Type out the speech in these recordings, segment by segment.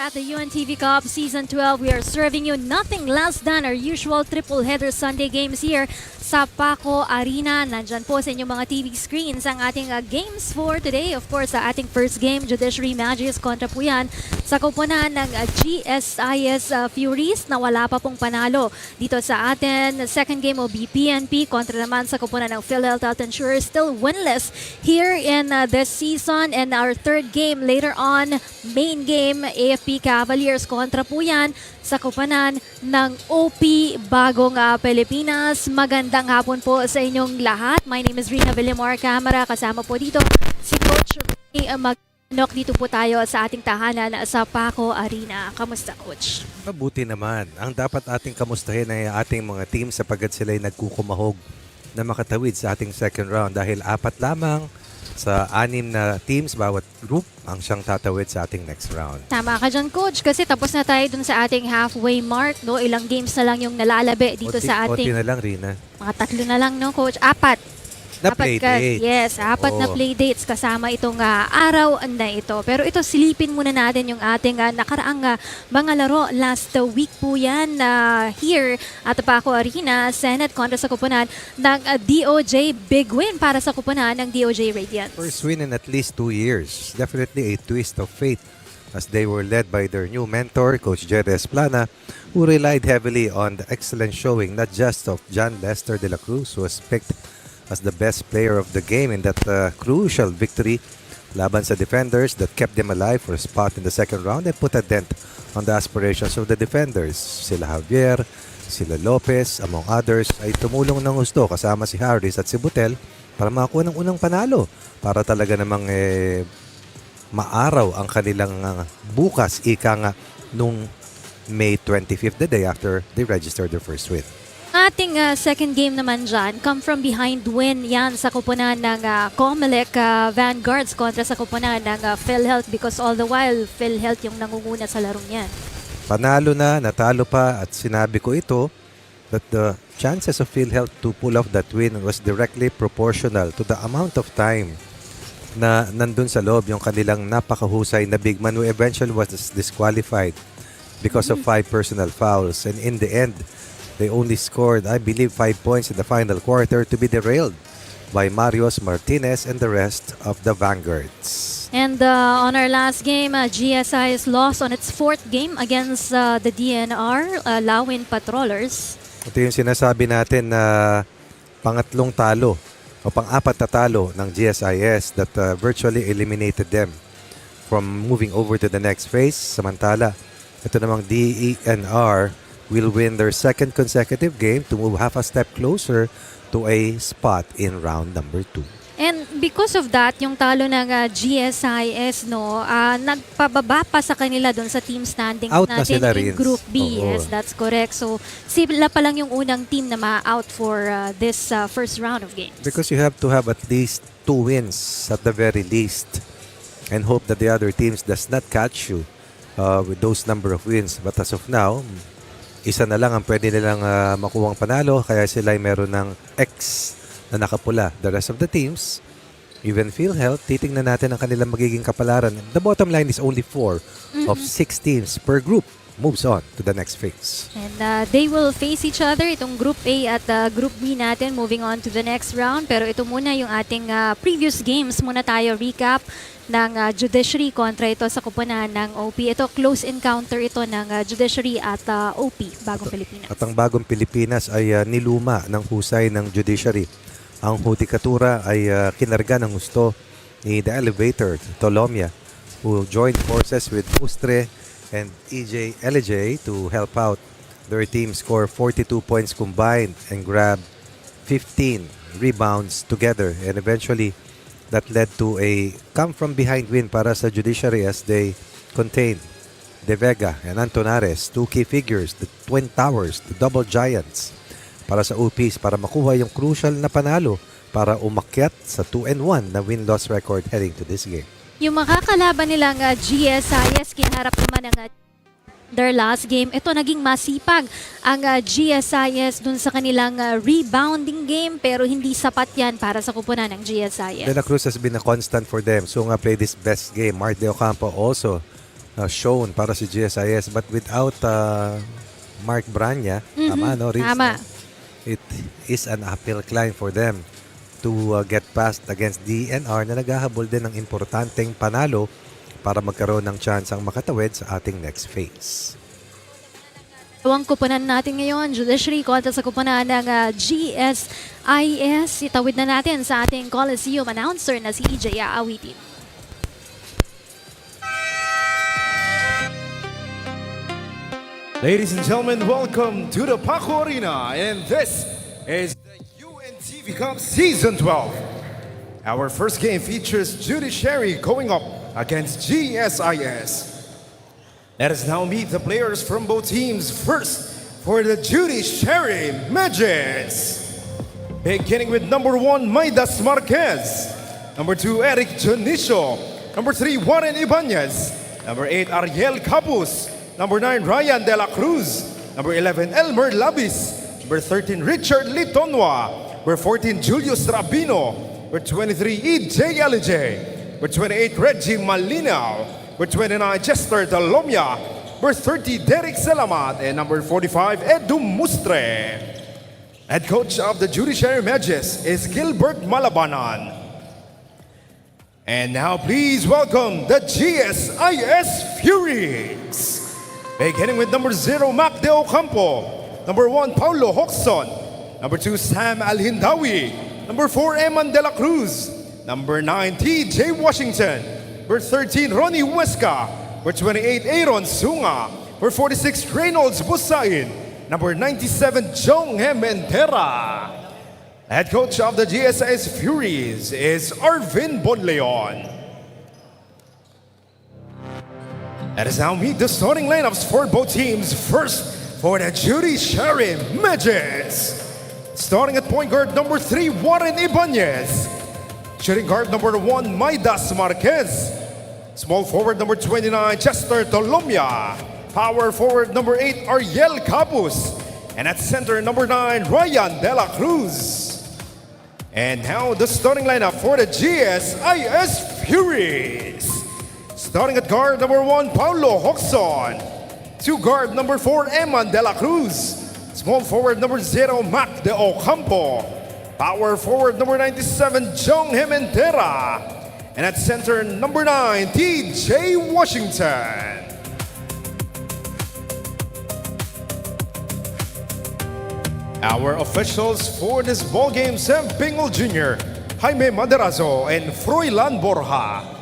at the UNTV Cup Season 12. We are serving you nothing less than our usual triple-header Sunday games here sa Paco Arena. Nandyan po sa inyong mga TV screens ang ating games for today. Of course, sa ating first game, Judiciary Magis kontra po yan sa kupunan ng GSIS Furies na wala pa pong panalo. Dito sa atin, second game o BPNP kontra naman sa kupunan ng PhilHealth at Insurers, still winless here in this season. And our third game later on, main game, AFP Cavaliers kontra po yan sa kupanan ng OP Bagong Pilipinas. Magandang hapon po sa inyong lahat. My name is Rina Villamor Camera. Kasama po dito si Coach Ray Magnok. Dito po tayo sa ating tahanan sa Paco Arena. Kamusta, Coach? Mabuti naman. Ang dapat ating kamustahin ay ating mga team sapagkat sila'y nagkukumahog na makatawid sa ating second round dahil 4 lamang sa 6 na teams bawat group ang siyang tatawid sa ating next round. Tama ka dyan, Coach, kasi tapos na tayo dun sa ating halfway mark, no? Ilang games na lang yung nalalabi dito sa ating... Konti na lang, Rina. Mga 3 na lang, no, Coach? 4. Na play dates. Yes, 4 na play dates kasama itong araw na ito. Pero ito, silipin muna natin yung ating nakaraang mga laro. Last week po yan here at Paco Arena. Senate kontra sa kupunan ng DOJ. Big win para sa kupunan ng DOJ Radiance. First win in at least 2 years. Definitely a twist of fate as they were led by their new mentor, Coach Jerez Plana, who relied heavily on the excellent showing not just of John Lester de la Cruz, who was picked as the best player of the game in that crucial victory laban sa defenders that kept them alive for a spot in the second round and put a dent on the aspirations of the defenders. Sila Javier, sila Lopez, among others, ay tumulong ng gusto kasama si Harris at si Butel para makakuha ng unang panalo para talaga namang maaraw ang kanilang bukas ika nga nung May 25th, the day after they registered their first win. Ating second game naman dyan, come from behind win yan sa kupunan ng Comelec Vanguards kontra sa kupunan ng PhilHealth because all the while, PhilHealth yung nangunguna sa larong yan. Panalo na, natalo pa at sinabi ko ito that the chances of PhilHealth to pull off that win was directly proportional to the amount of time na nandun sa loob yung kanilang napakahusay na big man who eventually was disqualified because of 5 personal fouls. And in the end, they only scored, I believe, 5 points in the final quarter to be derailed by Marios Martinez and the rest of the Vanguards. And on our last game, GSIS lost on its 4th game against the DNR, Lawin Patrollers. Ito yung sinasabi natin na pangatlong talo o pang-apat na talo ng GSIS that virtually eliminated them from moving over to the next phase. Samantala, ito namang DENR will win their second consecutive game to move half a step closer to a spot in round number 2. And because of that, yung talo ng GSIS, no, nagpababa pa sa kanila doon sa team standings Out na natin sila in rin. Group B. Oo. Yes, that's correct. So, sila pa lang yung unang team na ma-out for this first round of games. Because you have to have at least 2 wins at the very least and hope that the other teams does not catch you with those number of wins. But as of now, isa na lang ang pwede nilang makuwang panalo kaya sila ay meron ng X na nakapula. The rest of the teams, even PhilHealth, titingnan natin ang kanilang magiging kapalaran. The bottom line is only 4 of 6 teams per group moves on to the next phase. And they will face each other, itong Group A at Group B natin, moving on to the next round. Pero ito muna yung ating previous games. Muna tayo recap ng Judiciary kontra ito sa kupunan ng OP. Ito, close encounter ito ng Judiciary at OP, Bagong Pilipinas. At ang Bagong Pilipinas ay niluma ng husay ng Judiciary. Ang hudikatura ay kinarga ng gusto ni The Elevator, Tolomia, who joined forces with Ustre and LJ to help out. Their team score 42 points combined and grab 15 rebounds together. And eventually, that led to a come-from-behind win para sa Judiciary as they contained De Vega and Antonares, 2 key figures, the Twin Towers, the Double Giants, para sa OPs para makuha yung crucial na panalo para umakyat sa 2-1 na win-loss record heading to this game. Yung makakalaban nilang GSIS, kinarap naman ng their last game. Ito naging masipag ang GSIS dun sa kanilang rebounding game pero hindi sapat yan para sa kupunan ng GSIS. De La Cruz has been a constant for them. So nga played his best game. Mark De Ocampo also shown para si GSIS. But without Mark Branya, tama, no, Riz, Tama. no? It is an uphill climb for them to get past against DNR na naghahabol din ng importanteng panalo para magkaroon ng chance ang makatawid sa ating next phase. Ang kupunan natin ngayon, Judiciary kontra sa kupunan ng GSIS. Itawid na natin sa ating Coliseum announcer na si EJ Aawitin. Ladies and gentlemen, welcome to the Paco Arena, and this is the UNTV Cup Season 12. Our first game features Judiciary going up against GSIS. Let us now meet the players from both teams. First, for the Judiciary Magis. Beginning with number 1, Maidas Marquez. Number 2, Eric Jonicio. Number 3, Warren Ibanez. Number 8, Ariel Capus. Number 9, Ryan De La Cruz. Number 11, Elmer Labis. Number 13, Richard Litonwa. Number 14, Julius Rabino. Number 23, EJ Alige. Number 28, Reggie Malinaw. Number 29, Chester Dalomia. Number 30, Derek Selamat. And number 45, Edu Mustre. Head coach of the Judiciary Magis is Gilbert Malabanan. And now please welcome the GSIS Furies. Beginning with number 0, Mac De Ocampo. Number 1, Paulo Hoxon. Number 2, Sam Alhindawi. Number 4, Eman De La Cruz. Number 9, TJ Washington. Number 13, Ronnie Huesca. Number 28, Aaron Sunga. Number 46, Reynolds Busain. Number 97, Jong Hementera. Head coach of the GSIS Furies is Arvin Bonleon. Let us now meet the starting lineups for both teams. First, for the Judiciary Magis. Starting at point guard number 3, Warren Ibanez. Shooting guard number 1, Maidas Marquez. Small forward number 29, Chester Tolomia. Power forward number 8, Ariel Capus. And at center number 9, Ryan De La Cruz. And now the starting lineup for the GSIS Furies. Starting at guard number 1, Paulo Hoxon. 2 guard number 4, Eman De La Cruz. Small forward number 0, Mac De Ocampo. Power forward number 97, Jong Hementera. And at center number 9, TJ Washington. Our officials for this ball game, Sam Pingol Jr., Jaime Maderazo, and Froilan Borja.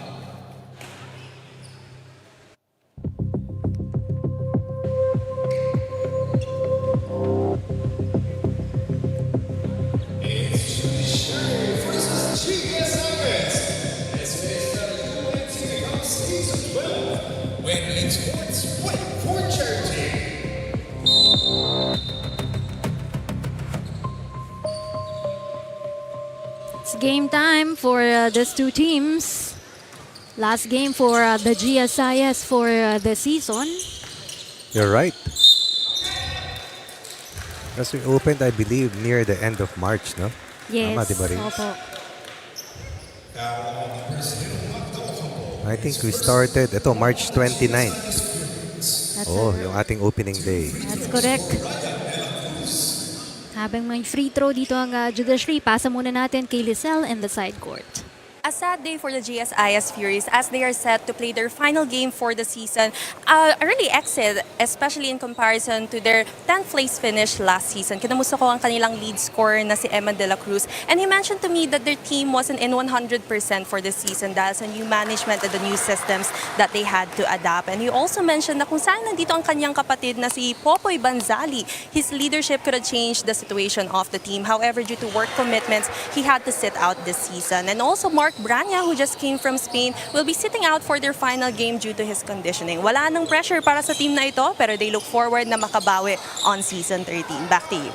It's game time for these two teams. Last game for the GSIS for the season. You're right. As we opened, I believe, near the end of March, no? Yes. Tama, di ba, Riz? Opo. I think we started, ito, March 29. That's Yung ating opening day. That's correct. Habang may free throw dito ang Judiciary, pasa muna natin kay Lizelle in the side court. A sad day for the GSIS Furies as they are set to play their final game for the season. A really exit, especially in comparison to their 10th place finish last season. Kinamusta ko ang kanilang lead scorer na si Eman De La Cruz. And he mentioned to me that their team wasn't in 100% for this season dahil sa new management and the new systems that they had to adapt. And he also mentioned na kung saan nandito ang kanyang kapatid na si Popoy Banzali, his leadership could have changed the situation of the team. However, due to work commitments, he had to sit out this season. And also Mark Branya, who just came from Spain, will be sitting out for their final game due to his conditioning. Wala nang pressure para sa team na ito, pero they look forward na makabawi on season 13. Back to you.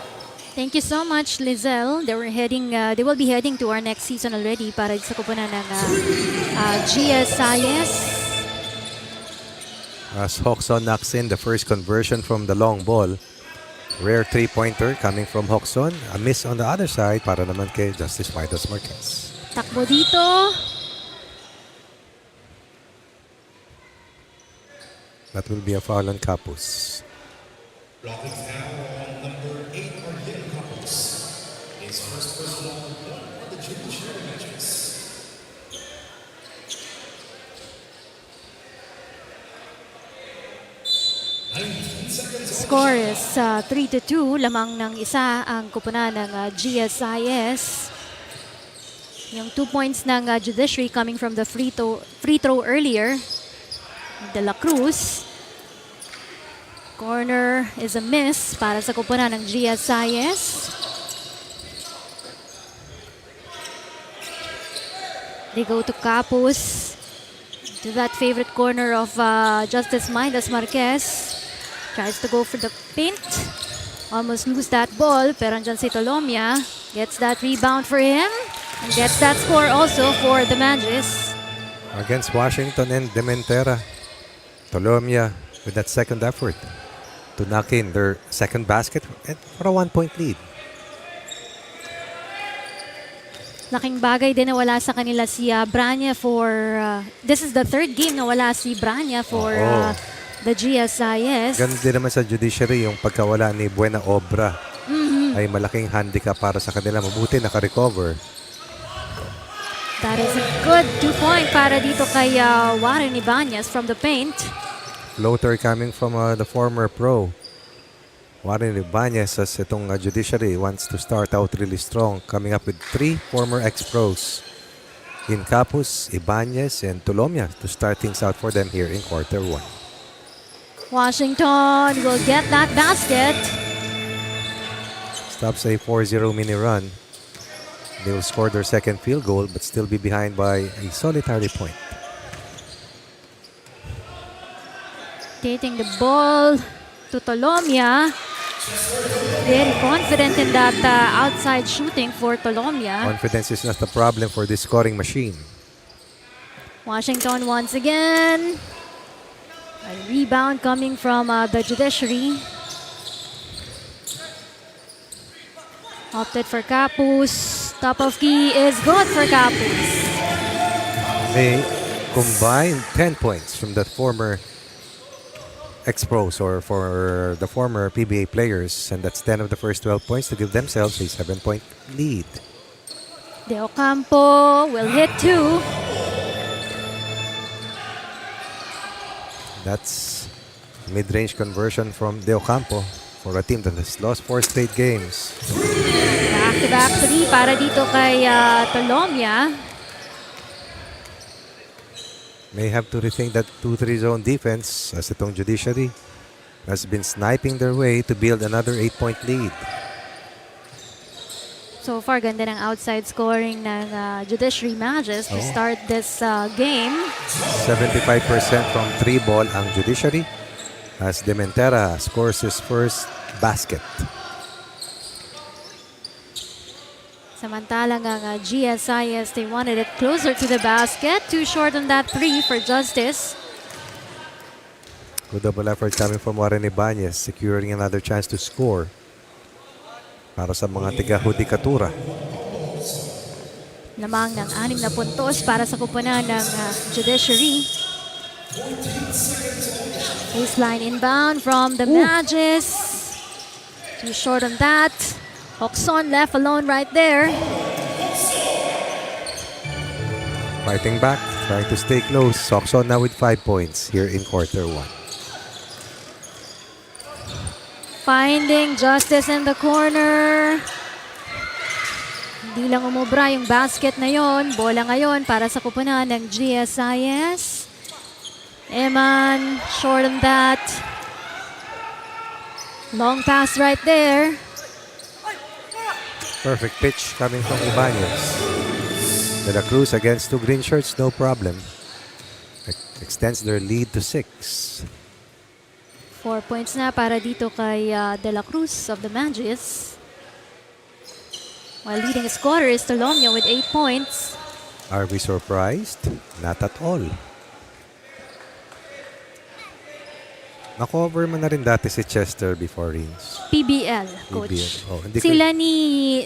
Thank you so much, Lizelle. They will be heading to our next season already para sa kupunan ng GSIS. As Hoxon knocks in the first conversion from the long ball. Rare three-pointer coming from Hoxon. A miss on the other side para naman kay Justice Maidas Marquez. Takbo dito. That will be a foul on Capus. Blocking foul on number 8 for Hidden Couples. His first personal on the Judiciary matches. Score is 3-2. Lamang ng isa ang kupunan ng GSIS. Yung 2 points ng Judiciary coming from the free throw earlier. De La Cruz. Corner is a miss para sa kupunan ng GSIS. They go to Capus. To that favorite corner of Justice Midas Marquez. Tries to go for the paint. Almost lose that ball. Pero andyan si Tolomia. Gets that rebound for him. And gets that score also for the Magis. Against Washington and Dementera. Tolomia with that second effort to knock in their second basket and for a 1-point lead. Laking bagay din na wala sa kanila si Branya for... this is the third game na wala si Branya for the GSIS. Ganun din naman sa Judiciary yung pagkawala ni Buena Obra ay malaking handicap para sa kanila. Mabuti naka-recover. That is a good 2-point para dito kay Warren Ibanez from the paint. Floater coming from the former pro. Warren Ibanez as itong Judiciary wants to start out really strong, coming up with 3 former ex-pros in Capus, Ibanez, and Tolomia to start things out for them here in quarter 1. Washington will get that basket. Stops a 4-0 mini run. They will score their second field goal but still be behind by a solitary point. Taking the ball to Tolomia. Very confident in that outside shooting for Tolomia. Confidence is not the problem for this scoring machine. Washington once again. A rebound coming from the Judiciary. Opted for Capus. Top of key is good for Capus. They combined 10 points from the former ex-pros or for the former PBA players, and that's 10 of the first 12 points to give themselves a 7-point lead. De Ocampo will hit 2. That's mid-range conversion from De Ocampo for a team that has lost 4 straight games. Back-to-back 3 para dito kay Tolomia. May have to rethink that 2-3 zone defense as itong Judiciary has been sniping their way to build another 8-point lead. So far, ganda ng outside scoring ng Judiciary Magis to start this game. 75% from 3 ball ang Judiciary as Dementera scores his first basket. Samantalang ang GSIS, they wanted it closer to the basket. Too short on that 3 for Justice. Good double effort coming from Warren Ibanez, securing another chance to score para sa mga tiga-hudikatura. Lamang ng 6 na puntos para sa kupunan ng Judiciary. Baseline inbound from the Magis. Too short on that. Oxon left alone right there. Fighting back, trying to stay close. Oxon now with 5 points here in quarter 1. Finding Justice in the corner. Hindi lang umubra yung basket na yon. Bola ngayon para sa kupunan ng GSIS. Eman, short on that. Long pass right there. Perfect pitch coming from Ibanez. De La Cruz against 2 green shirts, no problem. Extends their lead to 6. 4 points na para dito kay De La Cruz of the Magis. While leading scorer is Tolomia with 8 points. Are we surprised? Not at all. Nakover mo na rin dati si Chester before Rins. PBL, coach. PBL. Oh, hindi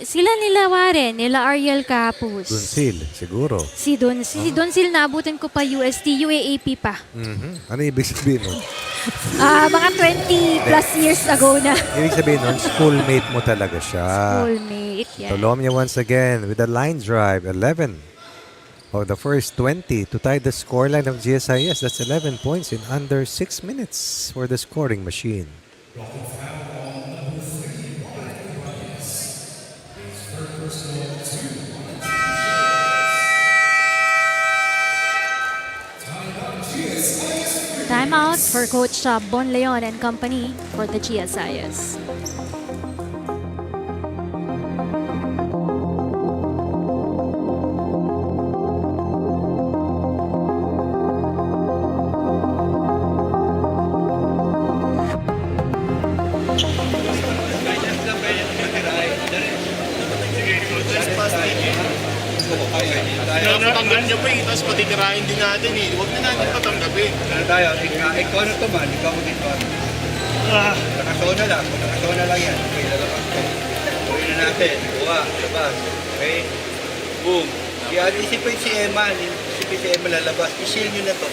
Sila nila Warren, nila Ariel Capus. Dunsil, siguro. Si Dunsil, naabutin ko pa UST, UAAP pa. Ano ibig sabihin mo? Mga 20 plus years ago na. Ibig sabihin nun, schoolmate mo talaga siya. Schoolmate, yan. Tolomia once again with a line drive, 11 of the first 20 to tie the scoreline of GSIS. That's 11 points in under 6 minutes for the scoring machine. Timeout for Coach Bon Leon and company for the GSIS. Natanggal niyo pa eh, tapos patitirahin din natin eh. Huwag na natin patanggapin. Ano tayo? Ikaw na to man, ikaw mo dito. Nakasona lang, kung nakasona lang yan. Okay, lalabas ko. Gawin na natin. Buwa, labas. Okay? Boom. Kaya isipin si Emma, lalabas. I-shield nyo na to.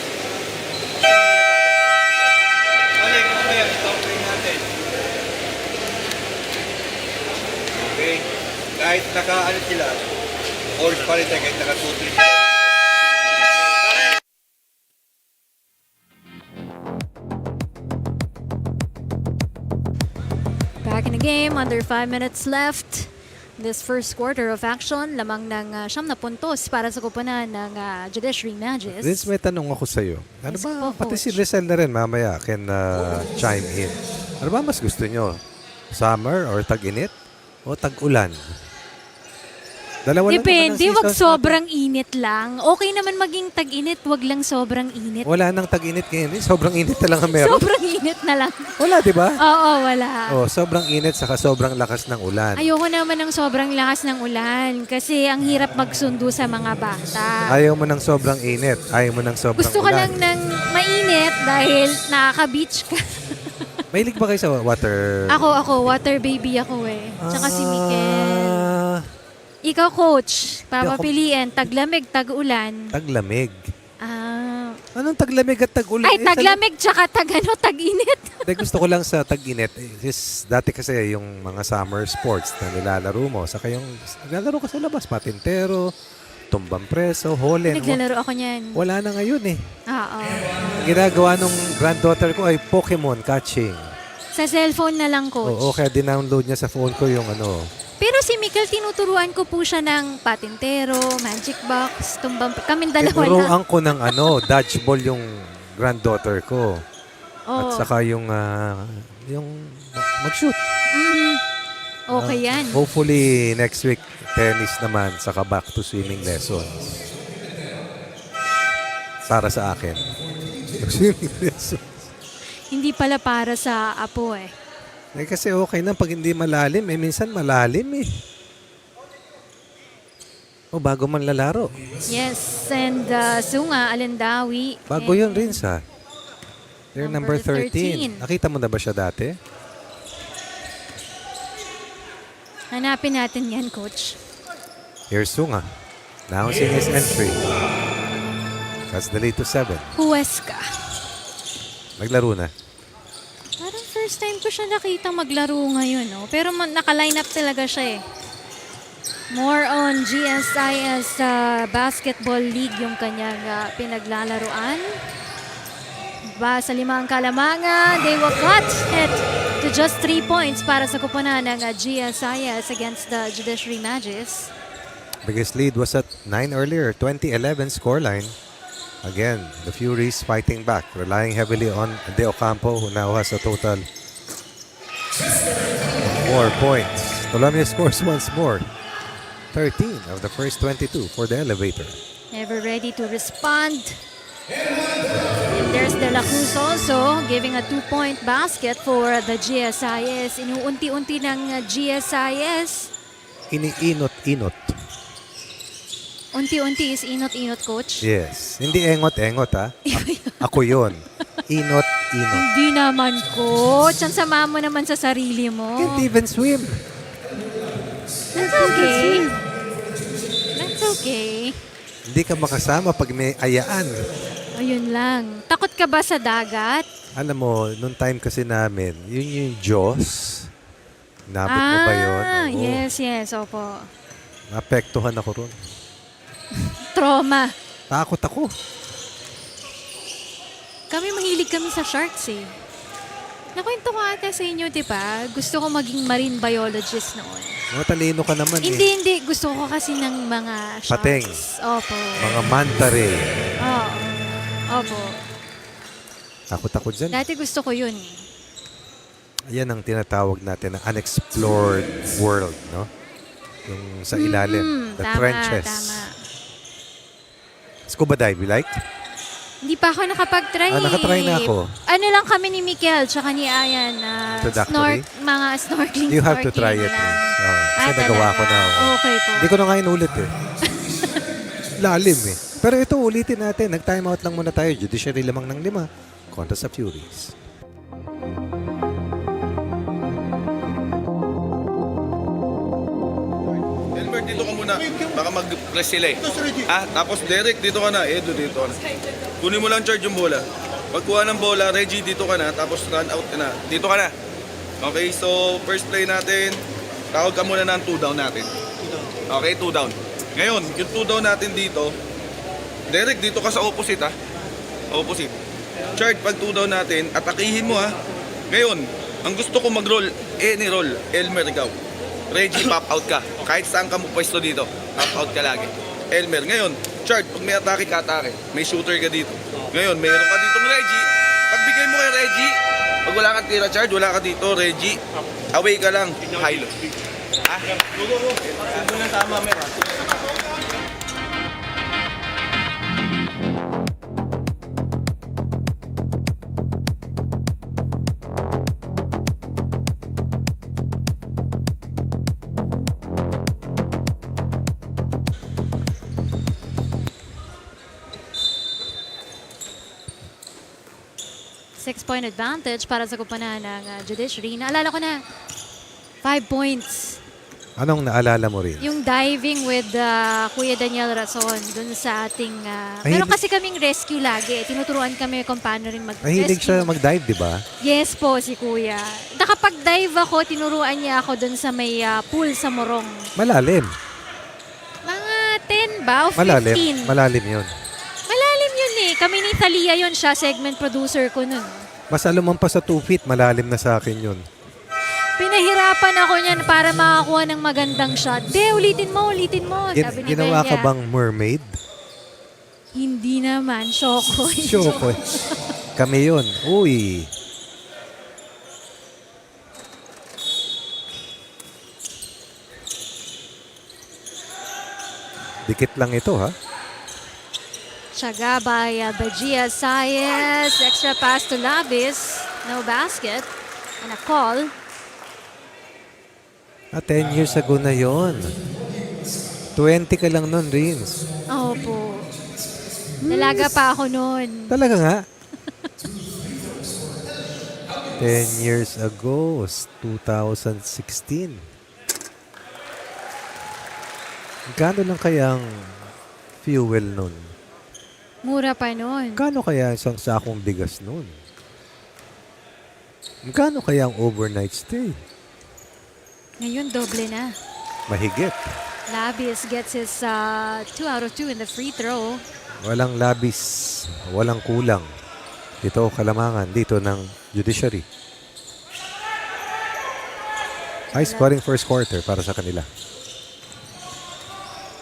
Balik, mamaya, stop natin. Okay? Kahit naka-ano sila, orange pa rin tayo, kahit naka-tutri sila. Back in the game, under 5 minutes left. This first quarter of action, lamang ng 9 na puntos para sa kupunan ng Judiciary Magis. Vince, may tanong ako sa'yo. Ano Yes ba, po, pati Coach. si Rizal na rin mamaya can chime in. Ano ba mas gusto nyo? Summer or tag-init? O tag-ulan? Dalawa lang naman ang Depende, wag seasons sobrang init lang. Okay naman maging tag-init, wag lang sobrang init. natin. Wala nang tag-init ngayon. Sobrang init na lang ang meron. Sobrang init na lang. Wala, di ba? Oo, wala. Oh, sobrang init saka sobrang lakas ng ulan. Ayoko naman ng sobrang lakas ng ulan kasi ang hirap magsundo sa mga bata. Ayaw mo ng sobrang init. Ayaw mo ng sobrang Gusto ko ulan. lang ng mainit dahil nakaka-beach ka. Mahilig ba kayo sa water? Ako, water baby ako eh. Tsaka si Mikel. Ikaw, coach, papapiliin, taglamig, tag-ulan. Taglamig. Anong taglamig at tag-ulan? Ay, taglamig, tsaka tag-init. Hindi, gusto ko lang sa tag-init. Dati kasi yung mga summer sports na nilalaro mo, saka yung nilalaro ka sa labas, patintero, tumbang preso, holen. Naglalaro ako niyan. Wala na ngayon eh. Oo. Ang ginagawa nung granddaughter ko ay Pokemon catching. Sa cellphone na lang, coach. Oo, kaya dinownload niya sa phone ko yung ano. Pero si Mikel, tinuturuan ko po siya ng patintero, magic box, tumbang... Kaming dalawa lang. Tinuruan ko ng dodgeball yung granddaughter ko. Oo. At saka yung mag-shoot. Okay yan. Hopefully next week tennis naman saka back to swimming lessons. Para sa akin. Swimming lessons. Hindi pala para sa apo eh. Eh, kasi okay na pag hindi malalim. Eh, minsan malalim eh. O, bago man lalaro. Yes, and Sunga, Alendawi. Bago and yun rin sa. They're number 13. Nakita mo na ba siya dati? Hanapin natin yan, coach. Here's Sunga. Announcing his entry. That's the lead to 7. Huesca. Naglaro na. Parang first time ko siya nakita maglaro ngayon, no? Pero naka-line up talaga siya eh. More on GSIS Basketball League yung kanyang pinaglalaroan. Sa 5 kalamangan, they will cut it to just 3 points para sa kupunan ng GSIS against the Judiciary Magis. Biggest lead was at 9 earlier. 2011 scoreline. Again, the Furies fighting back, relying heavily on De Ocampo, who now has a total of 4 points. Tolomia scores once more. 13 of the first 22 for the elevator. Never ready to respond. And there's De La Cruz also giving a 2-point basket for the GSIS. Inuunti-unti ng GSIS. Iniinot-inot. Unti-unti is inot-inot, coach. Yes. Hindi engot-engot, ha? Ako yun. Inot-inot. Hindi naman, coach. Ang sama mo naman sa sarili mo. Can't even swim. That's okay. That's okay. Hindi ka makasama pag may ayaan. Ayun lang. Takot ka ba sa dagat? Alam mo, nung time kasi namin, yun yung Jaws. Nabot mo ba yun? Oo. Yes, opo. Naapektuhan ako ron. Trauma. Takot ako. Kami mahilig kami sa sharks eh. Nakwento ko ata sa inyo, di ba? Gusto ko maging marine biologist noon. Matalino ka naman eh. Hindi. Gusto ko kasi ng mga sharks. Pateng. Opo. Mga manta ray. Oo. Opo. Takot ako dyan. Dati gusto ko yun. Yan ang tinatawag natin na unexplored world, no? Yung sa ilalim. The trenches. Tama. Scuba dive, you like? Hindi pa ako nakapag-try. Nakatry na ako. Ano lang kami ni Mikel tsaka ni Ayan. Introductory? Mga snorkeling. You have to try it. lang. Kasi nagawa ko na. Okay po. Hindi ko na nga inulit eh. Lalim eh. Pero ito, ulitin natin. Nag-time out lang muna tayo. Judiciary 5-5 kontra sa Furies. Elmer, dito ka muna. Baka mag-press sila eh. Tapos Derek, dito ka na. Edo, dito ka na. Kunin mo lang charge yung bola. Pagkuha ng bola, Reggie, dito ka na. Tapos run out ka na. Dito ka na. Okay, so first play natin. Tawag ka muna ng 2 down natin. Okay, 2 down. Ngayon, yung 2 down natin dito, Derek, dito ka sa opposite ha. Opposite. Charge pag 2 down natin, atakihin mo ha. Ngayon, ang gusto ko mag-roll, any roll, Elmer, ikaw. Reggie, pop out ka. Kahit saan ka mo pwesto dito, pop out ka lagi. Elmer, ngayon, Chard, pag may atake ka, atake. May shooter ka dito. Ngayon, mayroon ka dito Reggie. Pagbigay mo kay Reggie, pag wala kang tira, Chard, wala ka dito, Reggie. Away ka lang. Hilo. Go. Na tama, Mer. 6-point advantage para sa kumpanan ng Judiciary. Naalala ko na, 5 points. Anong naalala mo rin? Yung diving with Kuya Daniel Rason dun sa ating... meron kasi kaming rescue lagi. Tinuturuan kami kung paano rin mag-rescue. Mahilig siya mag-dive, di ba? Yes po, si Kuya. Nakapag-dive ako, tinuruan niya ako dun sa may pool sa Morong. Malalim. Mga 10 ba o 15? Malalim yun. Malalim yun eh. Kami ni Thalia yun siya, segment producer ko nun. Mas alam pa sa 2 feet, malalim na sa akin yun. Pinahirapan ako niyan para makakuha ng magandang shot. Ulitin mo. Sabi ni Ginawa ka Belia. bang mermaid? Hindi naman. Shokoy. Shokoy. Kami yun. Uy. Dikit lang ito, ha? Tiyaga by the GSIS. Extra pass to Lavis. No basket. And a call. 10 years ago na yon. 20 ka lang nun, Rins. Opo. Dalaga pa ako noon. Talaga nga? 10 years ago, 2016. Gano'n lang kayang fuel nun? Mura pa noon. Gano'n kaya isang sakong bigas nun? Gano'n kaya ang overnight stay? Ngayon, doble na. Mahigit. Lavis gets his 2 out of 2 in the free throw. Walang labis, walang kulang. Ito kalamangan dito ng Judiciary. High scoring first quarter para sa kanila.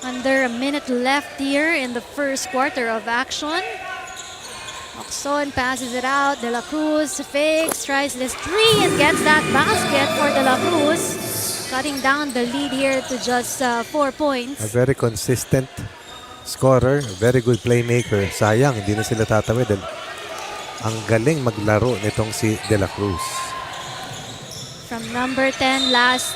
Under a minute left here in the first quarter of action. Oxon passes it out. De La Cruz fakes, tries this 3 and gets that basket for De La Cruz. Cutting down the lead here to just 4 points. A very consistent scorer, a very good playmaker. Sayang, hindi na sila tatawid. Ang galing maglaro nitong si De La Cruz. From number 10 last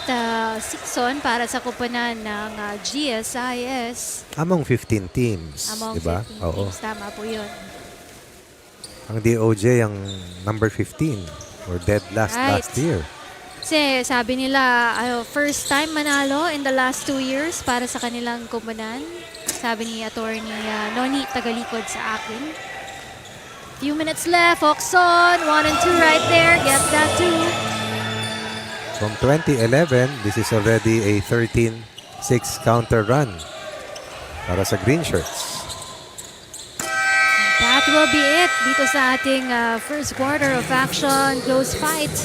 season para sa kupunan ng GSIS. Among 15 teams, Among diba? 15 Oo. teams, tama po yun. Ang DOJ ang number 15 or dead last Right. last year. Kasi sabi nila, first time manalo in the last 2 years para sa kanilang kupunan. Sabi ni Attorney Noni Tagalikod sa akin. Few minutes left. Oxon, 1 and 2 right there. Gets that too. From 2011, this is already a 13-6 counter run para sa Green Shirts. That will be it dito sa ating first quarter of action. Close fight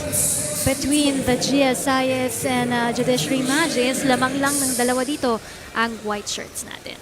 between the GSIS and Judiciary Magis. Lamang lang ng dalawa dito ang white shirts natin.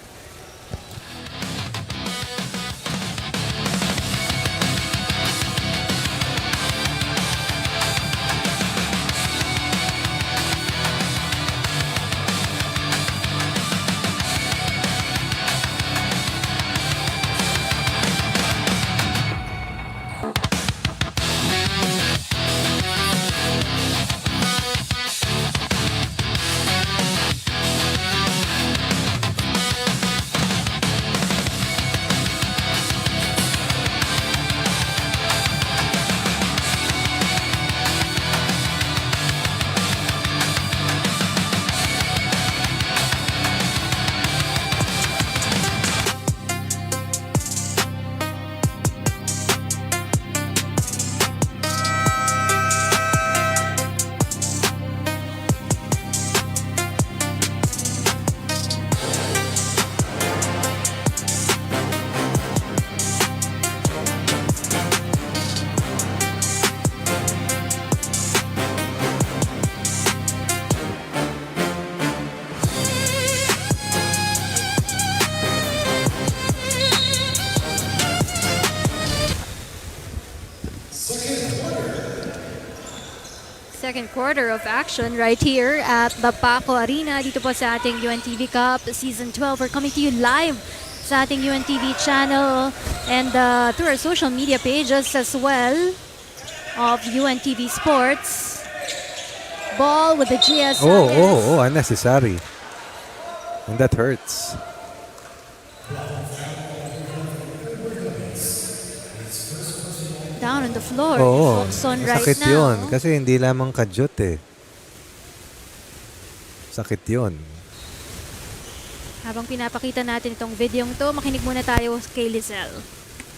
Second quarter of action right here at the Paco Arena dito po sa ating UNTV Cup Season 12. We're coming to you live sa ating UNTV channel and through our social media pages as well of UNTV Sports. Ball with the GSIS. Unnecessary. And that hurts. Down on the floor. Oo, Oxon right sakit now. yun. Kasi hindi lamang kadyot eh. Sakit yun. Habang pinapakita natin itong videong to, makinig muna tayo kay Lizelle.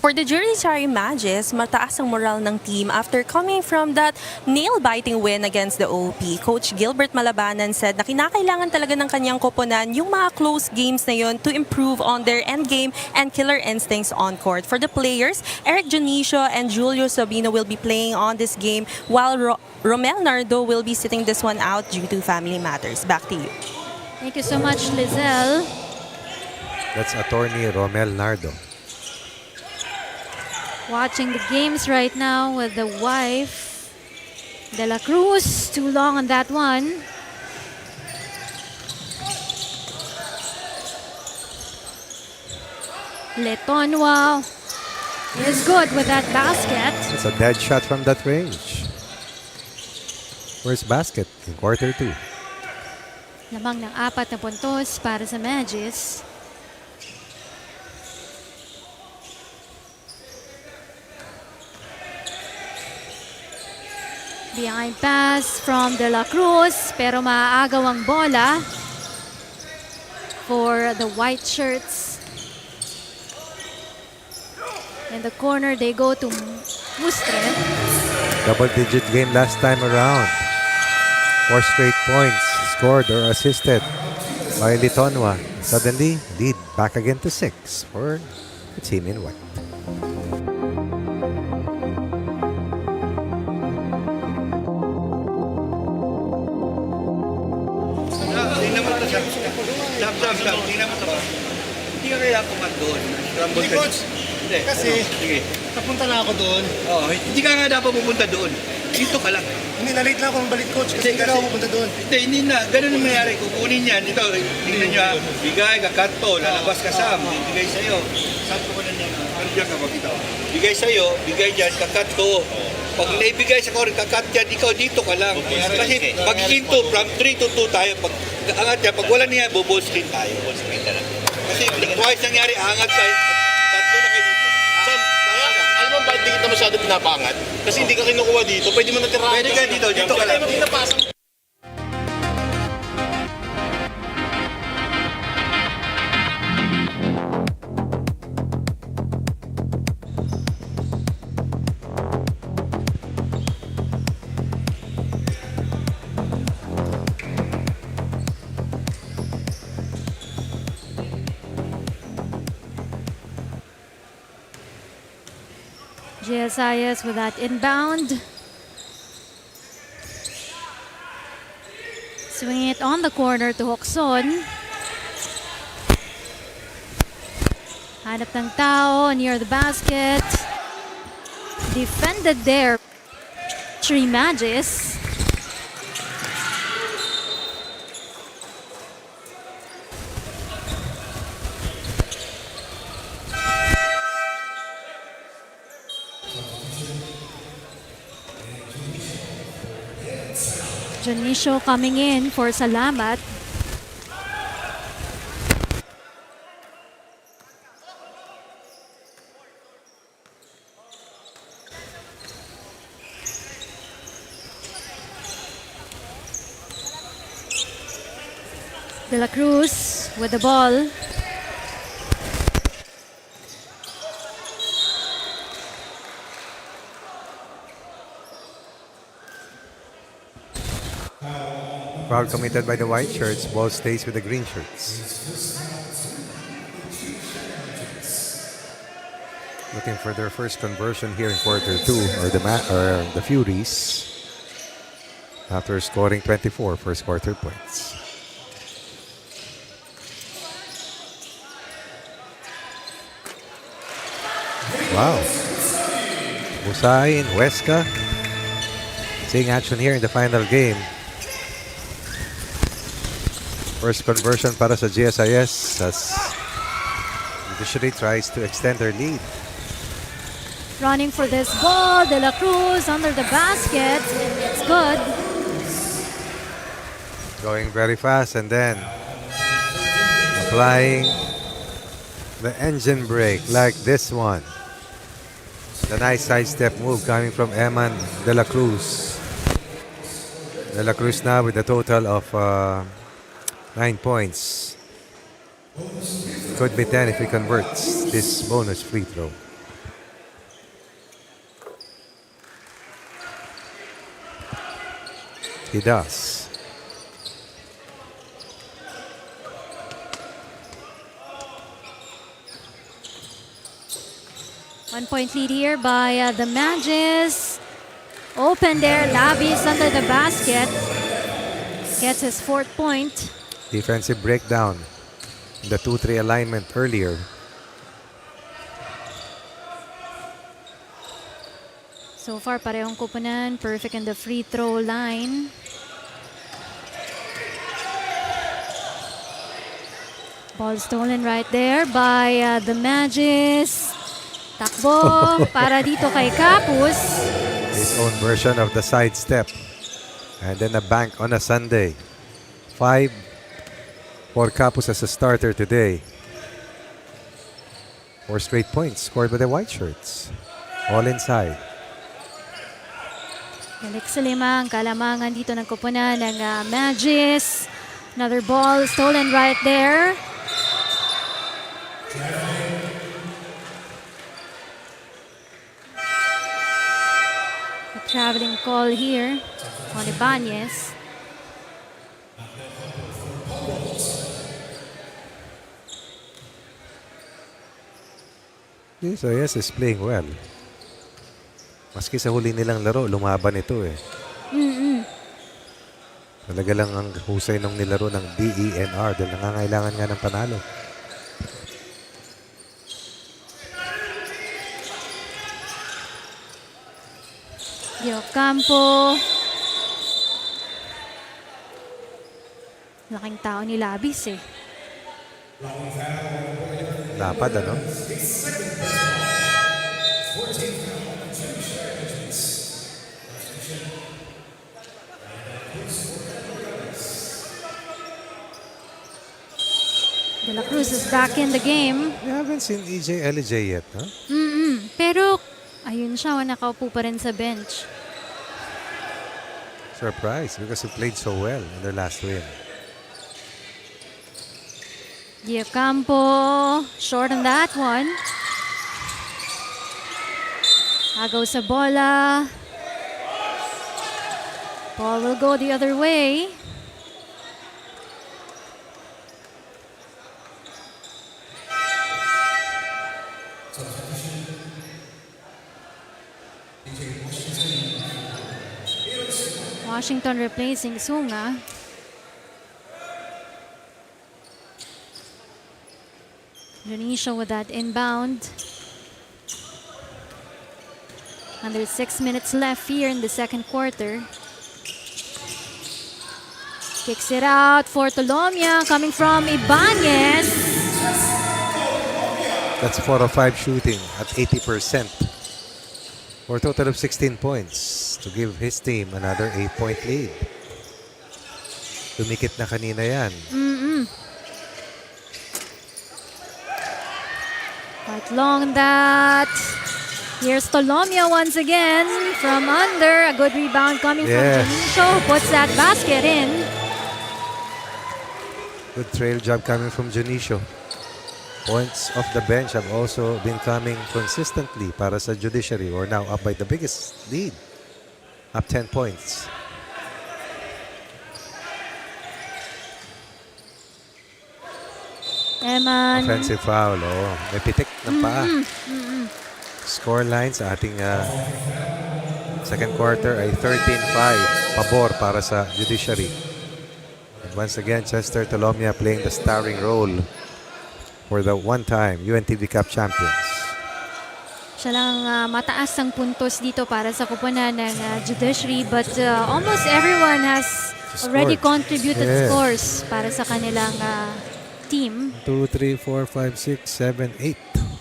For the Judiciary Magis, mataas ang moral ng team after coming from that nail-biting win against the OP. Coach Gilbert Malabanan said na kinakailangan talaga ng kanyang koponan yung mga close games na yun to improve on their endgame and killer instincts on court. For the players, Eric Jonicio and Julio Sabino will be playing on this game while Romel Nardo will be sitting this one out due to family matters. Back to you. Thank you so much, Lizelle. That's attorney Romel Nardo. Watching the games right now with the wife, De La Cruz. Too long on that one. Letonwa is good with that basket. It's a dead shot from that range. First basket in quarter 2. Lamang ng 4 na puntos para sa Magis. Behind pass from De La Cruz, pero maaagaw ang bola for the white shirts. In the corner, they go to Mustre. Double-digit game last time around. 4 straight points scored or assisted by Litonwa. Suddenly, lead back again to 6 for the team in white. Stop. Tingnan mo ito. Hindi ka kaya pumat doon. Hindi, coach. Hindi. Kasi, Sige. napunta na ako doon. Oh, hindi ka nga dapat pupunta doon. Dito ka lang. Hindi, na-late lang akong balik, coach. Kasi hindi na ako pupunta doon. Hindi na. Ganun ang mangyari. Kukunin yan. Ito, tingnan nyo ha. Bigay, kakanto, lalabas ka Sam. Bigay sa'yo. Saan ko na niyan? Ano dyan ka makita? Bigay sa'yo, bigay dyan, kakanto. Pag naibigay sa korin, kakat yan, ikaw dito ka lang. Kasi pag-into, from 3 to 2 tayo. Pag angat yan, pag wala niya, buball screen tayo. Kasi twice nangyari, angat tayo. Tatlo na kayo dito. Alam mo ba, hindi kita masyado pinapangat? Kasi hindi ka kinukuha dito, pwede mo natirahan. Pwede ka dito, dito ka lang. Hindi napasok. GSIS with that inbound. Swinging it on the corner to Hokson. Hanap ng tao near the basket. Defended there. Magis. Janisho coming in for Salamat. De La Cruz with the ball. Foul committed by the white shirts. Ball stays with the green shirts. Looking for their first conversion here in quarter 2, or the Furies, after scoring 24 first quarter points. Wow. Musay and Huesca seeing action here in the final game. First conversion para sa GSIS as Judiciary tries to extend their lead. Running for this ball. De La Cruz under the basket. It's good. Going very fast and then applying the engine brake like this one. The nice sidestep move coming from Eman De La Cruz. De La Cruz now with a total of 9 points. Could be 10 if he converts this bonus free throw. He does. One-point lead here by the Magis. Open there. Labis under the basket. Gets his 4th point. Defensive breakdown. The 2-3 alignment earlier. So far, parehong kupunan. Perfect in the free throw line. Ball stolen right there by the Magis. Takbo para dito kay Capus. His own version of the sidestep. And then a bank on a Sunday. 5 for Capus as a starter today. 4 straight points scored by the white shirts. All inside. Balik sa 5 ang kalamangan dito ng kupunan ng Magis. Another ball stolen right there. A traveling call here on Ibanez. GSIS is playing well. Maski sa huli nilang laro, lumaban ito eh. Talaga lang ang husay nung nilaro ng DENR dahil nangangailangan nga ng panalo. Campo. Laking tao ni Labis eh. Lapad ano? De La Cruz is back in the game. We haven't seen EJ LJ yet, huh? Pero ayun siya, nakaupo pa rin sa bench. Surprised because he played so well in their last win. Campo, short on that one. Agaw sa bola. Ball will go the other way. Washington replacing Sunga. Indonesia with that inbound. Under 6 minutes left here in the second quarter. Kicks it out for Tolomia coming from Ibanez. That's 4 of 5 shooting at 80%. For a total of 16 points to give his team another 8-point lead. Tumikit na kanina yan. Quite long that. Here's Tolomia once again from under. A good rebound coming from Junicho. Puts that basket in. Good trail job coming from Junicho. Points off the bench have also been coming consistently para sa Judiciary. We're now up by the biggest lead. Up 10 points. Eman. Offensive foul. Oh, may pitik ng paa. Score line sa ating second quarter ay 13-5 pabor para sa Judiciary. And once again, Chester Tolomia playing the starring role for the one-time UNTV Cup champions. Siya lang mataas ang puntos dito para sa kupunan ng Judiciary, but almost everyone has already contributed scores para sa kanilang team. 2, 3, 4, 5, 6, 7, 8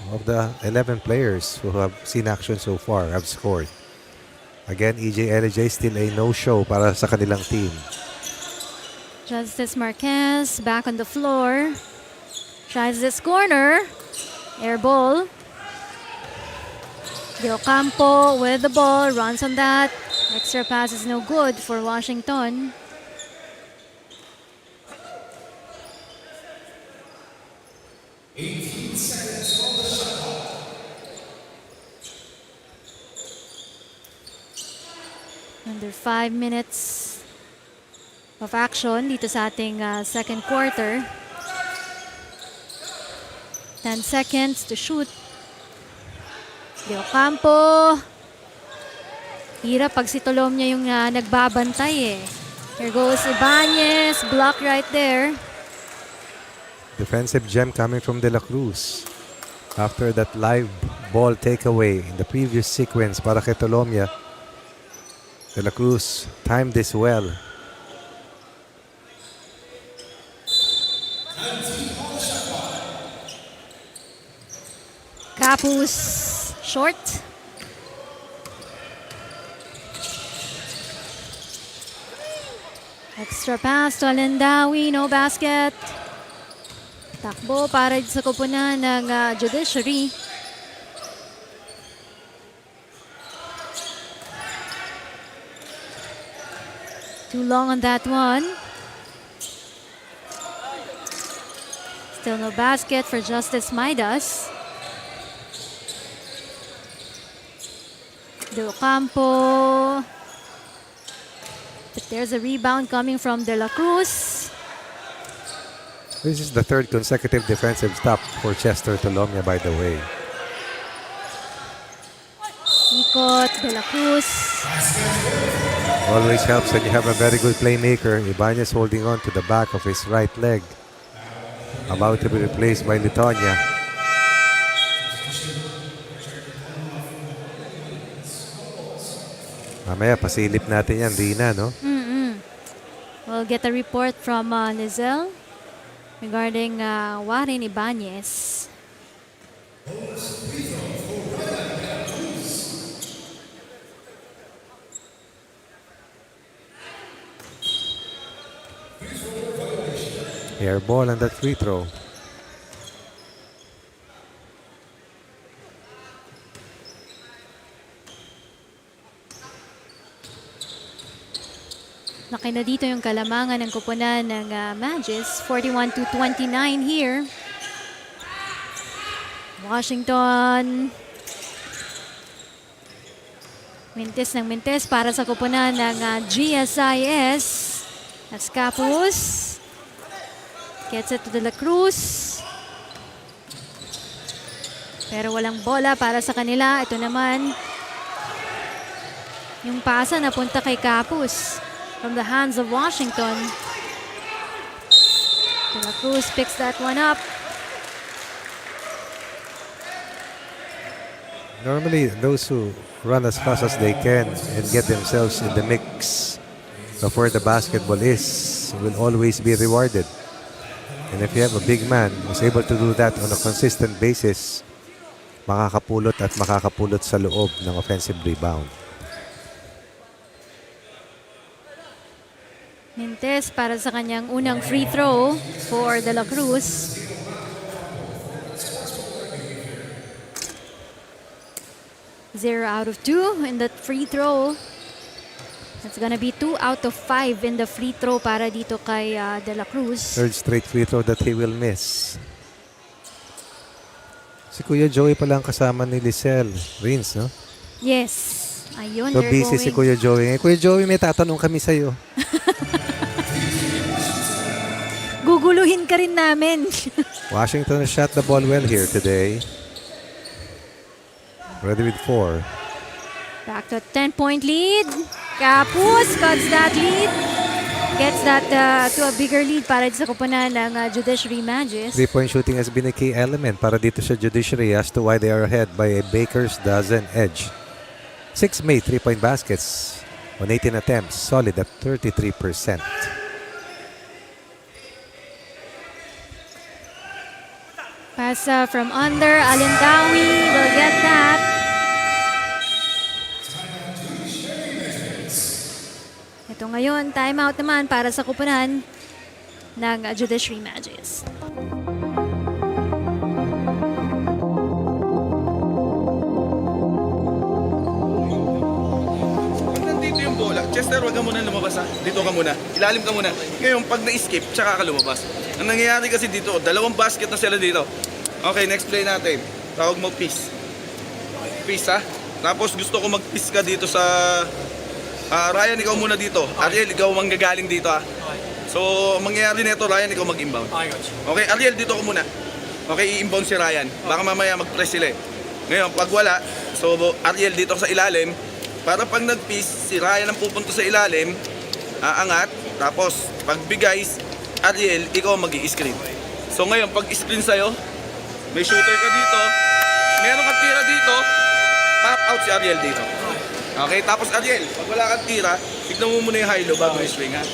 of the 11 players who have seen action so far have scored. Again, EJ still a no-show para sa kanilang team. Justice Marquez back on the floor. Tries this corner. Air ball. De Ocampo with the ball. Runs on that. Extra pass is no good for Washington. Under 5 minutes of action dito sa ating second quarter. 10 seconds to shoot. De Ocampo. Hirap pag si Tolomia yung nagbabantay eh. Here goes Ibanez. Block right there. Defensive gem coming from De La Cruz. After that live ball takeaway in the previous sequence para kay Tolomia, De La Cruz timed this well. Capus short. Extra pass to Alendawi, no basket. Takbo para sa kupunan ng Judiciary. Too long on that one. Still no basket for Justice Midas. De Ocampo. But there's a rebound coming from De La Cruz. This is the third consecutive defensive stop for Chester Tolomia, by the way. Ikot, De La Cruz. Always helps when you have a very good playmaker. Ibanez holding on to the back of his right leg. About to be replaced by Litonia. Mamaya, pasilip natin yan, Rina, no? We'll get a report from Lizelle regarding Warren Ibanez. Air ball on that free throw. Laki na dito yung kalamangan ng kupunan ng Magis. 41-29 here. Washington. Mintis ng mintis para sa kupunan ng GSIS. That's Capus. Gets it to De La Cruz. Pero walang bola para sa kanila. Ito naman yung pasa na punta kay Capus. from the hands of Washington. De La Cruz picks that one up. Normally, those who run as fast as they can and get themselves in the mix of where the basketball is will always be rewarded. And if you have a big man who's able to do that on a consistent basis, makakapulot at makakapulot sa loob ng offensive rebound. Mintes para sa kanyang unang free throw for De La Cruz. Zero out of 2 in that free throw. That's gonna be 2 out of 5 in the free throw para dito kay De La Cruz. Third straight free throw that he will miss. Si Kuya Joey pala ang kasama ni Lizelle Rins, no? Yes. Ayun, So they're busy going. si Kuya Joey. Kuya Joey, may tatanong kami sa'yo. Guguluhin ka rin namin. Washington has shot the ball well here today. Ready with 4. Back to a 10-point lead. Capus cuts that lead. Gets that to a bigger lead para sa koponan ng Judiciary Magis. 3-point shooting has been a key element para dito sa Judiciary as to why they are ahead by a baker's dozen edge. 6 made 3-point baskets on 18 attempts, solid at 33%. Pass from under. Alindawi will get that. Ito ngayon, timeout naman para sa kupunan ng Judiciary Magis. Pag nandito yung bola, Chester, wag ka muna lumabas ha. Dito ka muna. Ilalim ka muna. Ngayon, pag na-skip, tsaka ka lumabas. Ang nangyayari kasi dito, 2 basket na sila dito. Okay, next play natin. Tawag mo peace. Peace ha. Tapos gusto ko mag-peace ka dito sa... Ryan, ikaw muna dito. Ariel, ikaw manggagaling dito ha. So, mangyayari nito, Ryan, ikaw mag-inbound. Okay, Ariel, dito ko muna. Okay, i-inbound si Ryan. Baka mamaya mag-press sila eh. Ngayon, pag wala, so Ariel dito sa ilalim. Para pag nag-peace, si Ryan ang pupunta sa ilalim. Aangat. Tapos, pagbigay, Ariel, ikaw mag-i-screen. So ngayon, pag screen sa'yo, may shooter ka dito, meron kang tira dito, pop out si Ariel dito. Okay, tapos Ariel, pag wala kang tira, tignan mo muna yung high-low bago yung swing ha.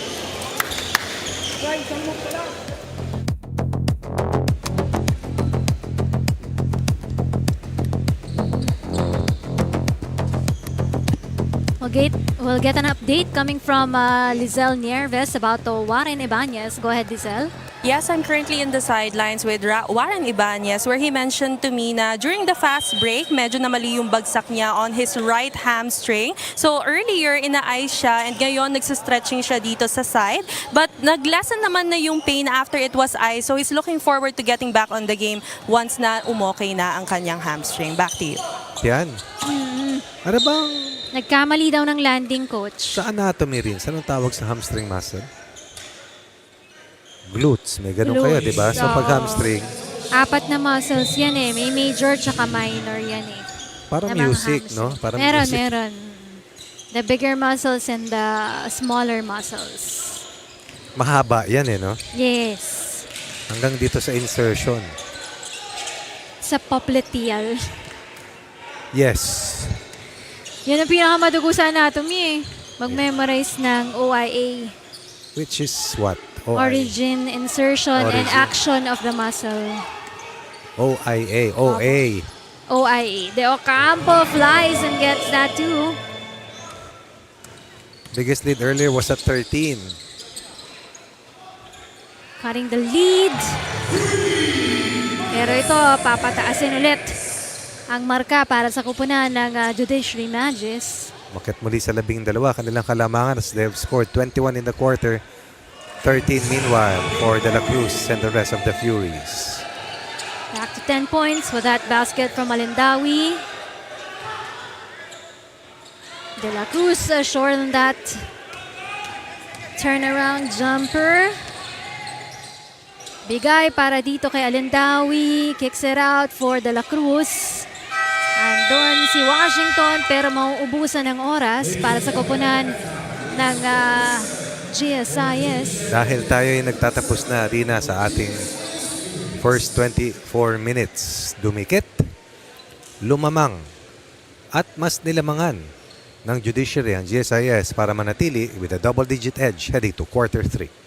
We'll get an update coming from Lizelle Nieves about Warren Ibanez. Go ahead, Lizelle. Yes, I'm currently in the sidelines with Warren Ibanez where he mentioned to me na during the fast break, medyo namali yung bagsak niya on his right hamstring. So earlier, ina-ice siya and ngayon nagsistretching siya dito sa side. But naglessen naman na yung pain after it was ice. So he's looking forward to getting back on the game once na umokay na ang kanyang hamstring. Back to you. Yan. Ano bang Nagkamali daw ng landing, coach. sa anatomy rin? Anong tawag sa hamstring muscle? Glutes. May ganun kayo, di ba? So pag hamstring, 4 na muscles yan eh. May major tsaka minor yan eh. parang Na mga music, hamstring. no? Parang Meron, music. meron. The bigger muscles and the smaller muscles. Mahaba yan eh, no? Yes. Hanggang dito sa insertion. Sa popliteal. Yes. Yan ang pinakamadugo sa anatomy eh. Mag-memorize ng OIA. Which is what? Origin, insertion, and Origin. action of the muscle. OIA. OA. OIA. De Ocampo flies and gets that too. Biggest lead earlier was at 13. Cutting the lead. Pero ito, papataasin ulit ang marka para sa kupunan ng Judiciary Magis. Makit muli sa 12 kanilang kalamangan as they have scored 21 in the quarter. 13 meanwhile for De La Cruz and the rest of the Furies. Back to 10 points with that basket from Alindawi. De La Cruz short on that turnaround jumper. Bigay para dito kay Alindawi. Kicks it out for De La Cruz. Andun si Washington pero mauubusan ng oras para sa koponan ng GSIS. Dahil tayo ay nagtatapos na, Rina, sa ating first 24 minutes. Dumikit, lumamang, at mas nilamangan ng Judiciary ang GSIS para manatili with a double-digit edge heading to quarter 3.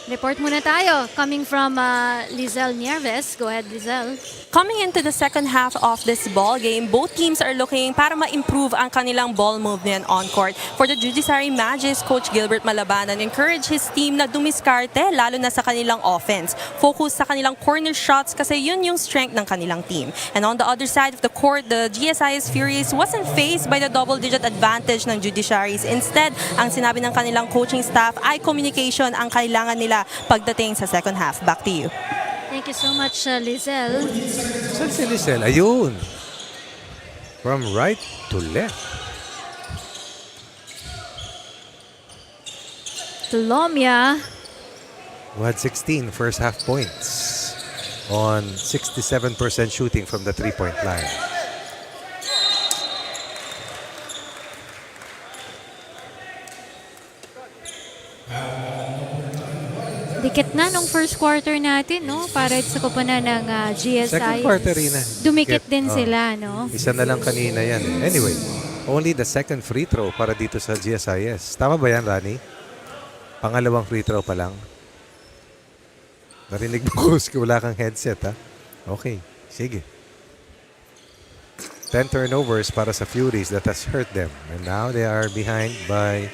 Report muna tayo. Coming from Lizelle Nieves. Go ahead, Lizelle. Coming into the second half of this ball game, both teams are looking para ma-improve ang kanilang ball movement on court. For the Judiciary Magis, Coach Gilbert Malabanan encouraged his team na dumiskarte lalo na sa kanilang offense. Focus sa kanilang corner shots kasi yun yung strength ng kanilang team. And on the other side of the court, the GSIS Furies wasn't faced by the double-digit advantage ng Judiciaries. Instead, ang sinabi ng kanilang coaching staff ay communication ang kailangan nila pagdating sa second half. Back to you. Thank you so much, Lizelle. Saan si Lizelle? Ayun. From right to left. Tulomia. Who had 16 first half points on 67% shooting from the three-point line. Dikit na nung first quarter natin, no? Para sa koponan ng GSIS. Second quarter rin na. Dumikit Dikit, din oh. sila, no? Isa na lang kanina yan. Anyway, only the second free throw para dito sa GSIS. Tama ba yan, Rani? Pangalawang free throw pa lang. Narinig mo ko, wala kang headset, ha? Okay, sige. 10 turnovers para sa Furies that has hurt them. And now they are behind by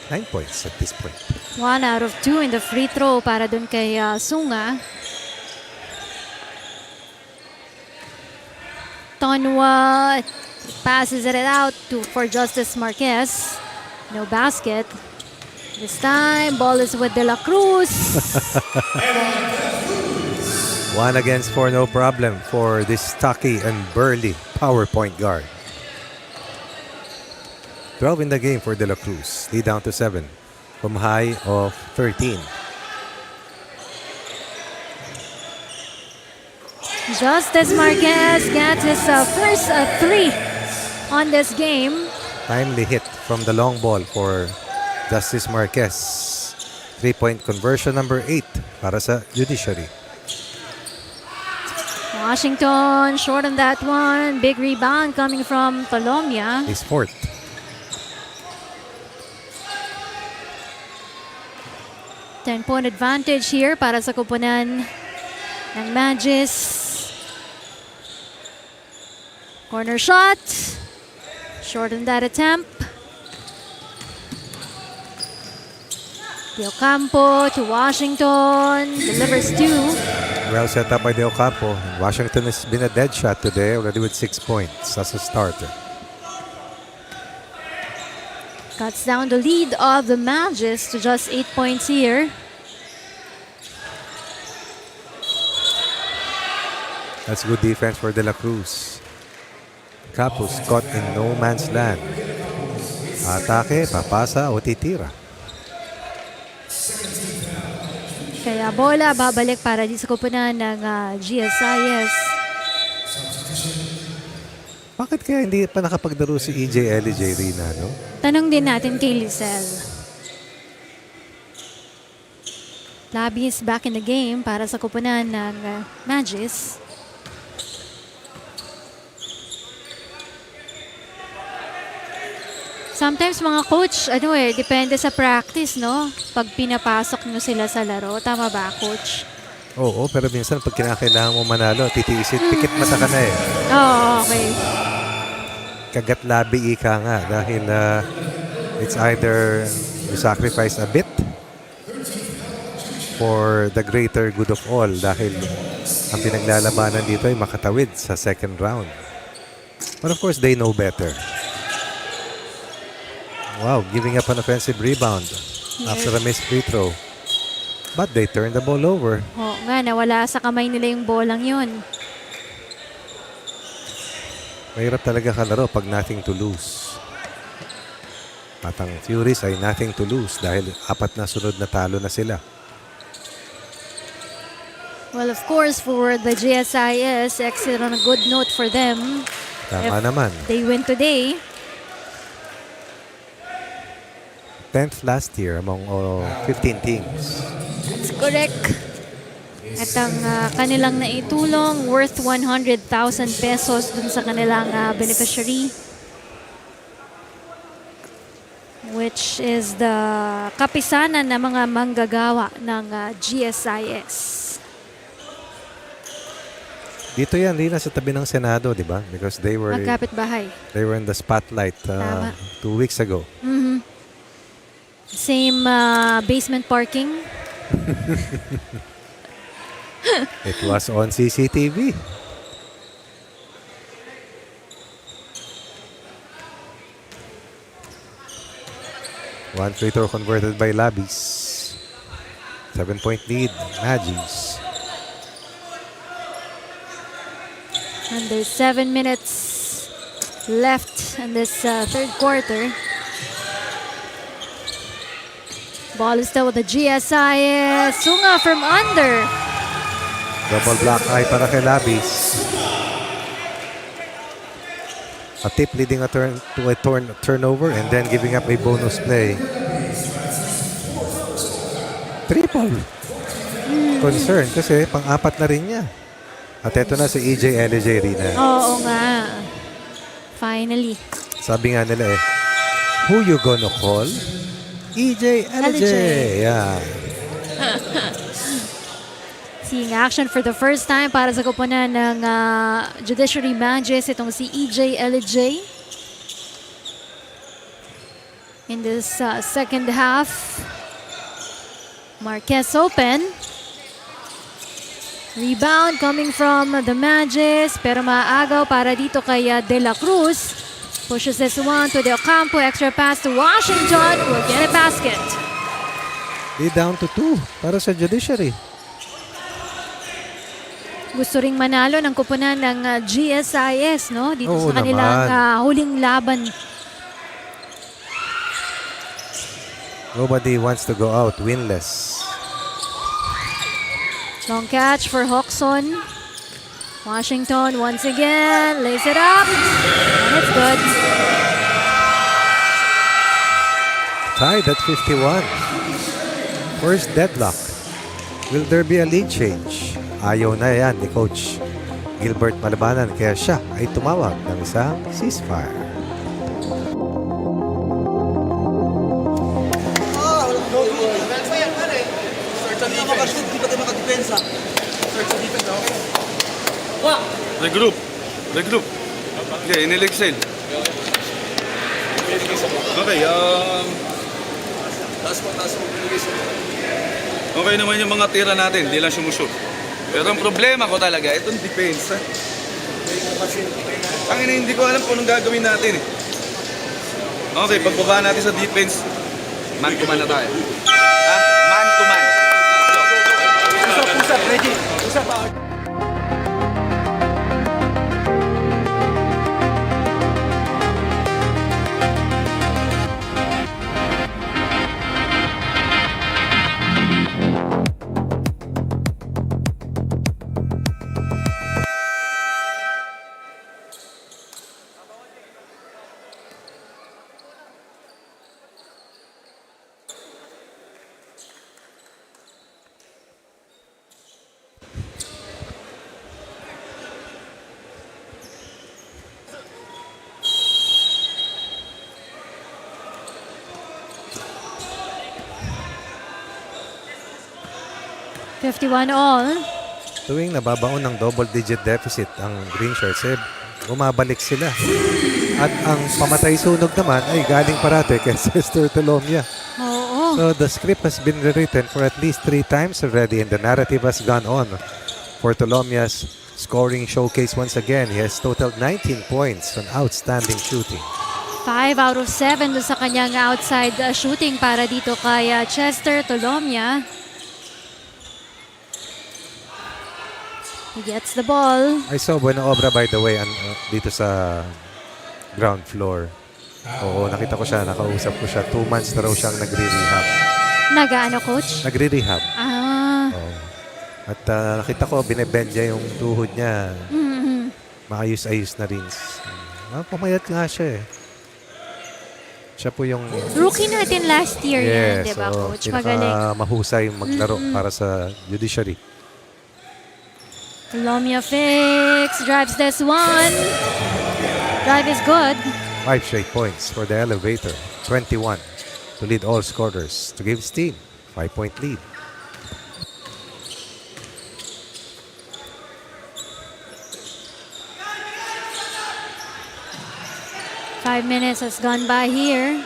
9 points at this point. 1 out of 2 in the free throw para dun kay Sunga. Tonwa passes it out for Justice Marquez. No basket. This time, ball is with De La Cruz. 1 against 4, no problem for this stocky and burly power point guard. 12 in the game for De La Cruz. Lead down to 7 from high of 13. Justice Marquez gets his first 3 on this game. Timely hit from the long ball for Justice Marquez. 3-point conversion number 8 para sa Judiciary. Washington short on that one. Big rebound coming from Tulomia. His fourth. Ten-point advantage here para sa koponan ng Magis. Corner shot. Short on that attempt. De Ocampo to Washington. Delivers 2. Well set up by De Ocampo. Washington has been a dead shot today, already with 6 points as a starter. Cuts down the lead of the Magis to just 8 points here. That's good defense for De La Cruz. Capus caught in no man's land. Atake, papasa o titira. Kaya bola babalik para di sa koponan ng GSIS. Bakit kaya hindi pa nakapagdaro si EJ LJ Rina, no? Tanong din natin kay Lizelle. Labi is back in the game para sa koponan ng Magis. Sometimes mga coach, depende sa practice, no? Pag pinapasok nyo sila sa laro. Tama ba, coach? Oo, pero minsan pag kinakailangan mo manalo, titiisin, pikit mata ka na eh. Oo, okay. Kagat labi ika nga dahil it's either you sacrifice a bit for the greater good of all dahil ang pinaglalabanan dito ay makatawid sa second round. But of course, they know better. Wow, giving up an offensive rebound after a missed free throw. But they turned the ball over. Oo nga, nawala sa kamay nila yung bolang yun. Mahirap talaga kalaro pag nothing to lose. At ang Furies ay nothing to lose dahil 4 na sunod na talo na sila. Well, of course, for the GSIS, exit on a good note for them. Tama naman. They win today. 10th last year among 15 teams. That's correct. At ang kanilang naitulong worth 100,000 pesos dun sa kanilang beneficiary. which is the kapisanan ng mga manggagawa ng GSIS. Dito yan, Rina, sa tabi ng Senado, di ba? Because they were Magkapit-bahay. in the spotlight Tama. 2 weeks ago. Same basement parking. It was on CCTV. One free throw converted by Labis. 7-point lead, Magis. Under 7 minutes left in this third quarter. Ball is still with the GSIS. Sunga from under. Double block eye para kay Labis. A tip leading to a turnover and then giving up a bonus play. Triple. Concern kasi pang-apat na rin niya. At eto na si EJ Rina. Oo nga. Finally. Sabi nga nila who you gonna call? EJ. Yeah. Seeing action for the first time para sa koponan ng Judiciary Magis, itong si EJ. In this second half, Marquez open. Rebound coming from the Magis, pero maagaw para dito kay De La Cruz. Pushes this one to the Ocampo, extra pass to Washington, will get a basket. Lead down to 2 para sa Judiciary. Gusto ring manalo ng koponan ng GSIS, no? Dito Oo sa kanilang naman. huling laban. Nobody wants to go out winless. Long catch for Hoxon. Washington once again lays it up, and it's good. Tied at 51. First deadlock. Will there be a lead change? Ayaw na yan ni Coach Gilbert Malabanan kaya siya ay tumawag ng isang ceasefire. Regroup. Okay, inilexel. Okay, okay naman yung mga tira natin, hindi lang sumushoot. Pero ang problema ko talaga, itong depensa. Ang hindi ko alam kung anong gagawin natin Okay, pagbaba natin sa defense, man to man na tayo. Man to man. Usap, ready. Usap. 51 all. Tuwing nababaon ng double-digit deficit ang Green Shirts, bumabalik sila. At ang pamatay sunog naman ay galing parate kay Sister Tolomia. Oo. So the script has been rewritten for at least 3 times already and the narrative has gone on for Tolomia's scoring showcase once again. He has totaled 19 points on outstanding shooting. 5 out of 7 doon sa kanyang outside shooting para dito kay Chester Tolomia. He gets the ball. I saw Buena Obra by the way dito sa ground floor. Oo, nakita ko siya, nakausap ko siya. 2 months na raw siyang nagre-rehab. Nag-ano, coach? Nagre-rehab. Ah. Oo. At nakita ko, binebend niya yung tuhod niya. Maayos-ayos na rin. Pamayat nga siya Siya po yung... Rookie natin last year yan, di ba, so, coach? Magaling. mahusay maglaro para sa Judiciary. Tolomia fakes, drives this one. Drive is good. 5 straight points for the elevator. 21 to lead all scorers to give his team 5-point lead. Five minutes has gone by here.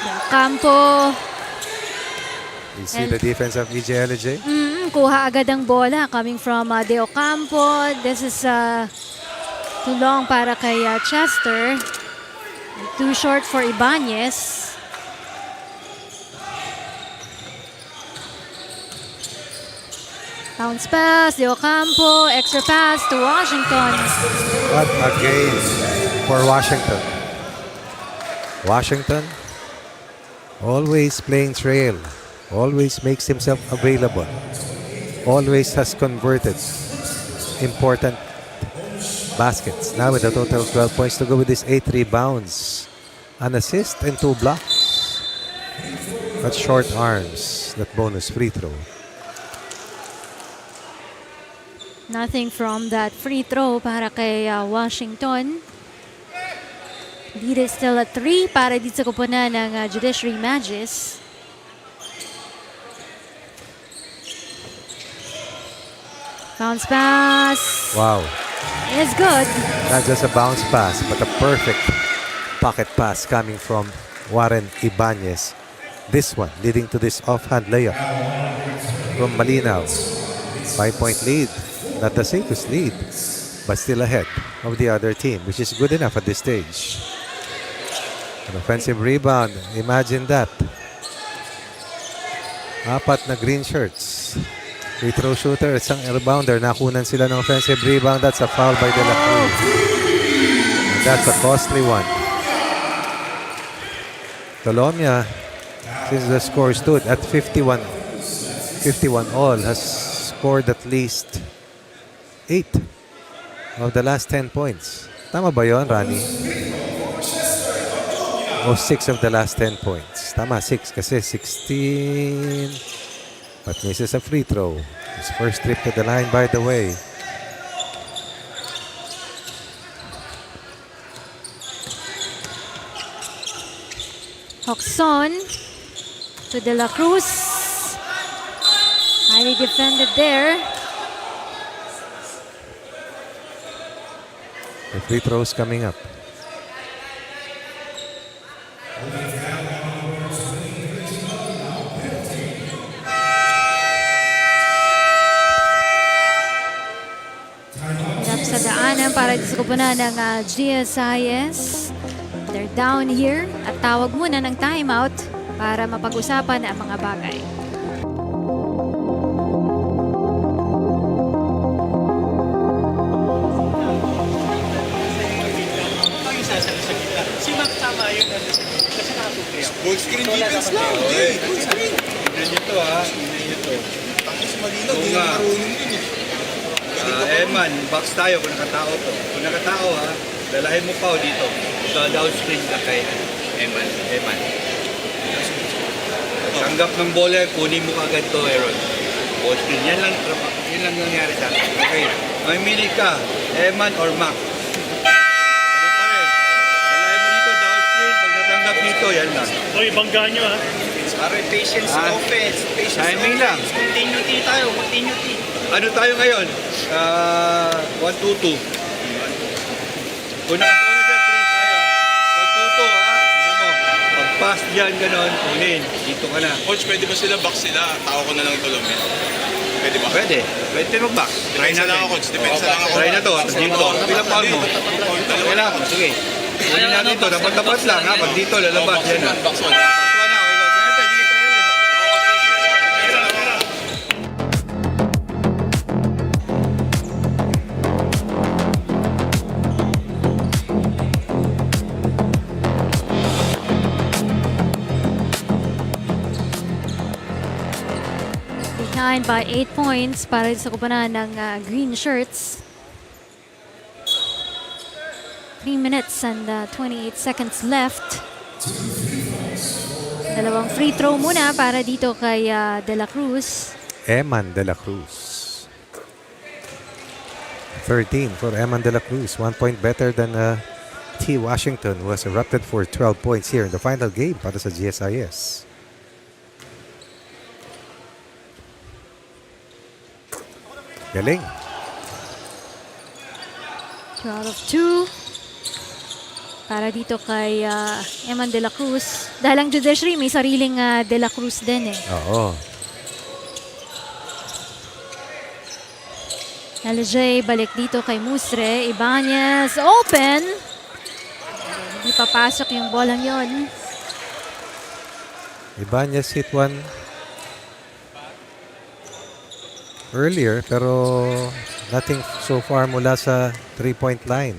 Del Campo. You see And- the defense of EJLJ? Kuha agad ang bola coming from De Ocampo. This is too long para kay Chester. Too short for Ibanez. Bounce pass, De Ocampo, extra pass to Washington. What a game for Washington. Washington always playing trail, always makes himself available, always has converted important baskets. Now with a total of 12 points to go with this 8 rebounds, an assist and 2 blocks. But short arms, that bonus free throw. Nothing from that free throw para kay Washington. Lead is still at 3 para dito sa kupunan ng Judiciary Magis. Bounce pass Wow, is good. not just a bounce pass, but a perfect pocket pass coming from Warren Ibanez. This one leading to this offhand layup from Malinaw. 5-point lead. Not the safest lead, but still ahead of the other team, which is good enough at this stage. An offensive rebound. Imagine that. 4 na green shirts. Free throw shooter, isang rebounder. Nakunan sila ng offensive rebound. That's a foul by De La Cruz. And that's a costly one. Tolomia, since the score stood at 51 all, has scored at least 8 of the last 10 points. Tama ba yun, Rani? O 6 of the last 10 points. Tama, 6 kasi 16. But misses a free throw. His first trip to the line, by the way. Hoxon to De La Cruz. Highly defended there. The free throws coming up. Hirap sa daanan para sa kupunan ng GSIS. They're down here at tawag muna ng timeout para mapag-usapan ang mga bagay. Full screen defense lang. Hindi, full screen. Tignan nyo to ha. Tignan nyo to. Tapos malinaw, Oo di nga. na marunong yun eh. Eman, box tayo kung nakatao to. Kung nakatao ha, dalahin mo pa dito. So downstream na kay Eman. Tanggap ng bola, kunin mo agad to, Aaron. Ball screen. Yan lang nangyari sa akin. Okay. Mamili ka, Eman or Mac. Ano pa rin? Dalahin mo dito, downstream. Pag natanggap dito, yan lang. Oy, bangga nyo ha. Pare, patience Ah, offense. Patience timing lang. Continuity tayo, continuity. Ano tayo ngayon? 1-2-2. Kung nakasunan siya, 3 tayo. 1-2-2 ha. Ano mo? Pag-pass dyan, ganon, kunin. Dito ka na. Coach, pwede ba sila box sila? Tao ko na lang tulong eh. Pwede ba? Pwede. Pwede tayo mag-box. Try Depensa lang natin. ako, coach. Depensa lang ako. Try na to. Dito. Bilang foul mo. Kailangan. Sige. Kunin natin ito. Dapat lang ha. Pag dito, lalabas. Yan na. Box one. Box one na. Okay, go. Pwede. Sige tayo. Behind by 8 points para sa kupunan ng green shirts. 3 minutes and 28 seconds left. Dalawang free throw muna para dito kay De La Cruz. Eman De La Cruz. 13 for Eman de la Cruz. 1 point better than T. Washington, who has erupted for 12 points here in the final game para sa GSIS. Galing. 12 of 2. Para dito kay Eman de la Cruz. Dahil ang Judiciary may sariling de la Cruz din eh. Oo. LJ balik dito kay Musre. Ibanez open. Hindi papasok yung bolang yon. Ibanez hit one earlier pero nothing so far mula sa 3-point line.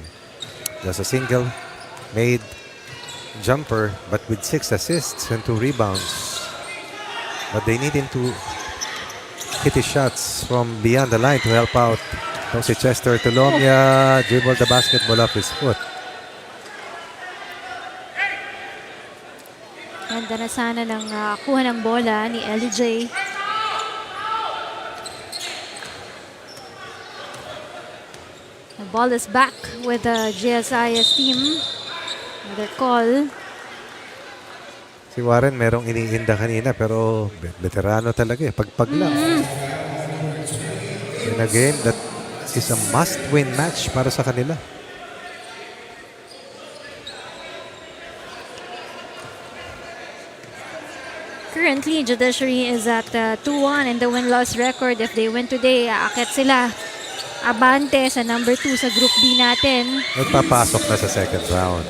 Just a single made jumper but with 6 assists and 2 rebounds. But they need him to hit his shots from beyond the line to help out. Ito si Chester Tulomia dribbled the basketball off his foot. Ganda na sana ng kuha ng bola ni LJ. The ball is back with the GSIS team. Another call. Si Warren merong iniinda kanina pero veterano talaga eh. Pagpag lang. In a game that is a must-win match para sa kanila. Currently, Judiciary is at 2-1 in the win-loss record. If they win today, aakyat sila. Abante sa number 2 sa Group B natin. Nagpapasok na sa second round.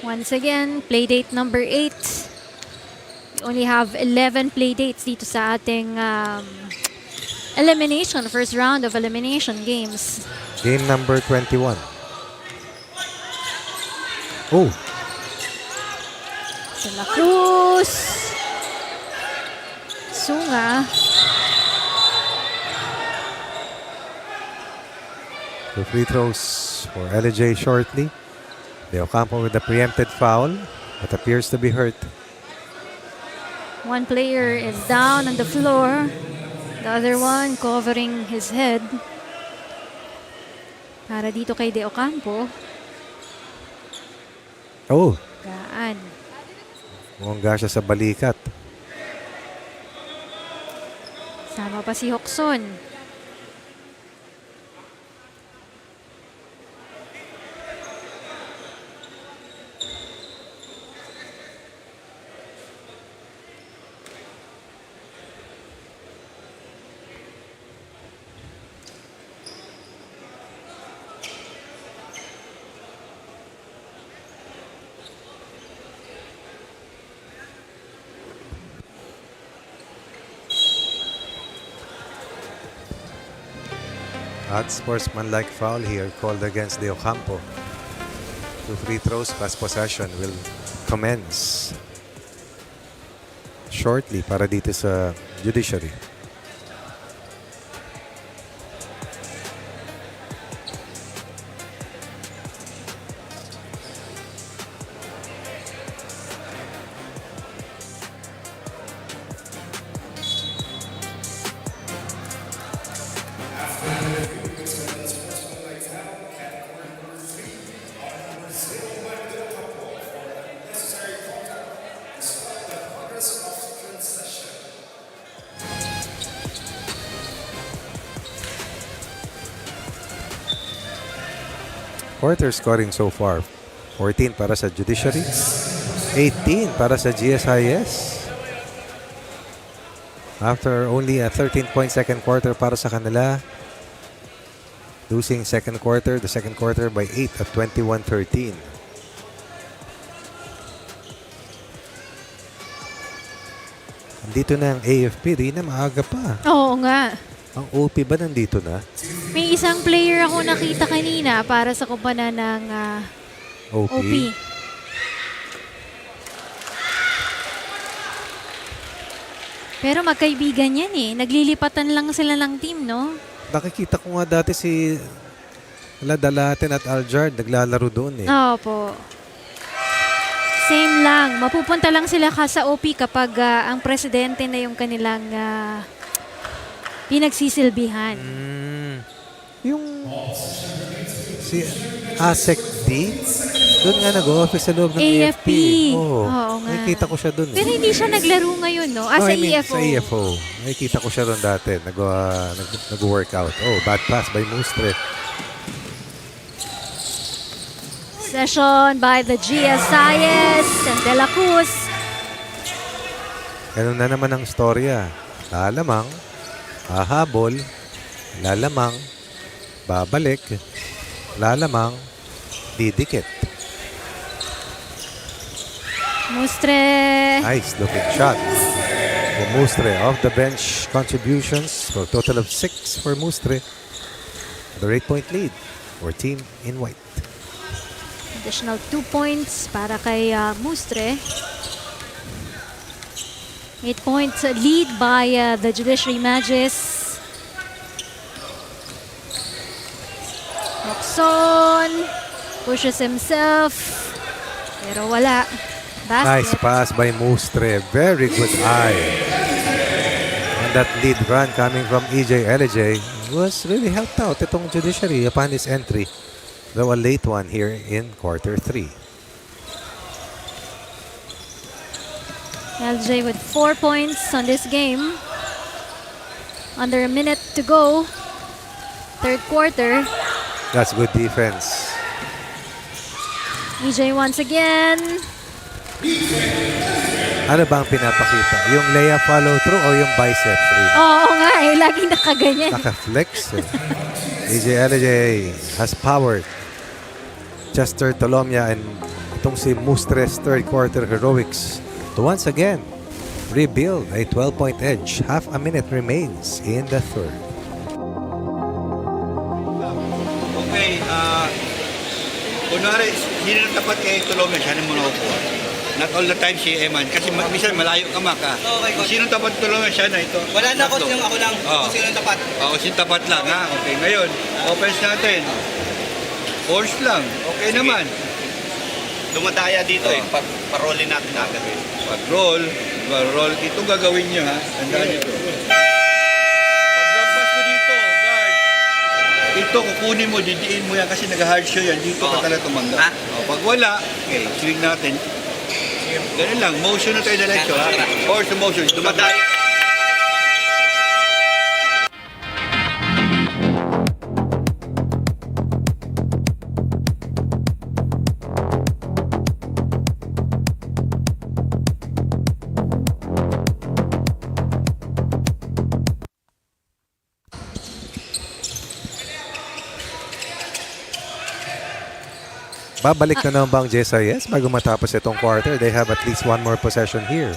Once again, playdate number 8. We only have 11 playdates dito sa ating elimination, first round of elimination games. Game number 21. Oh, De la Cruz. Sunga. the free throws for LJ shortly. De Ocampo with the preempted foul that appears to be hurt. One player is down on the floor. The other one covering his head. Para dito kay De Ocampo. Oh, Gaan. bumangga siya sa balikat. Sama pa si Hokson. Unsportsmanlike foul here called against De Ocampo. 2 free throws plus possession will commence shortly para dito sa Judiciary. Quarter scoring so far. 14 para sa Judiciary. 18 para sa GSIS. After only a 13-point second quarter para sa kanila. Losing second quarter, the second quarter by 8 at 21-13. Nandito na ang AFP. Rina, maaga pa. Oo nga. Ang OP ba nandito na? May isang player ako nakita kanina para sa kumpana ng OP. OP. Pero magkaibigan yan eh. Naglilipatan lang sila ng team, no? Nakikita ko nga dati si Dalaten at Aljard naglalaro doon eh. Oo po. Same lang. Mapupunta lang sila sa OP kapag ang presidente na yung kanilang pinagsisilbihan. Yung si ASEC D, doon nga nag-office sa loob ng AFP. Oo, Oo nga. nakikita ko siya doon. Pero hindi siya naglaro ngayon, no? No, Sa I mean, EFO. Sa EFO. Nakikita ko siya doon dati. Nag-workout. Oh, bad pass by Mustre. Session by the GSIS and De La Cruz. Ganun na naman ang storya. Lalamang, hahabol, lalamang, babalik, lalamang, didikit. Mustre. Nice looking shot for Mustre. Off the bench contributions for a total of 6 for Mustre. The 8-point lead for team in white. Additional 2 points para kay Mustre. 8 points lead by the Judiciary Magis. Moxon pushes himself. Pero wala. Basket. Nice pass by Mustre. Very good eye. And that lead run coming from EJ LJ was really helped out itong Judiciary upon his entry. Though a late one here in quarter 3. LJ with 4 points on this game. Under a minute to go. Third quarter. That's good defense. EJ once again. Ano ba ang pinapakita? Yung layup follow through o yung biceps rin? Oo nga eh, laging nakaganyan. Naka-flex. EJ LJ has powered Chester Tolomia and itong si Mustre's third quarter heroics to once again rebuild a 12-point edge. Half a minute remains in the third. Okay, kunwari, hindi na tapat kay Tolomia, siya na muna kukuha. Not all the time si Eman, kasi minsan malayo ka maka. Okay, Kung sino tapat Tolomia, siya na ito. Wala na coach Tatlo. yung ako lang. Oo. Kung sino yung tapat. Oo, si tapat lang ha. Okay, ngayon, offense natin. Force lang, okay naman. Dumadaya dito parolin natin agad. Pag-roll, ito gagawin nyo ha. Tandaan nyo ito. Pag-rampas mo dito, guard. Ito, kukunin mo, didiin mo yan kasi nag-hard show yan. Dito ka talaga tumanggap. Pag wala, okay, swing natin. Ganun lang, motion na tayo diretso ha. Force to motion, dumadaya. Babalik na naman ba ang GSIS bago matapos itong quarter? They have at least one more possession here.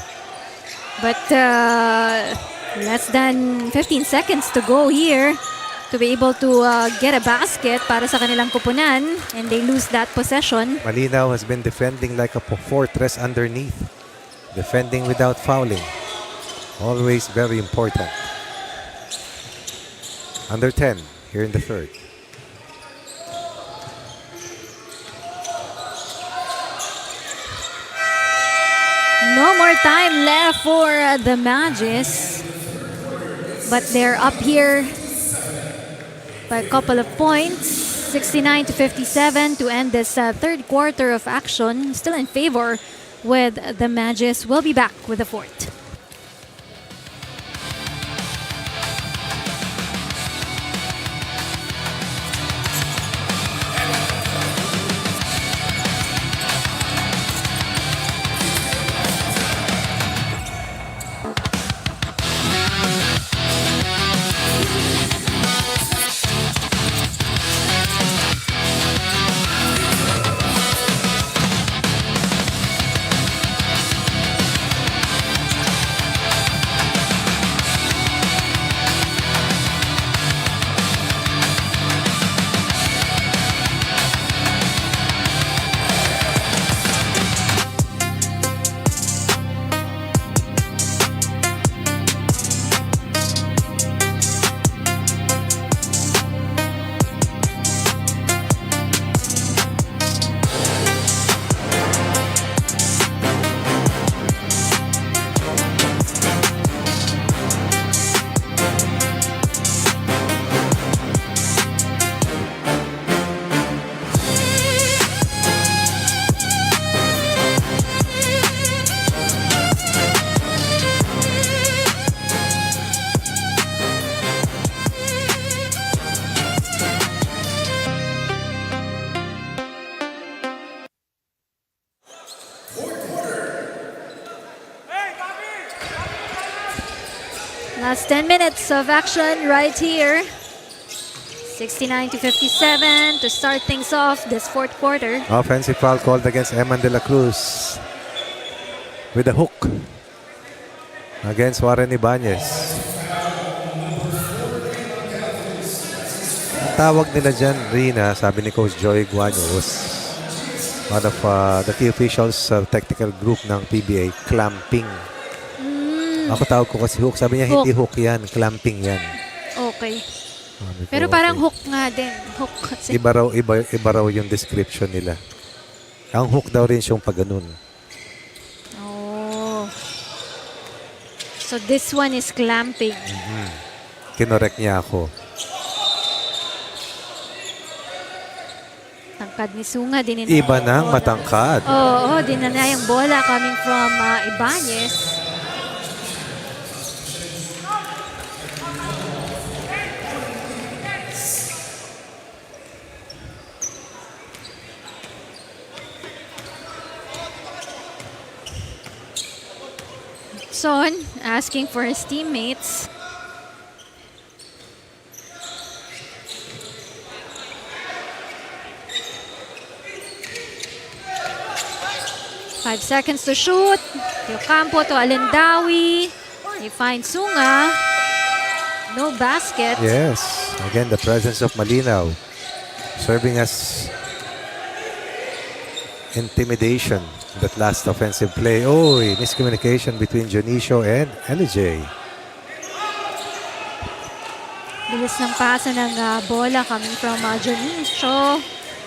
But less than 15 seconds to go here to be able to get a basket para sa kanilang kupunan, and they lose that possession. Malinaw has been defending like a fortress underneath. Defending without fouling. Always very important. Under 10 here in the third. No more time left for the Magis. But they're up here by a couple of points. 69 to 57 to end this third quarter of action. Still in favor with the Magis. We'll be back with the fourth. Last 10 minutes of action right here. 69 to 57 to start things off this fourth quarter. Offensive foul called against Eman de la Cruz with a hook against Warren Ibanez. Ang tawag nila dyan, Rina, sabi ni Coach Joy Guanyo, was one of the key officials sa technical group ng PBA, clamping. Ako tawag ko kasi hook. Sabi niya, hindi hook yan, clamping yan. Okay. Sabi ko, Pero parang okay. hook nga din. Hook kasi. Iba raw yung description nila. Ang hook daw rin siyang pagganun. Oh. So this one is clamping. Kinorek niya ako. Tangkad ni Sunga. Iba nang matangkad. Oo, dinanay yung bola coming from Ibanez. Son asking for his teammates. Five seconds to shoot. Campo to Alindawi. He finds Sunga. No basket. Yes. Again, the presence of Malinaw serving as intimidation. That last offensive play. Oh, miscommunication between Jonicio and LJ. Bilis ng pasa ng bola coming from Jonicio.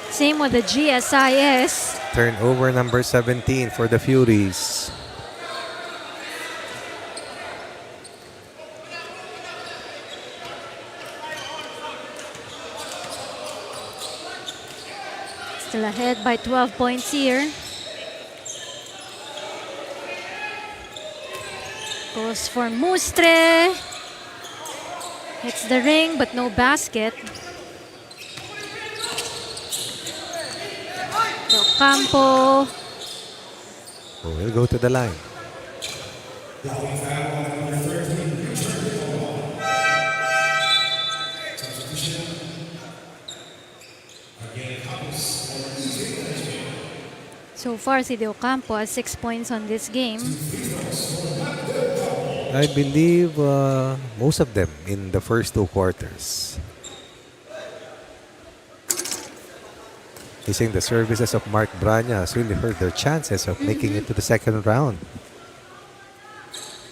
Same with the GSIS. Turnover number 17 for the Furies. Still ahead by 12 points here. Goes for Mustre. Hits the ring but no basket. Campo. Oh, we'll go to the line. So far, si De Ocampo has 6 points on this game. I believe most of them in the first two quarters. Facing the services of Mark Branya has really hurt their chances of making it to the second round.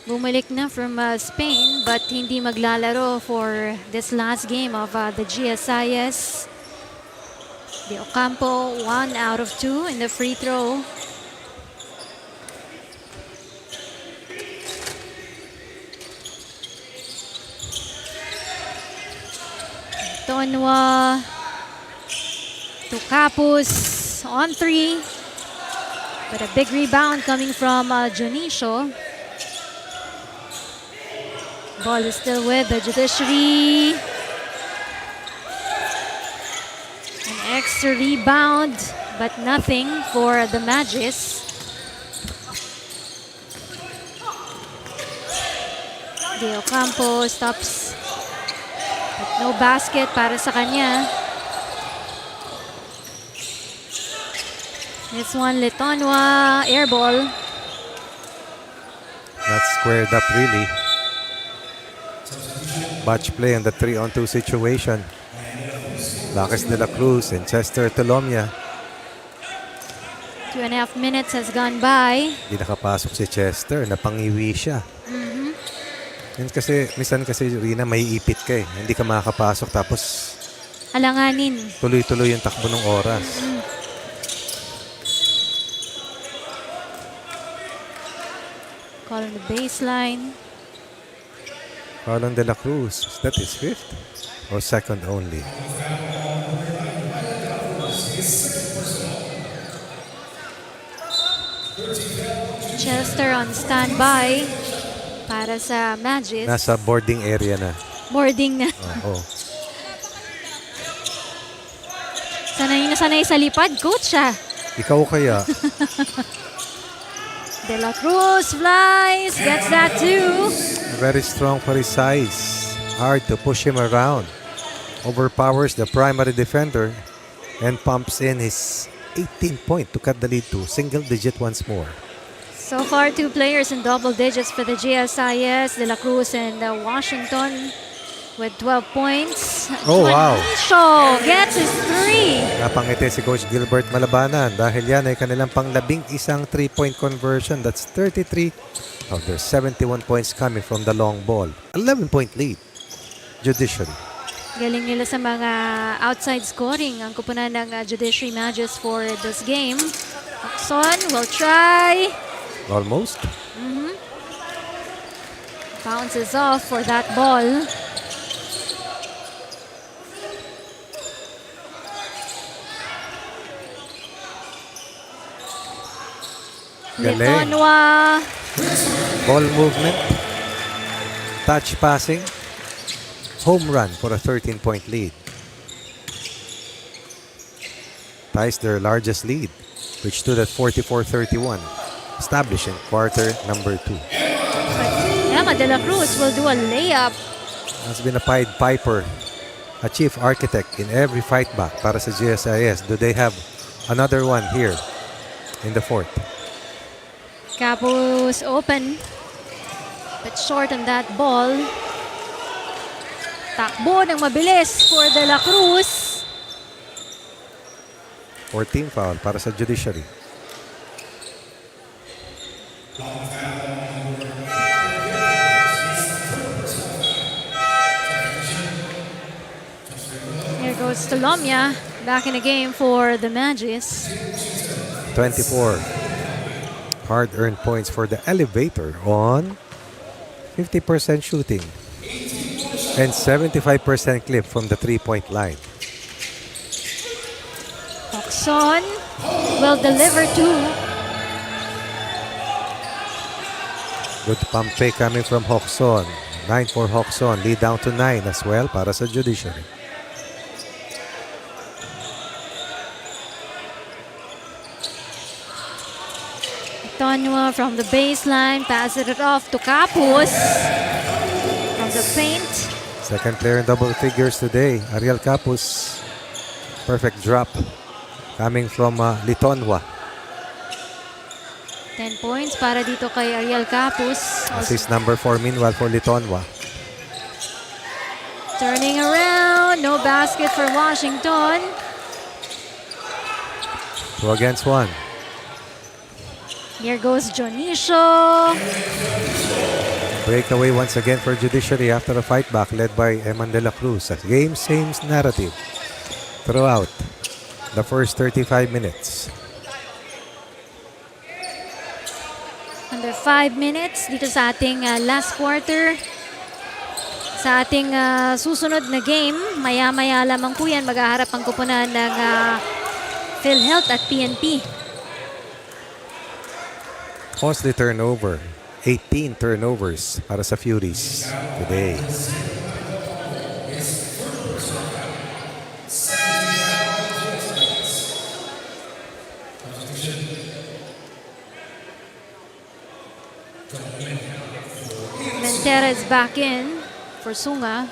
Bumalik na from Spain but hindi maglalaro for this last game of the GSIS. De Ocampo, 1 out of 2 in the free throw. Tonwa to Capus on 3. But a big rebound coming from Jonicio. Ball is still with the Judiciary. An extra rebound, but nothing for the Magis. De Ocampo stops. But no basket para sa kanya. This one, Letonwa, air ball. That's squared up really. Match play on the 3-on-2 situation. Lacas de la Cruz and Chester Tolomia. 2.5 minutes has gone by. Hindi nakapasok si Chester. Napangiwi siya. Yan kasi, minsan kasi Rina, may ipit ka eh. Hindi ka makakapasok tapos Alanganin. tuloy-tuloy yung takbo ng oras. Call on the baseline. Colin de la Cruz. That is fifth or second only. Chester on standby para sa Magis. Nasa boarding area na. Boarding na. Oo. Sanay na sanay sa lipad. Coach siya. Ikaw kaya, De La Cruz flies. Gets that too. Very strong for his size. Hard to push him around. Overpowers the primary defender and pumps in his 18 point to cut the lead to single digit once more. So far, 2 players in double digits for the GSIS, De La Cruz and Washington with 12 points. Oh, wow. Juanicho gets his 3. Napangiti si Coach Gilbert Malabanan dahil yan ay kanilang pang-11 3-point conversion. That's 33 of their 71 points coming from the long ball. 11-point lead. Judiciary. Galing nila sa mga outside scoring ang kupunan ng Judiciary Magis for this game. Oxon will try. Almost. Bounces off for that ball. Galing. Litonwa. Ball movement. Touch passing. Home run for a 13-point lead. Ties their largest lead, which stood at 44-31, establishing quarter number 2. Yama De La Cruz will do a layup. Has been a Pied Piper, a chief architect in every fight back para sa GSIS. Do they have another one here in the fourth? Capos open, but short on that ball. Takbo ng mabilis for De La Cruz. 14 foul para sa Judiciary. Here goes Tolomia back in the game for the Magis. 24 hard-earned points for the elevator on 50% shooting and 75% clip from the 3-point line. Oxon will deliver 2. Good pump fake coming from Hoxon. 9 for Hoxon. Lead down to 9 as well para sa Judiciary. Tonua from the baseline, passes it off to Capos from the paint. Second player in double figures today, Ariel Capus. Perfect drop coming from Litonwa. 10 points para dito kay Ariel Capos. Assist number 4 meanwhile for Litonwa. Turning around, no basket for Washington. 2 against 1. Here goes Juanicho. Breakaway once again for Judiciary after a fight back led by Eman De La Cruz. A game same narrative throughout the first 35 minutes. Under 5 minutes dito sa ating last quarter. Sa ating susunod na game, maya-maya lamang po yan maghaharap ang kupunan ng PhilHealth at PNP. Costly turnover. 18 turnovers para sa Furies today. Mentera is back in for Sunga.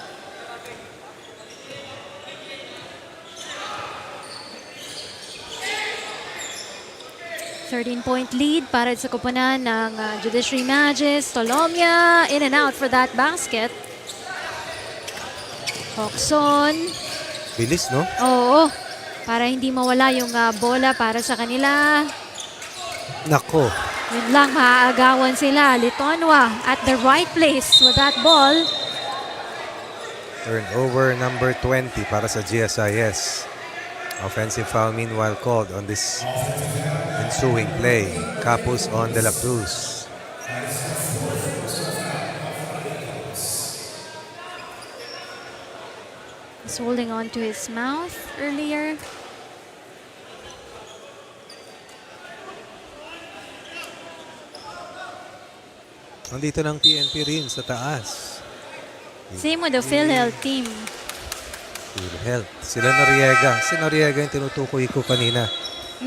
.point lead para sa kupunan ng Judiciary Magis. Tolomia in and out for that basket. Hoxon. Bilis, no? Oo. Para hindi mawala yung bola para sa kanila. Nako. Yun lang, maaagawan sila. Litonwa at the right place with that ball. Turnover number 20 para sa GSIS. Offensive foul meanwhile called on this ensuing play. Capus on De La Cruz. He's holding on to his mouth earlier. Nandito ng PNP rin sa taas. Same with the PhilHealth team. PhilHealth. Sila Noriega. Si Noriega yung tinutukoy ko kanina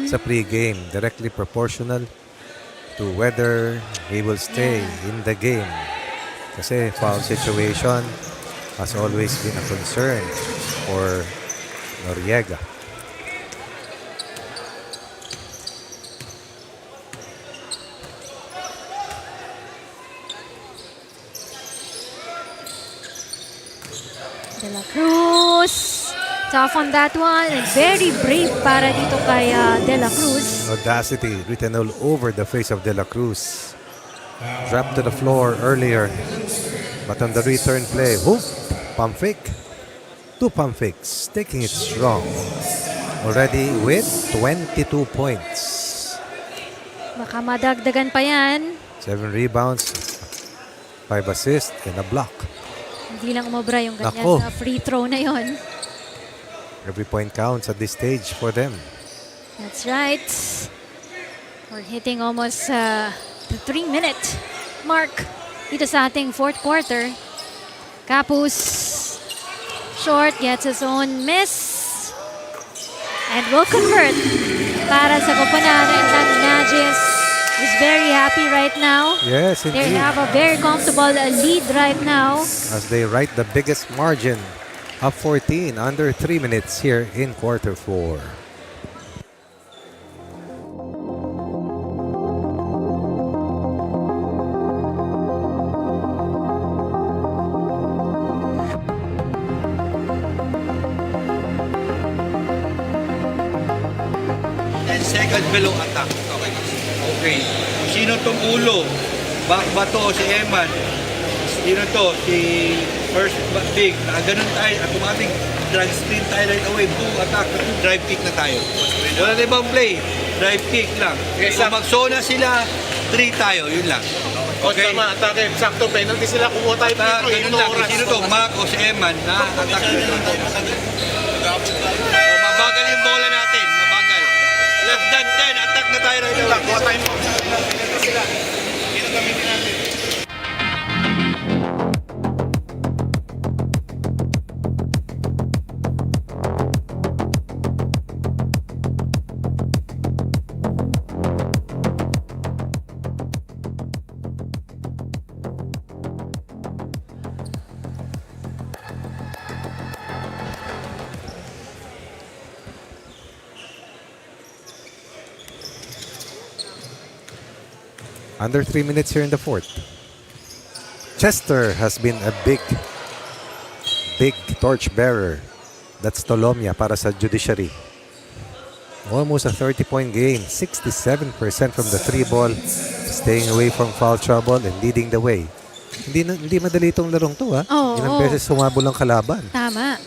sa pregame. Directly proportional to whether he will stay in the game. Kasi foul situation has always been a concern for Noriega. De La Cruz. Tough on that one. And very brave para dito kay De La Cruz. Audacity written all over the face of De La Cruz. Dropped to the floor earlier. But on the return play, whoop, pump fake. 2 pump fakes, taking it strong. Already with 22 points. Baka madagdagan pa yan. 7 rebounds, 5 assists, and a block. Hindi lang umobra yung ganyan Nako. na free throw na yon. Every point counts at this stage for them. That's right. We're hitting almost the 3-minute mark dito sa ating fourth quarter. Capus, short, gets his own miss. And will convert para sa koponan ng Magis. Is very happy right now. Yes, They indeed. have a very comfortable lead right now. As they write the biggest margin of 14 under 3 minutes here in quarter 4. Second below attack. Okay. Okay. Sino tong ulo? Back ba to? Si Eman. Sino to? Si first big. Ganun tayo. Automatic drag screen tayo right away. Boom, attack. Drive kick na tayo. Wala na ibang play. Drive kick lang. Kung mag-zona sila, 3 tayo. Yun lang. Coach, tama, atake. Sakto, penalty sila. Kumuha tayo dito. Ganun lang. Sino to? Mac o si Eman na attack. Mabagal yung bola natin. Mabagal. Left hand 10. Attack na tayo right away. Kuha tayo mo. Sila. Dito gamitin natin. Under 3 minutes here in the fourth. Chester has been a big torch bearer. That's Tolomia para sa Judiciary. Almost a 30-point game. 67% from the 3 ball. Staying away from foul trouble and leading the way. Hindi madali itong larong to, ha? Oo, Ilang oo. beses sumabol ang kalaban. Tama.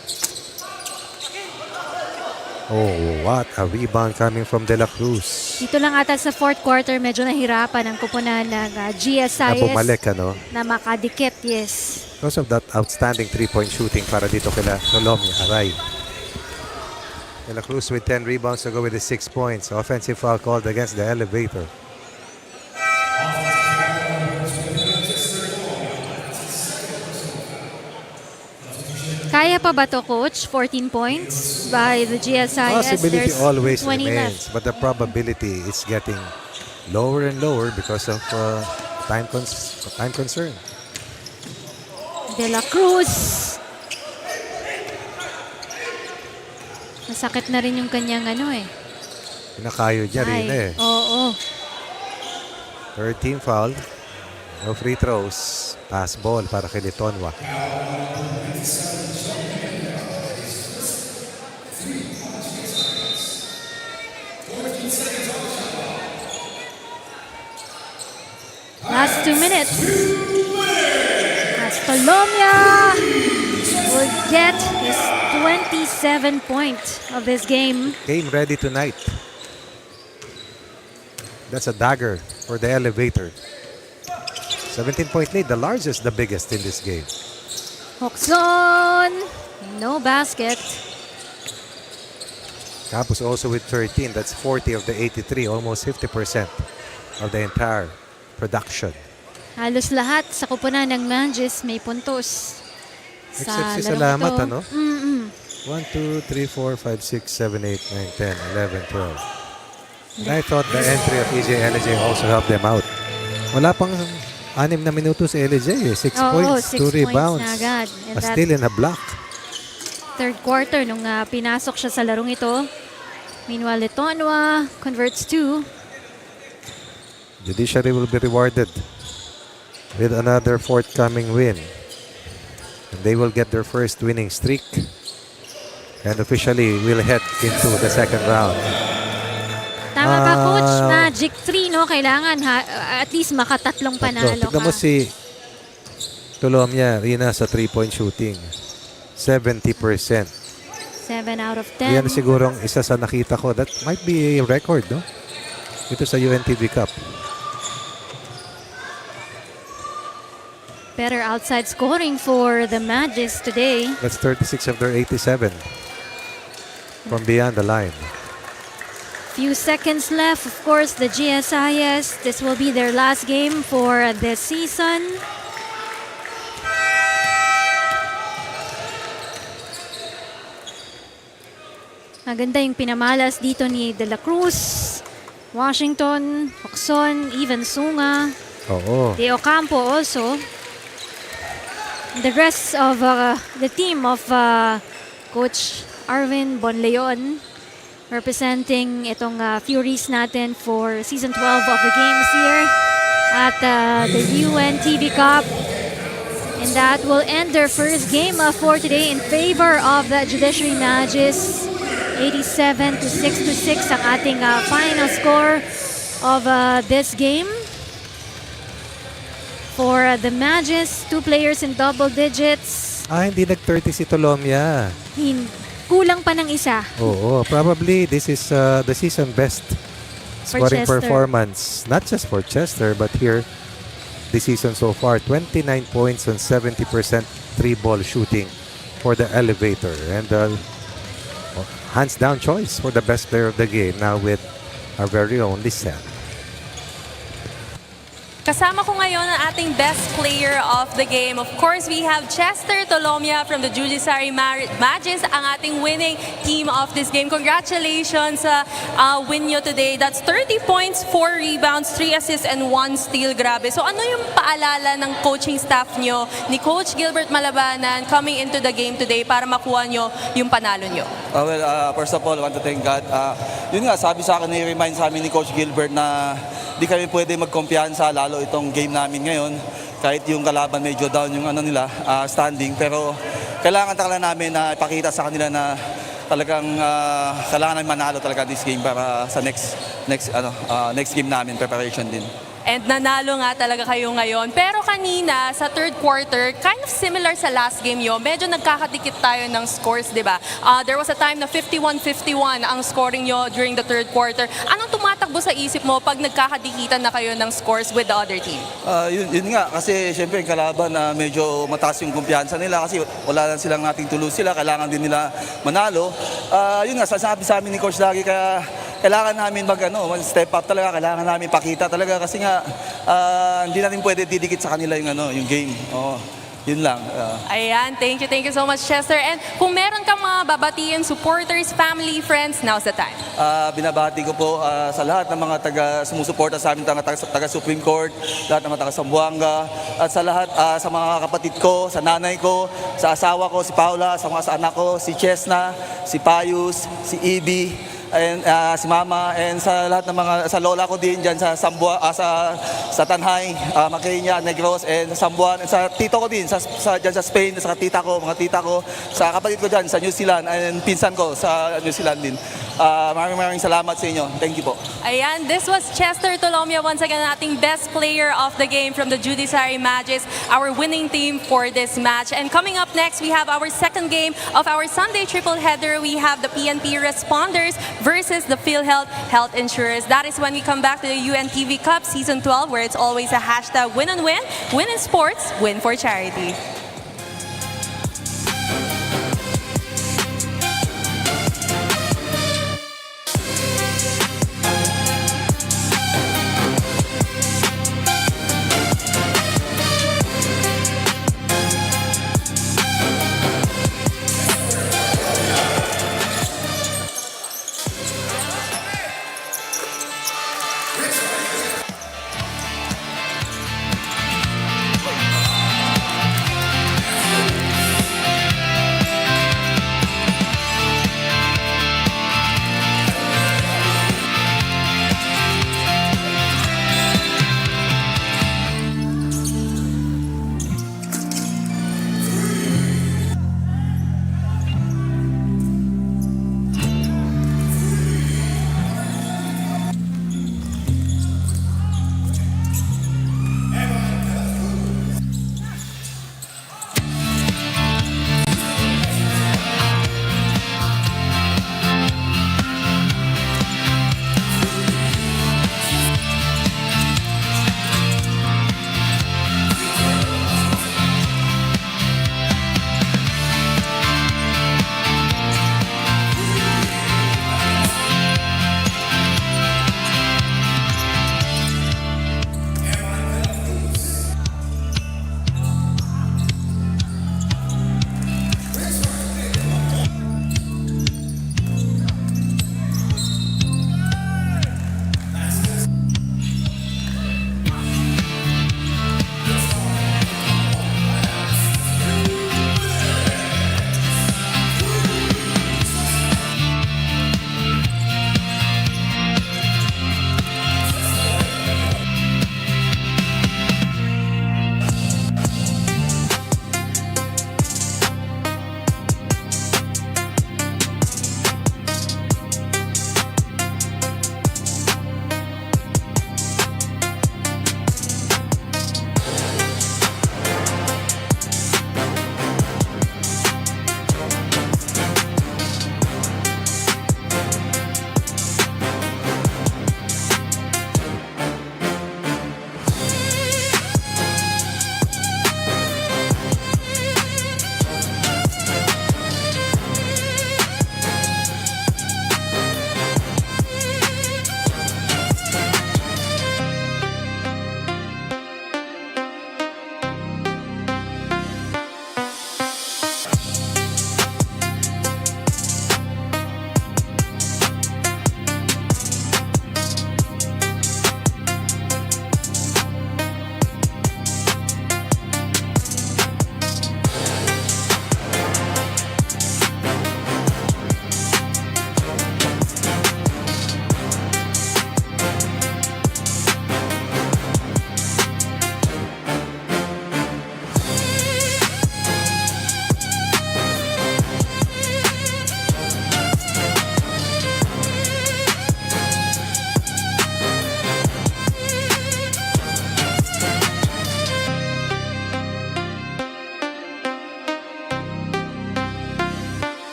Oh, what a rebound coming from De La Cruz. Dito lang ata sa fourth quarter, medyo nahirapan ang kupunan ng GSIS Na bumalik, ano? na makadikit, yes. Because of that outstanding 3-point shooting para dito kila Tolomia, Aray. De La Cruz with 10 rebounds to go with the 6 points. Offensive foul called against the elevator. Kaya pa ba to, Coach? 14 points by the GSIS. Possibility There's always 20 remains, left. but the probability is getting lower and lower because of time concern. De La Cruz. Masakit na rin yung kanyang ano eh. Pinakayo niya rin eh. Oo. 13 foul. No free throws. Pass ball para kay Litonwa. Last 2 minutes. As Tolomia will get his 27th point of this game. Game ready tonight. That's a dagger for the elevator. 17-point lead, the largest, the biggest in this game. Hoxon, no basket. Campos also with 13. That's 40 of the 83, almost 50% of the entire production. Halos lahat sa kupunan ng Magis may puntos. Except si larong Salamat, ito. ano? 1, 2, 3, 4, 5, 6, 7, 8, 9, 10, 11, 12. And I thought the entry of EJ Energy also helped them out. Wala pang 6 na minuto si LJ. 6 Oo, points, 6 2 points rebounds. na agad. And A steal and a block. third quarter nung pinasok siya sa larong ito. Meanwhile, Letonwa converts 2. Judiciary will be rewarded with another forthcoming win. And they will get their first winning streak. And officially will head into the second round. Tama ka, Coach. Magic 3, no? Kailangan at least makatatlong panalo ka. Tignan mo si Tolomia, Rina, sa 3-point shooting. 70%. 7 out of 10. Yan sigurong isa sa nakita ko. That might be a record, no? Ito sa UNTV Cup. Better outside scoring for the Magis today. That's 36 of their 87 from beyond the line. Few seconds left. Of course, the GSIS. This will be their last game for this season. Maganda yung pinamalas dito ni De La Cruz, Washington, Hoxon, even Sunga, Oo. De Ocampo also. The rest of the team of Coach Arvin Bonleon representing itong Furies natin for Season 12 of the games here at the UNTV Cup. And that will end their first game for today in favor of the Judiciary Magis. 87-66 ang ating final score of this game. For the Magis, 2 players in double digits. Hindi nag-30 si Tolomia. Kulang pa ng isa. Oo, probably this is the season best scoring Chester. performance. Not just for Chester, but here this season so far. 29 points on 70% 3-ball shooting for the Elevator. And hands down choice for the best player of the game now with our very own Lisa. Kasama ko ngayon ang ating best player of the game. Of course, we have Chester Tolomia from the Judiciary Magis, ang ating winning team of this game. Congratulations sa win nyo today. That's 30 points, 4 rebounds, 3 assists, and 1 steal. Grabe. So ano yung paalala ng coaching staff nyo ni Coach Gilbert Malabanan coming into the game today para makuha nyo yung panalo nyo? First of all, I want to thank God. Yun nga, sabi sa akin, i-remind sa amin ni Coach Gilbert na di kami pwede magkumpiyansa lalo itong game namin ngayon. Kahit yung kalaban medyo down yung standing. Pero kailangan talaga namin na ipakita sa kanila na talagang kailangan namin manalo talaga this game para sa next game namin, preparation din. And nanalo nga talaga kayo ngayon. Pero kanina, sa third quarter, kind of similar sa last game nyo, medyo nagkakadikit tayo ng scores, di ba? There was a time na 51-51 ang scoring nyo during the third quarter. Anong tumatakbo sa isip mo pag nagkakadikitan na kayo ng scores with the other team? Yun nga, kasi syempre yung kalaban na medyo mataas yung kumpiyansa nila kasi wala lang silang nating tulos sila, kailangan din nila manalo. Yun nga, sasabi sa amin ni Coach lagi, kaya kailangan namin step up talaga, kailangan namin pakita talaga kasi nga hindi natin pwede didikit sa kanila yung game. Yun lang. Ayan, thank you so much, Chester. And kung meron kang mga babatiin, supporters, family, friends, now's the time. Binabati ko po sa lahat ng mga sumusuporta sa amin, taga Supreme Court, lahat ng mga taga Zamboanga, at sa lahat sa mga kapatid ko, sa nanay ko, sa asawa ko, si Paula, sa anak ko, si Chesna, si Payus, si Ibi, and si Mama, and sa lahat ng mga sa lola ko din diyan sa sa Tanhay, Maqueña, Negros, and sa Sambuan, and sa tito ko din diyan sa Spain, sa mga tita ko, sa kapatid ko diyan sa New Zealand, and pinsan ko sa New Zealand din. Maraming salamat sa inyo. Thank you po. Ayan, this was Chester Tolomia, once again ating best player of the game from the Judiciary Magis, our winning team for this match. And coming up next, we have our second game of our Sunday triple header. We have the PNP Responders versus the PhilHealth Health Insurers. That is when we come back to the UNTV Cup Season 12, where it's always a hashtag win and win, win in sports, win for charity.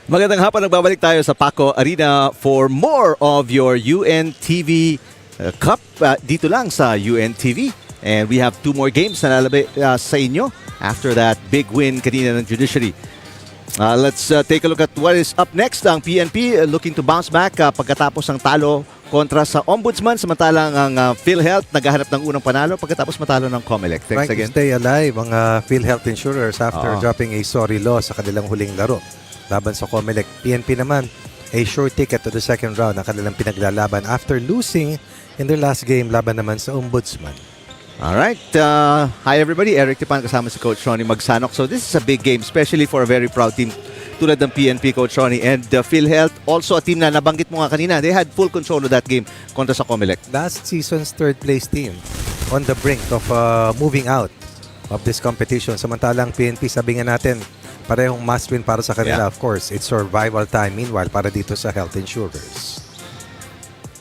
Magandang hapon, nagbabalik tayo sa Paco Arena for more of your UNTV Cup dito lang sa UNTV. And we have 2 more games na lalabay sa inyo after that big win kanina ng Judiciary. Let's take a look at what is up next. Ang PNP looking to bounce back pagkatapos ng talo kontra sa Ombudsman. Samantalang ang PhilHealth naghahanap ng unang panalo pagkatapos matalo ng Comelec. Thanks Trying again. to stay alive ang PhilHealth Insurers after dropping a sorry loss sa kanilang huling laro laban sa Comelec. PNP naman, a sure ticket to the second round ang kanilang pinaglalaban after losing in their last game laban naman sa Ombudsman. Alright, hi everybody, Eric Tipan kasama si Coach Ronnie Magsanok. So this is a big game, especially for a very proud team tulad ng PNP, Coach Ronnie. And PhilHealth, also a team na nabanggit mo nga kanina, they had full control of that game kontra sa Comelec. Last season's third place team on the brink of moving out of this competition. Samantalang PNP, sabi nga natin, parehong must win para sa kanila. Of course, it's survival time. Meanwhile, para dito sa health insurers.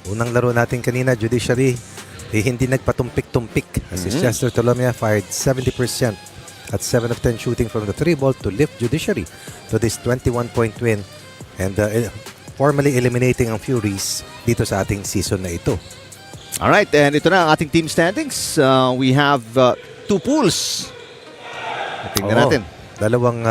Unang laro natin kanina, Judiciary, hindi nagpatumpik-tumpik. As Chester Tolomia fired 70% at 7 of 10 shooting from the 3-ball to lift Judiciary to this 21-point win and formally eliminating ang Furies dito sa ating season na ito. Alright, and ito na ang ating team standings. We have 2 pools. Tingnan natin. Dalawang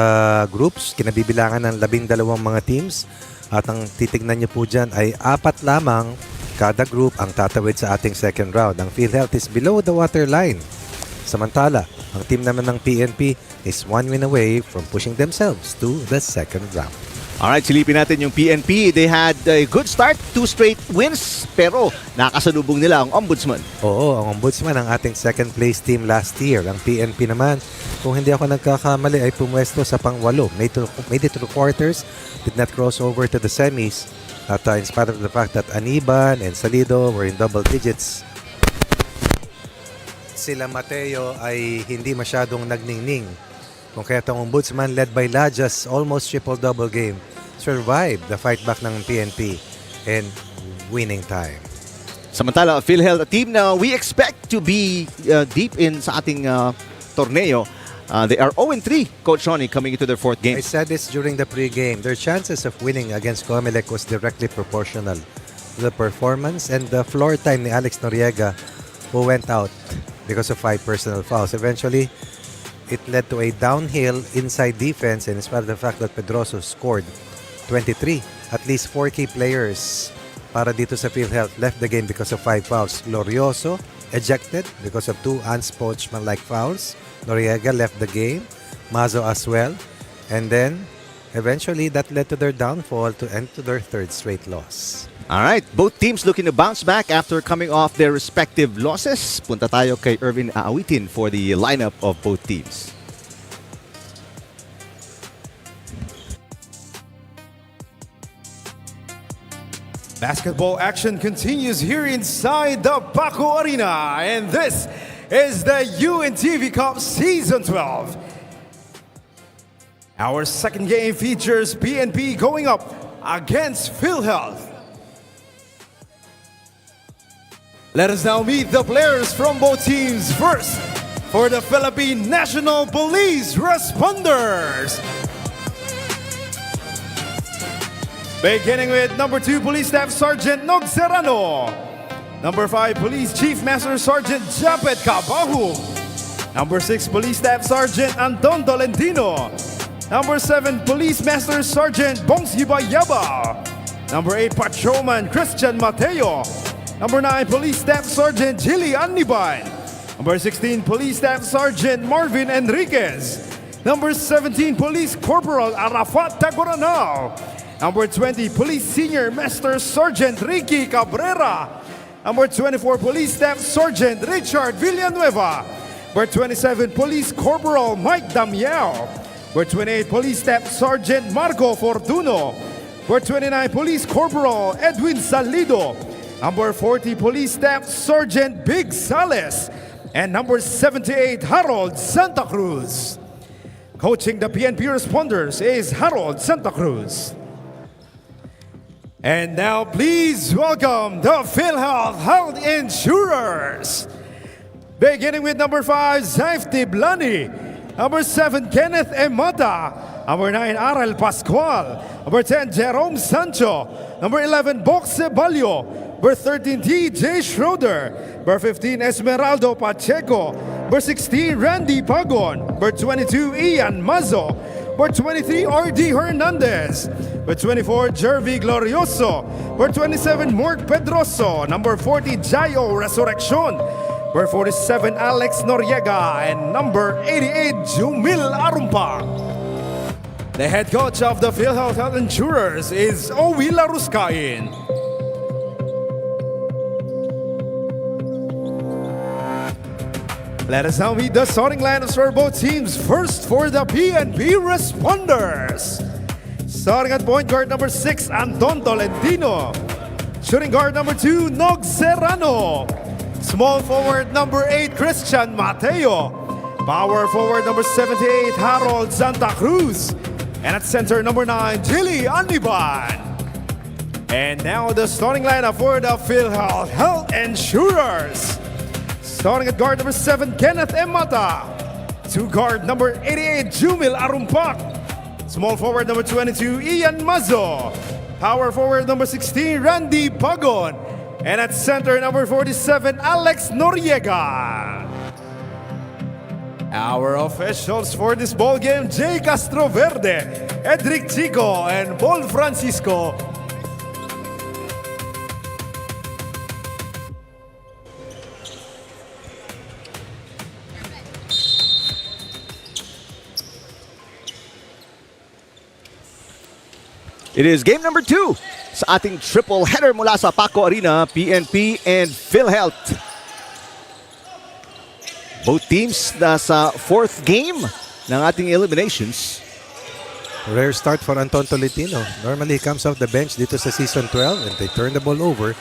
groups, kinabibilangan ng 12 mga teams. At ang titignan niyo po dyan ay 4 lamang kada group ang tatawid sa ating second round. Ang PhilHealth is below the waterline. Samantala, ang team naman ng PNP is 1 win away from pushing themselves to the second round. Alright, silipin natin yung PNP. They had a good start, 2 straight wins, pero nakasalubong nila ang Ombudsman. Oo, ang Ombudsman ang ating second place team last year. Ang PNP naman, kung hindi ako nagkakamali, ay pumwesto sa pang-8. Made it to the quarters, did not cross over to the semis. At in spite of the fact that Aniban and Salido were in double digits, sila Mateo ay hindi masyadong nagningning. Kung kaya itong Ombudsman led by Lajas, almost triple-double game, survived the fight back ng PNP and winning time. Samantala, PhilHealth, a team na we expect to be deep in sa ating torneo. They are 0-3, Coach Ronnie, coming into their 4th game. I said this during the pre-game. Their chances of winning against Comelec was directly proportional to the performance and the floor time ni Alex Noriega, who went out because of 5 personal fouls. Eventually, it led to a downhill inside defense, and in spite of the fact that Pedroso scored 23, at least 4 key players para dito sa PhilHealth left the game because of 5 fouls. Glorioso ejected because of 2 unsportsmanlike fouls. Noriega left the game. Mazo as well. And then, eventually, that led to their downfall to end to their 3rd straight loss. Alright, both teams looking to bounce back after coming off their respective losses. Punta tayo kay Irvin Aawitin for the lineup of both teams. Basketball action continues here inside the Paco Arena, and this is the UNTV Cup Season 12. Our second game features PNP going up against PhilHealth. Let us now meet the players from both teams. First, for the Philippine National Police Responders. Beginning with number 2 Police Staff Sergeant Nog Serrano. Number 5 Police Chief Master Sergeant Japet Bagong. Number 6 Police Staff Sergeant Anton Tolentino. Number 7 Police Master Sergeant Bongsi Bayaba. Number 8 Patrolman Christian Mateo. Number 9 Police Staff Sergeant Jilly Aniban. Number 16 Police Staff Sergeant Marvin Enriquez. Number 17 Police Corporal Arafat Tagoranao. Number 20 Police Senior Master Sergeant Ricky Cabrera. Number 24 Police Staff Sergeant Richard Villanueva. Number 27 Police Corporal Mike Damiao. Number 28 Police Staff Sergeant Marco Fortuno. Number 29 Police Corporal Edwin Salido. Number 40 Police Staff Sergeant Big Sales. And number 78 Harold Santa Cruz. Coaching the PNP responders is Harold Santa Cruz. And now please welcome the PhilHealth Health Insurers. Beginning with number 5, Zaif Tiblani. Number 7, Kenneth Emata. Number 9, Aral Pascual. Number 10, Jerome Sancho. Number 11, Box Ceballo. Number 13, DJ Schroeder. Number 15, Esmeraldo Pacheco. Number 16, Randy Pagon. Number 22, Ian Mazo. Number 23, RD Hernandez. Number 24, Jervy Glorioso. Number 27, Mark Pedroso. Number 40, Jayo Resurrection. Number 47, Alex Noriega. And number 88, Jumil Arumpa. The head coach of the PhilHealth Health Insurers is Owi Laruskain. Let us now meet the starting lineups for both teams. First for the PNP Responders. Starting at point guard number 6, Anton Tolentino. Shooting guard number 2, Nog Serrano. Small forward number 8, Christian Mateo. Power forward number 78, Harold Santa Cruz. And at center number 9, Jilly Andiban. And now the starting lineup for the PhilHealth Health Insurers. Starting at guard number 7, Kenneth Emata. To guard number 88, Jumil Arumpak. Small forward number 22, Ian Mazo. Power forward number 16, Randy Pagon. And at center number 47, Alex Noriega. Our officials for this ball game, Jay Castroverde, Edric Chico, and Paul Francisco. It is game number 2 sa ating triple header mula sa Paco Arena, PNP and PhilHealth. Both teams nasa 4th game ng ating eliminations. Rare start for Anton Tolentino. Normally, he comes off the bench dito sa Season 12 and they turn the ball over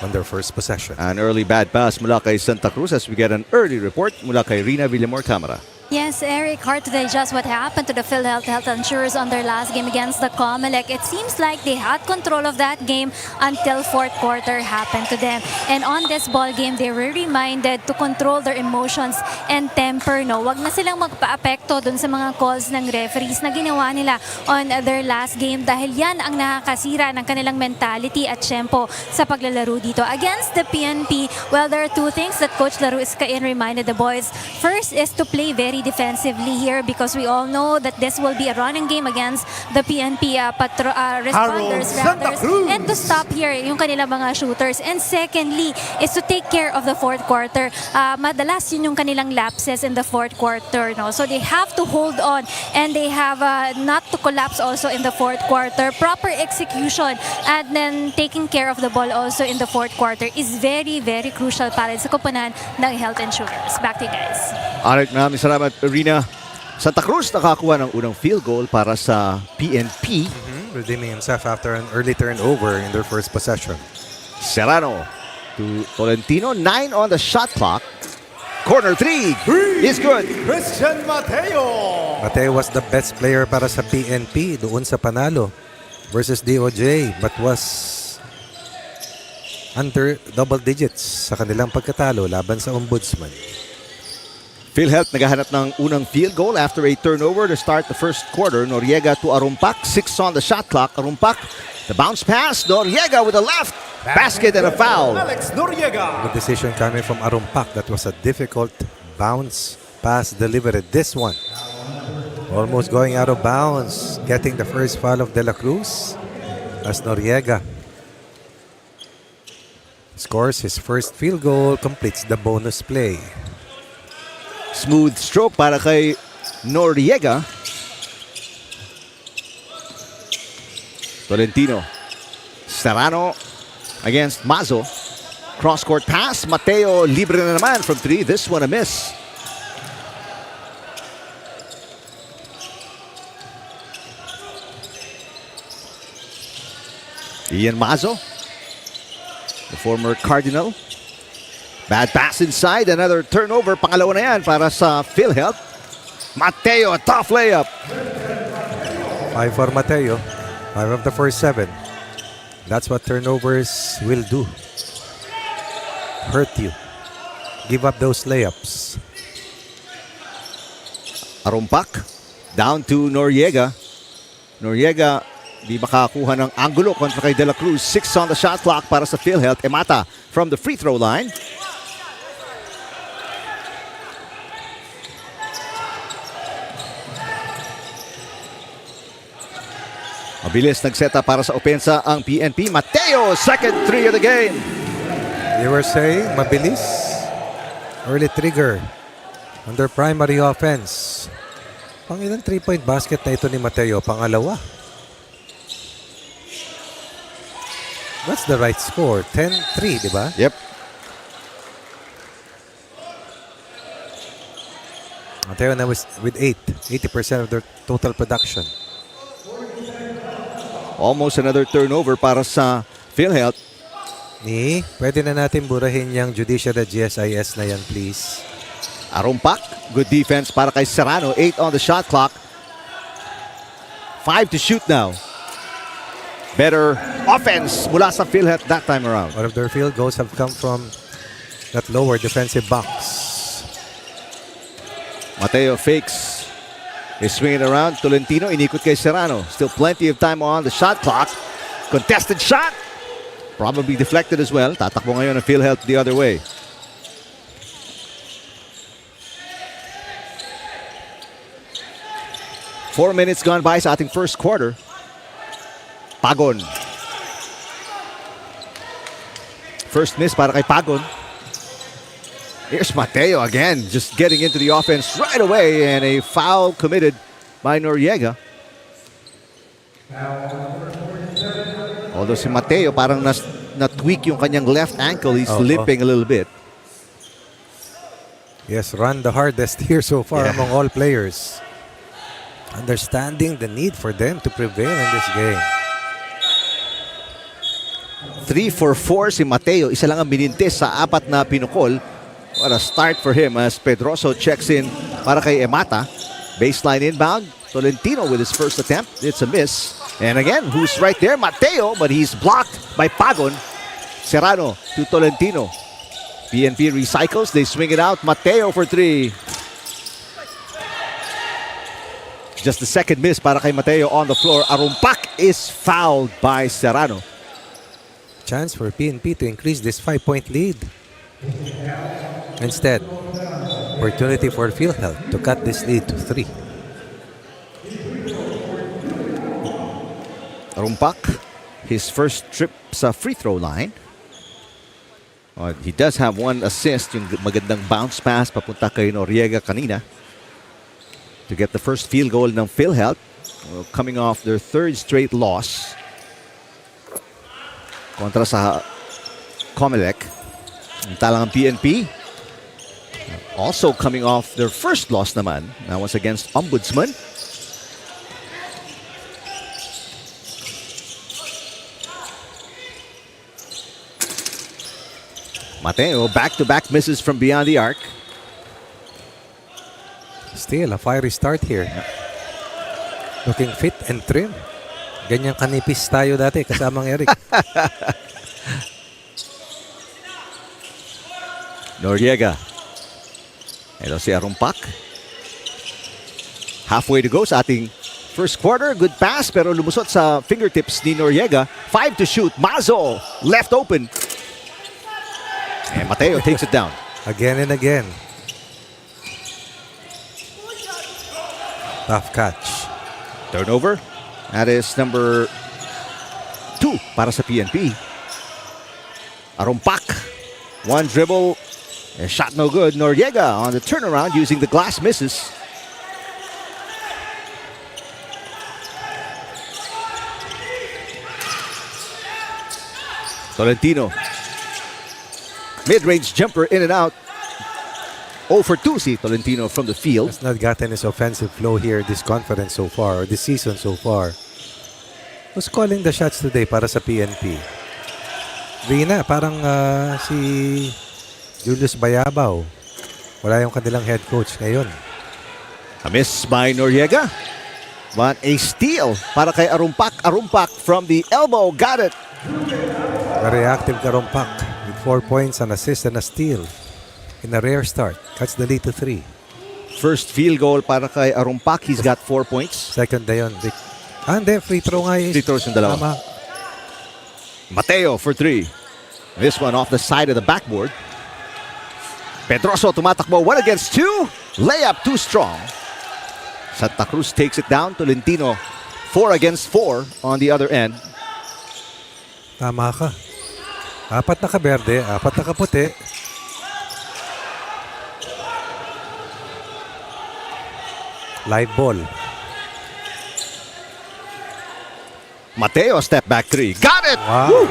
on their first possession. An early bad pass mula kay Santa Cruz as we get an early report mula kay Rina Villamor Camara. Yes, Eric, hard to digest what happened to the PhilHealth Health Insurers on their last game against the Comelec. It seems like they had control of that game until fourth quarter happened to them. And on this ball game, they were reminded to control their emotions and temper. No, wag na silang magpa-apekto dun sa mga calls ng referees na ginawa nila on their last game dahil yan ang nakakasira ng kanilang mentality at tempo sa paglalaro dito. Against the PNP, well, there are two things that Coach Laruskain reminded the boys. First is to play very defensively here because we all know that this will be a running game against the PNP responders and to stop here yung kanilang mga shooters. And secondly is to take care of the fourth quarter. Madalas yun yung kanilang lapses in the fourth quarter, no? So they have to hold on and they have not to collapse also in the fourth quarter. Proper execution and then taking care of the ball also in the fourth quarter is very, very crucial para sa koponan ng Health Insurers. Back to you guys. Alright, maraming salamat, Rina. Santa Cruz nakakuha ng unang field goal para sa PNP. Redeeming himself after an early turnover in their first possession. Serrano to Tolentino. 9 on the shot clock. Corner 3 is good. Christian Mateo. Mateo was the best player para sa PNP doon sa panalo versus DOJ but was under double digits sa kanilang pagkatalo laban sa Ombudsman. PhilHealth naghahanap ng unang field goal after a turnover to start the first quarter. Noriega to Arumpak. 6 on the shot clock. Arumpak, the bounce pass. Noriega with a left basket and a foul. Alex Noriega. Good decision coming from Arumpak. That was a difficult bounce pass delivered. This one almost going out of bounds. Getting the first foul of De La Cruz as Noriega scores his first field goal, completes the bonus play. Smooth stroke para kay Noriega. Tolentino. Serrano against Mazo. Cross-court pass. Mateo libre na naman from 3. This one a miss. Ian Mazo, the former Cardinal. Bad pass inside. Another turnover. Pangalawa na yan para sa PhilHealth. Mateo, a tough layup. 5 for Mateo. 5 of the first 7. That's what turnovers will do. Hurt you. Give up those layups. Arumpak down to Noriega. Noriega di makakuha ng angulo kontra kay De La Cruz. 6 on the shot clock para sa PhilHealth. Emata from the free throw line. Mabilis nagseta para sa opensa ang PNP. Mateo, second three of the game. You were saying, mabilis. Early trigger. Under primary offense. Pang ilang 3-point basket na ito ni Mateo? Pangalawa. That's the right score. 10-3, di ba? Yep. Mateo na with 80% of their total production. Almost another turnover para sa PhilHealth. Pwede na natin burahin yung Judiciary GSIS na yan, please. Arumpak, good defense para kay Serrano. 8 on the shot clock. 5 to shoot now. Better offense mula sa PhilHealth that time around. One of their field goals have come from that lower defensive box. Mateo fakes. He's swinging around. Tolentino inikot kay Serrano. Still plenty of time on the shot clock. Contested shot. Probably deflected as well. Tatakbo ngayon ang PhilHealth the other way. Four minutes gone by sa ating first quarter. Pagon. First miss para kay Pagon. Here's Mateo again, just getting into the offense right away, and a foul committed by Noriega. Although si Mateo parang na-tweak yung kanyang left ankle, he's limping a little bit. Yes, run the hardest here so far among all players. Understanding the need for them to prevail in this game. 3 for 4 si Mateo. Isa lang ang binintis sa 4 na pinukol. What a start for him as Pedroso checks in para kay Emata. Baseline inbound. Tolentino with his first attempt. It's a miss. And again, who's right there? Mateo, but he's blocked by Pagon. Serrano to Tolentino. PNP recycles. They swing it out. Mateo for 3. Just the second miss para kay Mateo on the floor. Arumpak is fouled by Serrano. Chance for PNP to increase this 5-point lead. Instead, opportunity for PhilHealth to cut this lead to 3. Rumpak, his first trip sa free throw line. He does have one assist, yung magandang bounce pass papunta kay Noriega kanina to get the first field goal ng PhilHealth, coming off their third straight loss kontra sa Comelec. Talang ang PNP also coming off their first loss naman. That was against Ombudsman. Mateo, back-to-back misses from beyond the arc. Still a fiery start here. Looking fit and trim. Ganyan kanipis tayo dati kasamang Eric. Noriega. Ito si Arumpak. Halfway to go sa ating first quarter. Good pass pero lumusot sa fingertips ni Noriega. 5 to shoot. Mazo left open. And Mateo takes it down. Again and again. Tough catch. Turnover. That is number 2 para sa PNP. Arumpak. One dribble. A shot no good. Noriega on the turnaround using the glass misses. Tolentino. Mid-range jumper in and out. 0 for 2 si Tolentino from the field. Has not gotten his offensive flow here this conference so far, or this season so far. Who's calling the shots today para sa PNP? Rina, parang si Julius Bayabaw. Wala yung kanilang head coach ngayon. A miss by Noriega. But a steal para kay Arumpak. Arumpak from the elbow. Got it. Very active Karumpak with 4 points, an assist, and a steal. In a rare start. Cuts the lead to 3. First field goal para kay Arumpak. He's got 4 points. Second na yun, Vic. Hindi, free throw nga Free throws yung dalawa. Tama. Mateo for 3. This one off the side of the backboard. Pedroso tumatakbo 1 against 2. Layup too strong. Santa Cruz takes it down. Tolentino 4 against 4 on the other end. Tama ka. 4 na kaberde, 4 na kaputi. Live ball. Mateo step back 3. Got it! Wow. Woo!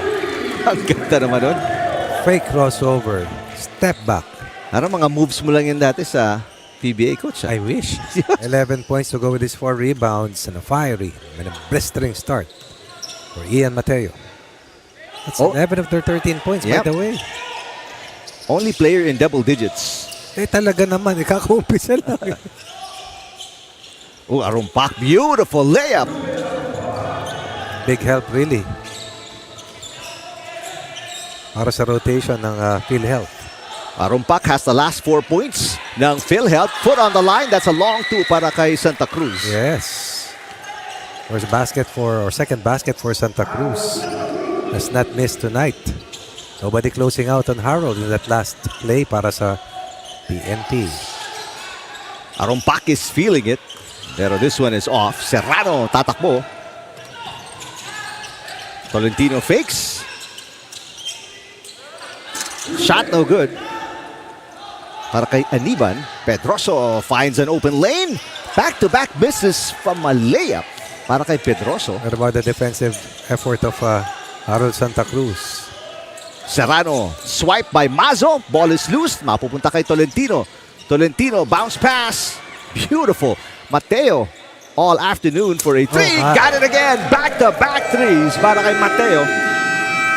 Ang ganda naman nun. Fake crossover. Step back. Ano mga moves mo lang yan dati sa PBA, coach? I wish. 11 points to go with his 4 rebounds and a fiery and a blistering start for Ian Mateo. That's 11 of their 13 points, by Yep. the way. Only player in double digits. Talaga naman, ikakumpisa lang. Arumpak. Beautiful layup. Big help, really. Para sa rotation ng PhilHealth. Arumpak has the last 4 points ng PhilHealth. Foot on the line. That's a long 2 para kay Santa Cruz. Yes. Second basket for Santa Cruz. Has not missed tonight. Nobody closing out on Harold in that last play para sa PNP. Arumpak is feeling it. Pero this one is off. Serrano tatakbo. Tolentino fakes. Shot no good. Para kay Aniban. Pedroso finds an open lane. Back-to-back misses from a layup. Para kay Pedroso. What about the defensive effort of Harold Santa Cruz? Serrano, swipe by Mazo. Ball is loose. Mapupunta kay Tolentino. Tolentino, bounce pass. Beautiful. Mateo, all afternoon for a 3. Got it again. Back-to-back 3s para kay Mateo.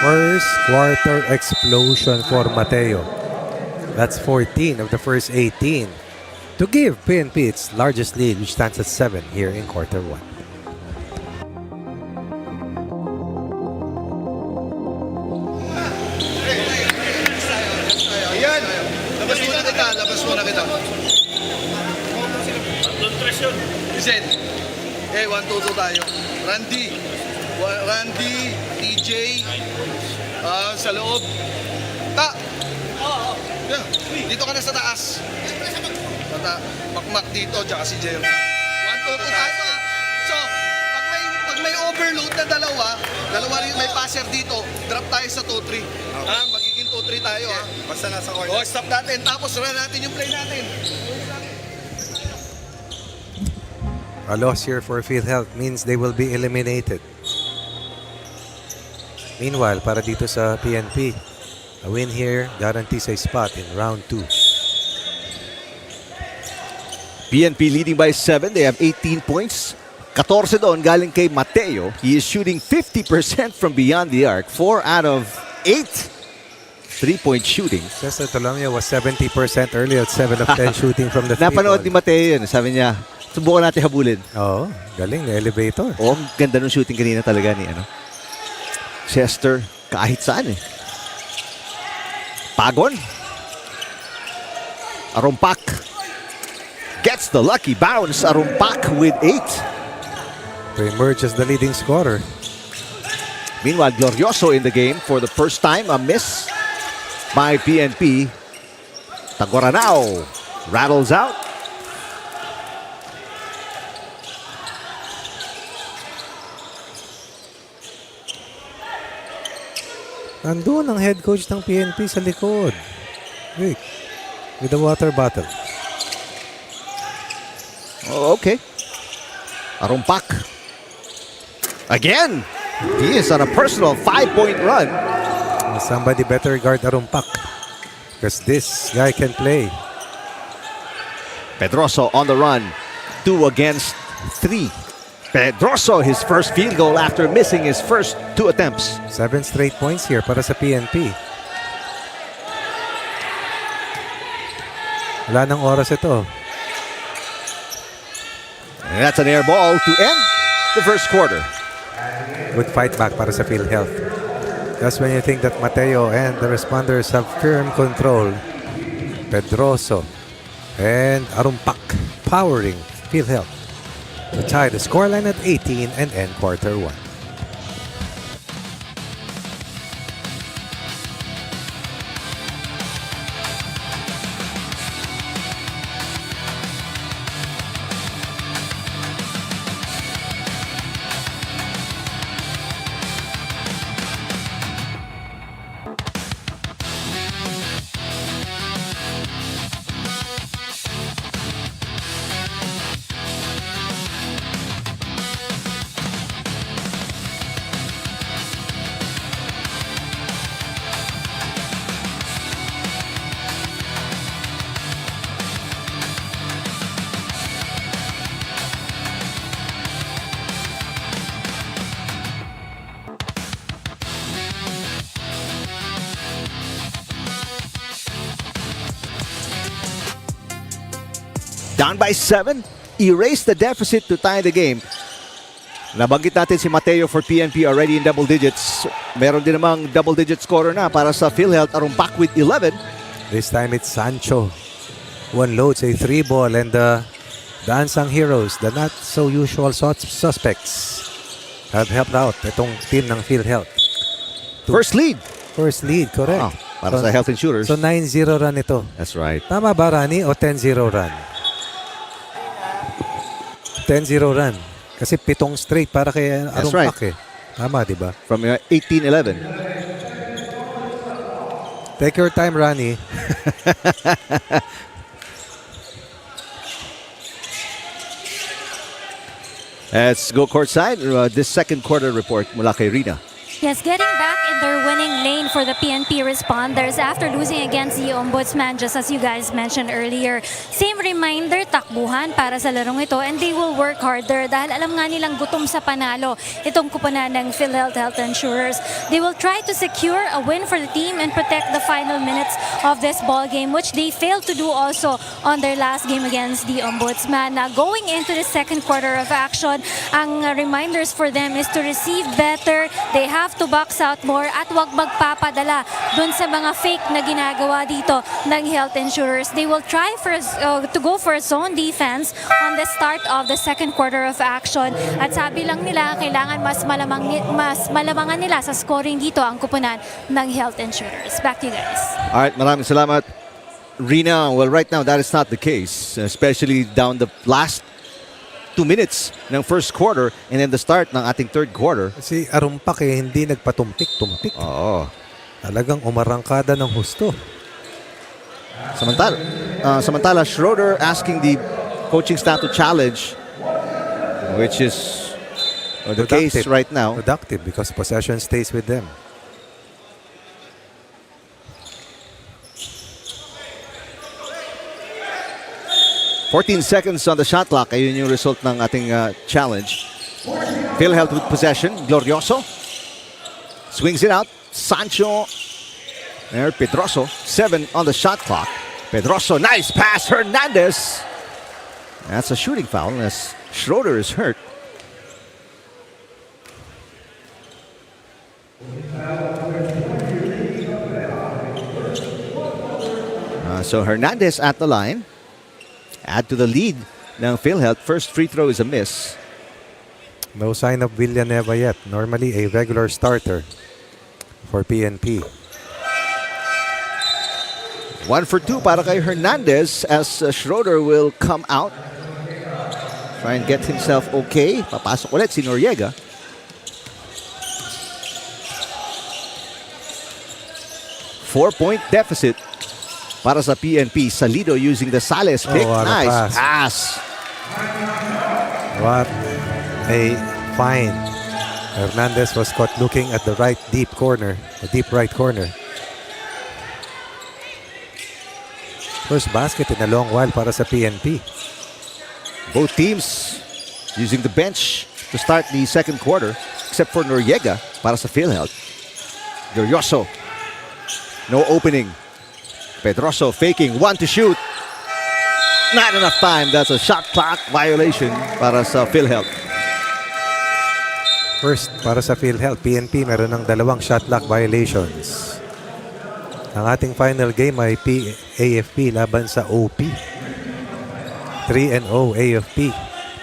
First quarter explosion for Mateo. That's 14 of the first 18. To give PNP its largest lead, which stands at 7 here in quarter 1. Ayan! Labas muna kita, labas muna kita. Listen. 1-2-2 tayo. Randy, TJ, sa loob. Yeah. Dito ka na sa taas. Makmak dito, tsaka si Jerry. 1-2-2 tayo. So, pag may overload na dalawa rin may passer dito, drop tayo sa 2-3. Magiging 2-3 tayo. Basta nasa corner. Stop natin. Tapos run natin yung play natin. A loss here for PhilHealth means they will be eliminated. Meanwhile, para dito sa PNP, a win here guarantees a spot in round 2. PNP leading by 7. They have 18 points. 14 doon galing kay Mateo. He is shooting 50% from beyond the arc. 4 out of 8 3-point shooting. Cesar Tolomia was 70% earlier at 7 of 10 shooting from the 3 Napanood ni Mateo yun. Sabi niya, subukan natin habulin. Oo, galing na elevator. Ang ganda ng shooting kanina talaga ni Chester kahit saan Pagon. Arumpak gets the lucky bounce. Arumpak with 8. To emerge as the leading scorer. Meanwhile, Glorioso in the game for the first time. A miss by PNP. Tagoranao rattles out. Nandun ang head coach ng PNP sa likod. Rick, with the water bottle. Oh, okay. Arumpak. Again. He is on a personal 5-point run. Somebody better guard Arumpak. Because this guy can play. Pedroso on the run. 2 against 3. Pedroso, his first field goal after missing his first 2 attempts. 7 straight points here para sa PNP. Wala nang oras ito. And that's an air ball to end the first quarter. Good fight back para sa PhilHealth. That's when you think that Mateo and the responders have firm control. Pedroso and Arumpak powering PhilHealth. to tie the scoreline at 18 and end quarter 1. Down by 7, erase the deficit to tie the game. Nabanggit natin si Mateo for PNP already in double digits. Meron din namang double digit scorer na para sa PhilHealth, Arumpak with 11. This time it's Sancho. One loads a 3 ball and the unsung heroes, the not so usual suspects have helped out itong team ng PhilHealth. First lead. First lead, correct. Para sa Health Insurers. So 9-0 run ito. That's right. Tama ba, Rani, o 10-0 run? 10-0 run. Kasi 7 straight para kay That's Arumpak right. Tama, di ba? From 18-11. Take your time, Rani. Let's go courtside. This second quarter report mula kay Rina. Yes, getting back in their winning lane for the PNP responders after losing against the Ombudsman, just as you guys mentioned earlier. Same reminder, takbuhan para sa larong ito, and they will work harder dahil alam nga nilang gutom sa panalo itong kupunan ng PhilHealth Health Insurers. They will try to secure a win for the team and protect the final minutes of this ball game, which they failed to do also on their last game against the Ombudsman. Now, going into the second quarter of action, ang reminders for them is to receive better. They have to box out more at wag magpapadala dun sa mga fake na ginagawa dito ng Health Insurers. They will try to go for a zone defense on the start of the second quarter of action. At sabi lang nila, kailangan mas malamangan nila sa scoring dito ang kupunan ng Health Insurers. Back to you guys. All right, maraming salamat, Rina. Well, right now that is not the case, especially down the last 2 minutes ng first quarter and then the start ng ating third quarter. Si Arumpak hindi nagpatumpik-tumpik. Oo. Talagang umarangkada ng husto. Samantala, Schroeder asking the coaching staff to challenge, which is the case right now. Productive because possession stays with them. $14 seconds on the shot clock. Ayun yung result ng ating challenge. PhilHealth with possession. Glorioso. Swings it out. Sancho. There, Pedroso. 7 on the shot clock. Pedroso, nice pass. Hernandez. That's a shooting foul as Schroeder is hurt. So Hernandez at the line. Add to the lead ng PhilHealth. First free throw is a miss. No sign of Villanueva yet. Normally a regular starter for PNP. 1 for 2 para kay Hernandez as Schroeder will come out. Try and get himself okay. Papasok ulit si Noriega. Four-point deficit para sa PNP. Salido using the Sales pick. Nice pass. What a find. Hernandez was caught looking at the right deep corner, the deep right corner. First basket in a long while para sa PNP. Both teams using the bench to start the second quarter, except for Noriega para sa PhilHealth. Glorioso. No opening. Pedroso faking, 1 to shoot. Not enough time. That's a shot clock violation para sa PhilHealth. First, para sa PhilHealth, PNP meron ng 2 shot clock violations. Ang ating final game ay AFP laban sa OP. 3-0 AFP.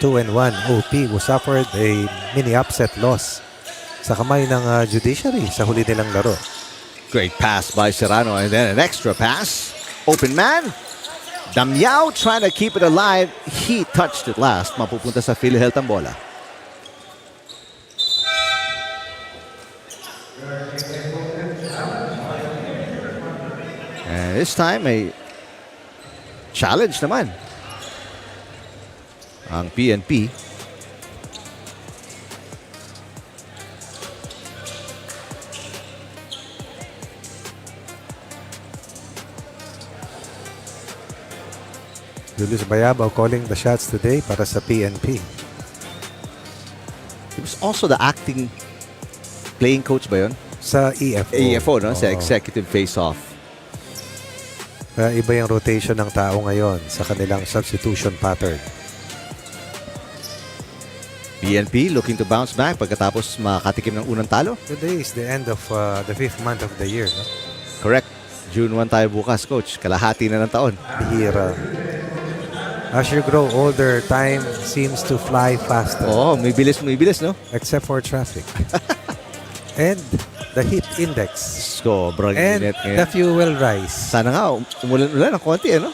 2-1 OP who suffered a mini upset loss sa kamay ng Judiciary sa huli nilang laro. Great pass by Serrano and then an extra pass. Open man. Damiao trying to keep it alive. He touched it last. Mapupunta sa PhilHealth ang bola. And this time, a challenge naman ang PNP. Julius Bayabaw calling the shots today para sa PNP. He was also the acting playing coach ba yun? Sa EFO. EFO, no? Sa Oo. executive face-off. Kaya iba yung rotation ng tao ngayon sa kanilang substitution pattern. PNP looking to bounce back pagkatapos makatikim ng unang talo. Today is the end of the 5th month of the year. No? Correct. June 1 tayo bukas, coach. Kalahati na ng taon. Bihira. As you grow older, time seems to fly faster. Oo, may bilis, no? Except for traffic. And the heat index. Sobrang And init the ngayon. fuel rise. Sana nga, umulan ng konti, ano?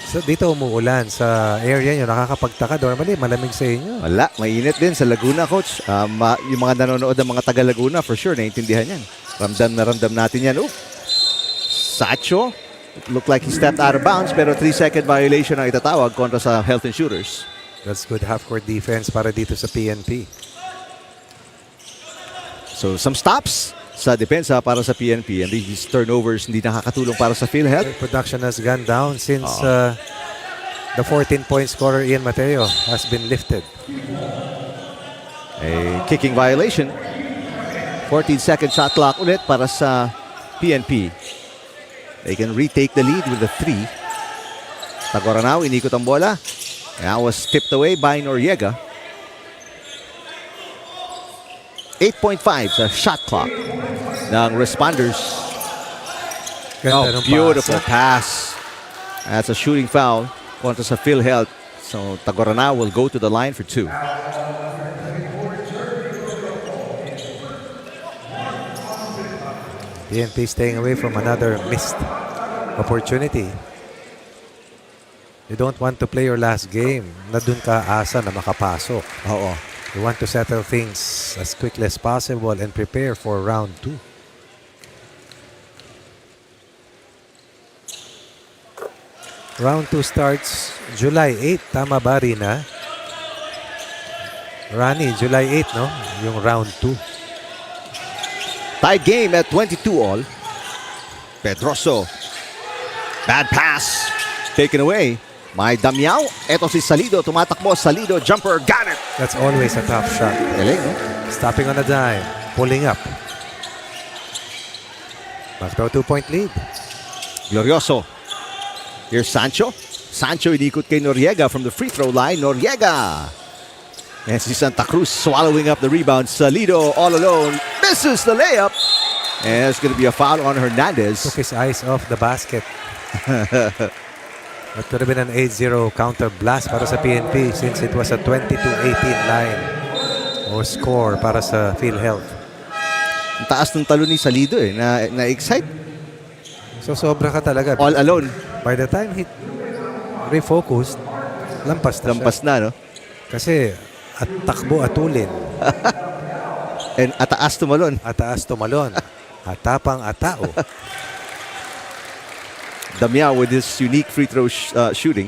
So dito umuulan sa area nyo, nakakapagtaka. Normally, malamig sa inyo. Wala, mainit din sa Laguna, coach. Yung mga nanonood ng mga taga Laguna, for sure, naintindihan yan. Ramdam na ramdam natin yan. Oh. Sacho, it looked like he stepped out of bounds, pero 3-second violation ang itatawag kontra sa Health Insurers. That's good half-court defense para dito sa PNP. So, some stops sa depensa para sa PNP, and these turnovers hindi nakakatulong para sa PhilHealth. Production has gone down since the 14-point scorer Ian Mateo has been lifted. A kicking violation. 14-second shot clock ulit para sa PNP. They can retake the lead with a 3. Tagoranao, inikot ang bola. That was tipped away by Noriega. 8.5 sa shot clock ng responders. Ganda ng Beautiful pasa. pass. That's a shooting foul kontra sa PhilHealth. So Tagoranao will go to the line for 2. PNP staying away from another missed opportunity. You don't want to play your last game na dun ka asa na makapasok. Oo. You want to settle things as quickly as possible and prepare for round 2. Round 2 starts July 8. Tama ba, Rina? Rani, July 8, no? Yung round 2. Tied game at 22 all. Pedroso. Bad pass. Taken away. May Damiao. Eto si Salido. Tumatakbo. Salido. Jumper. Got it. That's always a tough shot. Galing, no? Stopping on a dime. Pulling up. Macdo 2-point lead. Glorioso. Here's Sancho. Sancho inikot kay Noriega from the free throw line. Noriega. And si Santa Cruz swallowing up the rebound. Salido all alone. Misses the layup. And it's going to be a foul on Hernandez. Took his eyes off the basket. That could have been an 8-0 counter blast para sa PNP since it was a 22-18 line or score para sa PhilHealth. Ang taas ng talo ni Salido eh. Na-excite. So sobra ka talaga. All alone. By the time he refocused, lampas na Lampas na, no? siya. Kasi at takbo atulin. And ataas tumalon. Ataas tumalon. Atapang atao. Damiao with his unique free throw shooting.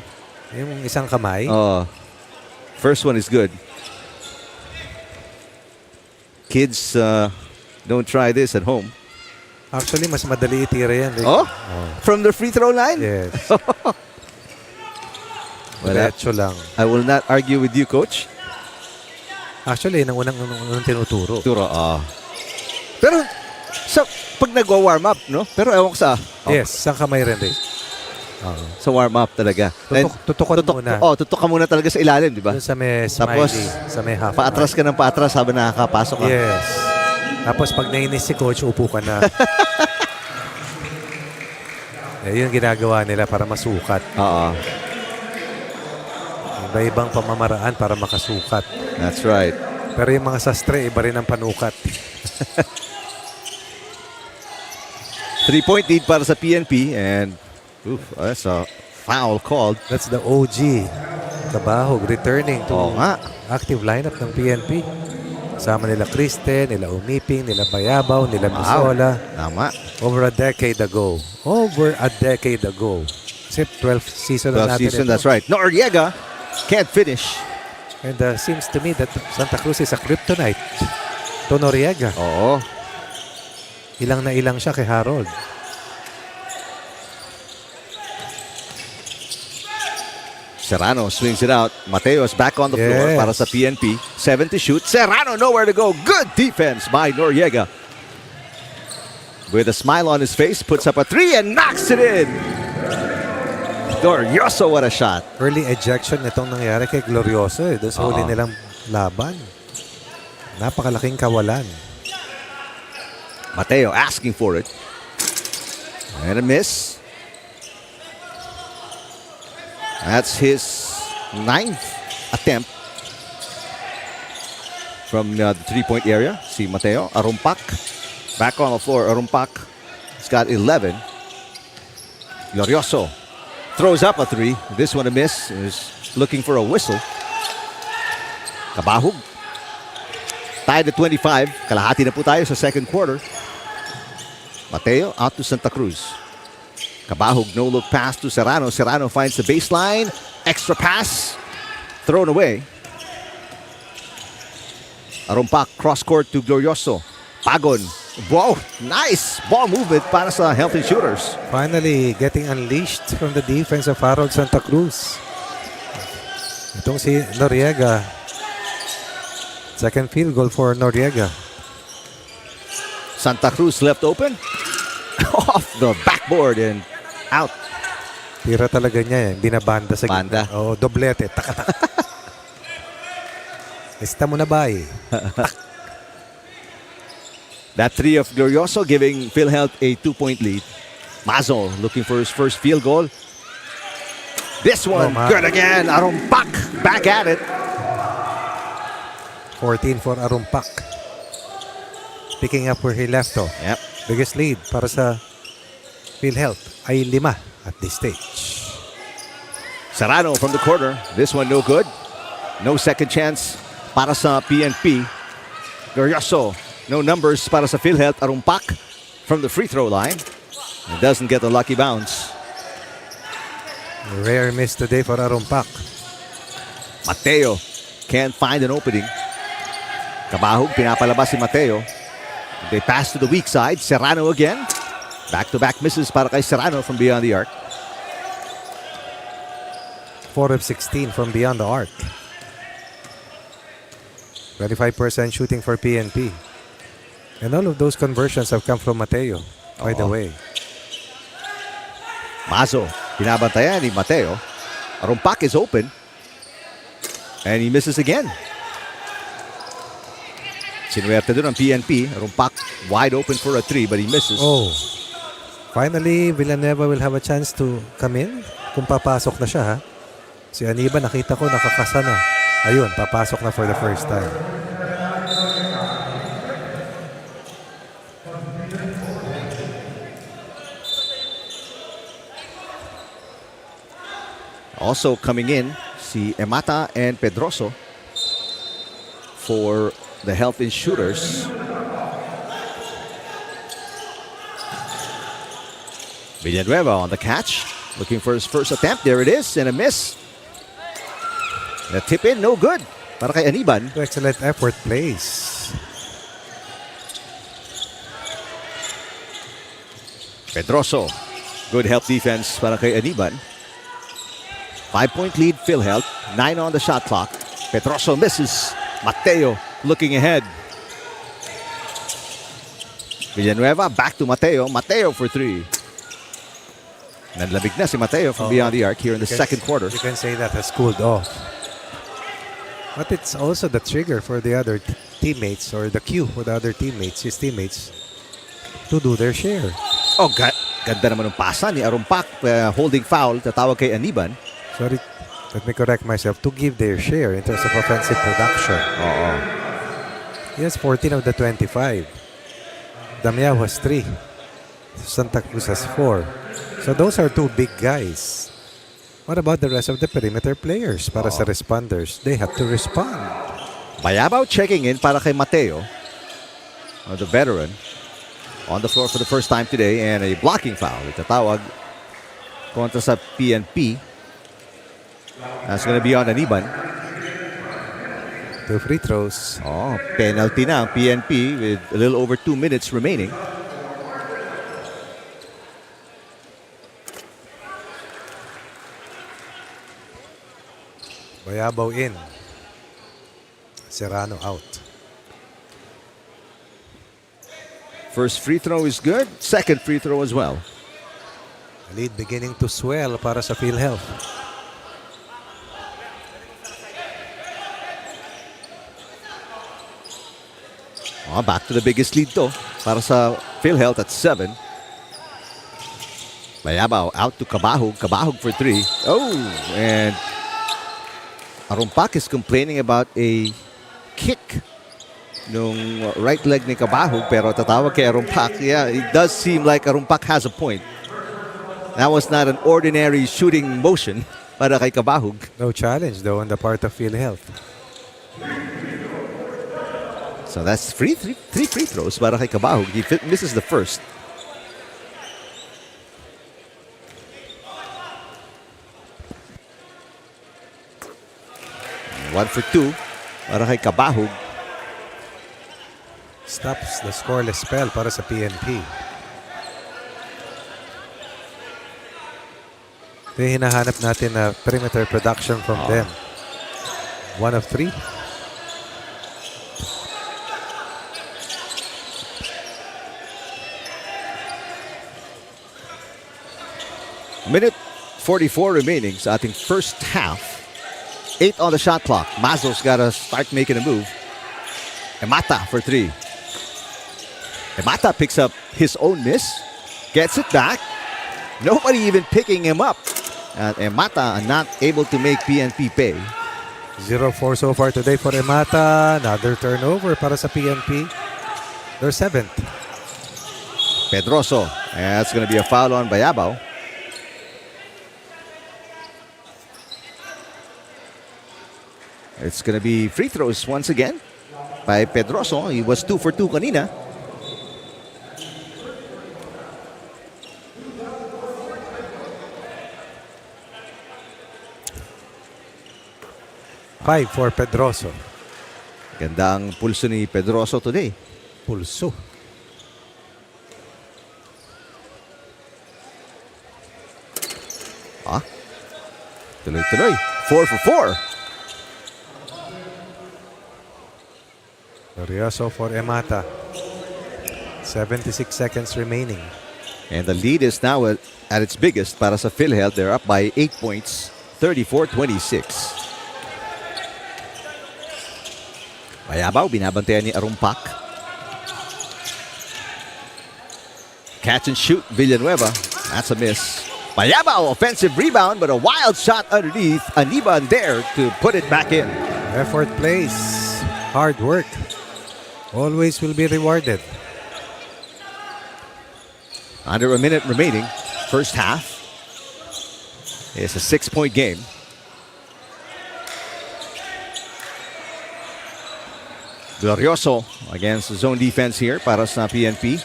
Yung isang kamay. First one is good. Kids, don't try this at home. Actually, mas madali itira yan. From the free throw line? Yes. Wala. Diretso lang. I will not argue with you, coach. Actually, yun ang unang tinuturo. Pero pag nagwa-warm up, no? Pero ewan ko sa... Yes, sa kamay rin. Sa warm up talaga. Tutukan muna. Tutok ka muna talaga sa ilalim, di ba? Doon sa may Tapos, smiley, sa may half. paatras ka ng paatras habang nakakapasok ka. Yes. Tapos pag nainis si coach, upo ka na. Yun ginagawa nila para masukat. Iba-ibang pamamaraan para makasukat. That's right. Pero yung mga sastre, iba rin ang panukat. 3-point lead para sa PNP and that's a foul called. That's the OG. Kabahog returning to Oo nga. active lineup ng PNP. Kasama nila Kristen, nila Umiping, nila Bayabaw, nila Misola. Tama. Over a decade ago. Kasi 12th season na 12th natin season, ito. that's right. Noriega can't finish. And seems to me that Santa Cruz is a kryptonite to Noriega. Oo. Ilang na ilang siya kay Harold. Serrano swings it out. Mateo is back on the floor Yes. para sa PNP. 7 to shoot. Serrano nowhere to go. Good defense by Noriega. With a smile on his face, puts up a 3 and knocks it in. Glorioso, what a shot. Early ejection nitong nangyari kay Glorioso doon sa huli nilang laban. Napakalaking kawalan. Mateo asking for it. And a miss. That's his 9th attempt from the 3-point area. See Mateo. Arumpak. Back on the floor. Arumpak. He's got 11. Glorioso throws up a 3. This one a miss. Is looking for a whistle. Kabahog. Tied at 25. Kalahati na po tayo sa second quarter. Mateo out to Santa Cruz. Kabahog, no look pass to Serrano. Serrano finds the baseline. Extra pass. Thrown away. Arumpak, cross court to Glorioso. Pagon. Wow, nice ball movement para sa Healthy Shooters. Finally getting unleashed from the defense of Harold Santa Cruz. Itong si Noriega. Second field goal for Noriega. Santa Cruz left open. Off the backboard and out. Tira talaga niya binabanda sa Banda. gitna. Oo, doblete. Takatak. Lista mo na ba That 3 of Glorioso giving PhilHealth a 2-point lead. Mazo looking for his first field goal. This one, good again. Arumpak back at it. 14 for Arumpak. Picking up where he left off. Yep. Biggest lead para sa PhilHealth ay 5 at this stage. Serrano from the corner. This one no good. No second chance para sa PNP. Glorioso. No numbers para sa PhilHealth. Arumpak from the free throw line. It doesn't get the lucky bounce. Rare miss today for Arumpak. Mateo can't find an opening. Kabahog, pinapalabas si Mateo. They pass to the weak side. Serrano again. Back-to-back misses para kay Serrano from beyond the arc. 4 of 16 from beyond the arc. 25% shooting for PNP. And all of those conversions have come from Mateo, by the way. Mazo, binabantayan ni Mateo. Arumpak is open. And he misses again. Sinuwerte doon ang PNP. Arumpak wide open for a 3 but he misses. Oh. Finally, Villanueva will have a chance to come in. Kung papasok na siya, ha? Si Aniba, nakita ko, nakakasa na. Ayun, papasok na for the first time. Also coming in, si Emata and Pedroso for the Health Insurers. Villanueva on the catch, looking for his first attempt. There it is, and a miss. The tip in, no good. Para kay Aniban. Excellent effort plays. Pedroso, good help defense para kay Aniban. 5-point lead, PhilHealth. 9 on the shot clock. Pedroso misses. Mateo looking ahead. Villanueva back to Mateo. Mateo for 3. Nanlamig na si Mateo from beyond the arc here in the second quarter. You can say that has cooled off. But it's also the trigger for the other teammates, or the cue for the other teammates, his teammates, to do their share. Oh, ganda naman ng pasa ni Arumpak. Holding foul, tatawag kay Aniban. Sorry, let me correct myself, to give their share in terms of offensive production. Oo. He has 14 of the 25. Damiao has 3. Santa Cruz has 4. So those are two big guys. What about the rest of the perimeter players? Para sa responders, they have to respond. Bayabao checking in para kay Mateo, the veteran, on the floor for the first time today, and a blocking foul. Itatawag kontra sa PNP. That's going to be on Aniban. 2 free throws. Oh, penalty na ang PNP with a little over 2 minutes remaining. Bayabao in. Serrano out. First free throw is good. Second free throw as well. The lead beginning to swell para sa PhilHealth. Oh, back to the biggest lead to para sa PhilHealth at 7. Bayabao out to Cabahog. Cabahog for 3. Oh, and Arumpak is complaining about a kick nung right leg ni Cabahog, pero tatawag kay Arumpak. Yeah, it does seem like Arumpak has a point. That was not an ordinary shooting motion para kay Cabahog. No challenge though on the part of PhilHealth. So that's three free throws para kay Cabahog. He misses the first. One for 2 para kay Cabahog. Stops the scoreless spell para sa PNP. Ito yung hinahanap natin na perimeter production from them. 1 of 3. Minute 44 remaining sa ating first half. 8 on the shot clock. Mazzo's got to start making a move. Emata for 3. Emata picks up his own miss. Gets it back. Nobody even picking him up. And Emata not able to make PNP pay. 0-4 so far today for Emata. Another turnover para sa PNP. Their 7th. Pedroso. And that's going to be a foul on Bayabao. It's going to be free throws once again by Pedroso. He was 2 for 2 kanina. Five for Pedroso. Ganda ang pulso ni Pedroso today. Pulso. Tuloy-tuloy. 4 for 4. Glorioso for Emata. 76 seconds remaining. And the lead is now at its biggest para sa PhilHealth. They're up by 8 points. 34-26. Bayabao, binabantayan ni Arumpak. Catch and shoot, Villanueva. That's a miss. Bayabao, offensive rebound, but a wild shot underneath. Aniban there to put it back in. Effort plays. Hard work always will be rewarded. Under a minute remaining. First half. It's a 6-point game. Glorioso against the zone defense here para sa PNP.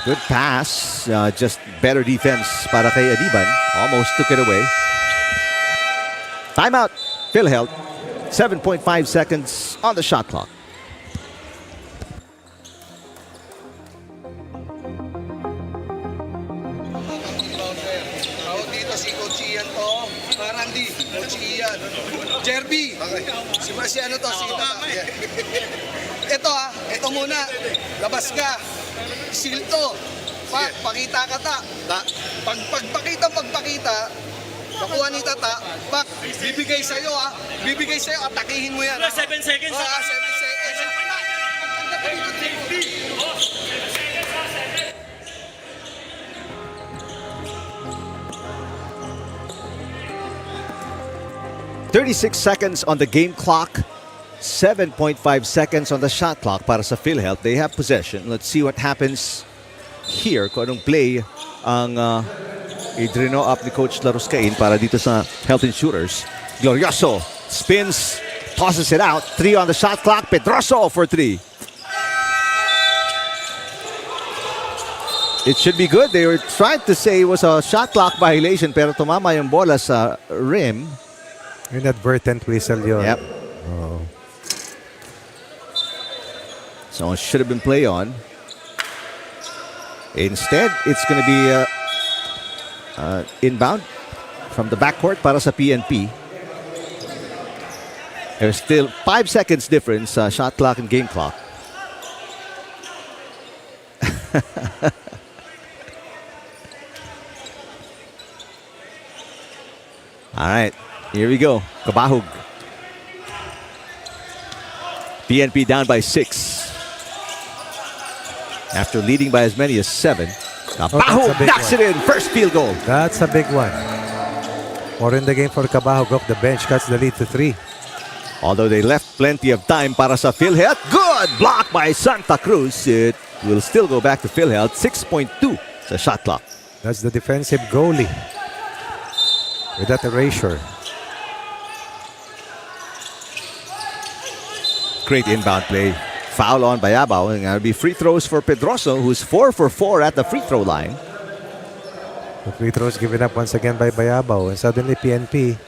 Good pass. Just better defense para kay Adiban. Almost took it away. Timeout. PhilHealth. 7.5 seconds on the shot clock. Tawag dito si Coach Ian to. Randy, Coach Ian. Jerby. Si ano to? Ito muna. Labas ka. Silto. Pakita ka ta. Pagpakita, nakuha ni Tata, bibigay sa'yo Bibigay sa'yo, atakihin mo yan. 7 seconds. 7 seconds. 36 seconds on the game clock. 7.5 seconds on the shot clock para sa PhilHealth. They have possession. Let's see what happens here. Kung anong play ang i-draw up ni Coach Laruscain para dito sa Health Insurers. Glorioso spins, tosses it out. 3 on the shot clock. Pedroso for 3. It should be good. They were trying to say it was a shot clock violation pero tumama yung bola sa rim. Inadvertent whistle yun. Yep. Oh. So it should have been play on. Instead, it's going to be inbound from the backcourt para sa PNP. There's still 5 seconds difference, shot clock and game clock. All right, here we go. Kabahug. PNP down by 6. After leading by as many as 7. Kabahug knocks it in. First field goal. That's a big one. More in the game for Kabahug off the bench. Cuts the lead to 3. Although they left plenty of time para sa PhilHealth. Good block by Santa Cruz. It will still go back to PhilHealth. 6.2 sa shot clock. That's the defensive goalie. With that erasure. Great inbound play. Foul on Bayabao. And that'll be free throws for Pedroso, who's 4 for 4 at the free throw line. The free throws given up once again by Bayabao. And suddenly PNP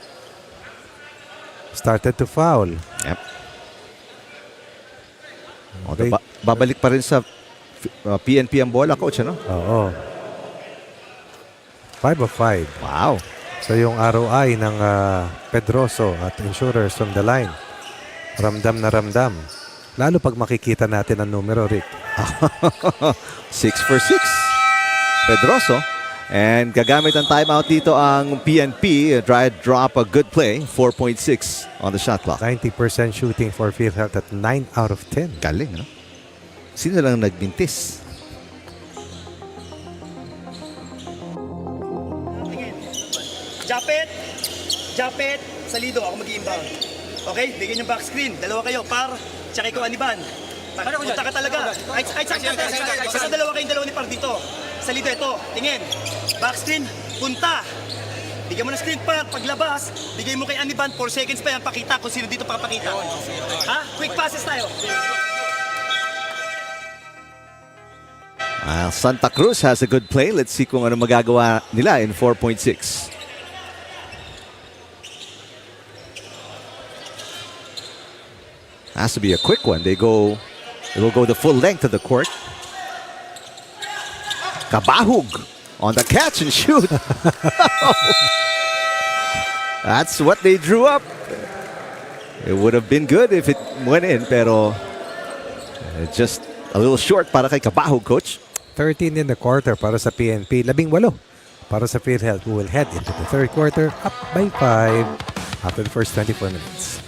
started to foul. Yep. Babalik pa rin sa PNP ang bola, coach, ano? Oo. 5 of 5. Wow. So yung ROI ng Pedroso at Insurers from the line. Ramdam na ramdam. Lalo pag makikita natin ang numero, Rick. 6 for 6. Pedroso. And gagamit ang timeout dito ang PNP. Try drop a good play. 4.6 on the shot clock. 90% shooting for PhilHealth at 9 out of 10. Galing, no? Sino lang nagmintis? Japet! Japet! Salido, ako mag-i-inbound. Okay? Bigyan yung back screen. Dalawa kayo, par. Tsaka ikaw, Aniban. Punta ka talaga. Ay, sa dalawa kayong dalawa ni par dito. Salido, ito. Tingin. Back screen, punta. Bigyan mo na screen par. Paglabas, bigay mo kay Aniban. 4 seconds pa yan. Pakita kung sino dito papakita. Ha? Quick passes tayo. Santa Cruz has a good play. Let's see kung ano magagawa nila in 4.6. Has to be a quick one. They will go the full length of the court. Kabahug on the catch and shoot. That's what they drew up. It would have been good if it went in, pero just a little short para kay Kabahug, coach. 13 in the quarter para sa PNP. 18 para sa PhilHealth, who will head into the third quarter up by 5 after the first 24 minutes.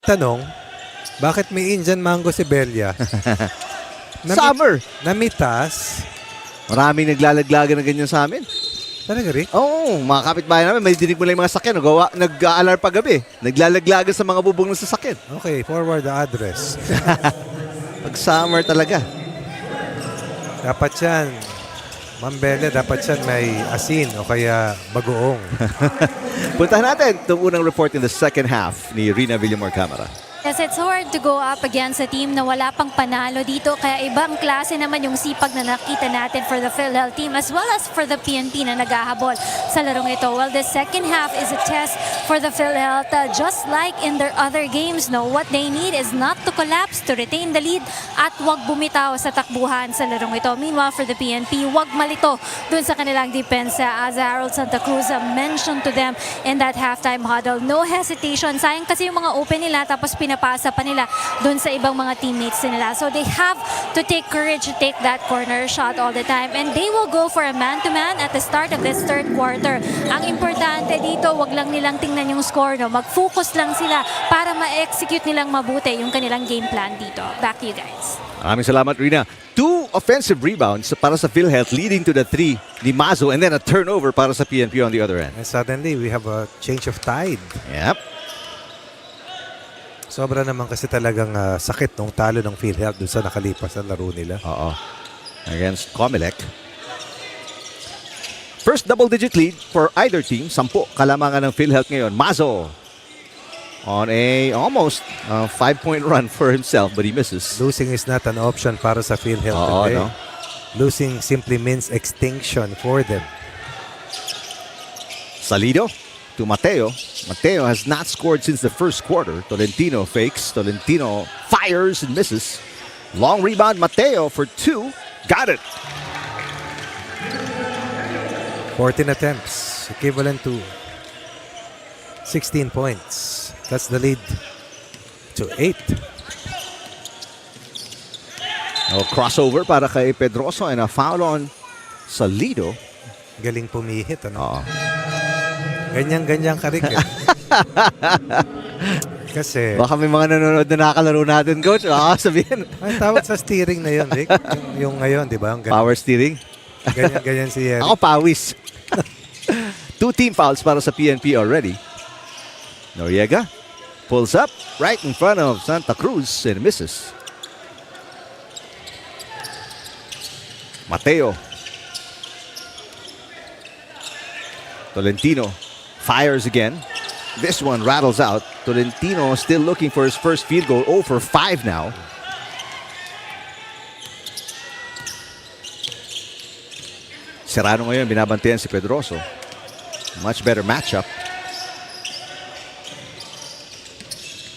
tanong, bakit may Indian mango si Belia? Summer. Namitas. Maraming naglalaglagan na ganyan sa amin. Talaga, Rick? Oo, mga kapitbahay namin, may dinig mo lang yung mga sakyan. Nag-aalar pa gabi. Naglalaglagan sa mga bubong ng sasakyan. Okay, forward the address. Pag summer talaga. Dapat yan, Ma'am Belia, dapat yan may asin o kaya bagoong. Puntahan natin itong unang report in the second half ni Rina Villamor Camara. Yes, it's hard to go up against a team na wala pang panalo dito. Kaya ibang klase naman yung sipag na nakita natin for the PhilHealth team as well as for the PNP na naghahabol sa larong ito. Well, the second half is a test for the PhilHealth. Just like in their other games, no, what they need is not to collapse, to retain the lead at wag bumitaw sa takbuhan sa larong ito. Meanwhile, for the PNP, wag malito dun sa kanilang depensa. As Harold Santa Cruz mentioned to them in that halftime huddle, no hesitation. Sayang kasi yung mga open nila tapos pinapasa pa nila dun sa ibang mga teammates nila. So they have to take courage to take that corner shot all the time. And they will go for a man-to-man at the start of this third quarter. Ang importante dito, wag lang nilang tingnan yung score. No? Mag-focus lang sila para ma-execute nilang mabuti yung kanilang game plan dito. Back to you guys. Maraming salamat, Rina. 2 offensive rebounds para sa PhilHealth leading to the 3 ni Mazo and then a turnover para sa PNP on the other end. And suddenly, we have a change of tide. Yep. Sobra naman kasi talagang sakit nung talo ng PhilHealth dun sa nakalipas na laro nila. Oo. Against Comelec. First double-digit lead for either team. 10 kalamangan ng PhilHealth ngayon. Mazo on a almost 5-point run for himself, but he misses. Losing is not an option para sa PhilHealth Oo, today. no? Losing simply means extinction for them. Salido to Mateo. Mateo has not scored since the first quarter. Tolentino fakes. Tolentino fires and misses. Long rebound, Mateo for 2. Got it. 14 attempts, equivalent to 16 points. That's the lead to 8. Crossover para kay Pedroso and a foul on Salido. Galing pumihit, ano? Oo. Ganyan-ganyan ka rin. Kasi, Baka may mga nanonood na nakakalaro natin, Coach. Sabihin. ay tawag sa steering na yun, Rick. Yung ngayon, di ba? Power steering. Ganyan si Eric. Ako pawis. 2 team fouls para sa PNP already. Noriega pulls up right in front of Santa Cruz and misses. Mateo. Tolentino fires again. This one rattles out. Tolentino still looking for his first field goal. 0 for 5 now. Serrano ngayon, binabantayan si Pedroso. Much better matchup.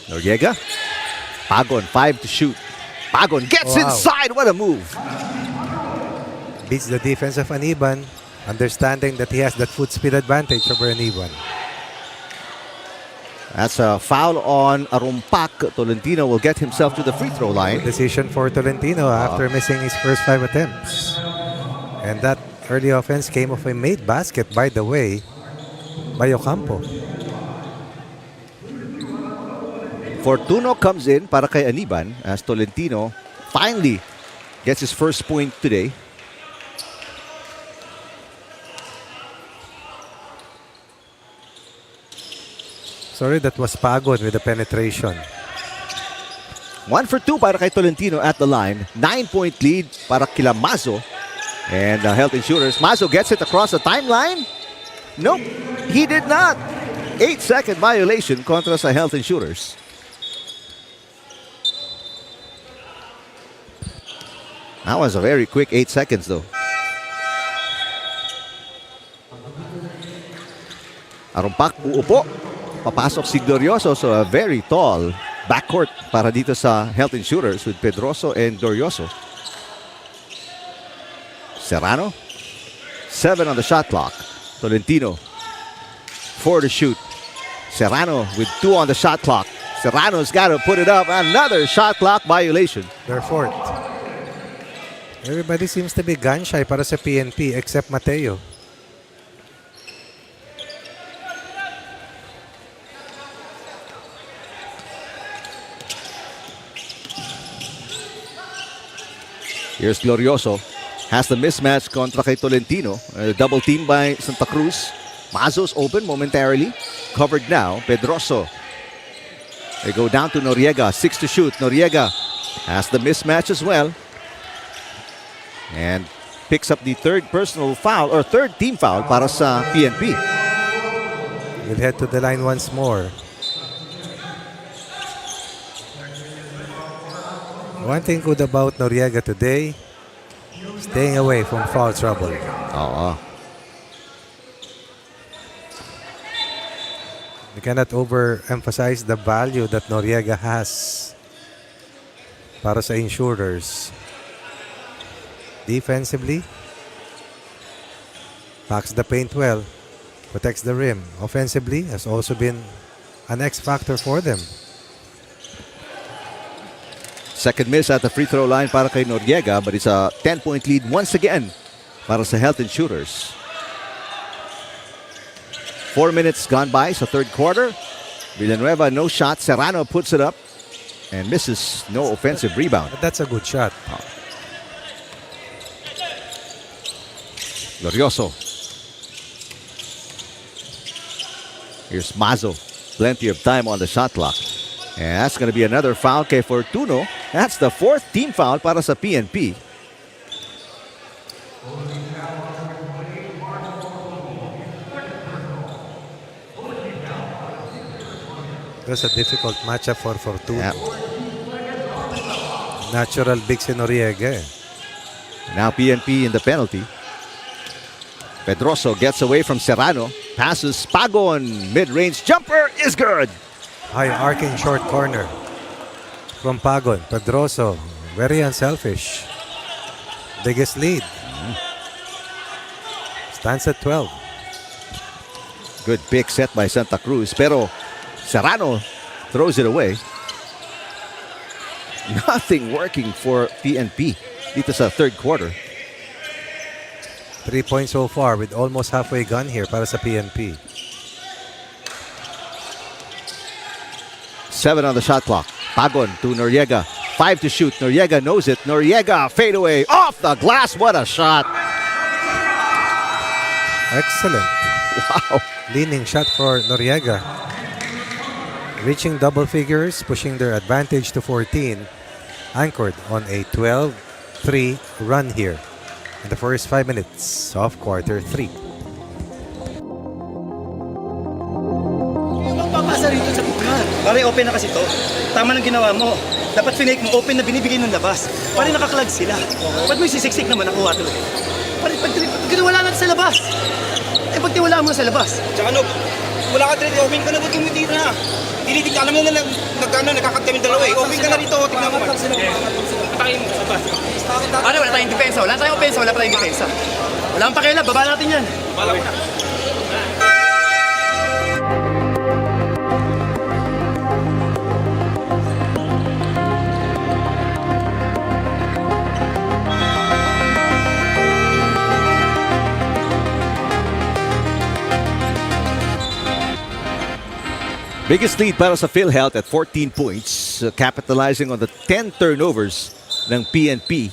Noriega. Pagon, 5 to shoot. Pagon gets inside. What a move. Beats the defense of Aniban, understanding that he has that foot speed advantage over Aniban. That's a foul on Arumpak. Tolentino will get himself to the free throw line. Decision for Tolentino after missing his first 5 attempts. And that early offense came off a made basket, by the way, by Ocampo. Fortuno comes in para kay Aniban as Tolentino finally gets his first point today. Sorry, that was Pagon with the penetration. 1 for 2 para kay Tolentino at the line. 9-point lead para kila Mazo. And Health Insurers. Mazo gets it across the timeline. Nope, he did not. 8-second violation kontra sa Health Insurers. That was a very quick 8 seconds though. Arumpak uupo. Papasok si Glorioso, so a very tall backcourt para dito sa Health Insurers with Pedroso and Glorioso. Serrano, 7 on the shot clock. Tolentino, 4 to shoot. Serrano with 2 on the shot clock. Serrano's got to put it up. Another shot clock violation. They're fourth. Everybody seems to be gun shy para sa PNP except Mateo. Here's Glorioso. Has the mismatch kontra kay Tolentino. Double team by Santa Cruz. Mazo's open momentarily. Covered now. Pedroso. They go down to Noriega. 6 to shoot. Noriega has the mismatch as well. And picks up the third personal foul or third team foul para sa PNP. We'll head to the line once more. One thing good about Noriega today, staying away from foul trouble. Oo. We cannot overemphasize the value that Noriega has para sa Insurers. Defensively, packs the paint well, protects the rim. Offensively, has also been an X factor for them. Second miss at the free throw line para kay Noriega, but it's a 10-point lead once again para sa Health Insurers. 4 minutes gone by sa third quarter. Villanueva, no shot. Serrano puts it up and misses. No offensive rebound. But that's a good shot. Glorioso. Here's Mazo. Plenty of time on the shot clock. And that's going to be another foul kay Fortuno. That's the fourth team foul para sa PNP. It was a difficult matchup for Fortuna. Yeah. Natural big si Noriega. Now PNP in the penalty. Pedroso gets away from Serrano. Passes Pago on mid-range jumper is good. High arcing short corner from Pagon. Pedroso, very unselfish. Biggest lead. Stands at 12. Good pick set by Santa Cruz. Pero Serrano throws it away. Nothing working for PNP dito sa third quarter. 3 points so far with almost halfway gone here para sa PNP. 7 on the shot clock. Pagon to Noriega. 5 to shoot. Noriega knows it. Noriega fade away off the glass. What a shot. Excellent. Wow. Leaning shot for Noriega. Reaching double figures, pushing their advantage to 14. Anchored on a 12-3 run here in the first 5 minutes of quarter 3. Magpapasa rito sa bukma. Pare, open na kasi to. Tama ng ginawa mo. Dapat finake mo, open na binibigay ng labas. Pare, nakaklag sila. Ba't mo sisiksik naman nakuha tuloy? Pare, pag wala natin sa labas. Eh, pag tiwala mo sa labas. Tsaka ano, wala ka trade, open ka na, ba't tumitira na? Tinitig ka naman na nagkakat kami dalawa eh. Open ka na rito, tignan mo. Patakin mo, sa bas. Pare, wala tayong depensa. Wala tayong opensa, wala tayong depensa. Wala kang pakialam, baba natin yan. Bala mo na. Biggest lead para sa PhilHealth at 14 points, capitalizing on the 10 turnovers ng PNP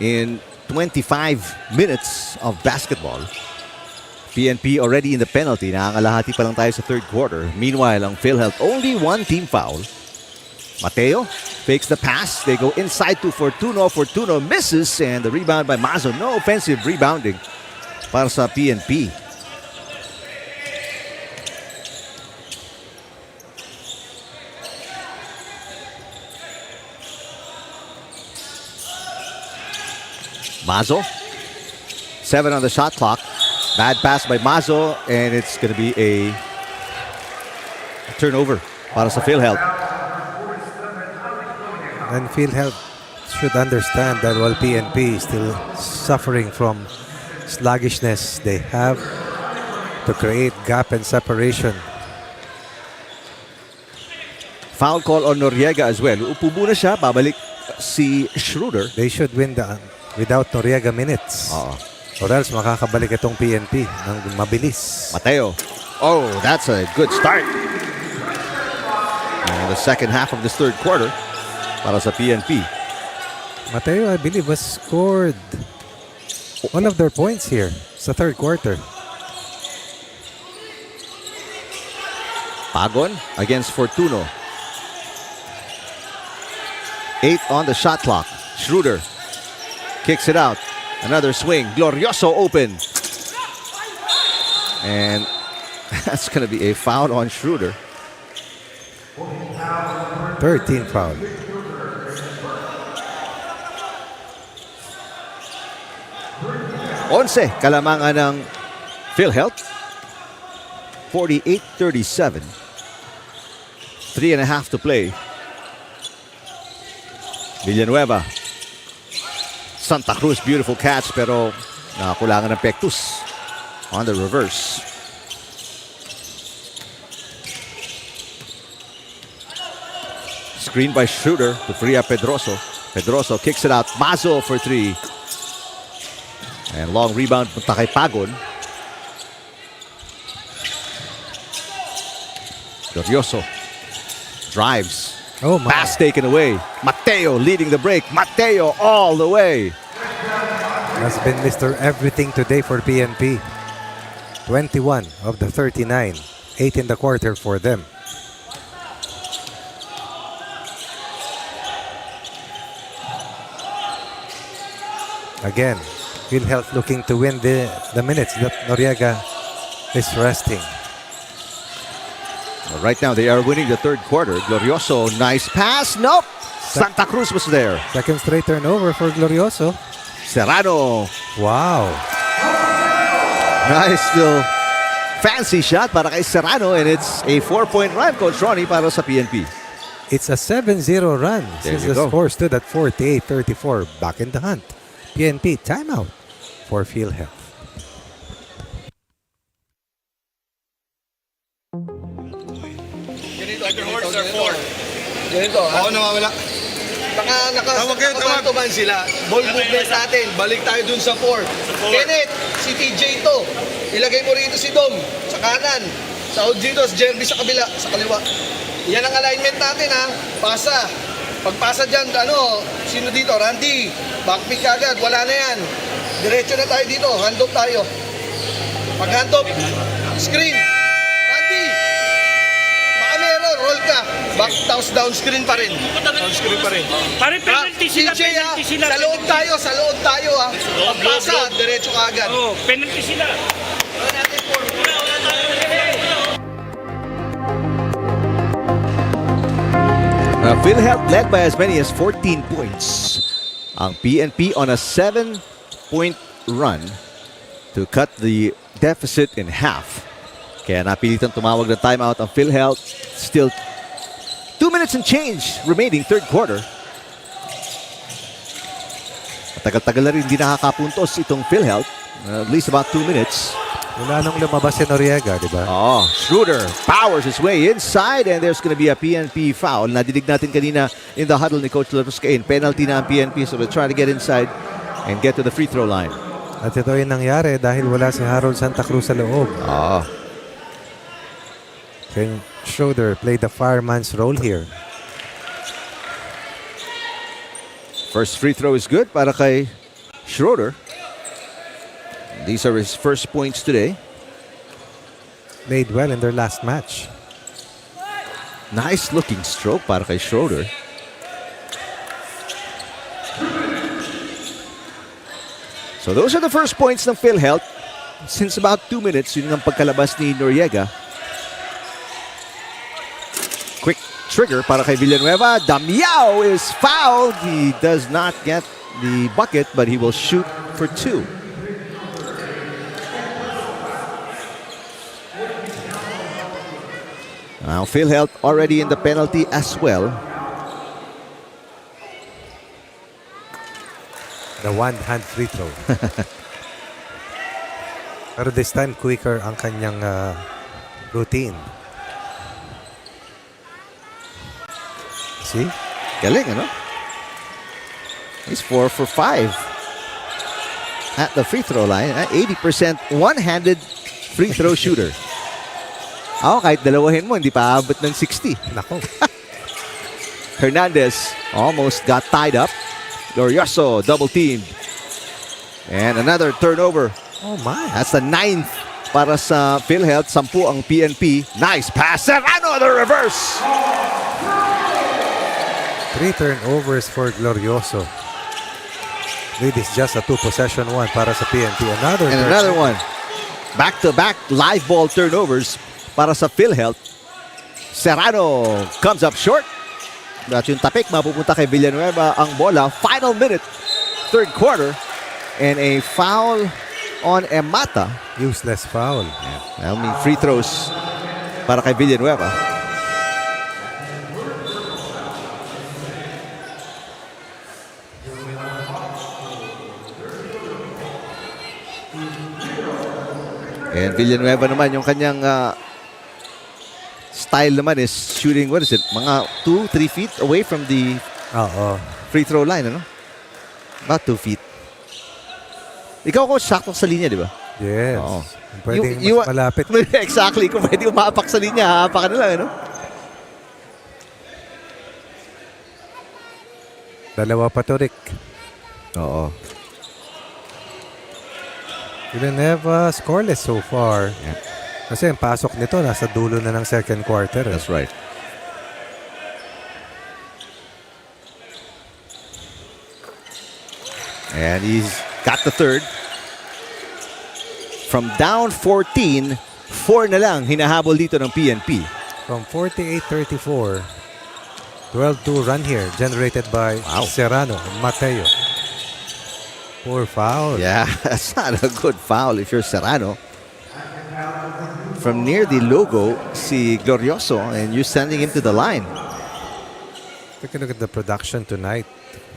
in 25 minutes of basketball. PNP already in the penalty. Nakakalahati pa lang tayo sa third quarter. Meanwhile, ang PhilHealth only one team foul. Mateo fakes the pass. They go inside to Fortuno. Fortuno misses and the rebound by Mazo. No offensive rebounding para sa PNP. Mazo, 7 on the shot clock. Bad pass by Mazo, and it's going to be a turnover para sa PhilHealth. And PhilHealth should understand that while PNP is still suffering from sluggishness, they have to create gap and separation. Foul call on Noriega as well. Upo muna siya, babalik si Schroeder. They should win without Noriega minutes. Or else makakabalik itong PNP ng mabilis. Mateo. Oh, that's a good start. And the second half of this third quarter para sa PNP. Mateo, I believe, was scored one of their points here sa third quarter. Pagon against Fortuno. 8 on the shot clock. Schroeder kicks it out. Another swing. Glorioso open. And that's going to be a foul on Schroeder. 13 foul. Onse, kalamangan ng PhilHealth. 48-37. 3.5 to play. Villanueva. Santa Cruz, beautiful catch pero nakakulangan ng Pectus on the reverse. Screen by Schroeder to free up Pedroso. Pedroso kicks it out. Mazo for 3. And long rebound punta kay Pagon. Glorioso drives. Oh my. Pass taken away. Mateo leading the break. Mateo all the way. Has been Mr. Everything today for PNP. 21 of the 39. 8 in the quarter for them. Again, PhilHealth looking to win the minutes that Noriega is resting. Well, right now they are winning the third quarter. Glorioso, nice pass. Nope. Santa Cruz was there. Second straight turnover for Glorioso. Serrano. Wow. Nice little fancy shot para kay Serrano, and it's a 4-point run, Coach Ronnie, para sa PNP. It's a 7-0 run There since you the go. score stood at 48-34. Back in the hunt. PNP timeout for PhilHealth. Ganito, ako nawawala. Nakatuman sila. Ball movement natin. Balik tayo dun sa 4. Kenneth, si TJ to. Ilagay mo rito si Dom sa kanan. Sa dito, si Jeremy sa kabila, sa kaliwa. Yan ang alignment natin ha. Pasa. Pagpasa dyan, sino dito? Randy. Backpick agad. Wala na yan. Diretso na tayo dito. Handoff tayo. Pag handoff, screen. Randy. Baka meron. Roll ka. Back, down screen pa rin. Down screen pa rin. Pare penalty sila, CJ, penalty sila. Sa loob tayo ha. Pagpasa, diretso ka agad. Oh, penalty sila. PhilHealth led by as many as 14 points. Ang PNP on a 7-point run to cut the deficit in half. Kaya napilitan tumawag ng timeout ang PhilHealth. Still 2 minutes and change remaining third quarter. Tagal-tagal na rin hindi nakakapuntos itong PhilHealth. At least about 2 minutes. Mula nung lumabas si Noriega, di ba? Oh, Schroeder powers his way inside, and there's going to be a PNP foul. Nadidig natin kanina in the huddle ni Coach Lavuscain. Penalty na ang PNP, so they're trying to get inside and get to the free throw line. At ito yung nangyari dahil wala si Harold Santa Cruz sa loob. Then Schroeder played the fireman's role here. First free throw is good para kay Schroeder. These are his first points today. Played well in their last match. Nice looking stroke para kay Schroeder. So those are the first points ng PhilHealth. Since about 2 minutes, yun ang pagkalabas ni Noriega. Quick trigger para kay Villanueva. Damiao is fouled. He does not get the bucket, but he will shoot for 2. Now PhilHealth already in the penalty as well. The one-hand free throw. Pero this time, quicker ang kanyang routine. See? Galing, ano? He's 4 for 5 at the free throw line. 80% one-handed free throw shooter. Kahit dalawahin mo, hindi pa abot ng 60. Nako. Hernandez almost got tied up. Glorioso double teamed. And another turnover. Oh my. That's the 9th para sa PhilHealth. 10 ang PNP. Nice pass. Serrano, the reverse. 3 turnovers for Glorioso. Lead is just a 2-possession one para sa PNP. Another one. Back-to-back live ball turnovers para sa PhilHealth. Serrano comes up short. At yung tapik mapupunta kay Villanueva ang bola. Final minute, third quarter. And a foul on Emata. Useless foul. I mean, free throws para kay Villanueva. And Villanueva naman, yung kanyang style naman is shooting, what is it? Mga 2-3 feet away from the free throw line, ano? About 2 feet. Ikaw ko sakto sa linya, di ba? Yes. Oo. Pwedeng mas malapit. Exactly. Kung pwede umapak sa linya, hapakan na lang, ano? Dalawa pa to, Rick. Oo. Villanueva scoreless so far. Yeah. Kasi ang pasok nito nasa dulo na ng second quarter. That's right. And he's got the third. From down 14, 4 na lang hinahabol dito ng PNP. From 48-34, 12-2 run here generated by Serrano and Mateo. Poor foul. Yeah, that's not a good foul if you're Serrano. From near the logo, si Glorioso, and you're sending him to the line. Take a look at the production tonight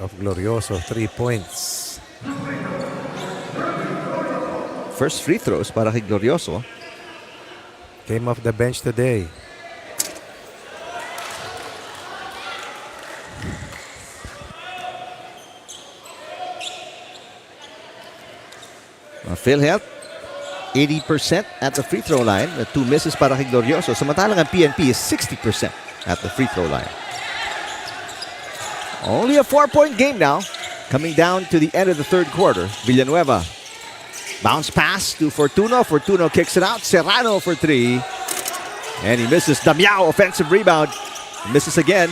of Glorioso. 3 points. First free throws para kay Glorioso. Came off the bench today. PhilHealth, 80% at the free throw line. 2 misses para kay Glorioso. Samantalang ang PNP is 60% at the free throw line. Only a 4-point game now. Coming down to the end of the third quarter. Villanueva. Bounce pass to Fortuno. Fortuno kicks it out. Serrano for 3. And he misses. Damiao, offensive rebound. Misses again.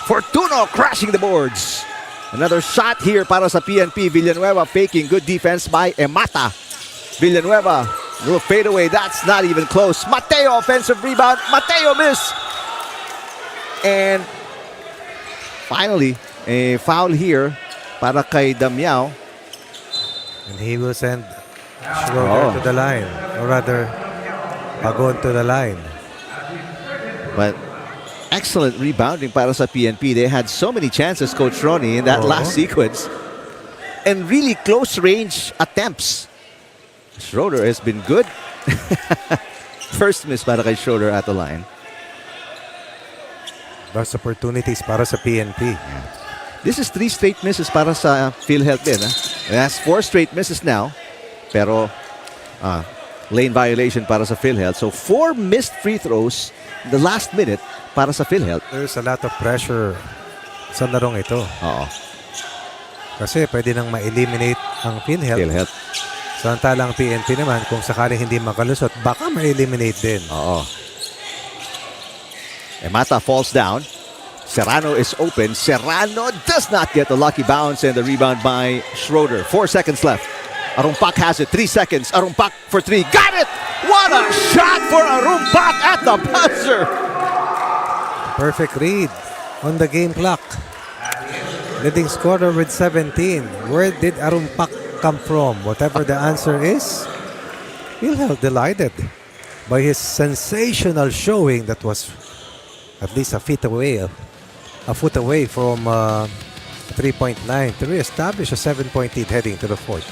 Fortuno crashing the boards. Another shot here para sa PNP. Villanueva faking. Good defense by Emata. Villanueva. Little fadeaway. That's not even close. Mateo, offensive rebound. Mateo miss. And finally, a foul here para kay Damiao. And he will send Schroeder to the line. Or rather, Bagong to the line. But excellent rebounding para sa PNP. They had so many chances, Coach Ronnie, in that last sequence. And really close range attempts. Schroeder has been good. First miss para kay Schroeder at the line. Best opportunities para sa PNP. This is 3 straight misses para sa PhilHealth din. That's 4 straight misses now. Pero lane violation para sa PhilHealth. So 4 missed free throws in the last minute para sa PhilHealth. There's a lot of pressure sa larong ito. Oo. Kasi pwede nang ma-eliminate ang PhilHealth. Samantalang PNP naman, kung sakaling hindi makalusot, baka ma-eliminate din. Oo. Emata falls down. Serrano is open. Serrano does not get the lucky bounce, and the rebound by Schroeder. 4 seconds left. Arumpak has it. 3 seconds. Arumpak for 3. Got it! What a shot for Arumpak at the buzzer! Perfect read on the game clock. Leading scorer with 17. Where did Arumpak come from? Whatever the answer is, PhilHealth delighted by his sensational showing that was at least a foot away from 3.9 to reestablish a 7-point lead heading to the fourth.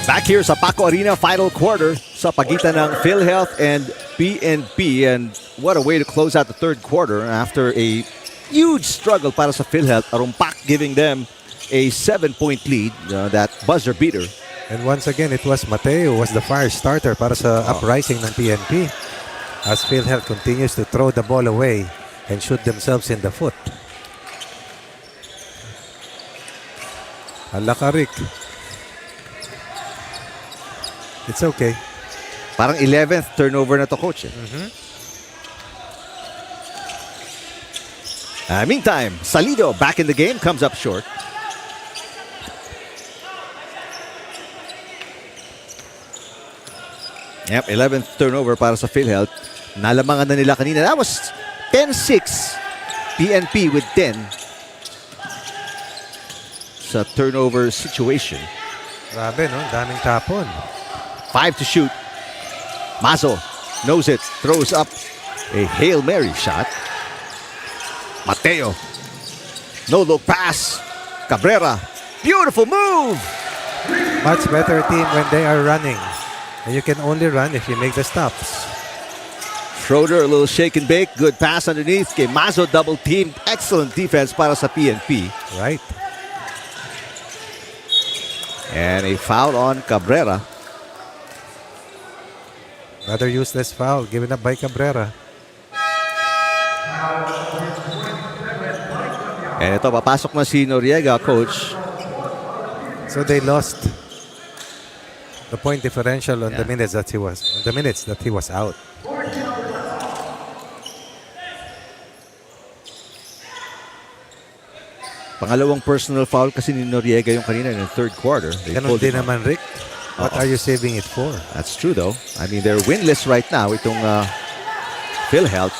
Back here sa Paco Arena, final quarter sa pagitan ng PhilHealth and PNP. And what a way to close out the third quarter after a huge struggle para sa PhilHealth. Arumpak giving them a 7-point lead, that buzzer beater. And once again, it was Mateo who was the fire starter para sa uprising ng PNP. As PhilHealth continues to throw the ball away and shoot themselves in the foot. Alakarik. It's okay. Parang 11th turnover na to, coach. Meantime, Salido back in the game, comes up short. Yep, 11th turnover para sa PhilHealth. Nalamangan na nila kanina. That was 10-6. PNP with 10 sa turnover situation. Grabe, no? Daming tapon. 5 to shoot. Mazo knows it, throws up a Hail Mary shot. Mateo. No look pass. Cabrera. Beautiful move. Much better team when they are running. And you can only run if you make the stops. Schroeder, a little shake and bake. Good pass underneath. Kay Mazo double teamed. Excellent defense para sa PNP. Right. And a foul on Cabrera. Another useless foul given up by Cabrera. And ito, papasok na si Noriega, coach. So they lost the point differential on the minutes that he was out. Pangalawang personal foul kasi ni Noriega yung kanina in the third quarter. They Ganun pulled din him out. naman, Rick. What are you saving it for? That's true though. I mean, they're winless right now itong PhilHealth.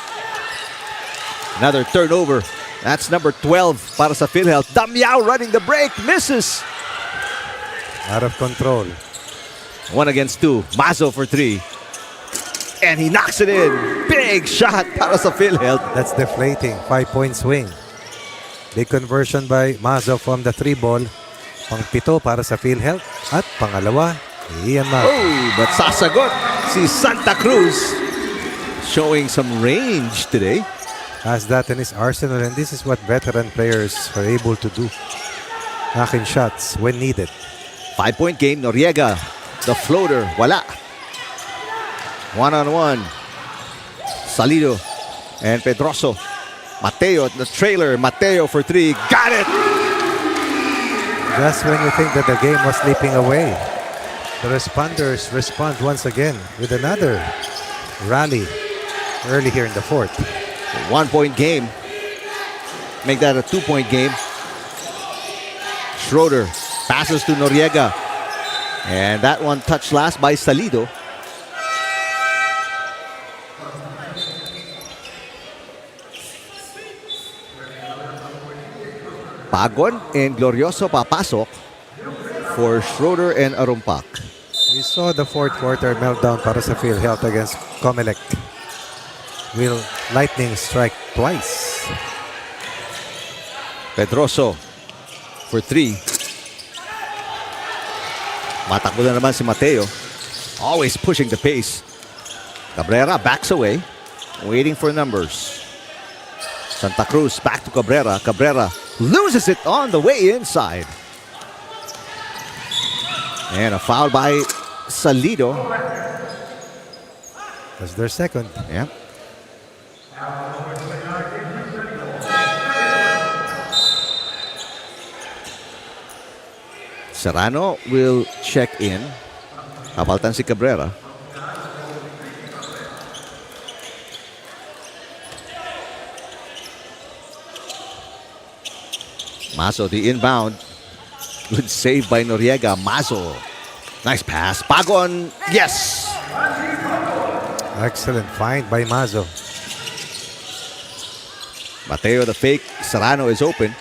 Another turnover. That's number 12 para sa PhilHealth. Damiao running the break. Misses. Out of control. 1 against 2. Mazo for 3. And he knocks it in. Big shot para sa PhilHealth. That's deflating. 5-point swing. Big conversion by Mazo from the 3 ball. Pang-7 para sa PhilHealth. At pangalawa, Ian Mazo. Oh, but sasagot si Santa Cruz. Showing some range today. Has that in his arsenal, and this is what veteran players are able to do. Knocking shots when needed. 5-point game. Noriega, the floater, wala. 1-on-1. Salido and Pedroso. Mateo, the trailer. Mateo for 3. Got it! Just when you think that the game was slipping away, the responders respond once again with another rally early here in the fourth. 1-point game. Make that a 2-point game. Schroeder passes to Noriega. And that one touched last by Salido. Pagon and Glorioso papasok for Schroeder and Arumpak. We saw the fourth quarter meltdown para sa PhilHealth against Comelec. Will lightning strike twice? Pedroso for 3. Matakbo na naman si Mateo. Always pushing the pace. Cabrera backs away, waiting for numbers. Santa Cruz back to Cabrera. Cabrera loses it on the way inside. And a foul by Salido. That's their second. Yeah. Serrano will check in. Papaltan si Cabrera. Mazo, the inbound. Good save by Noriega. Mazo. Nice pass. Pagon. Yes. Excellent find by Mazo. Mateo the fake. Serrano is open.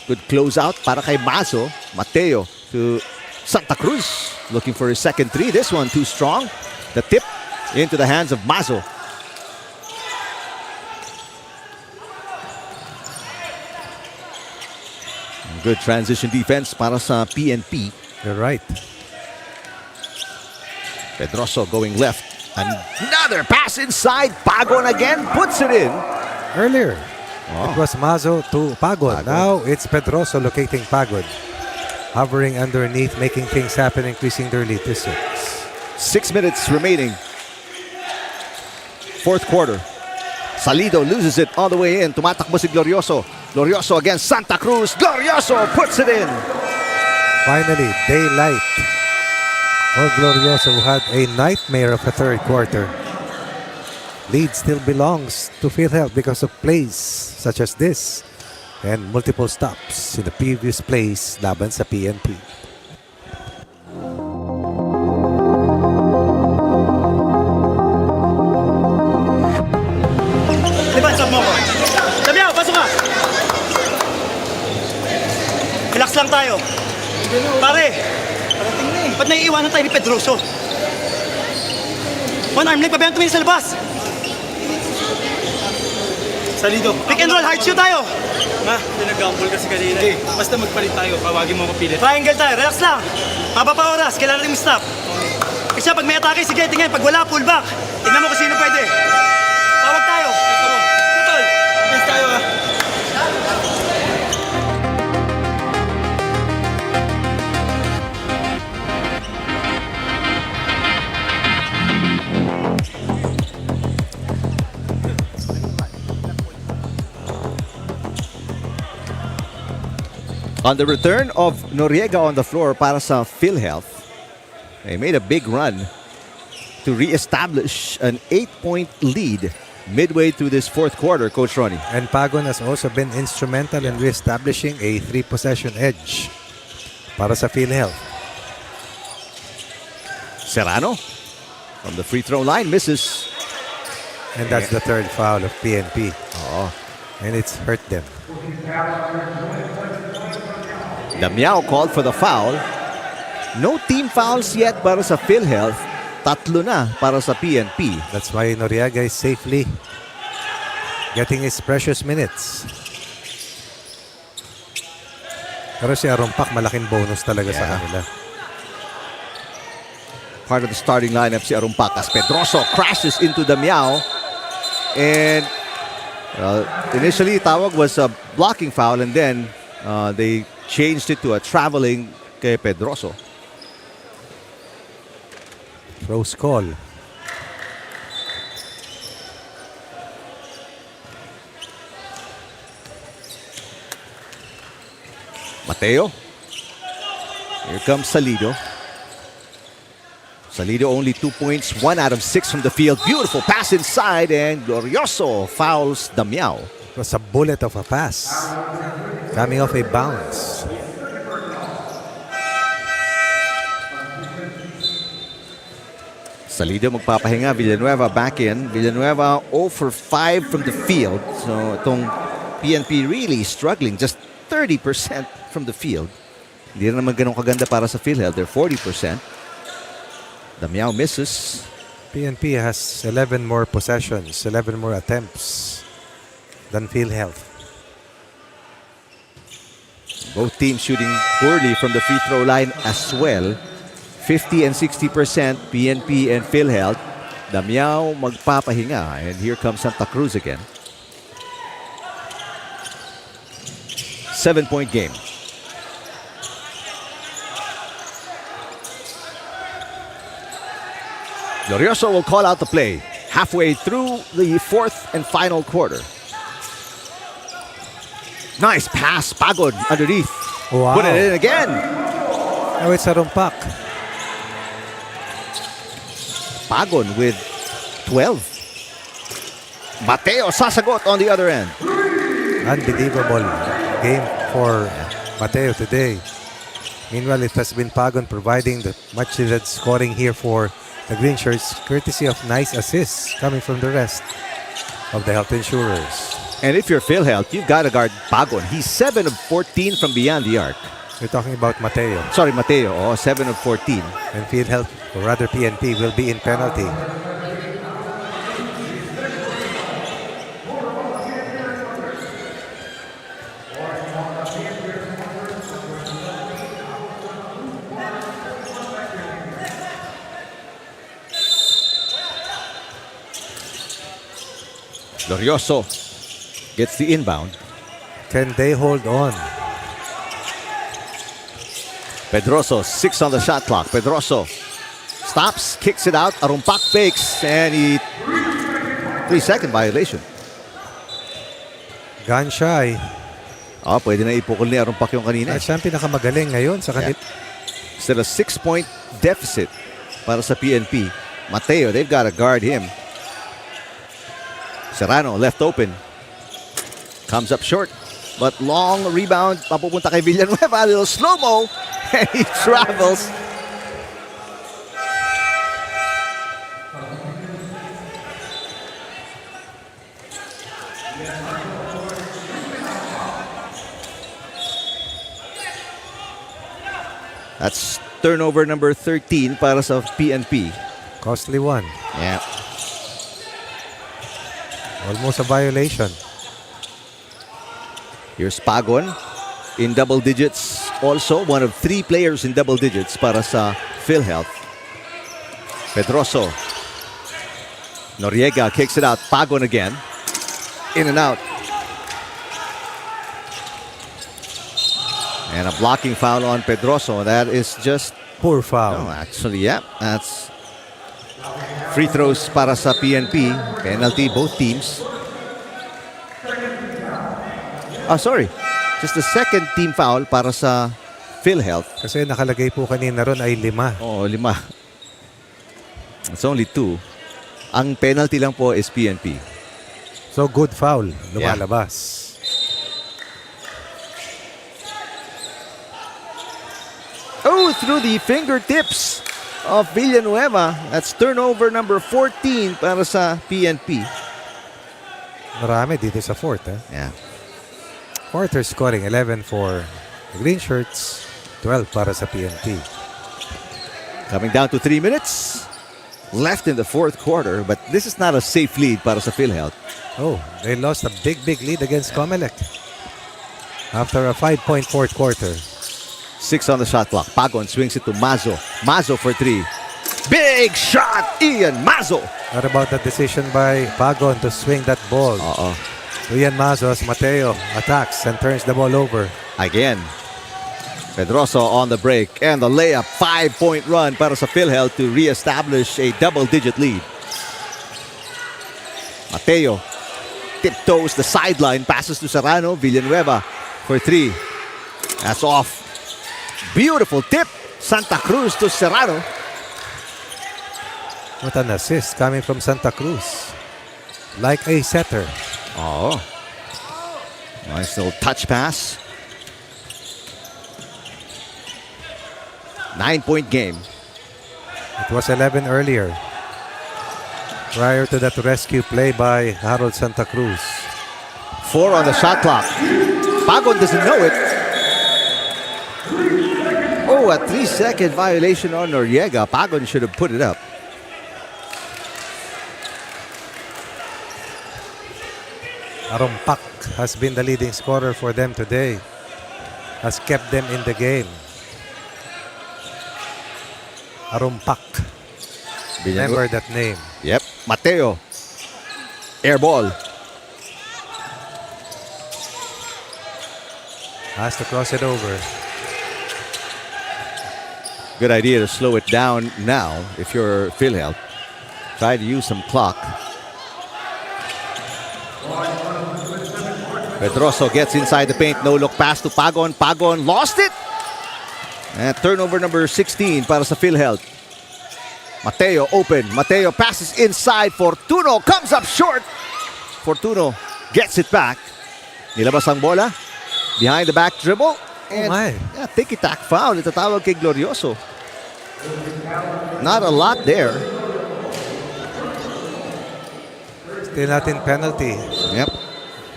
Good closeout para kay Mazo. Mateo to Santa Cruz. Looking for his second 3. This one too strong. The tip into the hands of Mazo. Good transition defense para sa PNP. You're right. Pedroso going left. Another pass inside. Pagon again puts it in. Earlier, it was Mazo to Pagon. Now it's Pedroso locating Pagon. Hovering underneath, making things happen, increasing their lead to 6. 6 minutes remaining. Fourth quarter. Salido loses it all the way in. Tumatakbo si Glorioso. Glorioso against Santa Cruz. Glorioso puts it in. Finally, daylight. Oh, Glorioso, who had a nightmare of a third quarter. Lead still belongs to PhilHealth because of plays such as this and multiple stops in the previous plays laban sa PNP. Liban, sab mo ko. Damiao, pasok ka! Relax lang tayo. Pare, ba't naiiwanan tayo ni Pedroso? One arm length, pabayaan tumingin sa labas. Salido. Pick and roll, hard shoot tayo. Ma, nag-gamble kasi kanina. Okay. Basta magpalit tayo, kawagin mo ako pilit. Triangle tayo, relax lang. Mababa oras, kailangan natin stop. Kasi pag may atake, sige, tingnan. Pag wala, pull back. Tingnan mo kung sino pwede. Tawag tayo. Tutol. Please tayo ha. On the return of Noriega on the floor para sa PhilHealth, they made a big run to re-establish an 8-point lead midway through this fourth quarter, Coach Ronnie. And Pagon has also been instrumental in re-establishing a 3-possession edge para sa PhilHealth. Serrano from the free throw line misses. And that's the third foul of PNP. Oh. And it's hurt them. Damiao called for the foul. No team fouls yet para sa PhilHealth. Tatlo na para sa PNP. That's why Noriega is safely getting his precious minutes. Pero si Arumpak, malaking bonus talaga sa kanila. Part of the starting lineup si Arumpak as Pedroso crashes into Damiao. And initially tawag was a blocking foul and then they changed it to a traveling kay Pedroso. Rose call. Mateo. Here comes Salido. Salido only 2 points, 1 out of 6 from the field. Beautiful pass inside and Glorioso fouls Damiao. It was a bullet of a pass. Coming off a bounce. Salido magpapahinga. Villanueva back in. Villanueva 0 for 5 from the field. So itong PNP really struggling. Just 30% from the field. Hindi na naman ganun kaganda para sa PhilHealth. They're 40%. Damiao misses. PNP has 11 more possessions, 11 more attempts than PhilHealth. Both teams shooting poorly from the free throw line as well. 50 and 60% PNP and PhilHealth. Damiao magpapahinga. And here comes Santa Cruz again. 7-point game. Glorioso will call out the play halfway through the fourth and final quarter. Nice pass, Pagon underneath. Wow. Put it in again. Now it's Arumpak. Pagon with 12. Mateo sasagot on the other end. Unbelievable game for Mateo today. Meanwhile, it has been Pagon providing the much needed scoring here for the Green Shirts, courtesy of nice assists coming from the rest of the health insurers. And if you're PhilHealth, you've got to guard Pagon. He's 7 of 14 from beyond the arc. You're talking about Mateo. Sorry, Mateo. Oh, 7 of 14. And PhilHealth, or rather PNP, will be in penalty. Glorioso gets the inbound. Can they hold on? Pedroso, 6 on the shot clock. Pedroso stops, kicks it out. Arumpak fakes, and he 3-second violation. Gun shy. Oh, pwede na ipukol ni Arumpak yung kanina. At siya ang pinakamagaling ngayon sa kanila. Still a 6-point deficit para sa PNP. Mateo, they've got to guard him. Serrano left open. Comes up short. But long rebound. Papupunta kay Villanueva. A little slow-mo. And he travels. That's turnover number 13 para sa PNP. Costly one. Yeah. Almost a violation. Here's Pagon in double digits. Also, one of 3 players in double digits para sa PhilHealth. Pedroso. Noriega kicks it out. Pagon again. In and out. And a blocking foul on Pedroso. That is just... Poor foul. No, actually, yeah. That's free throws para sa PNP. Penalty, both teams. Sorry. Just the second team foul para sa PhilHealth. Kasi nakalagay po kanina ron ay 5. Oo, 5. It's only 2. Ang penalty lang po is PNP. So good foul. Lumalabas. Oh, through the fingertips of Villanueva. That's turnover number 14 para sa PNP. Marami dito sa fourth. Yeah. Quarter scoring 11 for the green shirts, 12 para sa PNP. Coming down to 3 minutes left in the fourth quarter, but this is not a safe lead para sa PhilHealth. Oh, they lost a big lead against Comelec after a 5-point fourth quarter. 6 on the shot clock. Pagon swings it to Mazo. Mazo for 3. Big shot, Ian Mazo. What about the decision by Pagon to swing that ball? Ian Mazo as Mateo attacks and turns the ball over. Again. Pedroso on the break and the layup. 5-point run para sa PhilHealth to reestablish a double-digit lead. Mateo tiptoes the sideline, passes to Serrano. Villanueva for 3. That's off. Beautiful tip. Santa Cruz to Serrano. What an assist coming from Santa Cruz. Like a setter. Oh. Nice little touch pass. 9-point game. It was 11 earlier. Prior to that rescue play by Harold Santa Cruz. 4 on the shot clock. Pagon doesn't know it. Oh, a 3-second violation on Noriega. Pagon should have put it up. Arumpak has been the leading scorer for them today. Has kept them in the game. Arumpak. Remember that name. Yep. Mateo. Air ball. Has to cross it over. Good idea to slow it down now if you're PhilHealth. Try to use some clock. Pedroso gets inside the paint. No look pass to Pagon. Pagon lost it. And turnover number 16 para sa PhilHealth. Mateo open. Mateo passes inside. Fortuno comes up short. Fortuno gets it back. Nilabas ang bola. Behind the back dribble. And yeah, tiki-tack foul. Itatawag kay Glorioso. Not a lot there. Still natin penalty. Yep.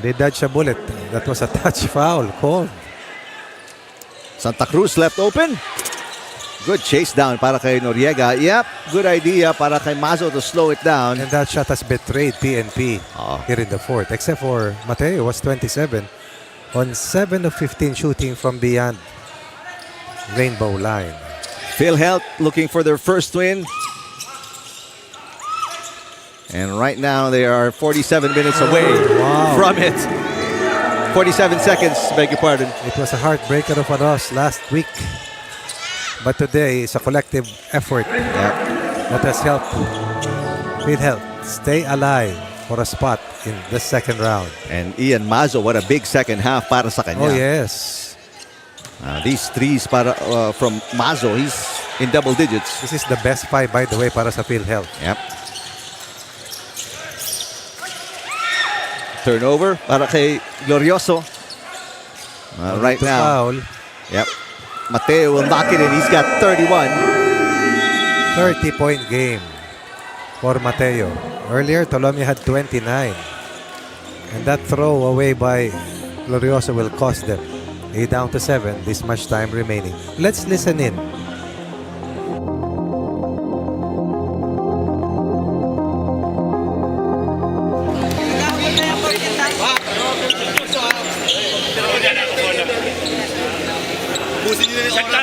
They dodged a bullet. That was a touch foul called. Santa Cruz left open. Good chase down para kay Noriega. Yep, good idea para kay Mazo to slow it down. And that shot has betrayed PNP here in the fourth. Except for Mateo was 27 on 7 of 15 shooting from beyond rainbow line. PhilHealth looking for their first win. And right now they are 47 minutes away from it. 47 seconds, beg your pardon. It was a heartbreaker of a loss last week. But today is a collective effort that has helped PhilHealth stay alive for a spot in the second round. And Ian Mazo, what a big second half para sa kanya. Oh, yes. These threes from Mazo, he's in double digits. This is the best 5, by the way, para sa PhilHealth. Yep. Turnover para kay Glorioso. Right now. Foul. Yep. Mateo will knock it in. He's got 31. 30-point game for Mateo. Earlier, Tolomia had 29. And that throw away by Glorioso will cost them. 8 down to 7. This much time remaining. Let's listen in.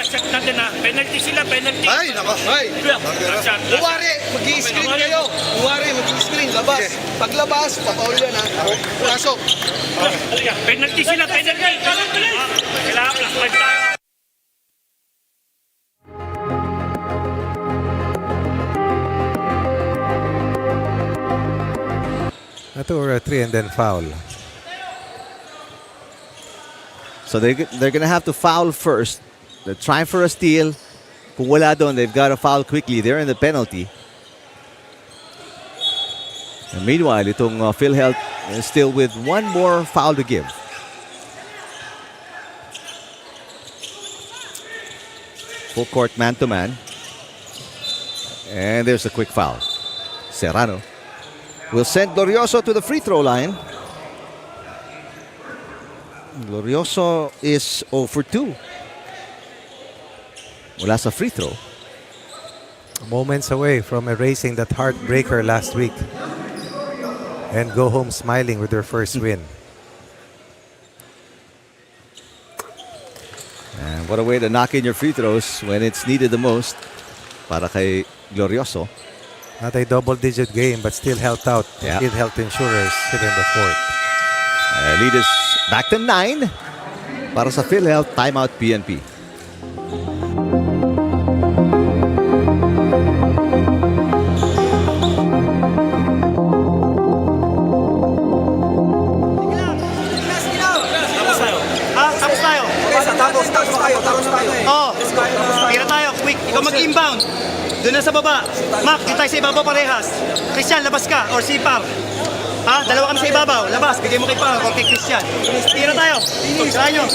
Check natin na. Penalty sila, penalty. Ay, nako. Ay. Uwari, mag-i-screen kayo. Uwari, mag-i-screen. Labas. Paglabas, papaul yan ha. Pasok. Penalty sila, penalty. Kailangan plus 5 tayo. A 2 or a 3 and then foul. So they're going to have to foul first. They're trying for a steal. Kung wala doon, they've got to foul quickly. They're in the penalty. And meanwhile, itong PhilHealth is still with one more foul to give. Full court man-to-man. And there's a quick foul. Serrano will send Glorioso to the free throw line. Glorioso is 0 for 2. Wala sa free throw. Moments away from erasing that heartbreaker last week and go home smiling with their first win. And what a way to knock in your free throws when it's needed the most para kay Glorioso. Not a double-digit game, but still helped out. Yeah. PhilHealth Insurers hit in the fourth. Lead is back to 9 para sa PhilHealth. Timeout PNP. Tapos tayo. Oo. Tira tayo. Quick. Ikaw mag-inbound. Doon na sa baba. Mac, dito tayo sa ibabaw parehas. Christian, labas ka. Or si Par. Ha? Dalawa kami sa ibabaw. Labas. Bigay mo kay Par o kay Christian. Tira tayo. Tira nyo.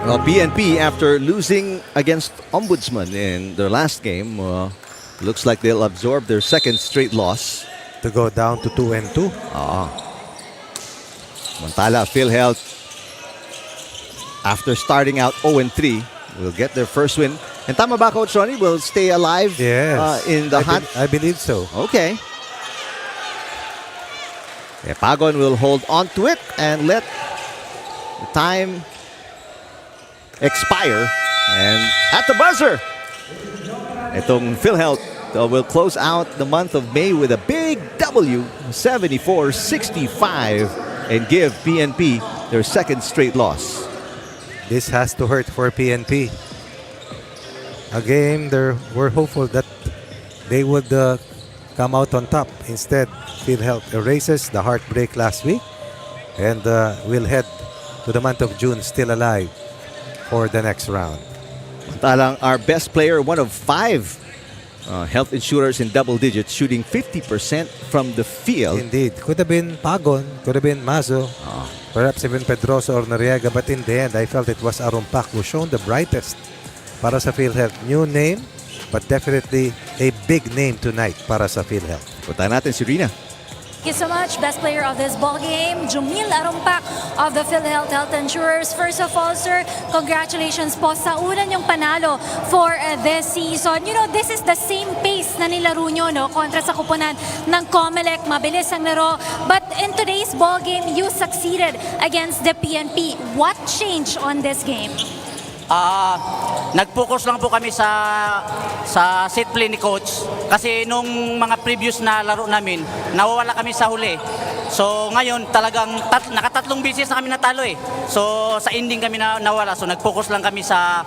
Well, PNP, after losing against Ombudsman in their last game, looks like they'll absorb their second straight loss. To go down to 2-2. Mantala, PhilHealth, after starting out 0-3, will get their first win. And tama ba, Coach Ronnie, will stay alive in the hunt? I believe so. Okay. Pagon will hold on to it and let the time expire. And at the buzzer, itong PhilHealth will close out the month of May with a big W, 74-65, and give PNP their second straight loss. This has to hurt for PNP. A game we're hopeful that they would come out on top. Instead, PhilHealth erases the heartbreak last week and will head to the month of June still alive for the next round. Talang our best player, one of 5 health insurers in double digits, shooting 50% from the field. Indeed. Could have been Pagon, could have been Mazo, perhaps even Pedroso or Noriega, but in the end, I felt it was Arumpak who shone the brightest para sa PhilHealth. New name, but definitely a big name tonight para sa PhilHealth. Punta natin si Rina. Thank you so much. Best player of this ball game, Jumil Arumpak of the PhilHealth Health Insurers. First of all, sir, congratulations po sa una niyong panalo for this season. You know, this is the same pace na na nilaro nyo, no? Kontra sa kupunan ng Comelec, mabilis ang laro. But in today's ball game, you succeeded against the PNP. What changed on this game? Nag-focus lang po kami sa set play ni coach kasi nung mga previous na laro namin, nawawala kami sa huli. So ngayon talagang nakatatlong beses na kami natalo eh. So sa ending kami nawala. So nag-focus lang kami sa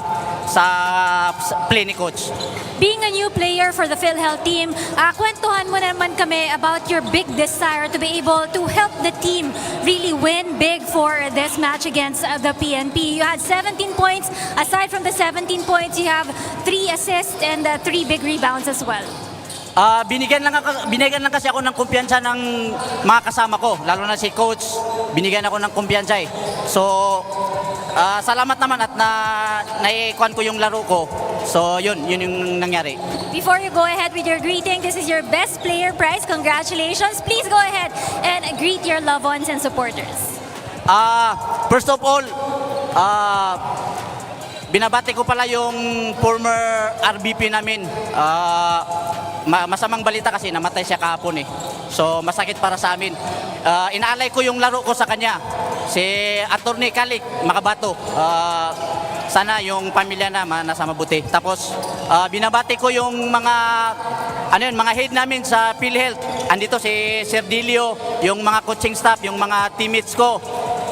play ni coach. Being a new player for the PhilHealth team, kwentuhan mo naman kami about your big desire to be able to help the team really win big for this match against the PNP. You had 17 points. Aside from the 17 points, you have 3 assists and 3 big rebounds as well. Binigyan lang kasi ako ng kumpiyansa ng mga kasama ko, lalo na si coach. Binigyan ako ng kumpiyansa eh. So, salamat naman at naikuan ko yung laro ko. So, yun yung nangyari. Before you go ahead with your greeting, this is your best player prize. Congratulations. Please go ahead and greet your loved ones and supporters. First of all, binabati ko pala yung former RBP namin. Masamang balita kasi namatay siya kahapon eh. So masakit para sa amin. Inaalay ko yung laro ko sa kanya. Si Attorney Kalik Makabato. Sana yung pamilya na nasa mabuti. Tapos binabati ko yung mga head namin sa PhilHealth. Andito si Sir Dilio, yung mga coaching staff, yung mga teammates ko.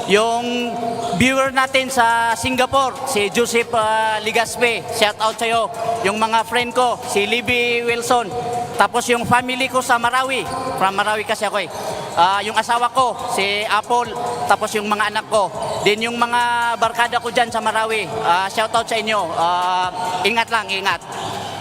Yung viewer natin sa Singapore, si Joseph Ligaspe, shout out sa'yo. Yung mga friend ko, si Libby Wilson. Tapos yung family ko sa Marawi, from Marawi kasi ako eh. Yung asawa ko, si Apple. Tapos yung mga anak ko. Then yung mga barkada ko dyan sa Marawi, shout out sa inyo. Ingat lang, ingat.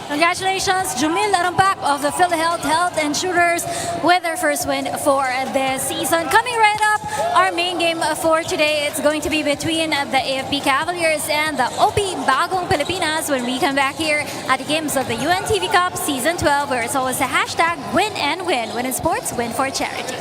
Congratulations, Jumil Arampak of the PhilHealth Health Insurers with their first win for this season. Coming right up, our main game for today, it's going to be between the AFP Cavaliers and the OP Bagong Pilipinas when we come back here at the games of the UNTV Cup Season 12, where it's always a hashtag win and win. Win in sports, win for charity.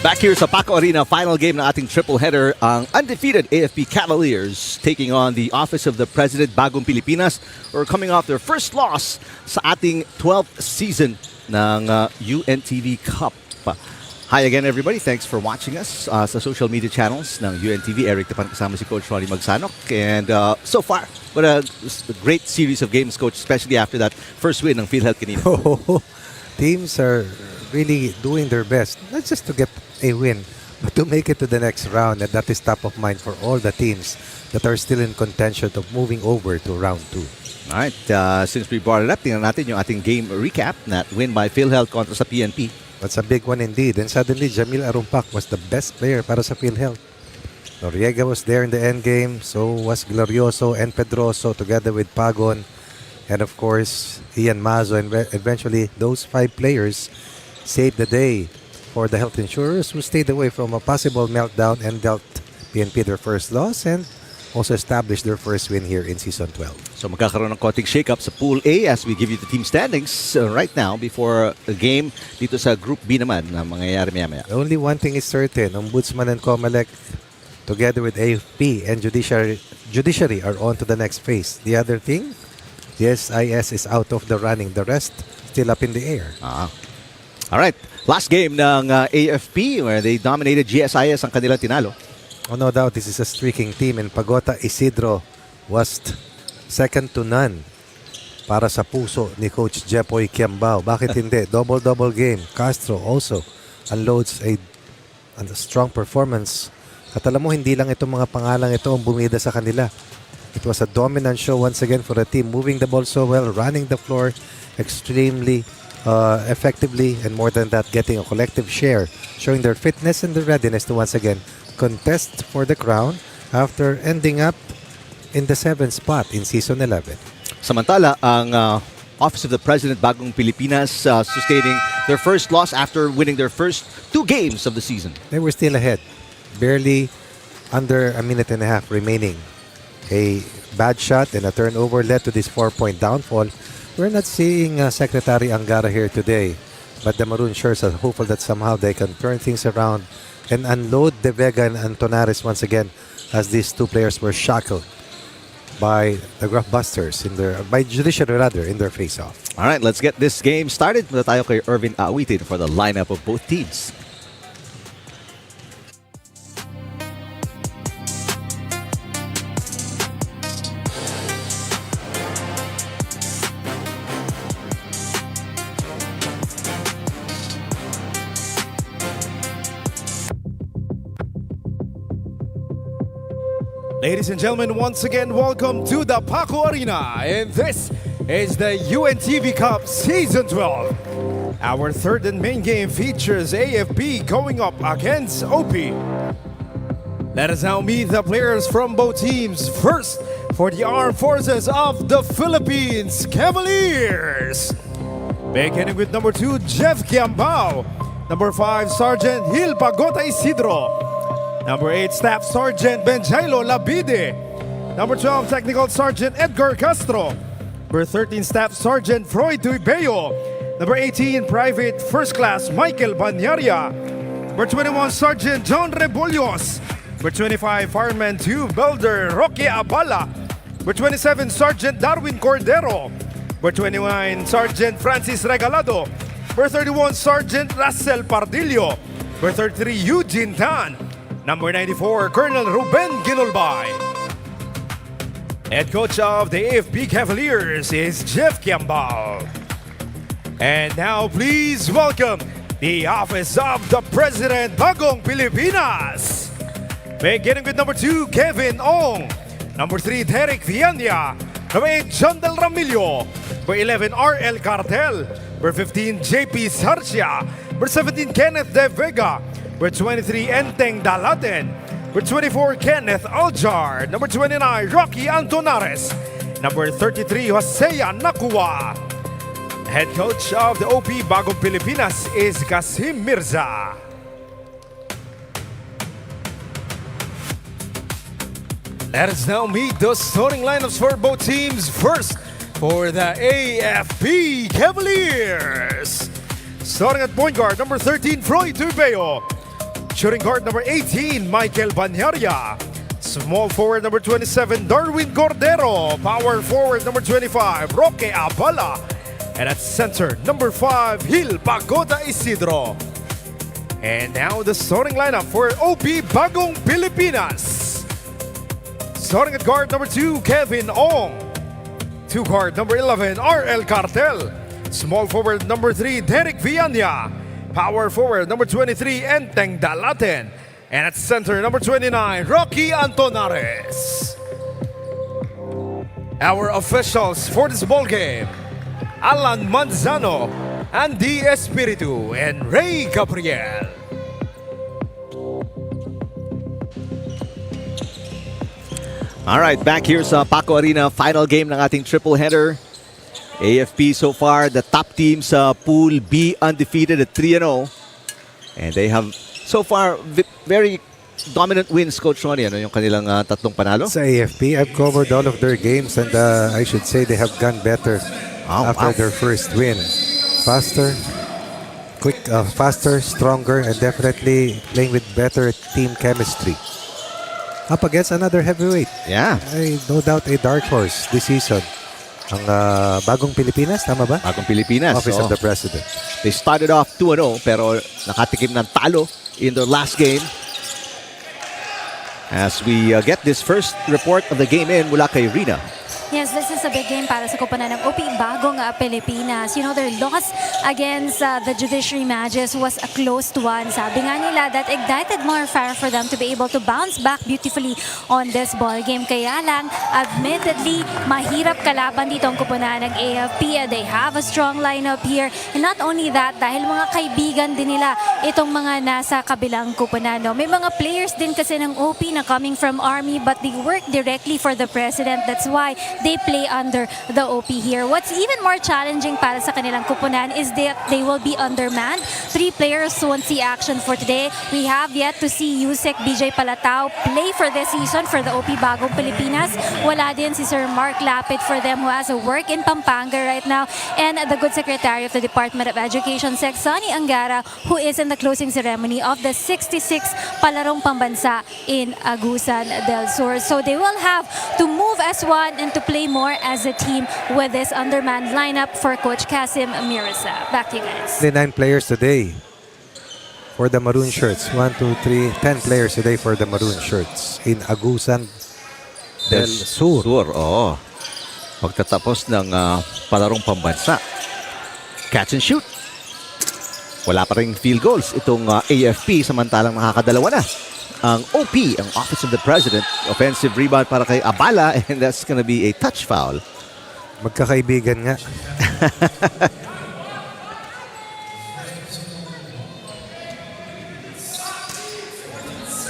Back here sa Paco Arena, final game ng ating triple header, ang undefeated AFP Cavaliers taking on the Office of the President Bagong Pilipinas, who are coming off their first loss sa ating 12th season ng UNTV Cup. Hi again everybody, thanks for watching us sa social media channels ng UNTV. Eric Tapan kasama si Coach Ronnie Magsanok. And so far, what a great series of games, Coach, especially after that first win ng PhilHealth kanina. Teams are really doing their best, not just to get a win, but to make it to the next round. And that is top of mind for all the teams that are still in contention of moving over to round 2. Alright, since we brought it up, tingnan natin yung ating game recap. That win by PhilHealth kontra sa PNP. That's a big one indeed. And suddenly, Jamil Arumpak was the best player para sa PhilHealth. Noriega was there in the end game. So was Glorioso and Pedroso together with Pagon. And of course, Ian Mazo. And eventually, those 5 players saved the day for the health insurers, who stayed away from a possible meltdown and dealt PNP their first loss and also established their first win here in Season 12. So magkakaroon ng konting shake-up sa Pool A as we give you the team standings right now before the game dito sa Group B naman na mangyayari maya-maya. Only one thing is certain, Ombudsman and Comelec together with AFP and Judiciary are on to the next phase. The other thing, GSIS is out of the running. The rest still up in the air. Alright, last game ng AFP where they dominated GSIS ang kanilang tinalo. Oh, no doubt, this is a streaking team, and Pagota Isidro was second to none para sa puso ni Coach Jepoy Kiambao. Bakit hindi? Double-double game. Castro also unloads a strong performance. At alam mo, hindi lang itong mga pangalang ito ang bumida sa kanila. It was a dominant show once again for the team, moving the ball so well, running the floor extremely effectively, and more than that, getting a collective share, showing their fitness and their readiness to once again contest for the crown after ending up in the 7th spot in Season 11. Samantala, ang Office of the President Bagong Pilipinas sustaining their first loss after winning their first 2 games of the season. They were still ahead, barely under a minute and a half remaining. A bad shot and a turnover led to this 4-point downfall. We're not seeing Secretary Angara here today, but the Maroon Shirts are hopeful that somehow they can turn things around and unload De Vega and Antonares once again, as these 2 players were shackled by the Graphbusters by Judiciary rather, in their face-off. All right, let's get this game started. Muna tayo kay Irvin Awitin for the lineup of both teams. Ladies and gentlemen, once again, welcome to the Paco Arena. And this is the UNTV Cup Season 12. Our third and main game features AFP going up against OP. Let us now meet the players from both teams. First, for the Armed Forces of the Philippines, Cavaliers. Beginning with number 2, Jeff Kiambao. Number 5, Sergeant Hil Pagota Isidro. Number 8, Staff Sergeant Benjailo Labide. Number 12, Technical Sergeant Edgar Castro. Number 13, Staff Sergeant Freud Tuibeo. Number 18, Private First Class Michael Banyaria. Number 21, Sergeant John Rebollos. Number 25, Fireman 2, Builder Roque Abala. Number 27, Sergeant Darwin Cordero. Number 29, Sergeant Francis Regalado. Number 31, Sergeant Russell Pardillo. Number 33, Eugene Tan. Number 94, Colonel Ruben Ginulbay. Head coach of the AFP Cavaliers is Jeff Kiambao. And now please welcome the Office of the President Bagong Pilipinas. Beginning with number 2, Kevin Ong. Number 3, Derek Viania. Number 8, John Del Ramillo. Number 11, RL Cartel. Number 15, JP Sarcia. Number 17, Kenneth De Vega. Number 23, Enteng Dalaten. Number 24, Kenneth Aljar. Number 29, Rocky Antonares. Number 33, Hosea Nakua. Head coach of the OP Bagong Pilipinas is Kasim Mirza. Let us now meet the starting lineups for both teams. First, for the AFP Cavaliers. Starting at point guard, number 13, Freud Tuibeo. Shooting guard number 18, Michael Banyaria. Small forward number 27, Darwin Cordero. Power forward number 25, Roque Abala. And at center, number 5, Hil Pagoda Isidro. And now the starting lineup for OP Bagong Pilipinas. Starting at guard number 2, Kevin Ong. 2 guard number 11, RL Cartel. Small forward number 3, Derek Villaña. Power forward number 23, Enteng Dalaten. And at center number 29, Rocky Antonares. Our officials for this ball game, Alan Manzano, Andy Espiritu, and Ray Gabriel. All right, back here sa Paco Arena, final game ng ating triple header. AFP so far, the top team sa Pool B, undefeated at 3-0. And they have so far very dominant wins, Coach Ronnie. Ano yung kanilang tatlong panalo? Sa AFP, I've covered all of their games and I should say they have gone better after their first win. Faster, faster, stronger, and definitely playing with better team chemistry. Up against another heavyweight. Yeah. No doubt a dark horse this season. Ang Bagong Pilipinas, tama ba? Bagong Pilipinas. Office of the President. They started off 2-0 pero nakatikim ng talo in their last game. As we get this first report of the game in mula kay Rina. Yes, this is a big game para sa koponan ng OP Bagong Pilipinas. You know, their loss against the Judiciary Magis was a close one. Sabi nga nila that ignited more fire for them to be able to bounce back beautifully on this ball game. Kaya lang, admittedly, mahirap kalaban dito ang koponan ng AFP. They have a strong lineup here. And not only that, dahil mga kaibigan din nila itong mga nasa kabilang koponan. No? May mga players din kasi ng OP na coming from Army but they work directly for the President. That's why they play under the OP here. What's even more challenging para sa kanilang kupunan is that they will be undermanned. 3 players won't see action for today. We have yet to see Yusek BJ Palatao play for this season for the OP Bagong Pilipinas. Wala din si Sir Mark Lapid for them who has a work in Pampanga right now. And the good Secretary of the Department of Education, Sec Sonny Angara, who is in the closing ceremony of the 66 Palarong Pambansa in Agusan del Sur. So they will have to move as one and to play more as a team with this undermanned lineup for Coach Kasim Mirza. Back to you guys. 9 players today for the maroon shirts. 1, 2, 3, 10 players today for the maroon shirts in Agusan del Sur. Oo. Pagtatapos ng palarong pambansa. Catch and shoot. Wala pa ring field goals itong AFP samantalang nakakadalawa na. Ang OP, ang Office of the President, offensive rebound para kay Abala, and that's gonna be a touch foul. Magkakaibigan nga.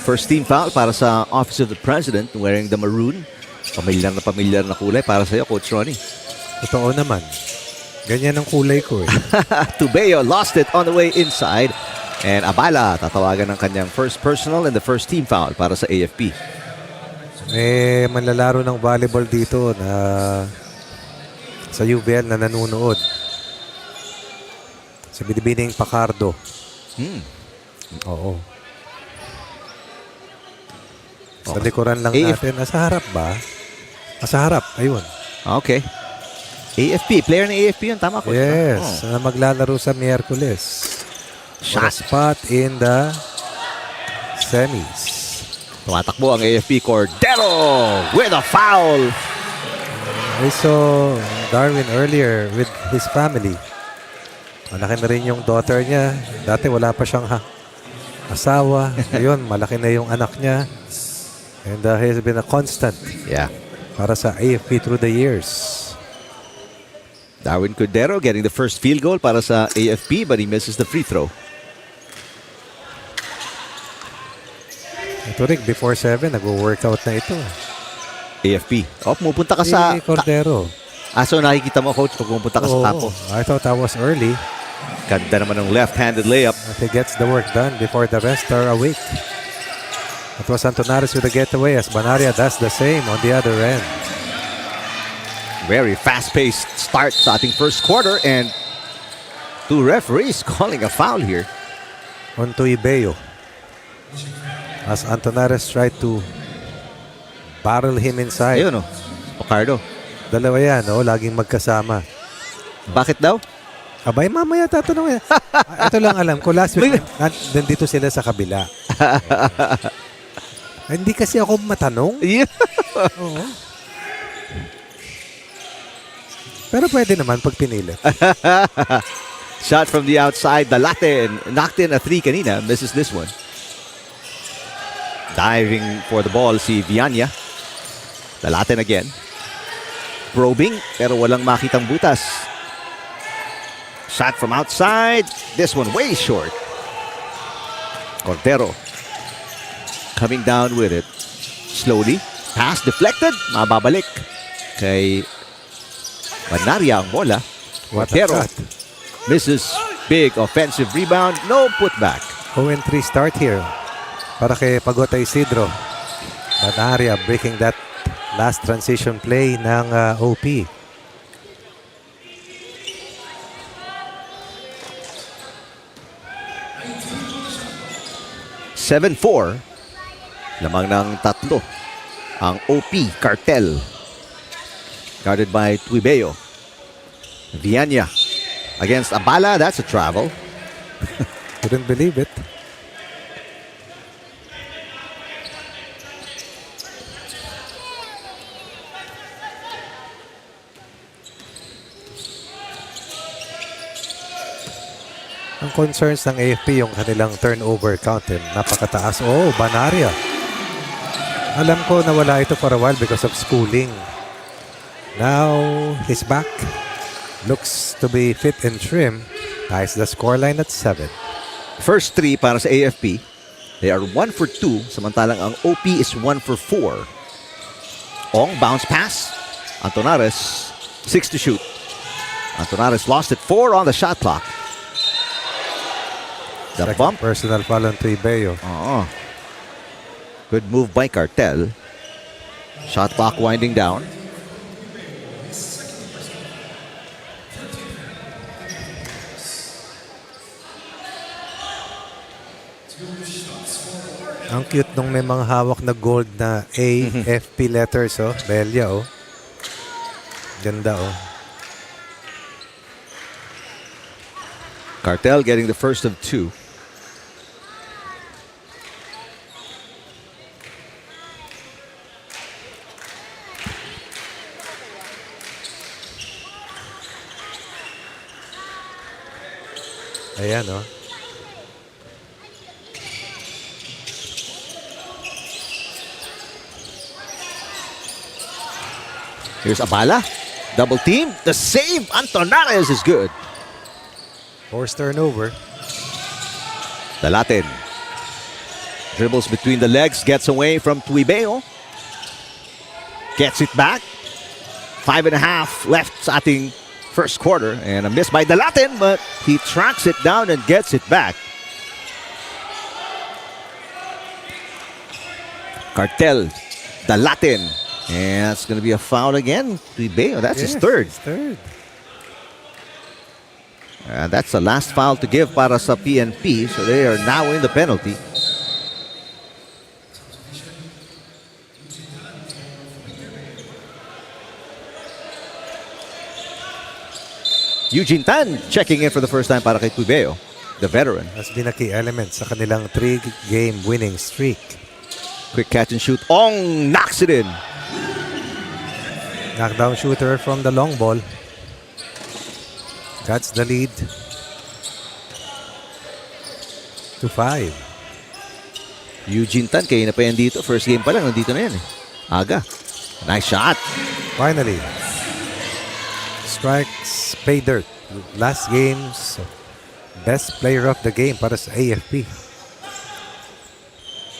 First team foul para sa Office of the President wearing the maroon. Pamilyar na kulay para sa iyo, Coach Ronnie. Totoo naman. Ganyan ang kulay ko eh. Tubeo lost it on the way inside. And Abala, tatawagan ng kanyang first personal and the first team foul para sa AFP. May manlalaro ng volleyball dito na sa UVL na nanunood. Si Binibining Pacardo. Oo. Sa likuran lang natin. Nasa harap ba? Nasa harap. Ayun. Okay. AFP. Player ng AFP yun. Tama ko. Yes. Na maglalaro sa Miyerkules. Shot spot in the semis. Tumatakbo ang AFP Cordero with a foul. I saw Darwin earlier with his family. Malaki na rin yung daughter niya. Dati wala pa siyang asawa. Ngayon, malaki na yung anak niya. And he has been a constant para sa AFP through the years. Darwin Cordero getting the first field goal para sa AFP but he misses the free throw. Ito Rick, before 7, nag-workout na ito. AFP. Pumupunta ka sa Cordero. So nakikita mo, Coach, pag pumupunta ka sa tapo. I thought that was early. Ganda naman ng left-handed layup. He gets the work done before the rest are awake. It was Antonares with a getaway as Banaria does the same on the other end. Very fast-paced start sa ating first quarter and 2 referees calling a foul here. On to Ibeo. As Antonares tried to barrel him inside. Ayun, Pacardo. Dalawa yan, laging magkasama. Bakit daw? Abay, mamaya tatanong yan. Ito lang alam ko, last week, nandito sila sa kabila. Hindi kasi ako matanong. Oo. Pero pwede naman pag pinilit. Shot from the outside. The Latin knocked in a 3 kanina. Misses this one. Diving for the ball si Viana. The Latin again. Probing pero walang makitang butas. Shot from outside. This one way short. Cordero coming down with it. Slowly. Pass deflected. Mababalik kay Banaria ang bola. Cordero misses. Big offensive rebound. No putback. 0-3 start here para kay Pagota Isidro. Banaria breaking that last transition play ng OP. (7-4). Lamang ng 3 ang OP Cartel. Guarded by Tuibeo. Viana against Abala. That's a travel. Couldn't believe it. Ang concerns ng AFP yung kanilang turnover count. Napakataas. Oh, Banaria. Alam ko nawala ito for a while because of schooling. Now, he's back. Looks to be fit and trim. Ties the scoreline at 7. First 3 para sa AFP. They are 1 for 2. Samantalang ang OP is 1 for 4. Ong bounce pass. Antonares 6 to shoot. Antonares lost it 4 on the shot clock. The bump. Personal foul on Tuibeo. Good move by Cartel. Shot clock winding down. Ang cute nung may mga hawak na gold na AFP letters, Belia, Ganda, Cartel getting the first of 2. Ayan, Here's Abala. Double team. The save. Antonares is good. Forced turnover. The Latin dribbles between the legs. Gets away from Tuibeo. Gets it back. 5.5 left sa ating first quarter. And a miss by the Latin, but he tracks it down and gets it back. Cartel. The Latin. And that's going to be a foul again. Tuibeo. That's his third. And that's the last foul to give para sa PNP. So they are now in the penalty. Eugene Tan checking in for the first time para kay Tuibeo, the veteran. Has been a key element sa kanilang 3-game winning streak. Quick catch and shoot. Ong knocks it in. Knockdown shooter from the long ball. Cuts the lead to 5. Eugene Tan, kayo na pa yan dito. First game pa lang, nandito na yan Aga. Nice shot. Finally. Strikes pay dirt. Last game's best player of the game para sa AFP.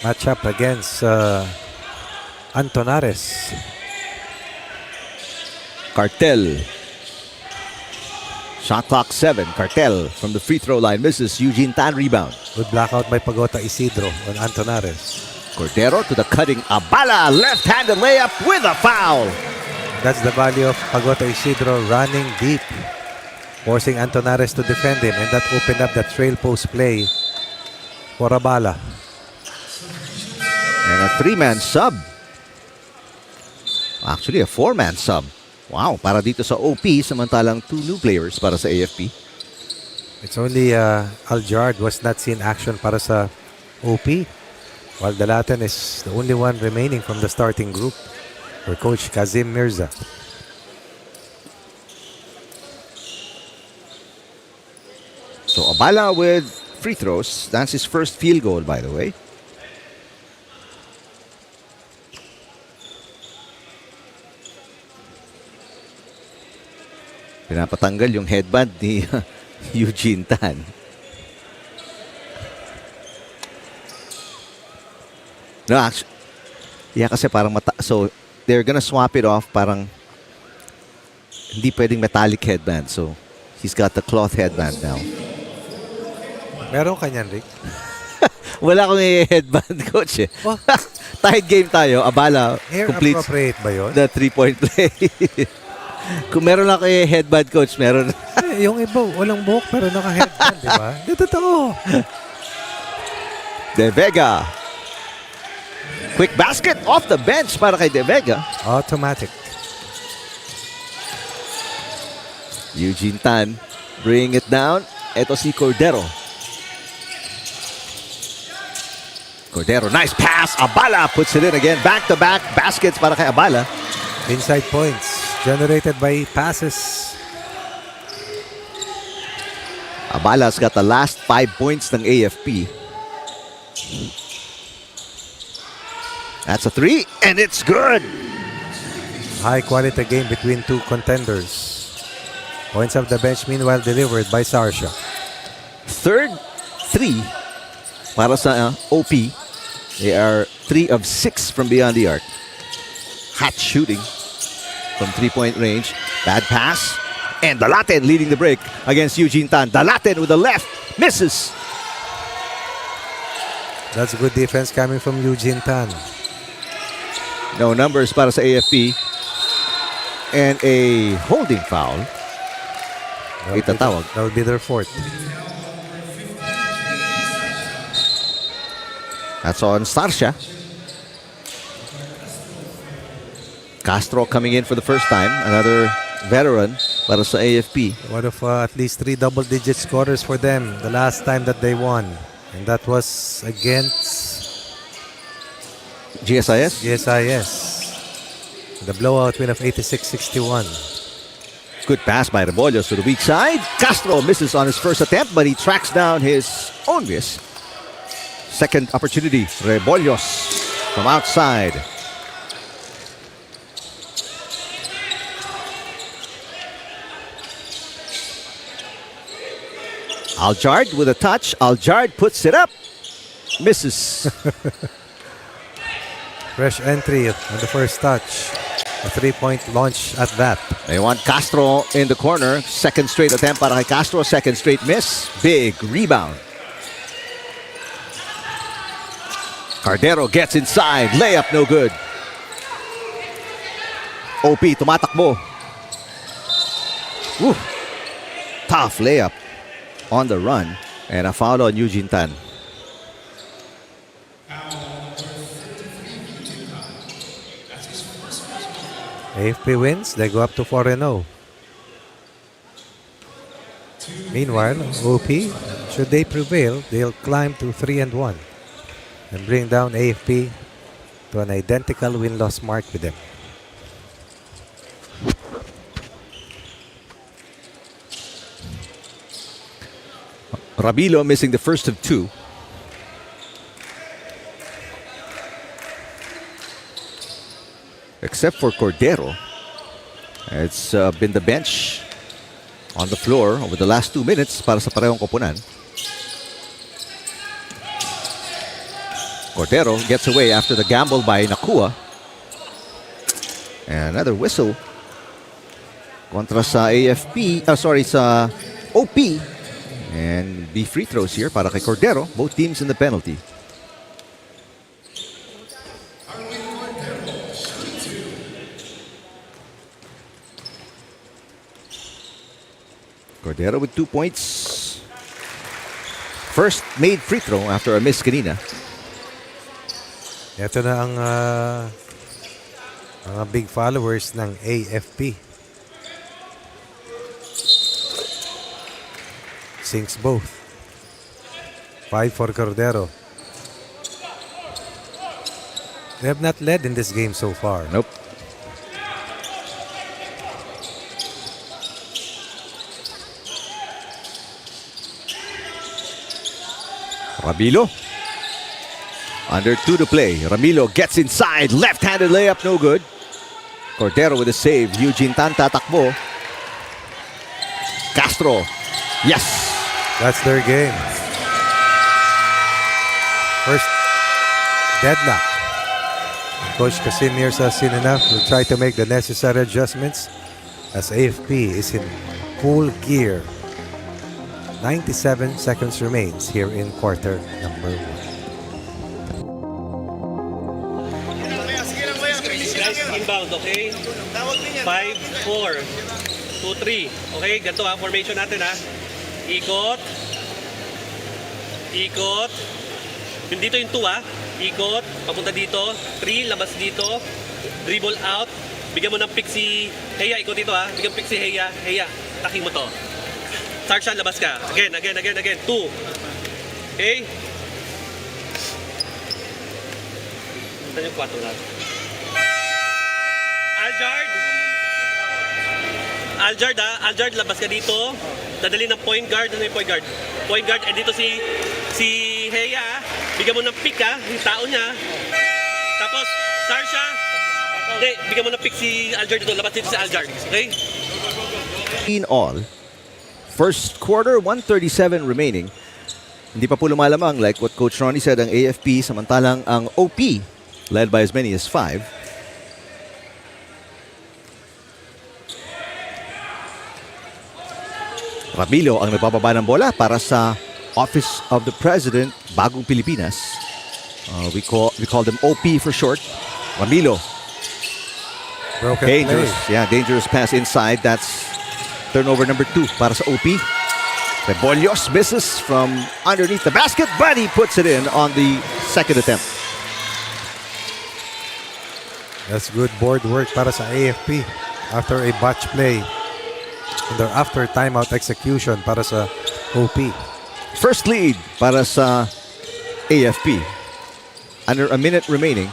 Matchup against Antonares. Cartel. Shot clock 7. Cartel from the free throw line misses. Eugene Tan rebound. Good blackout by Pagota Isidro on Antonares. Cordero to the cutting Abala. Left-handed layup with a foul. That's the value of Pagota Isidro running deep, forcing Antonares to defend him, and that opened up the trail post play for Abala. And a 3-man sub. Actually, a 4-man sub. Wow, para dito sa OP, samantalang 2 new players para sa AFP. It's only Aljard was not seen action para sa OP. While Dalatan is the only one remaining from the starting group for Coach Kazim Mirza. So Abala with free throws. That's his first field goal, by the way. Pinapatanggal yung headband ni Eugene Tan. No, actually, yeah, kasi parang so they're gonna swap it off, parang hindi pwedeng metallic headband. So he's got the cloth headband now. Meron ka niyan, Rick? Wala akong headband, coach eh. Oh. Tied game tayo. Abala Hair completes appropriate ba yun? the 3-point play. Kung meron ako headband, coach, meron. Yung iba, walang buhok pero naka-headband, di ba? Di totoo. De Vega. Quick basket off the bench para kay De Vega. Automatic. Eugene Tan bring it down. Ito si Cordero. Cordero, nice pass. Abala puts it in again. Back-to-back baskets para kay Abala. Inside points generated by passes. Abala's got the last 5 points ng AFP. That's a 3, and it's good. High quality game between two contenders. Points off the bench meanwhile delivered by Sarsha. Third 3 para sa OP. They are 3 of 6 from beyond the arc. Hot shooting from 3-point range. Bad pass. And Dalaten leading the break against Eugene Tan. Dalaten with the left. Misses. That's good defense coming from Eugene Tan. No numbers para sa AFP. And a holding foul. Itatawag. That would be their fourth. That's on Sarsha. Castro coming in for the first time. Another veteran para sa AFP. One of at least 3 double-digit scorers for them the last time that they won. And that was against GSIS? GSIS. The blowout win of 86-61. Good pass by Rebollos to the weak side. Castro misses on his first attempt, but he tracks down his own miss. Second opportunity, Rebollos from outside. Aljard with a touch. Aljard puts it up. Misses. Fresh entry on the first touch. A 3-point launch at that. They want Castro in the corner. Second straight attempt para kay Castro. Second straight miss. Big rebound. Cordero gets inside. Layup no good. OP tumatakbo. Woo. Tough layup on the run. And a foul on Eugene Tan. AFP wins, they go up to 4-0. Meanwhile, OP, should they prevail, they'll climb to 3-1 and bring down AFP to an identical win-loss mark with them. Rabilo missing the first of 2. Except for Cordero. It's been the bench on the floor over the last 2 minutes para sa parehong koponan. Cordero gets away after the gamble by Nakua. And another whistle kontra sa AFP, sa OP. And the free throws here para kay Cordero. Both teams in the penalty. Cordero with 2 points. First made free throw after a miss kanina. Ito na ang mga big followers ng AFP. Sinks both. 5 for Cordero. They have not led in this game so far. Nope. Ramilo. Under 2 to play. Ramilo gets inside. Left-handed layup, no good. Cordero with a save. Eugene Tan tatakbo. Castro. Yes. That's their game. First deadlock. Coach Casimir says soon enough will try to make the necessary adjustments as AFP is in full gear. 97 seconds remains here in quarter number 1. Guys, inbound, okay? 5, 4, 2, 3. Okay, ganito ha, formation natin ha. Ikot. Ikot. Dito yung 2 ha. Ikot, papunta dito. 3, labas dito. Dribble out. Bigyan mo ng pick si Heya. Ikot dito ha. Bigyan pick si Heya. Heya, taking mo to. Sarshan, labas ka. Again. 2. Okay? Saan yung 4 natin? Aljard ha. Aljard, labas ka dito. Dadali ng point guard. Ano yung point guard? Point guard. And dito si Heya ha. Bigyan mo ng pick ha. Yung tao niya. Tapos, Sarsha. Hindi, bigyan mo ng pick si Aljard dito. Labas dito si Aljard. Okay? In all, first quarter, 137 remaining. Hindi pa po lumalamang like what Coach Ronnie said ang AFP, samantalang ang OP led by as many as 5. Ramilo ang nagpapaba ng bola para sa Office of the President, Bagong Pilipinas. We call them OP for short. Ramilo. Broken Dangerous. play. Yeah, dangerous pass inside. That's turnover number 2 para sa OP. Rebollos misses from underneath the basket, but he puts it in on the second attempt. That's good board work para sa AFP after a botch play. And their after timeout execution para sa OP. First lead para sa AFP. Under a minute remaining.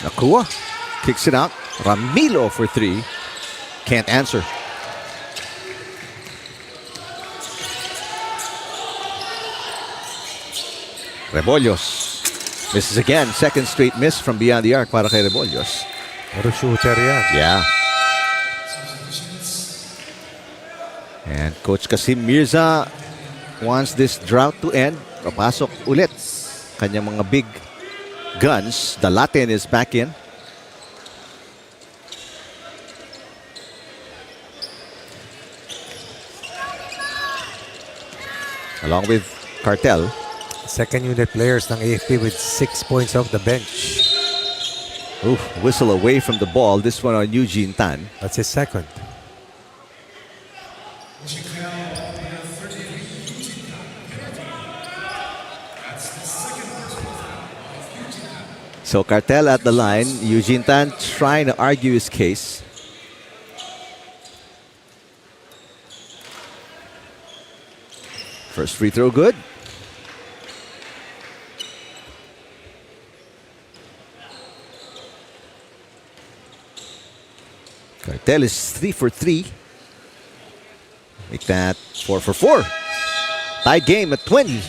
Nakuha. Kicks it out. Ramilo for 3. Can't answer. Rebollos. Misses again. Second straight miss from beyond the arc para kay Rebollos. Pero shooter yan. Yeah. And Coach Kasim Mirza wants this drought to end. Papasok ulit kanyang mga big guns. The Latin is back in. Along with Cartel. Second unit players ng AFP with 6 points off the bench. Oof, whistle away from the ball. This one on Eugene Tan. That's his second. So Cartel at the line. Eugene Tan trying to argue his case. First free throw good. Cartel is 3 for 3. Make that 4 for 4. Tie game at 20.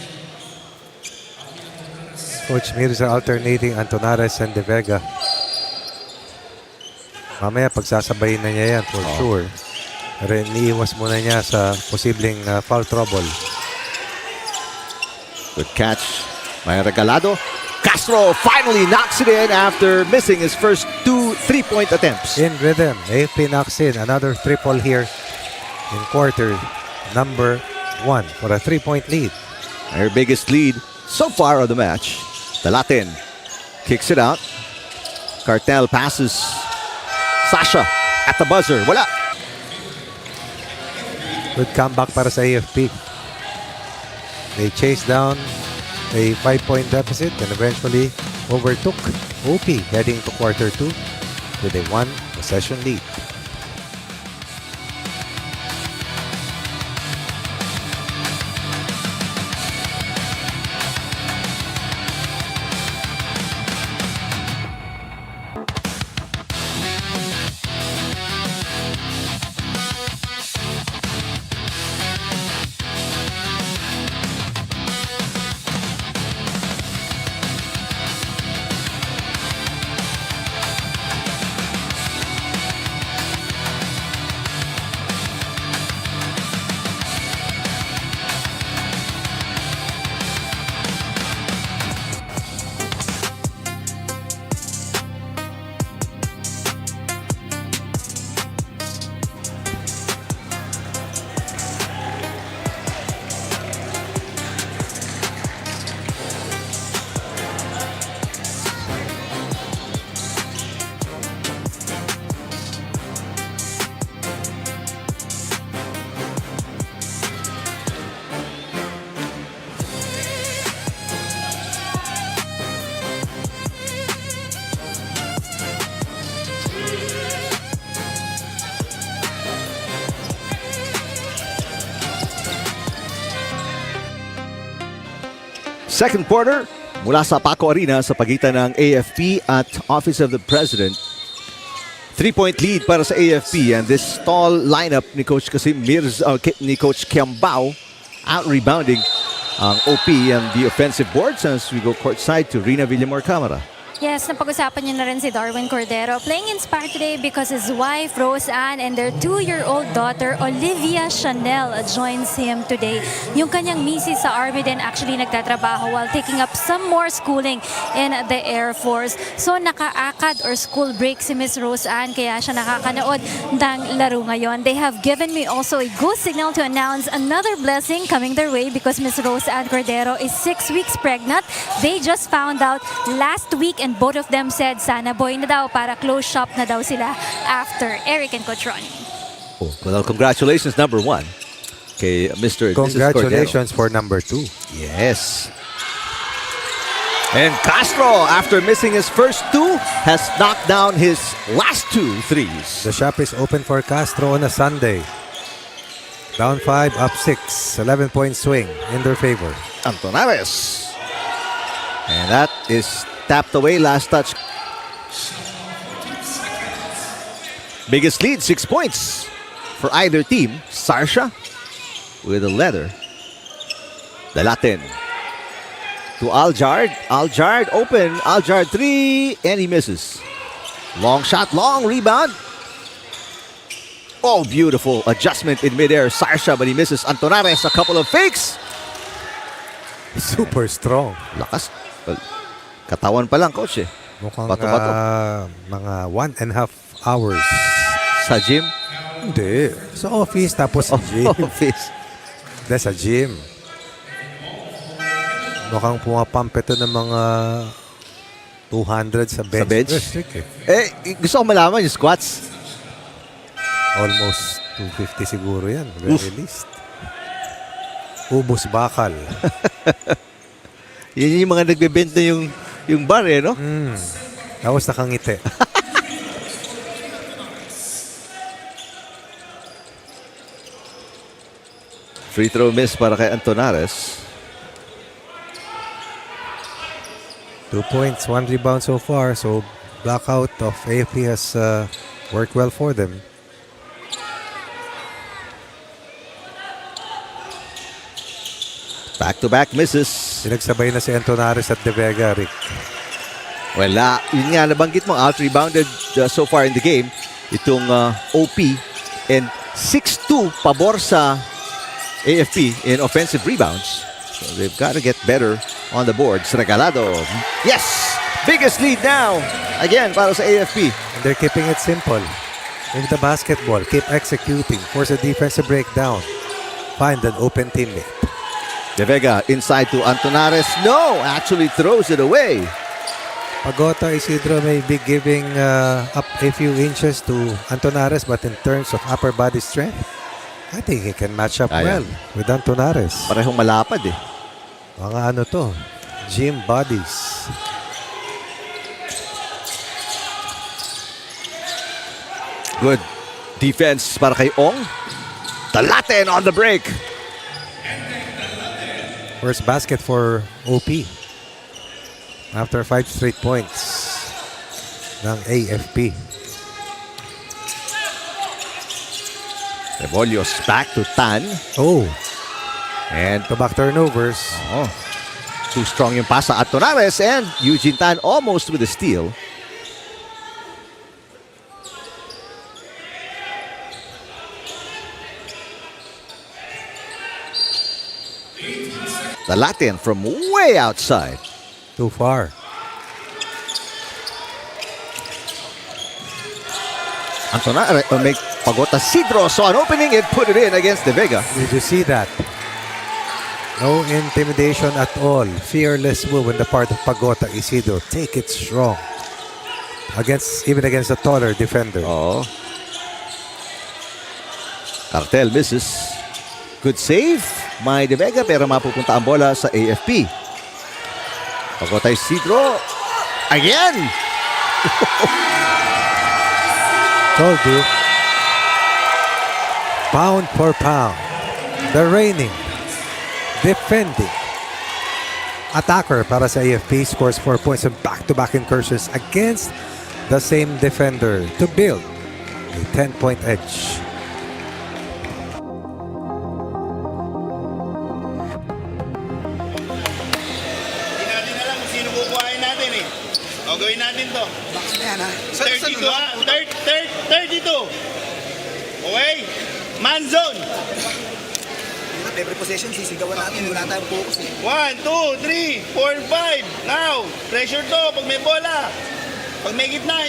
Coach Mirza alternating Antonares and De Vega. Mamaya pagsasabayin na niya yan for sure. Pero iniiwas muna niya sa posibleng foul trouble. Good catch. May regalado. Castro finally knocks it in after missing his first 2 3-point attempts. In rhythm, AFP knocks in another triple here in quarter number 1 for a 3-point lead. Their biggest lead so far of the match. The Latin kicks it out. Cartel passes. Sasha at the buzzer. Wala. Good comeback para sa AFP. They chase down a 5-point deficit and eventually overtook OP heading to quarter 2 with a 1-possession lead. Second quarter, mula sa Paco Arena sa pagitan ng AFP at Office of the President. 3-point lead para sa AFP, and this tall lineup ni Coach ni Coach Kiambao out-rebounding ang OP and the offensive boards as we go courtside to Rina Villamor Camara. Yes, napag-usapan niyo na rin si Darwin Cordero. Playing inspired today because his wife, Rose Ann, and their 2-year-old daughter, Olivia Chanel, joins him today. Yung kanyang misis sa Army din actually nagtatrabaho while taking up some more schooling in the Air Force. So nakaakad or school break si Miss Rose Ann, kaya siya nakakanood ng laro ngayon. They have given me also a good signal to announce another blessing coming their way because Miss Rose Ann Cordero is 6 weeks pregnant. They just found out last week and both of them said sana boy na daw para close shop na daw sila after Eric and Coach Ronnie. Well, congratulations, number 1. Okay, Mr. Congratulations for number 2. Yes. And Castro, after missing his first 2, has knocked down his last 2 threes. The shop is open for Castro on a Sunday. Down 5, up 6. 11-point swing in their favor. Antonares. And that is tapped away, last touch. Biggest lead, 6 points for either team. Sarsha with a leather. The Latin to Aljard. Aljard open. Aljard 3, and he misses. Long shot, long rebound. Oh, beautiful adjustment in midair. Sarsha, but he misses. Antonares, a couple of fakes. Super strong. Lakas. Well, katawan pa lang, coach eh. Mukhang Bato-bato. mga 1.5 hours. Sa gym? Hindi. Sa office, tapos sa gym. Office. Hindi, sa gym. Mukhang pumapump ito ng mga 200 sa bench. Sa bench? Gusto ko malaman yung squats. Almost 250 siguro yan. Very least. Ubus bakal. Yan yung mga nagbe-bend na yung bar eh, no? Tapos nakangiti. Free throw miss para kay Antonares. 2 points, 1 rebound so far. So blackout of AFP has worked well for them. Back-to-back misses. Pinagsabay na si Antonares at De Vega, Rick. Wala. Yun nga, nabanggit mo, out-rebounded so far in the game. Itong OP. And 6-2 pabor sa AFP in offensive rebounds. So they've got to get better on the boards. Regalado. Yes! Biggest lead now. Again, para sa AFP. And they're keeping it simple. Move the basketball. Keep executing. Force a defensive breakdown. Find an open teammate. De Vega inside to Antonares. No! Actually throws it away. Pagota Isidro may be giving up a few inches to Antonares, but in terms of upper body strength, I think he can match up well with Antonares. Parehong malapad eh. Mga ano to, gym bodies. Good defense para kay Ong. Dalaten on the break. First basket for OP. After 5 straight points ng AFP. Rebollos back to Tan. Oh. And back turnovers. Oh. Too strong yung pass sa Antonares, and Eugene Tan almost with a steal. The Latin from way outside. Too far. Antonares make Pagota Sidro saw an opening and put it in against De Vega. Did you see that? No intimidation at all. Fearless move on the part of Pagota Isidro. Take it strong. Even against a taller defender. Oh. Cartel misses. Good save. May De Vega pero mapupunta ang bola sa AFP. Pagota Isidro. Again! Told you. Pound for pound. The reigning, defending attacker para sa AFP scores 4 points on back-to-back incursions against the same defender to build a 10-point edge. Hindi natin alam kung sino kukuhain natin eh. O, gawin natin to. Bakit na yan ha? 32 ha? 32. Okay? Man zone. Every possession, sisigawan natin. Wala tayong focus. 1, 2, 3, 4, 5. Now, pressure to pag may bola. Pag may gitna,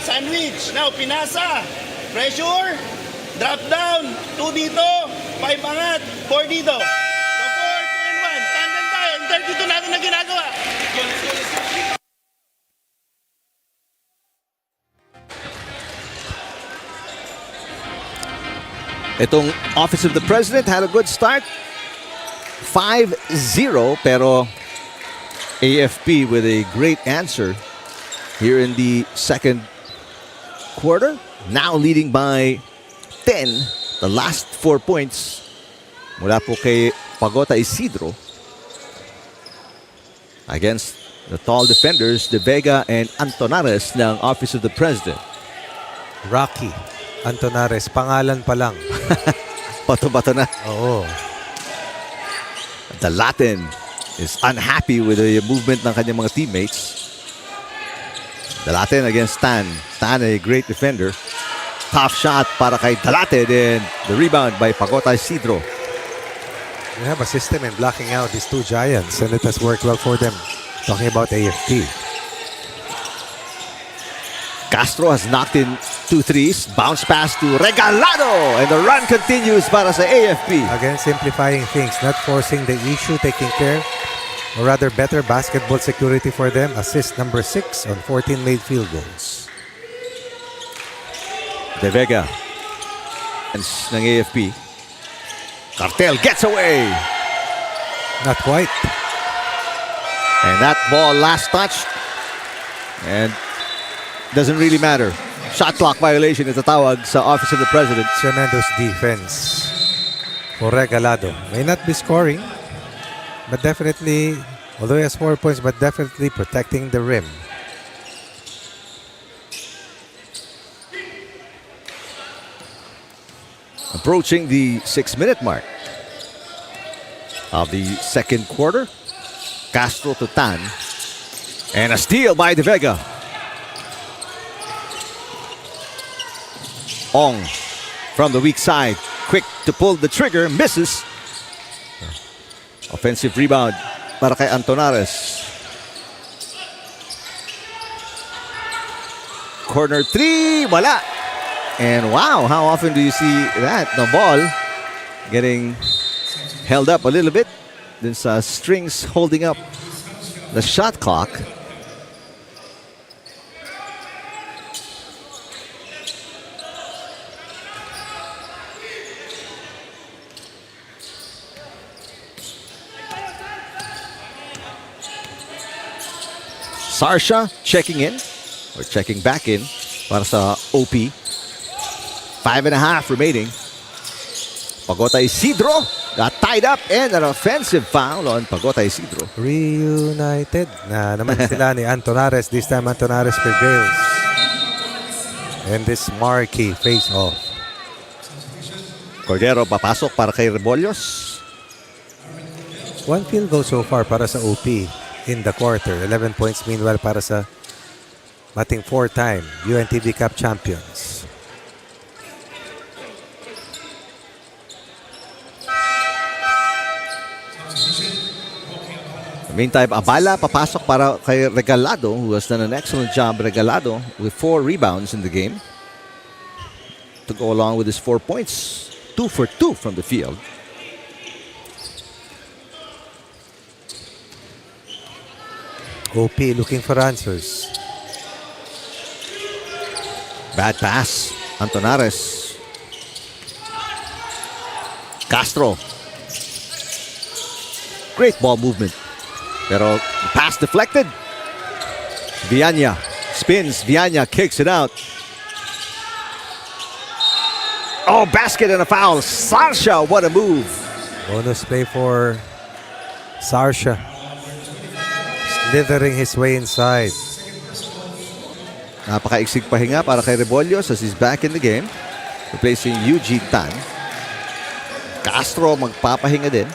sandwich. Now, pinasa. Pressure. Drop down. 2 dito. 5 angat. 4 dito. So, 4, 2, and 1. Tandem tayo. Ang 32 natin na ginagawa. Itong Office of the President had a good start. 5-0 pero AFP with a great answer here in the second quarter. Now leading by 10. The last 4 points mula po kay Pagota Isidro against the tall defenders De Vega and Antonares ng Office of the President. Rocky Antonares, pangalan pa lang. Bato-bato na. Oo. The Latin is unhappy with the movement ng kanyang mga teammates. The Latin against Tan. Tan, a great defender. Tough shot para kay Dalatin, and the rebound by Pagota Isidro. They have a system in blocking out these two giants, and it has worked well for them. Talking about AFP. Castro has knocked in 2 threes. Bounce pass to Regalado, and the run continues para sa AFP. Again, simplifying things, not forcing the issue, taking care, or rather better basketball security for them. Assist number 6 on 14 made field goals. De Vega ng AFP. Cartel gets away. Not quite. And that ball last touched. And doesn't really matter. Shot clock violation is the tawag sa Office of the President. Tremendous defense for Regalado. May not be scoring, but definitely, although he has 4 points, but definitely protecting the rim. Approaching the 6-minute mark of the second quarter. Castro to Tan. And a steal by De Vega. Ong from the weak side. Quick to pull the trigger. Misses. Offensive rebound para kay Antonares. Corner 3. Wala. And wow, how often do you see that? The ball getting held up a little bit. Then strings holding up the shot clock. Sarsha checking in, or checking back in para sa OP. 5.5 remaining. Pagota Isidro got tied up and an offensive foul on Pagota Isidro. Reunited na naman sila ni Antonares. This time Antonares prevails. And this marquee face-off. Cordero papasok para kay Rebollos. 1 field goal so far para sa OP in the quarter. 11 points meanwhile para sa ating 4-time UNTV Cup champions. Meantime, Abala papasok para kay Regalado, who has done an excellent job. Regalado with 4 rebounds in the game to go along with his 4 points. 2 for 2 from the field. OP looking for answers. Bad pass. Antonares. Castro. Great ball movement. Pero pass deflected. Viana spins. Viana kicks it out. Oh, basket and a foul. Sarsha, what a move. Bonus play for Sarsha. Slithering his way inside. Napaka-iksig pahinga para kay Rebollos as he's back in the game. Replacing Eugene Tan. Castro magpapahinga din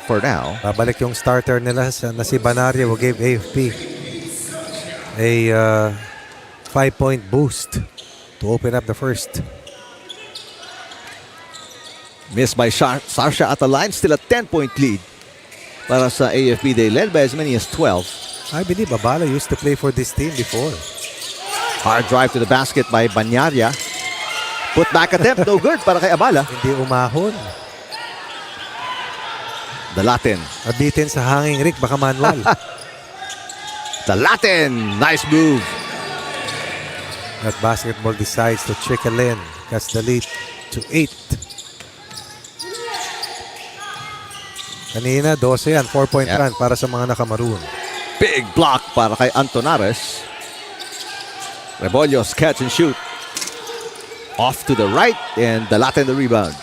for now. Babalik yung starter nila na si Banaria who gave AFP a 5-point boost to open up the first. Missed by Sarsha at the line. Still a 10-point lead para sa AFP. They led by as many as 12. I believe Abala used to play for this team before. Hard drive to the basket by Banyaria. Put back attempt, no good para kay Abala. Hindi umahon. The Latin. Abitin sa hanging Rick, baka manual. The Latin. Nice move. That basketball decides to trickle in. That's the lead to 8. Kanina, 12 yan. 4-point run para sa mga nakamaroon. Big block para kay Antonares. Rebollos catch and shoot. Off to the right and the Latin the rebound.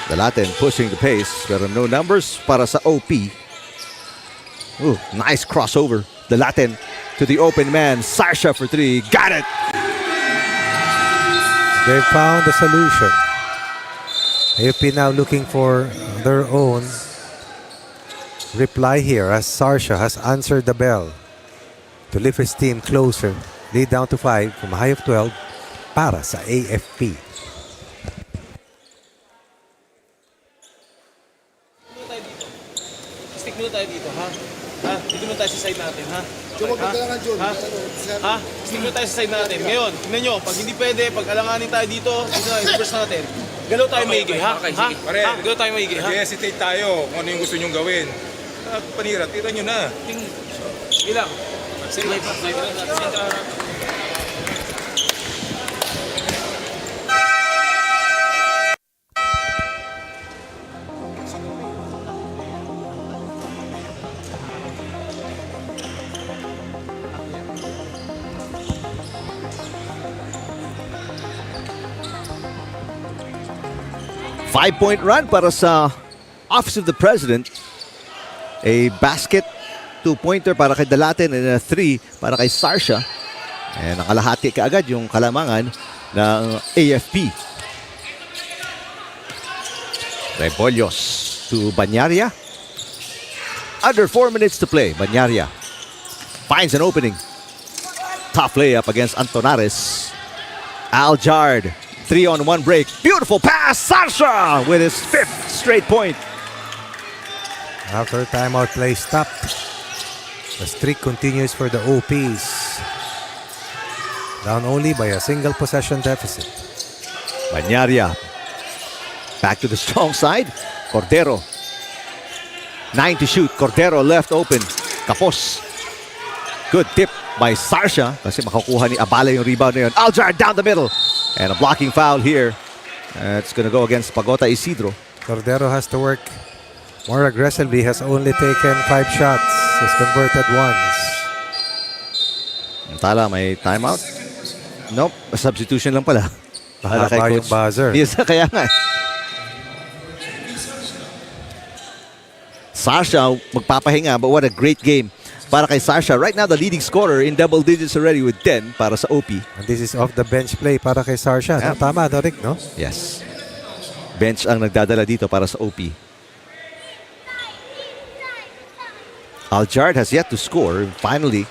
The Latin pushing the pace, pero no numbers para sa OP. Ooh, nice crossover. The Latin to the open man. Sarsha for 3. Got it! They've found the solution. AFP now looking for their own reply here as Sarsha has answered the bell to lift his team closer. Lead down to 5 from a high of 12 para sa AFP. Stick muna tayo dito, ha? Ha? Dito muna tayo sa side natin, ha? Diyo, magpagkailangan, John. Ha? Ha? Stick muna tayo sa side natin. Ngayon, tignan nyo, pag hindi pwede, pag alanganin tayo dito na, reverse natin. Galaw tayo maigi, ha? Ha? Pare, Galaw tayo maigi, ha? mag-hesitate tayo kung ano yung gusto nyong gawin. Panira, tira nyo na. Ilang? Sige, Five-point run para sa Office of the President. A basket, 2-pointer para kay Dalatin and a 3 para kay Sarsha. And nakalahati kaagad yung kalamangan ng AFP. Rebollos to Banyaria. Under 4 minutes to play. Banyaria finds an opening. Tough layup against Antonares. Aljard. 3-on-1 break. Beautiful pass. Sarsha with his 5th straight point. After timeout play stopped, the streak continues for the OPs. Down only by a single possession deficit. Banyaria. Back to the strong side. Cordero. 9 to shoot. Cordero left open. Kapos. Good tip by Sarsha kasi makakuha ni Abala yung rebound na yun. Aljard down the middle. And a blocking foul here. It's going to go against Pagota Isidro. Cordero has to work more aggressively. Has only taken 5 shots. Has converted once. Samantala, may timeout. Nope, substitution lang pala. Para kay Mahaba yung Coach. buzzer. Yes, kaya nga. Sasha magpapahinga, but what a great game para kay Sasha. Right now, the leading scorer in double digits already with 10 para sa OP. And this is off the bench play para kay Sasha. Yeah. No? Tama, no, Rick, no? Yes. Bench ang nagdadala dito para sa OP. Aljard has yet to score, finally.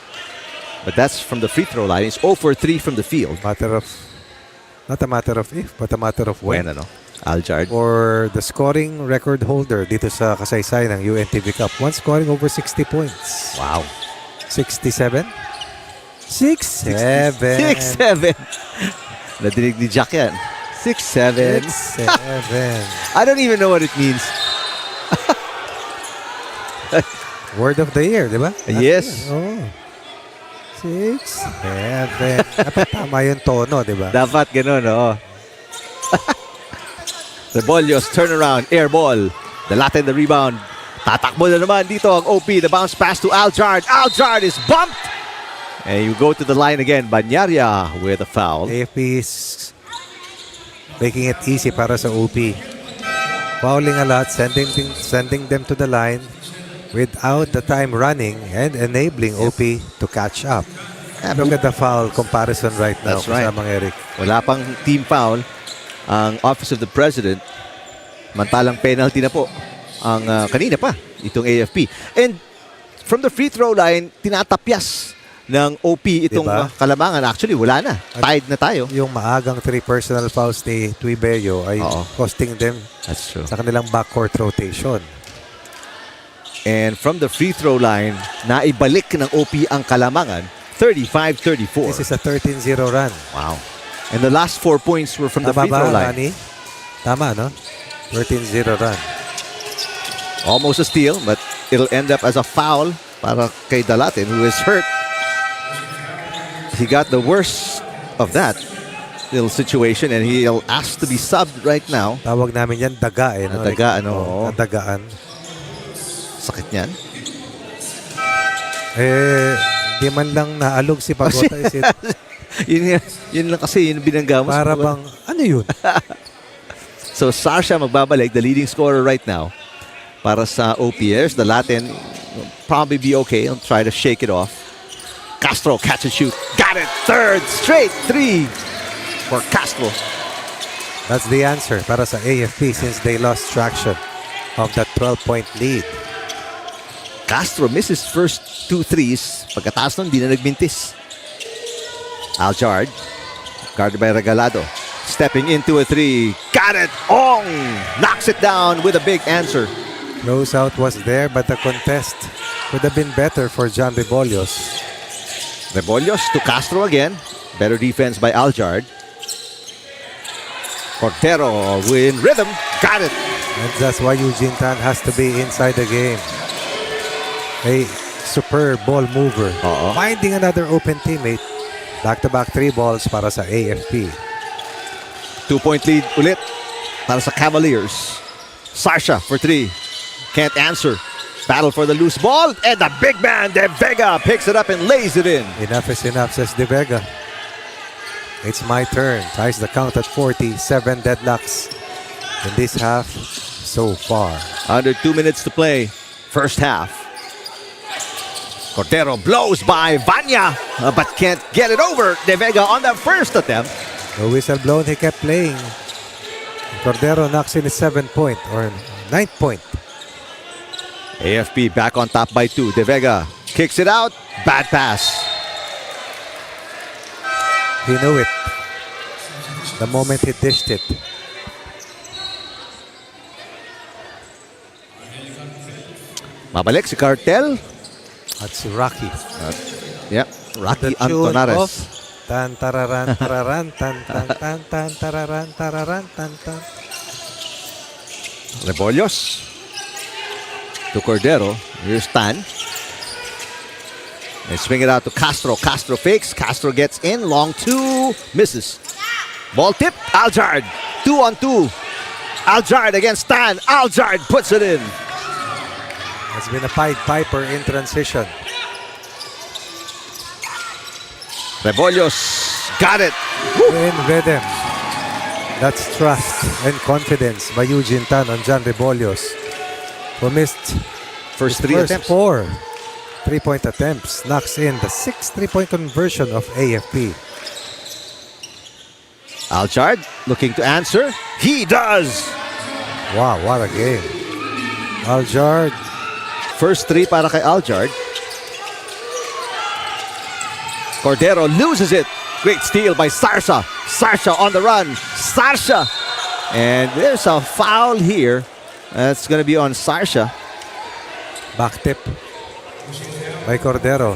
But that's from the free throw line. It's 0 for 3 from the field. Not a matter of if, but a matter of when. When, ano? Aljard. For the scoring record holder dito sa kasaysay ng UNTV Cup. One scoring over 60 points. Wow. 67? 6-7. 6-7. Nadinig ni Jack yan. 6-7. 6-7. I don't even know what it means. Word of the year, di ba? Yes. Oh. 6-7. Dapat tama yung tono, di ba? Dapat ganun, oo. Rebollos, turnaround, air ball. The Latin, the rebound. Tatakbo na naman dito ang OP. The bounce pass to Aljard. Aljard is bumped. And you go to the line again. Banyaria with a foul. AFP is making it easy para sa OP. Fouling a lot, sending them to the line without the time running and enabling OP to catch up. Look at the foul comparison right now. That's right. Kasamang Eric. Wala pang team foul ang Office of the President. Mantalang penalty na po ang kanina pa itong AFP. And from the free throw line, tinatapyas ng OP itong Diba? Kalamangan. Actually, wala na. Tied na tayo. Yung maagang 3 personal fouls ni Tuibello ay costing them That's true. sa kanilang backcourt rotation. And from the free throw line, naibalik ng OP ang Kalamangan. 35-34. This is a 13-0 run. Wow. And the last 4 points were from the Tama free throw ba, line. Rani? Tama, no? 13-0 run. Almost a steal, but it'll end up as a foul para kay Dalatin, who is hurt. He got the worst of that little situation, and he'll ask to be subbed right now. Tawag namin yan daga, eh. No? Daga, ano? Dagaan. Sakit niyan. Di man lang naalog si Pagota. yun lang kasi, yun binangga mo. Para bang, ano yun? So Sasha magbabalik, the leading scorer right now para sa OPS. The Latin will probably be okay. He'll try to shake it off. Castro, catch and shoot. Got it! Third straight 3 for Castro. That's the answer para sa AFP since they lost traction of that 12-point lead. Castro misses first 2 threes. Pagkataas nun, di na nagmintis. Aljard, guarded by Regalado. Stepping into a 3. Got it! Ong! Knocks it down with a big answer. Closeout was there, but the contest could have been better for John Rebollos. Rebollos to Castro again. Better defense by Aljard. Cordero with rhythm. Got it! And that's why Eugene Tan has to be inside the game. A superb ball mover. Finding another open teammate. Back-to-back 3 balls para sa AFP. 2-point lead ulit para sa Cavaliers. Sasha for 3. Can't answer. Battle for the loose ball. And the big man, De Vega, picks it up and lays it in. Enough is enough, says De Vega. It's my turn. Ties the count at 40. 7 deadlocks in this half so far. Under 2 minutes to play. First half. Cordero blows by Vanya, but can't get it over. De Vega on the first attempt. The whistle blown, he kept playing. Cordero knocks in his 7-point or 9th point. AFP back on top by 2. De Vega kicks it out. Bad pass. He knew it the moment he dished it. Mabalik si Cartel. At si Rocky. Yeah, Rocky The tune Antonares. of tan tararan tararan tan tan tan tan tararan tararan tan tan. Rebollos to Cordero. Here's Tan. They swing it out to Castro. Castro fakes. Castro gets in. Long 2. Misses. Ball tip. Aljard. 2-on-2. Aljard against Tan. Aljard puts it in. Has been a Pied Piper in transition. Rebollos got it. In rhythm. That's trust and confidence by Eugene Tan on John Rebollos, who missed First his three first attempts. 4 3-point attempts. Knocks in the 6th 3-point conversion of AFP. Aljard looking to answer. He does. Wow, what a game. Aljard. First 3 para kay Aljard. Cordero loses it. Great steal by Sarsha. Sarsha on the run. Sarsha. And there's a foul here. That's going to be on Sarsha. Back tip by Cordero.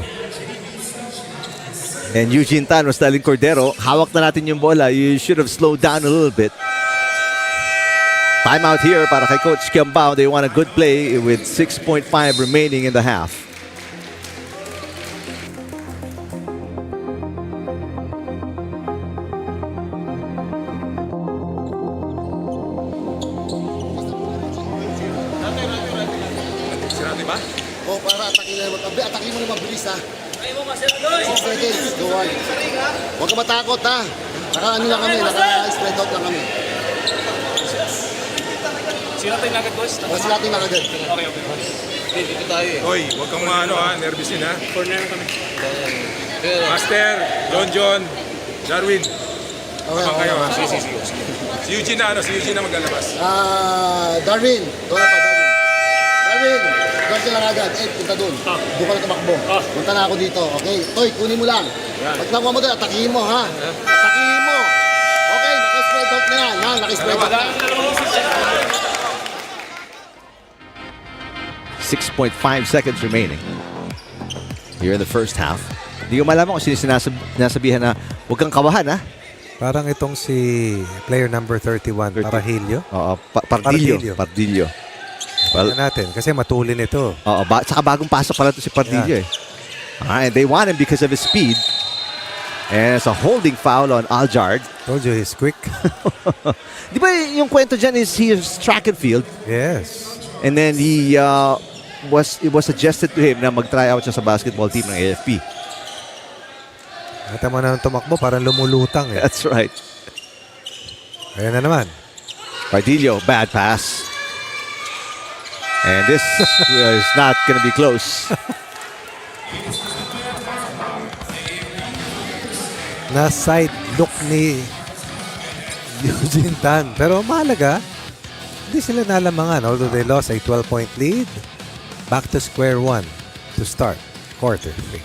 And Eugene Tan was telling Cordero, hawak na natin yung bola. You should have slowed down a little bit. Timeout here para kay Coach Kiambao. They want a good play with 6.5 remaining in the half. O, para atakin na magkabi. Atakin mo na mabilis, ha? Ayaw mo, Maserador! 6 seconds, go on. Huwag ka matakot, ha? Naka-ano lang kami, naka-spread out lang kami. Sino tayo nagad, boss? Sila natin nakagad. Okay. Dito tayo eh. Hoy, huwag kang nervous din ha. Corner kami. Master, John, Darwin. Okay, Abang kayo ha. Sige. Si Eugene na maglalabas. Darwin, doon na pa, Darwin. Darwin, doon ka lang agad. Punta doon. Doon ka na tumakbo. Punta na ako dito, okay? Toy, kunin mo lang. Pag nakuha mo doon, atakihin mo, ha? Atakihin mo. Okay, naka-spread out na yan, ha? Naka-spread out na. 6.5 seconds remaining here in the first half. Hindi ko malaman kung sino sinasabihan na huwag kang kawahan, ha? Parang itong si player number 31, Parahilio. Oo, Pardillo. Well, natin kasi matulin ito. Oo, saka bagong pasok pala ito si Pardillo. And they want him because of his speed. And it's a holding foul on Aljard. Told you he's quick. Di ba yung kwento dyan is he's track and field? Yes. And then it was suggested to him na mag-try out siya sa basketball team ng AFP. Ata mo na tumakbo, parang lumulutang eh. That's right. Ayan na naman. Pardillo, bad pass. And this is not going to be close. Na side look ni Eugene Tan. Pero mahalaga, hindi sila nalamangan. Although they lost a 12-point lead, back to square one to start quarter 3.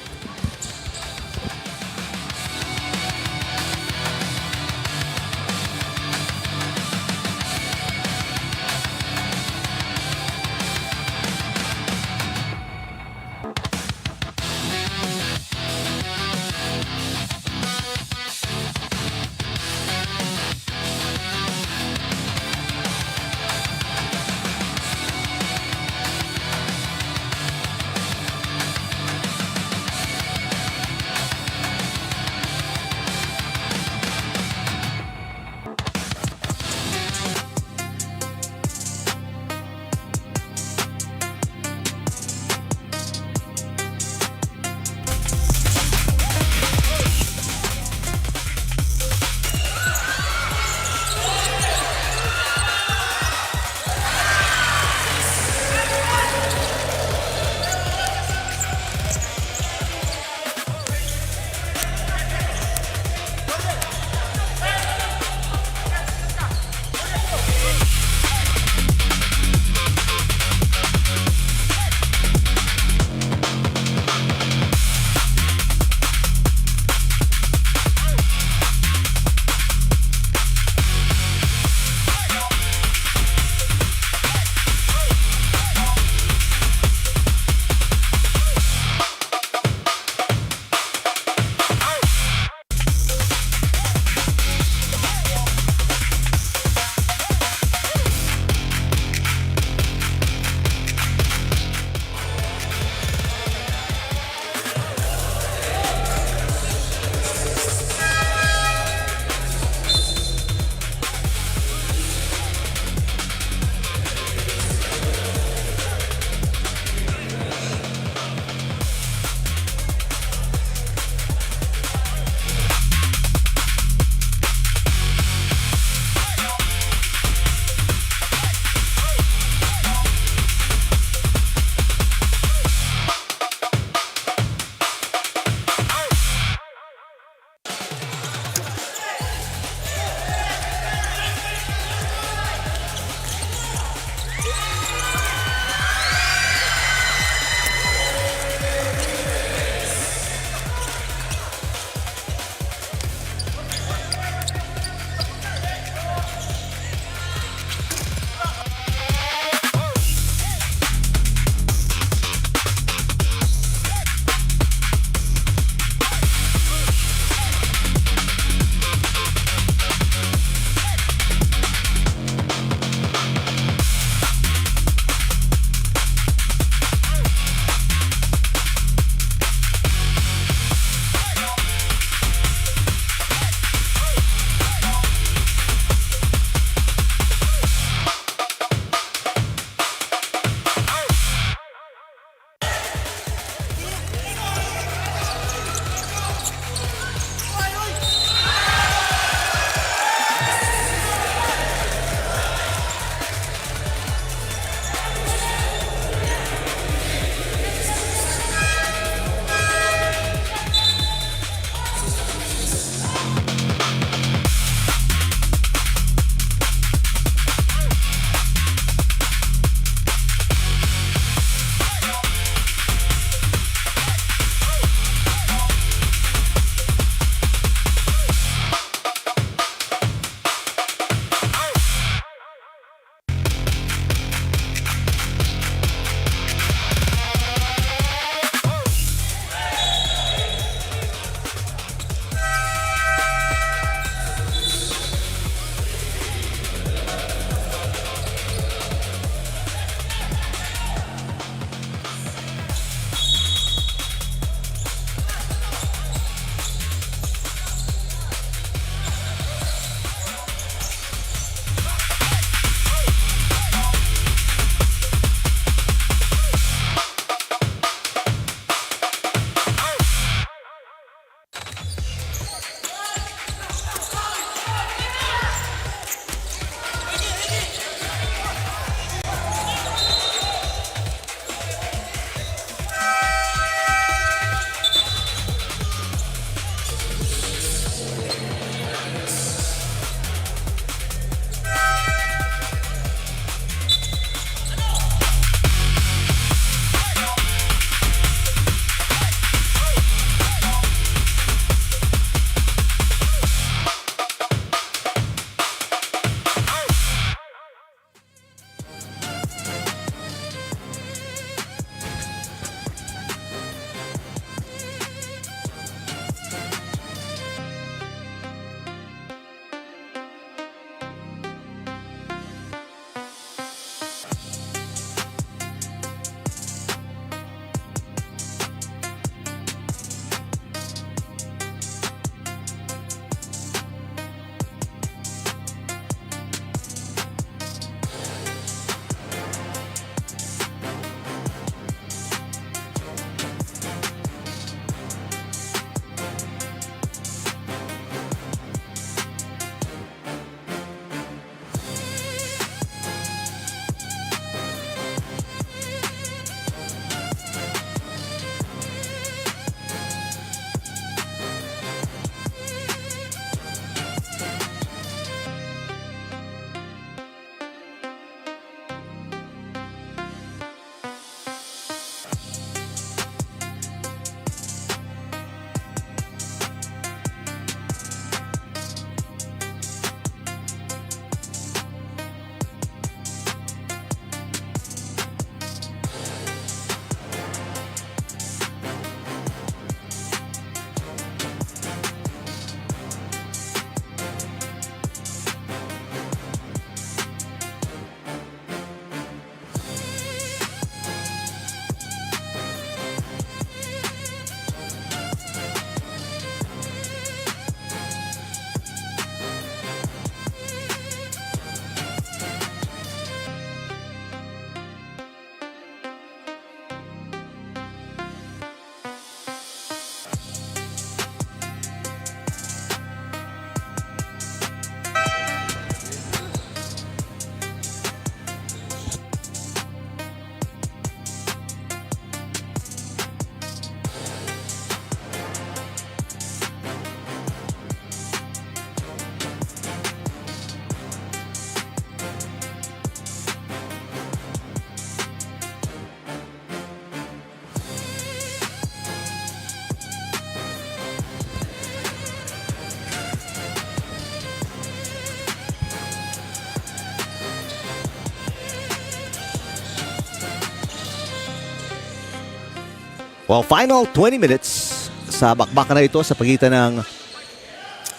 Well, final 20 minutes sa bakbakan na ito sa pagitan ng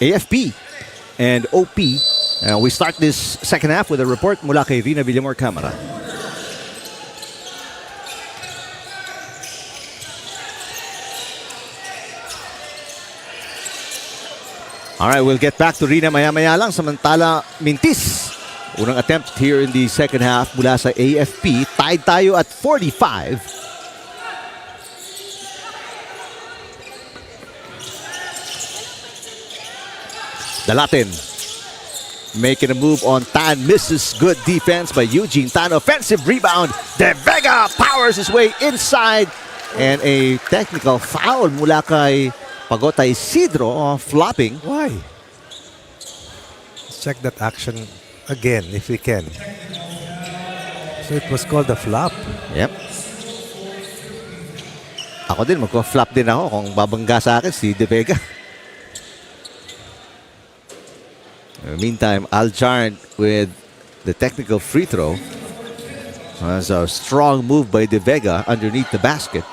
AFP and OP. We start this second half with a report mula kay Rina Villamor Camara. Alright, we'll get back to Rina maya-maya lang. Samantala, Mintis. Unang attempt here in the second half mula sa AFP. Tied tayo at 45. Dalatin making a move on Tan. Misses. Good defense by Eugene Tan. Offensive rebound. De Vega powers his way inside. And a technical foul mula kay Pagota Isidro, flopping. Why? Let's check that action again if we can. So it was called a flop. Yep. Ako din, magko-flop din ako kung babangga sa akin si De Vega. Meantime, Aljard with the technical free throw. That's a strong move by De Vega underneath the basket.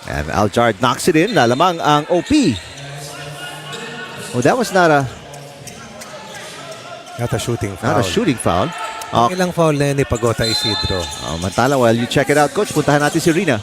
And Aljard knocks it in. Lalamang ang OP. Oh, that was not a shooting foul. Not a shooting foul. Ilang foul na yun ni Pagota Isidro. Mantala, while you check it out, Coach, puntahan natin si Rina.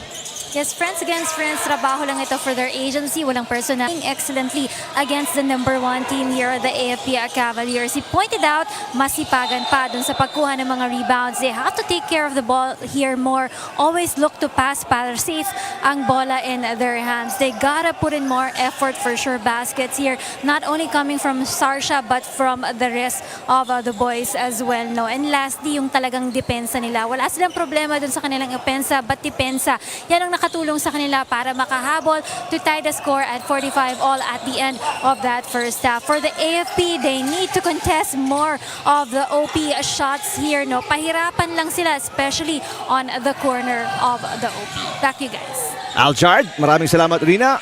Yes, friends against friends, trabaho lang ito for their agency. Walang personal. Excellently against the number 1 team here, the AFP Cavaliers. He pointed out, masipagan pa dun sa pagkuha ng mga rebounds. They have to take care of the ball here more. Always look to pass para safe ang bola in their hands. They gotta put in more effort for sure baskets here. Not only coming from Sarsha, but from the rest of the boys as well. No? And lastly, yung talagang depensa nila. Wala silang problema dun sa kanilang opensa, but depensa. Yan ang nakatulong sa kanila para makahabol to tie the score at 45 all at the end of that first half. For the AFP, they need to contest more of the OP shots here. No? Pahirapan lang sila, especially on the corner of the OP. Back to you guys. Aljard, maraming salamat, Rina.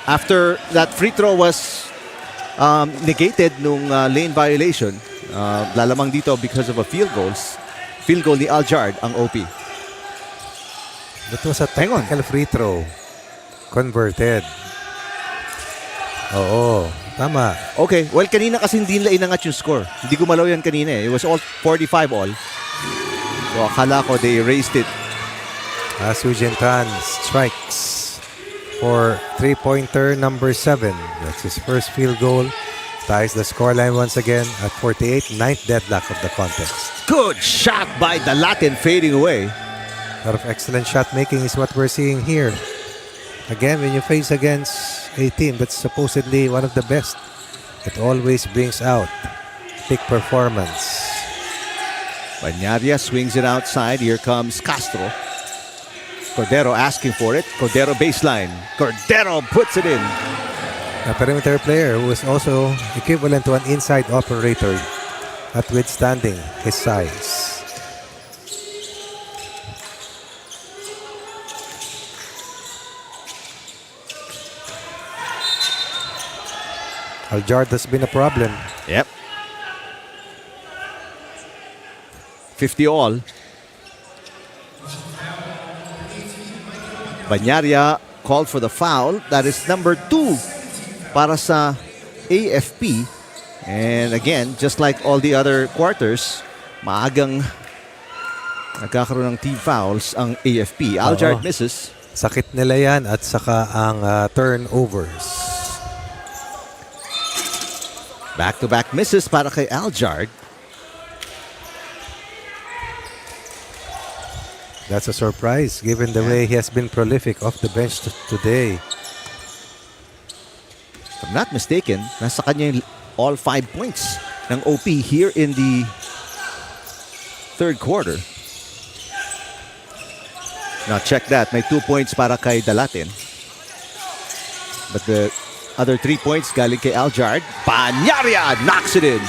After that free throw was negated nung lane violation, lalamang dito because of a field goal ni Aljard ang OP. That was a technical free throw. Converted. Oo, tama. Okay, well, kanina kasi hindi nila inangat yung score. Hindi gumalaw yan kanina eh. It was all 45 all. So akala ko they erased it. Eugene Tan strikes for three-pointer number 7. That's his first field goal. Ties the scoreline once again at 48. Ninth deadlock of the contest. Good shot by Dalatin fading away. A lot of excellent shot making is what we're seeing here. Again, when you face against a team that's supposedly one of the best, it always brings out peak performance. Banyaria swings it outside. Here comes Castro. Cordero asking for it. Cordero baseline. Cordero puts it in. A perimeter player who is also equivalent to an inside operator, notwithstanding his size. Aljard has been a problem. Yep. 50 all. Banyaria called for the foul. That is number 2 para sa AFP. And again, just like all the other quarters, maagang nagkakaroon ng team fouls ang AFP. Aljard misses. Sakit nila yan at saka ang turnovers. Back-to-back misses para kay Aljard. That's a surprise given the way he has been prolific off the bench today. If I'm not mistaken, nasa kanya yung all 5 points ng OP here in the third quarter. Now check that. May 2 points para kay Dalatin. But the other 3 points galing kay Aljard. Banyaria knocks it in.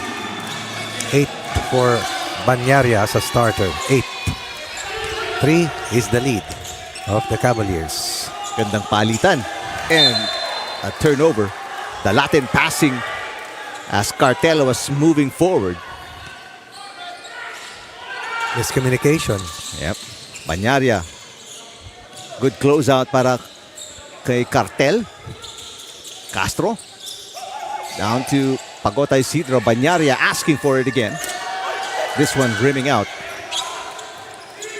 8 for Banyaria as a starter. 8. 3 is the lead of the Cavaliers. Gandang palitan. And a turnover. Dalatin passing as Cartelo was moving forward. Miscommunication. Yep. Banyaria Good closeout para kay Cartel. Castro. Down to Paco Isidro. Banyaria asking for it again. This one rimming out.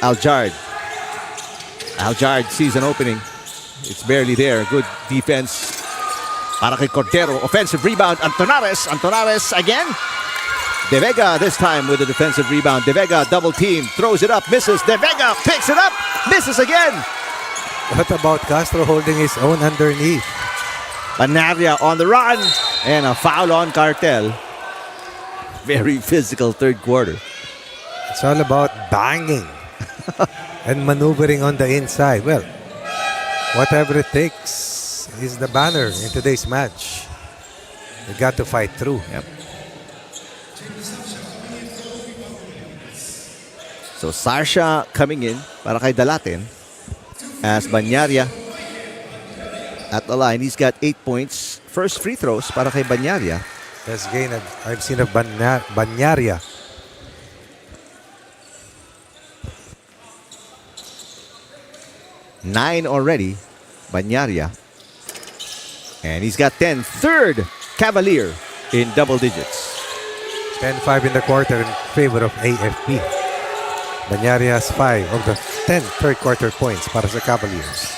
Aljard. Aljard sees an opening. It's barely there. Good defense para kay Cordero. Offensive rebound. Antonares. Antonares again. De Vega this time with a defensive rebound. De Vega double team. Throws it up. Misses. De Vega picks it up. Misses again. What about Castro holding his own underneath? Banyaria on the run. And a foul on Cartel. Very physical third quarter. It's all about banging and maneuvering on the inside. Well, whatever it takes is the banner in today's match. You got to fight through. Yep. So Sarsha coming in para kay Dalatin as Banyaria at the line. He's got 8 points. First free throws para kay Banyaria. Best game I've seen of Banyaria. Nine already, Banyaria. And he's got 10. Third Cavalier in double digits. 10-5 in the quarter in favor of AFP. Banyaria has 5 of the 10 third quarter points para sa Cavaliers.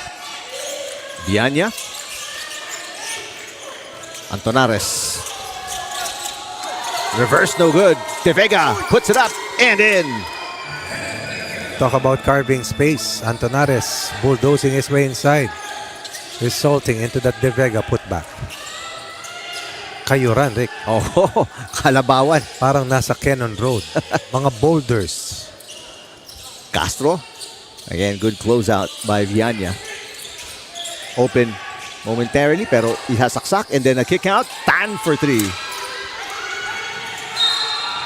Vianya. Antonares. Reverse no good. De Vega puts it up and in. Talk about carving space. Antonares bulldozing his way inside, resulting into that De Vega putback. Kayuran, Rick. Oh, Kalabawan. Parang nasa Cannon Road. Mga boulders. Castro. Again, good closeout by Vianya. Open momentarily, pero ihasaksak and then a kick out. Tan for 3.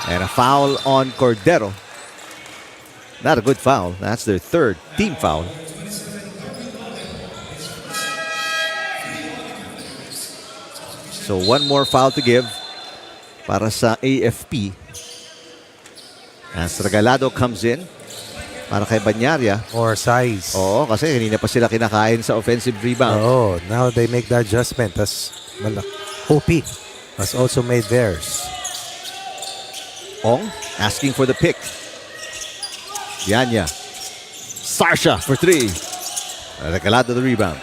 And a foul on Cordero. Not a good foul. That's their third team foul. So one more foul to give para sa AFP. As Regalado comes in para kay Banyaria. Or size. Oo, kasi kanina pa sila kinakain sa offensive rebound. Oh, now they make the adjustment as OP has also made theirs. Ong asking for the pick. Vianya. Sarsha for 3. Regalado the rebound.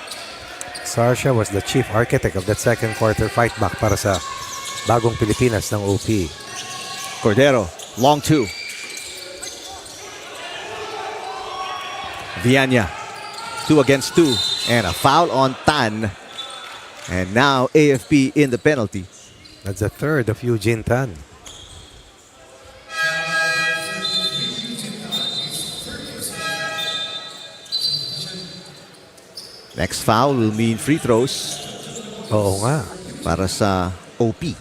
Sarsha was the chief architect of that second quarter fight back para sa Bagong Pilipinas ng OP. Cordero, long 2. Vianya, 2 against 2. And a foul on Tan. And now AFP in the penalty. That's the third of Eugene Tan. Next foul will mean free throws. Oo nga. Para sa OP.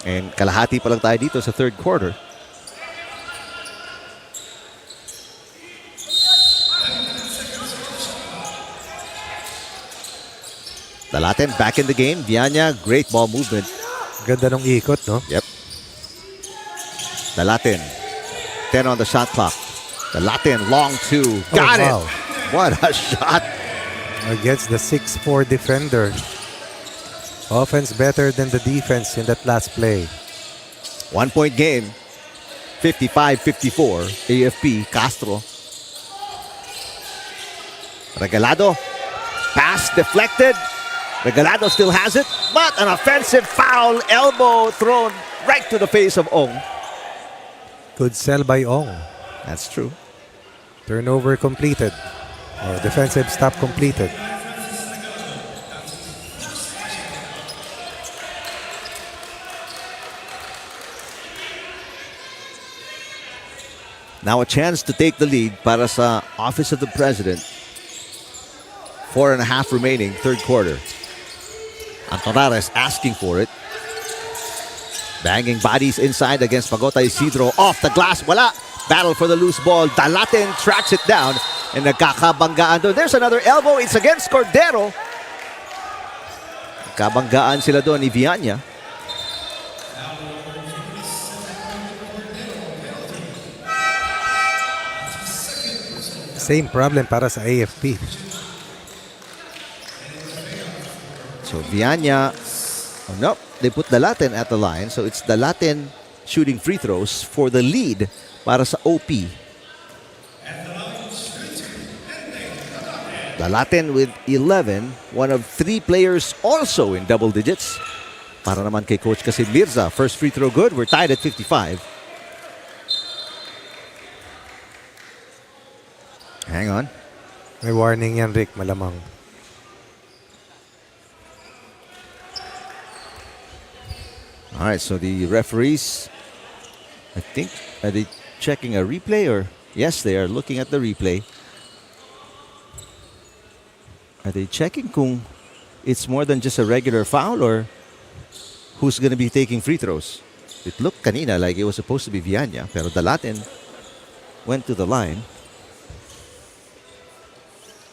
And kalahati pa lang tayo dito sa third quarter. Dalatin back in the game. Vianya, great ball movement. Ganda ng ikot, no? Yep. Dalatin. 10 on the shot clock. Dalatin, long 2. Got it. What a shot. Against the 6'4 defender. Offense better than the defense in that last play. 1 point game. 55-54. AFP, Castro. Regalado. Pass deflected. Regalado still has it. But an offensive foul. Elbow thrown right to the face of Ong. Good sell by Ong. That's true. Turnover completed. Or defensive stop completed. Now a chance to take the lead para sa Office of the President. 4.5 remaining, third quarter. Antonares asking for it. Banging bodies inside against Paco Isidro. Off the glass, wala. Battle for the loose ball. Dalatin tracks it down. And nagkakabanggaan doon. There's another elbow. It's against Cordero. Nagkabanggaan sila doon ni Vianya. Same problem para sa AFP. So Viana, oh no, they put the Latin at the line. So it's the Latin shooting free throws for the lead para sa OP. The Latin with 11, one of 3 players also in double digits. Para naman kay Coach Kasid Mirza, first free throw good. We're tied at 55. Hang on. May warning yan, Rick, malamang. All right, so the referees, I think, are they checking a replay or? Yes, they are looking at the replay. Are they checking kung it's more than just a regular foul or who's going to be taking free throws? It looked kanina like it was supposed to be Viana, pero the Latin went to the line.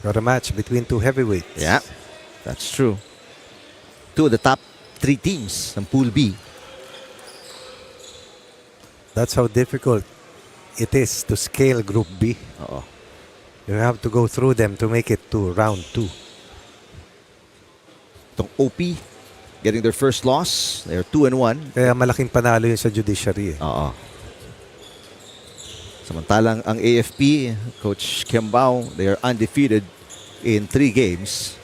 Got a match between 2 heavyweights. Yeah, that's true. 2 of the top 3 teams ng Pool B. That's how difficult it is to scale Group B. Oo. You have to go through them to make it to round 2. Itong OP getting their first loss. They're 2-1. Kaya malaking panalo yun sa Judiciary. Oo. Samantalang ang AFP, Coach Kembao, they are undefeated in 3 games.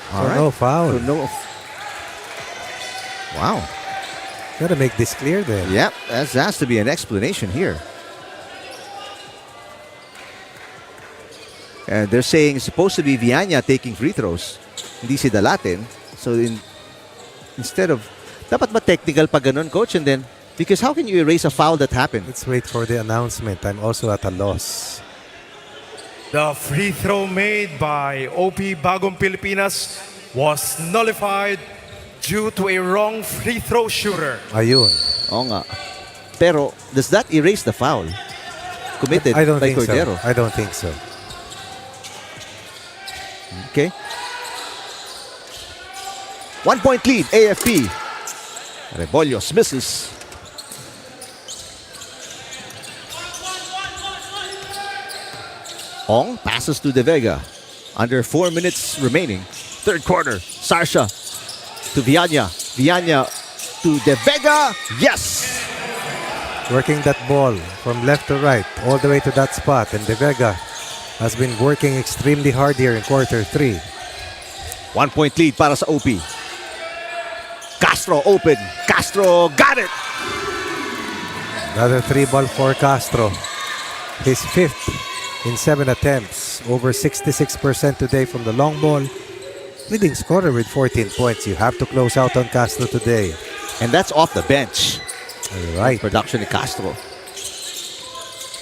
So no foul. So no. Wow. Gotta make this clear then. Yep, that has to be an explanation here. And they're saying it's supposed to be Viana taking free throws. Hindi si Dalatin. So instead of, dapat ba technical pa ganun, Coach? And then, because how can you erase a foul that happened? Let's wait for the announcement. I'm also at a loss. The free throw made by OP Bagong Pilipinas was nullified due to a wrong free throw shooter. Ayun. Oo nga. Pero, does that erase the foul committed I don't by think Cordero? so. I don't think so. Okay. 1 point lead, AFP. Rebollos misses. Ong passes to De Vega. Under 4 minutes remaining. Third quarter. Sarsha to Viana. Viana to De Vega. Yes! Working that ball from left to right, all the way to that spot. And De Vega has been working extremely hard here in quarter 3. 1 point lead para sa OP. Castro open. Castro got it! Another 3 ball for Castro. His 5th in 7 attempts. Over 66% today from the long ball. Leading scorer with 14 points. You have to close out on Castro today. And that's off the bench. All right. Production ni Castro.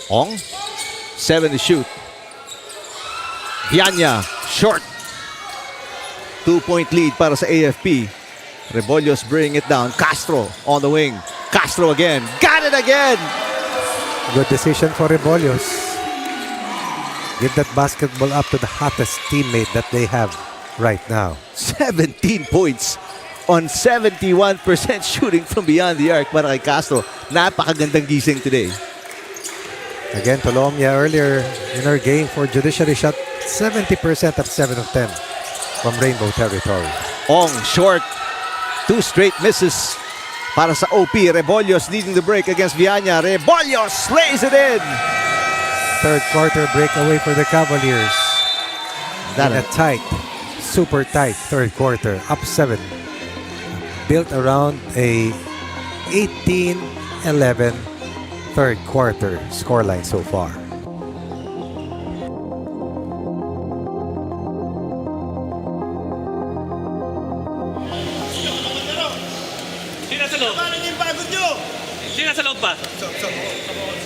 Ong, 7 to shoot. Viana, short. 2 point lead para sa AFP. Rebollos bring it down. Castro on the wing. Castro again. Got it again! Good decision for Rebollos. Give that basketball up to the hottest teammate that they have right now. 17 points on 71% shooting from beyond the arc para kay Castro. Napakagandang gising today. Again, Tolomia earlier in her game for Judiciary shot 70% at 7 of 10 from Rainbow territory. Ong, short. 2 straight misses para sa OP. Rebollos leading the break against Viana. Rebollos lays it in. Third quarter breakaway for the Cavaliers. In a tight, super tight third quarter. Up 7. Built around a 18-11 third quarter scoreline so far. Sino sa loob? Sino sa loob pa?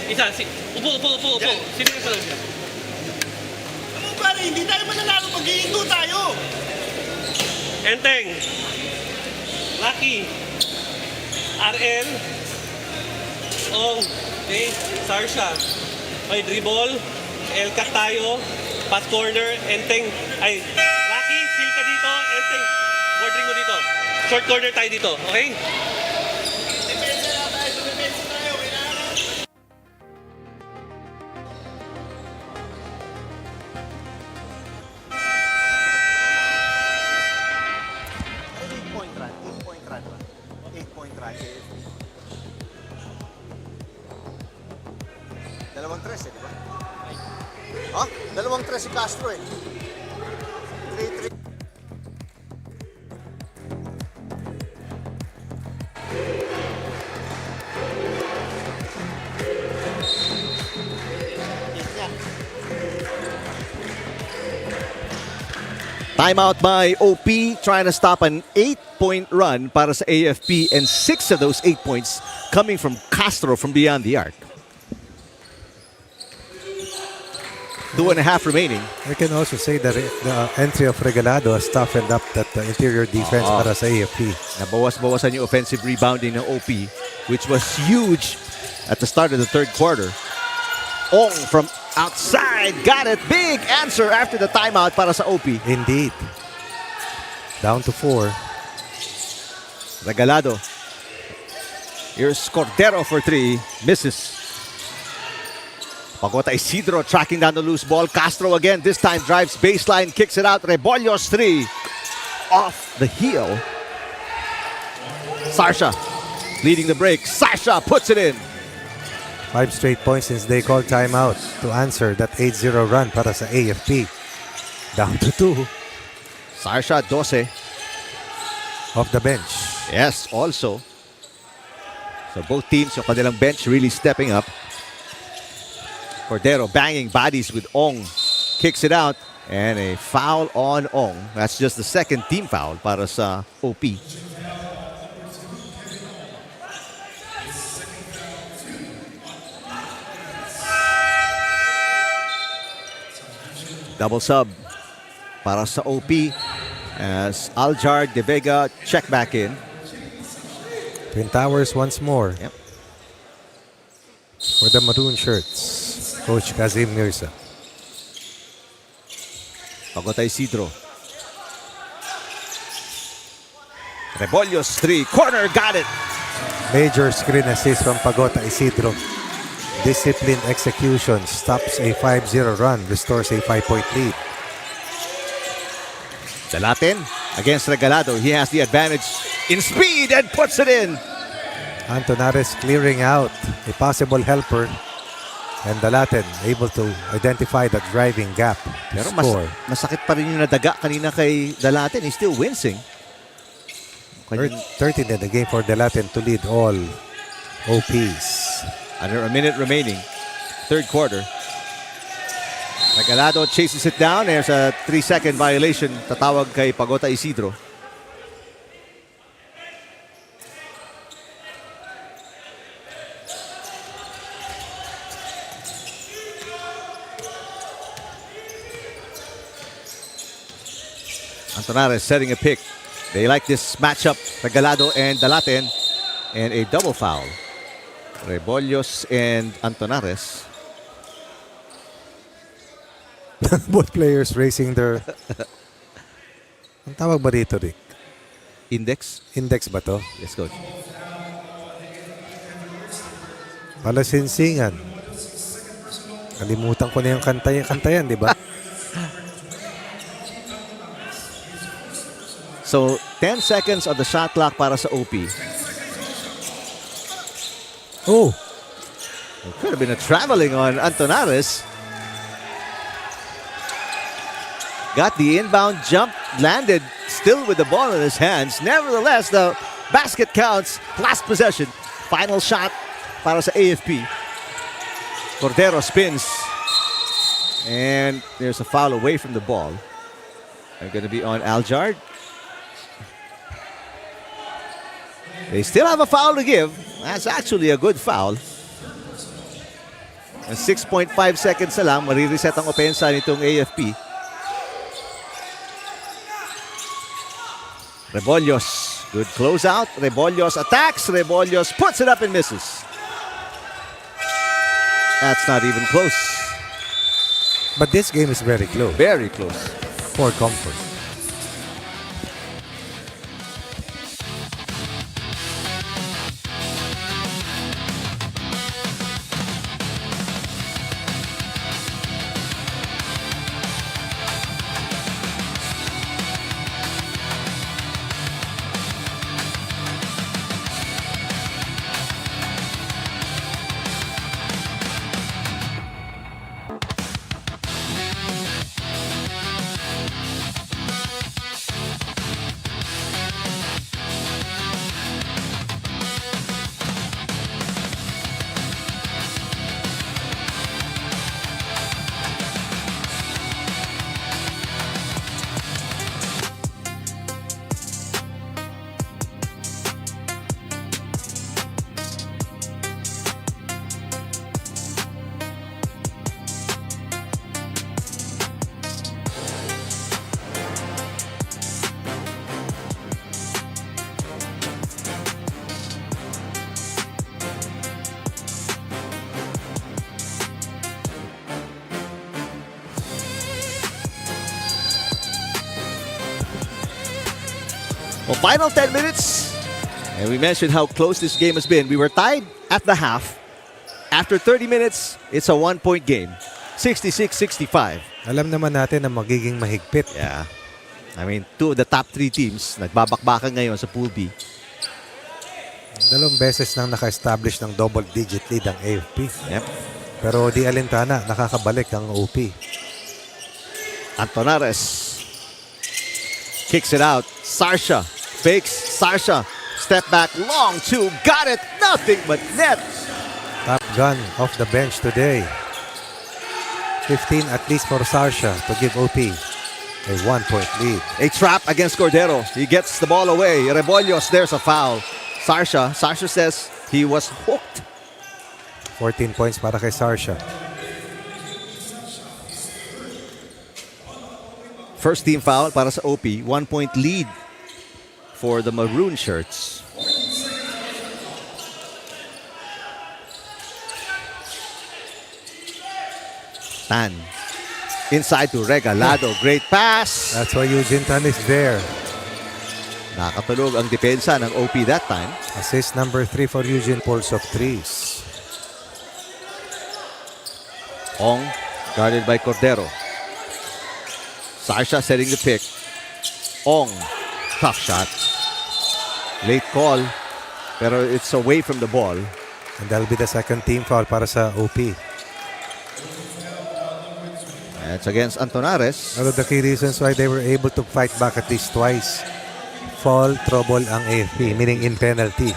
Isa, upo. Sino sa loob? Ano pare, hindi tayo mananalo pag-iinto tayo. Enteng, Lucky, RL, Ong, okay, Sarsha, may dribble, Elkat tayo, pass corner, Enteng, ay, Lucky, seal ka dito, Enteng, bordering mo dito, short corner tayo dito, okay? Dalawang tres di ba? Ha? Dalawang tres si Castro 3-3. Timeout by OP trying to stop an 8-point run para sa AFP, and 6 of those 8 points coming from Castro from beyond the arc. 2.5 remaining. I can also say that the entry of Regalado has toughened up that interior defense para sa AFP. Nabawas-bawasan yung offensive rebounding ng OP, which was huge at the start of the third quarter. Ong from outside, got it. Big answer after the timeout para sa OP. Indeed. Down to 4. Regalado. Here's Cordero for 3. Misses. Pagota Isidro tracking down the loose ball. Castro again. This time drives baseline, kicks it out. Rebollos 3. Off the heel. Sarsha leading the break. Sarsha puts it in. 5 straight points since they called timeout to answer that 8-0 run para sa AFP. Down to 2. Sarsha 12. Off the bench. Yes, also. So both teams, yung kanilang bench really stepping up. Cordero banging bodies with Ong. Kicks it out. And a foul on Ong. That's just the second team foul para sa OP. Double sub para sa OP as Aljar De Vega check back in. Twin Towers once more. Yep. For the maroon shirts. Coach Kazim Mirza. Pagota Isidro. Rebollos 3. Corner, got it. Major screen assist from Pagota Isidro. Disciplined execution stops a 5-0 run, restores a 5-point lead. Dalatin against Regalado. He has the advantage in speed and puts it in. Antonares clearing out a possible helper. And Dalatin able to identify the driving gap to Pero score. masakit pa rin yung nadaga kanina kay Dalatin. He's still wincing. 13 in the game for Dalatin to lead all OPs. Under a minute remaining. Third quarter. Regalado chases it down. There's a 3-second violation. Tatawag kay Pagota Isidro. Antonares setting a pick. They like this matchup. Regalado and Dalatin. And a double foul. Rebollos and Antonares. Both players racing their... Ang tawag ba dito, Rick? Index? Index ba to? Yes, coach. Palasinsingan. Kalimutan ko na yung kanta yan, di ba? So, 10 seconds on the shot clock para sa OP. Oh! It could have been a traveling on Antonares. Got the inbound jump, landed still with the ball in his hands. Nevertheless, the basket counts. Last possession. Final shot para sa AFP. Cordero spins. And there's a foul away from the ball. They're going to be on Aljard. They still have a foul to give. That's actually a good foul. 6.5 seconds na lang, marireset ang opensa nitong AFP. Rebollos, good closeout. Rebollos attacks. Rebollos puts it up and misses. That's not even close. But this game is very close. Very close. For comfort. Well, final 10 minutes. And we mentioned how close this game has been. We were tied at the half. After 30 minutes, it's a 1-point game. 66-65. Alam naman natin na magiging mahigpit. Yeah. I mean, two of the top 3 teams nagbabakbakan ngayon sa Pool B. Dalawang beses nang naka-establish ng double-digit lead ang AFP. Yep. Pero di alintana, nakakabalik ang OP. Antonares kicks it out. Sarsha fakes. Sarsha step back, long two, got it. Nothing but net. Top gun off the bench today. 15 at least for Sarsha to give OP a 1-point lead. A trap against Cordero. He gets the ball away. Rebollos, there's a foul. Sarsha says he was hooked. 14 points para kay Sarsha. First team foul para sa OP. 1-point lead for the maroon shirts. Tan. Inside to Regalado. Great pass. That's why Eugene Tan is there. Nakatulog ang depensa ng OP that time. Assist number 3 for Eugene, pulls of threes. Ong, guarded by Cordero. Sarsha setting the pick. Ong, tough shot. Late call, pero it's away from the ball. And that'll be the second team foul para sa OP. It's against Antonares. One of the key reasons why they were able to fight back at least twice. Foul trouble ang AFP, meaning in penalty.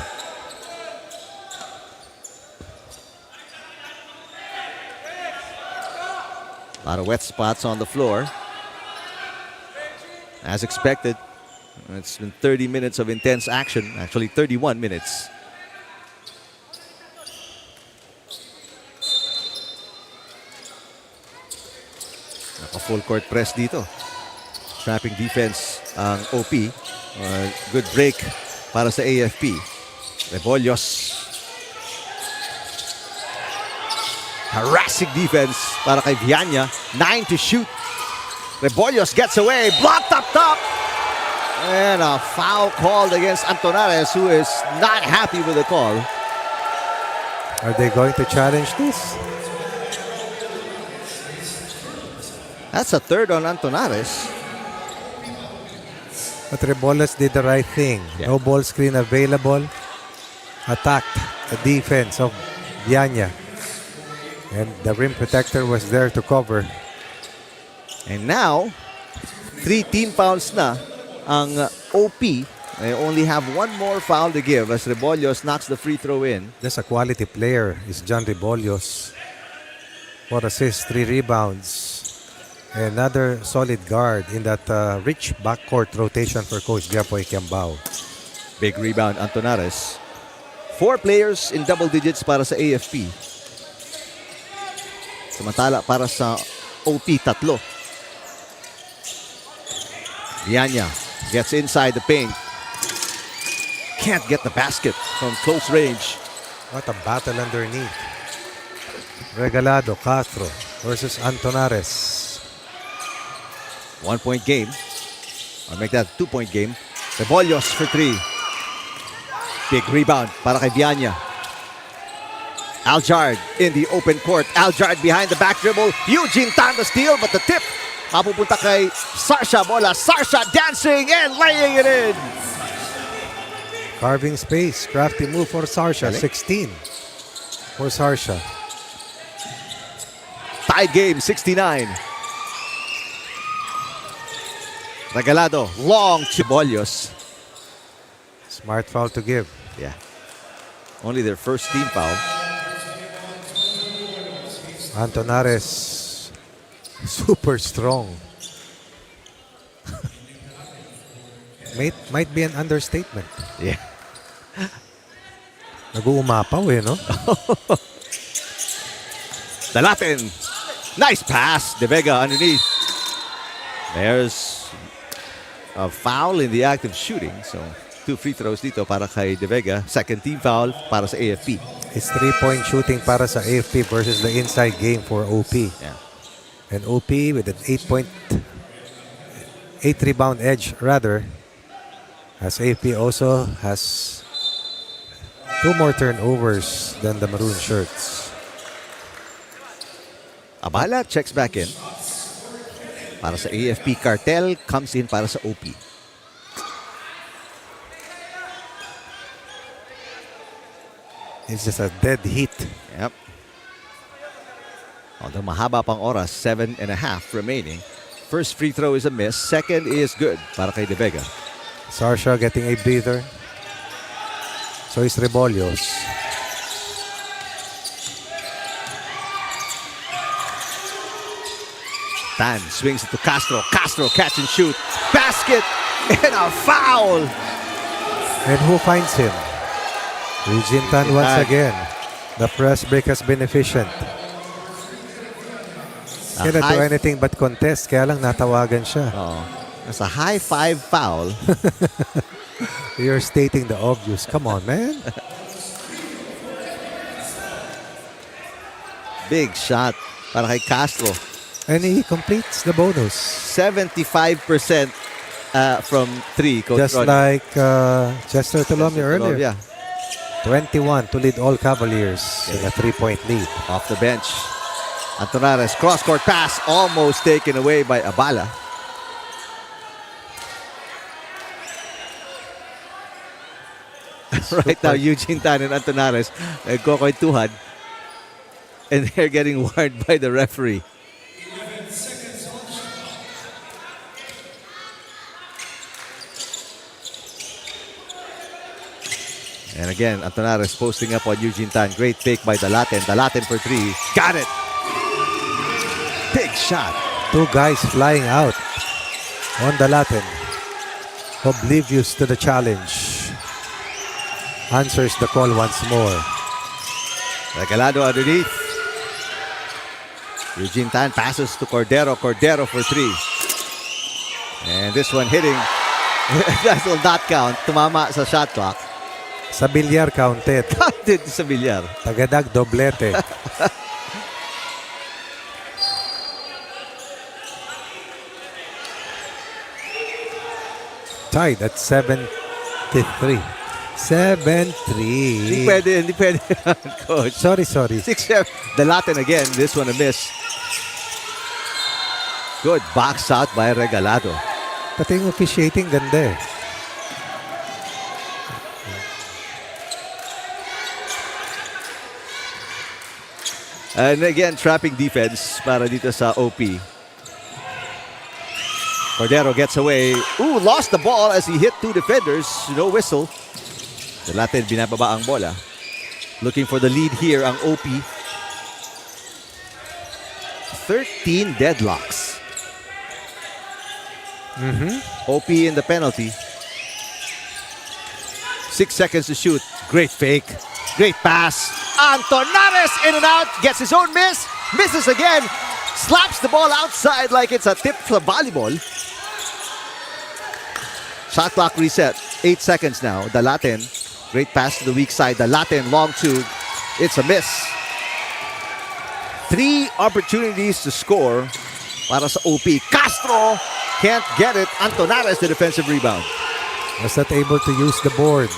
A lot of wet spots on the floor. As expected, it's been 30 minutes of intense action. Actually, 31 minutes. Naka-full court press dito. Trapping defense ang OP. Good break para sa AFP. Rebollos. Harassing defense para kay Viana. 9 to shoot. Rebollos gets away. Blocked up top. And a foul called against Antonares, who is not happy with the call. Are they going to challenge this? That's a third on Antonares. But Rebollos did the right thing. Yeah. No ball screen available. Attacked the defense of Viana. And the rim protector was there to cover. And now, 3 team fouls na ang OP. They only have one more foul to give as Rebollos knocks the free throw in. Just a quality player is John Rebollos. 4 assists, 3 rebounds. Another solid guard in that rich backcourt rotation for Coach Japoy Kiambao. Big rebound, Antonares. 4 players in double digits para sa AFP. Samantala para sa OP, 3. Viana gets inside the paint. Can't get the basket from close range. What a battle underneath. Regalado, Castro versus Antonares. 1-point game. I'll make that a 2-point game. Rebollos for 3. Big rebound para kay Viana. Aljard in the open court. Aljard behind the back dribble. Eugene Tan the steal, but the tip mapupunta kay Sarsha. Bola. Sarsha dancing and laying it in. Carving space. Crafty move for Sarsha. 16 for Sarsha. Tie game, 69. Regalado, long to Bollos. Smart foul to give. Yeah. Only their first team foul. Antonares, super strong. Might be an understatement. Yeah. Nag-uumapaw no? The Latin. Nice pass. De Vega underneath. There's a foul in the act of shooting. So, 2 free throws dito para kay De Vega. Second team foul para sa AFP. It's 3-point shooting para sa AFP versus the inside game for OP. Yeah. And OP with an 8 rebound edge rather. As AP also has 2 more turnovers than the maroon shirts. Abala checks back in. Para sa AFP, Cartel comes in para sa OP. It's just a dead heat. Yep. Although mahaba pang oras, 7.5 remaining. First free throw is a miss. Second is good para kay De Vega. Sarsha getting a breather. So is Rebolios. Tan swings it to Castro. Castro catch and shoot. Basket and a foul. And who finds him? Eugene Tan once again. The press break has been efficient. Cannot do anything but contest. Kaya lang natawagan siya. That's a high five foul. You're stating the obvious. Come on, man. Big shot para kay Castro. And he completes the bonus. 75% from 3. Coach Just Ronnie. like Chester Tolomia earlier. Yeah. 21 to lead all Cavaliers in a 3-point lead. Off the bench. Antonares, cross-court pass almost taken away by Abala. Right now, Eugene Tan and Antonares nagkukwentuhan. And they're getting warned by the referee. And again, Antonares posting up on Eugene Tan. Great fake by Dalaten. Dalaten for 3. Got it! Big shot. 2 guys flying out on the Latin. Oblivious to the challenge. Answers the call once more. Regalado underneath. Eugene Tan passes to Cordero. Cordero for 3. And this one hitting. That will not count. Tumama sa shot clock. Sa bilyar counted. Counted sa bilyar. Tagadag doblete. Tied at 7-3. 7-3. Hindi pwede, coach. Sorry. 6-7. The Latin again. This one a miss. Good box out by Regalado. Pati yung officiating ganda eh. And again, trapping defense para dito sa OP. Cordero gets away. Ooh, lost the ball as he hit 2 defenders. No whistle. The Latin binababa ang bola. Looking for the lead here ang OP. 13 deadlocks. OP in the penalty. 6 seconds to shoot. Great fake. Great pass. Antonares in and out. Gets his own miss. Misses again. Slaps the ball outside like it's a tip for volleyball. Shot clock reset. 8 seconds now. The Latin. Great pass to the weak side. The Latin long 2. It's a miss. 3 opportunities to score para sa OP. Castro can't get it. Antonares the defensive rebound. Was not able to use the board.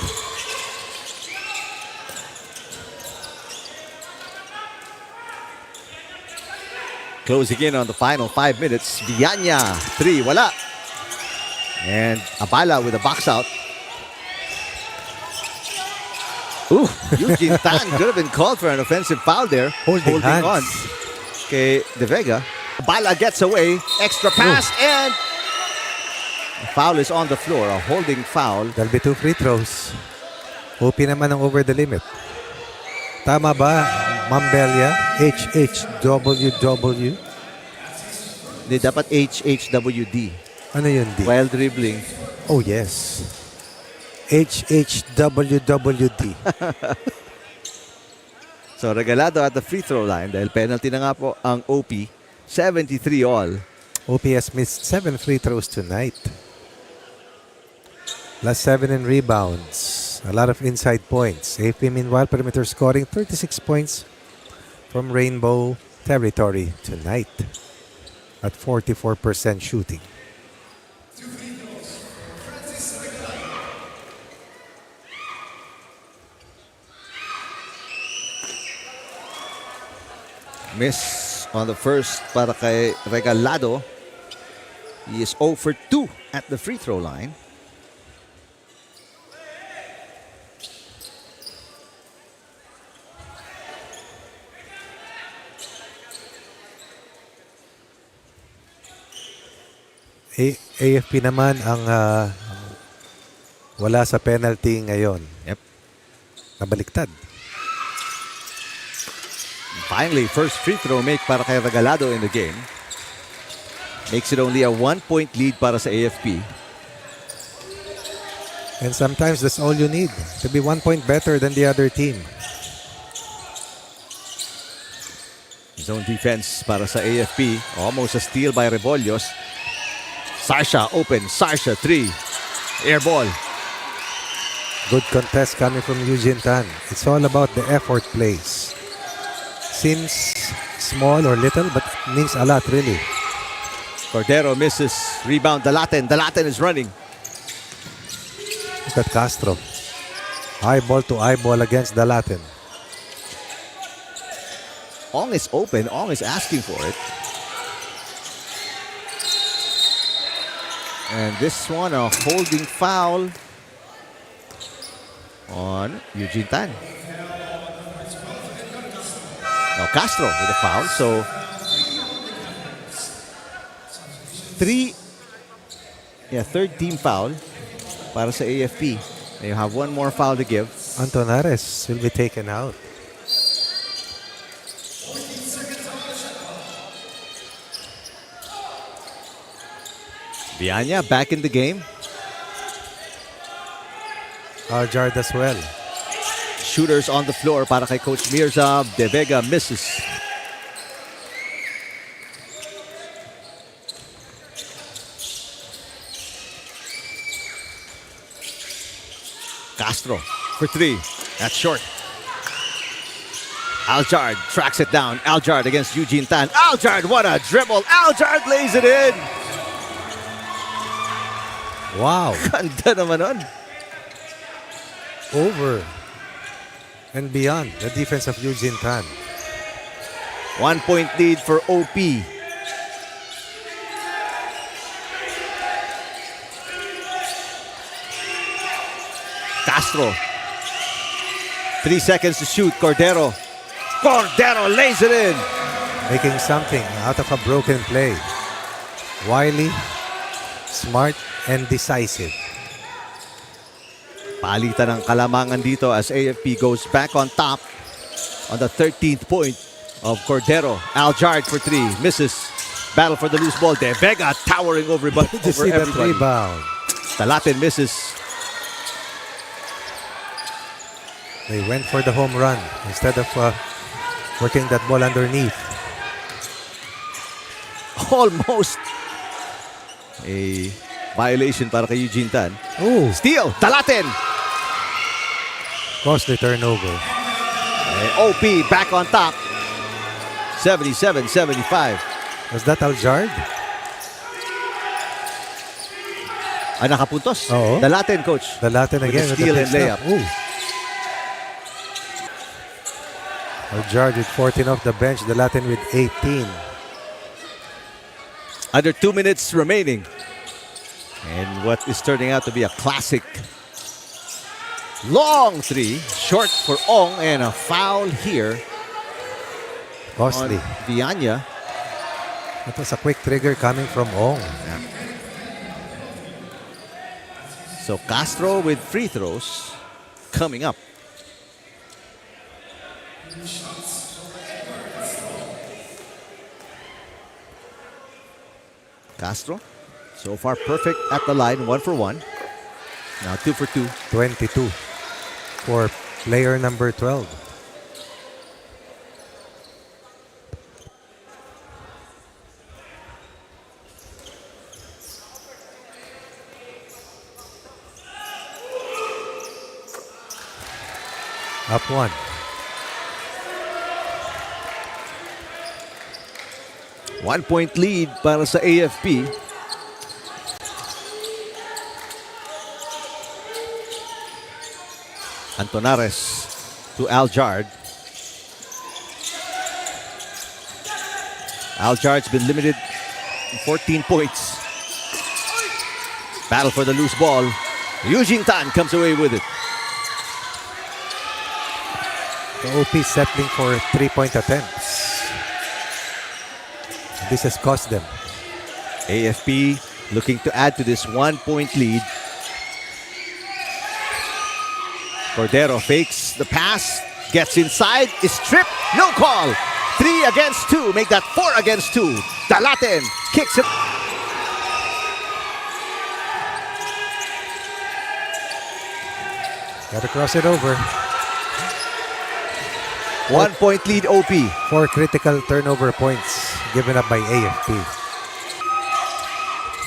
Closing in on the final 5 minutes. Villaña, 3, wala. And Abala with a box out. Ooh, Eugene Tan could have been called for an offensive foul there. Holding hands. on. Okay, De Vega. Abala gets away. Extra pass and the foul is on the floor. A holding foul. There'll be 2 free throws. OP naman ang over the limit. Tama ba, Mambelia? HHWW? Hindi, dapat HHWD. Ano yun, D? While dribbling. Oh, yes. HHWWD. So, Regalado at the free throw line dahil penalty na nga po ang OP. 73 all. OP has missed 7 free throws tonight. Last 7 in rebounds. A lot of inside points. AP meanwhile perimeter scoring 36 points from Rainbow territory tonight at 44% shooting. Miss on the first para kay Regalado. He is 0 for 2 at the free throw line. AFP naman ang wala sa penalty ngayon. Yep. Nabaliktad. Finally, first free throw make para kay Regalado in the game. Makes it only a 1-point lead para sa AFP. And sometimes that's all you need to be 1 point better than the other team. Zone defense para sa AFP. Almost a steal by Rebollos. Sarsha open. Sarsha 3. Air ball. Good contest coming from Eugene Tan. It's all about the effort plays. Seems small or little, but it means a lot, really. Cordero misses. Rebound. Dalaten. Dalaten is running. Look at Castro. Eyeball to eyeball against Dalaten. Ong is open. Ong is asking for it. And this one, a holding foul on Eugene Tan. Now Castro with a foul. So, third team foul para sa AFP. And you have one more foul to give. Antonares will be taken out. Vianya back in the game. Aljard as well. Shooters on the floor para kay Coach Mirza. De Vega misses. Castro for 3. That's short. Aljard tracks it down. Aljard against Eugene Tan. Aljard, what a dribble. Aljard lays it in. Wow. Ganda naman nun. Over and beyond the defense of Eugene Tan. 1 point lead for OP. Castro. 3 seconds to shoot. Cordero. Cordero lays it in. Making something out of a broken play. Wily, smart, and decisive. Palitan ng kalamangan dito as AFP goes back on top on the 13th point of Cordero. Aljard for 3. Misses. Battle for the loose ball. De Vega towering over Did you see that everybody. rebound? Dalaten misses. They went for the home run instead of working that ball underneath. Almost a violation para kay Eugene Tan. Oh, Steal. Dalaten. costly turnover. OP back on top. 77-75. Was that Aljard? Ay, nakapuntos. Oo. Dalaten, coach. Dalaten With again the with steal the and big layup. snap. Ooh. Aljard with 14 off the bench. Dalaten with 18. Under 2 minutes remaining. And what is turning out to be a classic. Long 3. Short for Ong and a foul here. Costly. On Vianya. That was a quick trigger coming from Ong. So Castro with free throws coming up. Castro, so far perfect at the line, 1 for 1. Now 2 for 2. 22 for player number 12. Up 1. One-point lead para sa AFP. Antonares to Aljard. Aljard's been limited to 14 points. Battle for the loose ball. Eugene Tan comes away with it. The OP settling for 3-point attempts. This has cost them. AFP looking to add to this 1-point lead. Cordero fakes the pass, gets inside, is stripped, no call. 3 against 2, make that 4 against 2. Dalaten kicks it. Gotta cross it over. 1-point lead OP. 4 critical turnover points given up by AFP.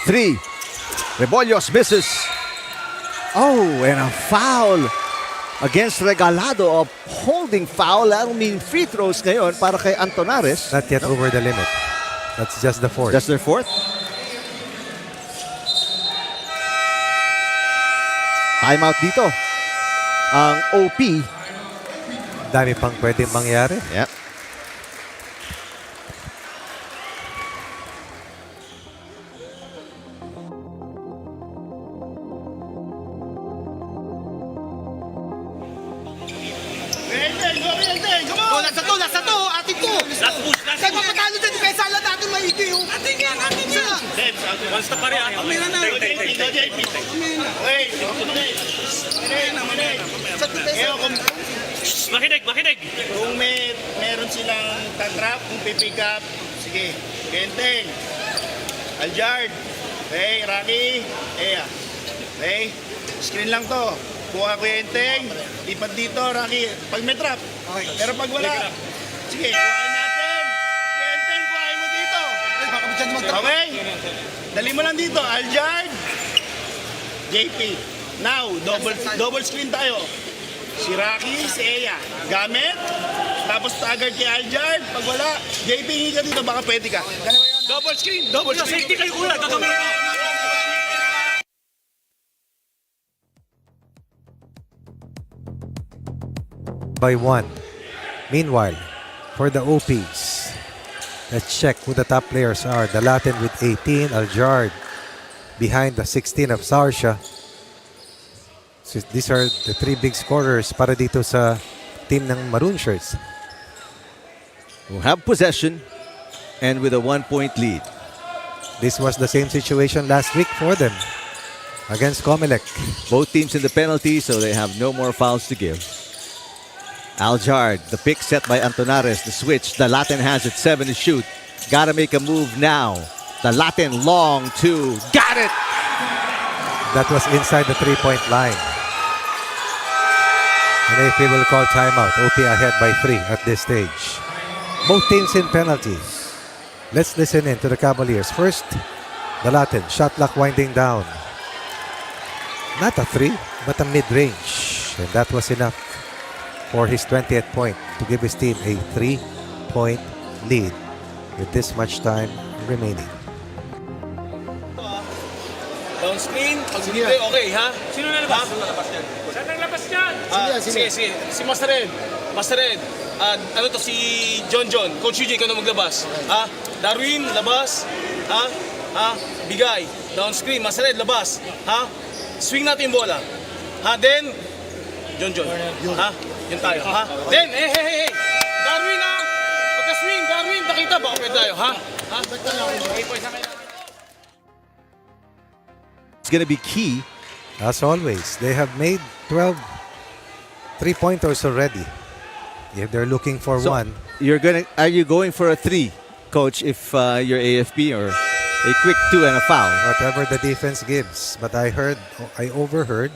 3. Rebollos misses. Oh, and a foul against Regalado. A holding foul. I don't mean free throws ngayon para kay Antonares. Not yet over the limit. That's just the fourth. Just their fourth. Timeout dito. Ang OP. Dami pang pwedeng mangyari. Yep. Last na to, atin to. Last push, last Kahit push. mapatalo dyan, kaya sala natin maigi yung. Atin yan. Debs, one stop pa rin. Amina na. Take. Makinig. Kung meron silang tatrap, kung pipick up, sige. Genteng. Aljard. Hey, Rocky. Hey, screen lang to. Kuha ko Genteng. Lipat dito, Rocky. Pag may trap. Pero pag wala, sige, kuhain natin. Genteng, kuhain mo dito. Okay? Dali mo lang dito. Aljard. JP. Now, double screen tayo. Si Rocky, si Eya. Gamit. Tapos tagad kay Aljard. Pag wala, JP hingi ka dito. Baka pwede ka. Double screen. Safety kayo kuya. Gagawin ko. By 1. Meanwhile, for the OPs, let's check who the top players are. Dalaten with 18, Aljard behind the 16 of Sarsha. So these are the 3 big scorers para dito sa team ng Maroon Shirts. Who have possession and with a 1-point lead. This was the same situation last week for them against Comelec. Both teams in the penalty, so they have no more fouls to give. Aljard, the pick set by Antonares, the switch. The Latin has it, 7 to shoot. Gotta make a move now. The Latin long 2. Got it! That was inside the 3-point line. And AP will call timeout. OP ahead by 3 at this stage. Both teams in penalties. Let's listen in to the Cavaliers. First, the Latin shot clock winding down. Not a 3, but a mid-range. And that was enough for his 20th point to give his team a 3-point lead with this much time remaining. Down screen, pag hindi okay, ha? Sino nalabas? Saan naglabas yan? Sige. Si Master Ed. Ano to, si John. Coach UJ, ikaw na maglabas. Ha? Darwin, labas. Ha? Bigay. Down screen, Master Ed, labas. Ha? Swing natin yung bola. Ha? Then, John. Ha? Yun tayo. Ha? Then, hey. Darwin, ha? Pagka-swing, Darwin, nakita ba? Okay tayo, ha? Ha? It's gonna be key. As always, they have made 12 3-pointers already. If they're looking for So, one, are you going for a 3, coach, if you're AFP, or a quick 2 and a foul? whatever the defense gives. But I overheard.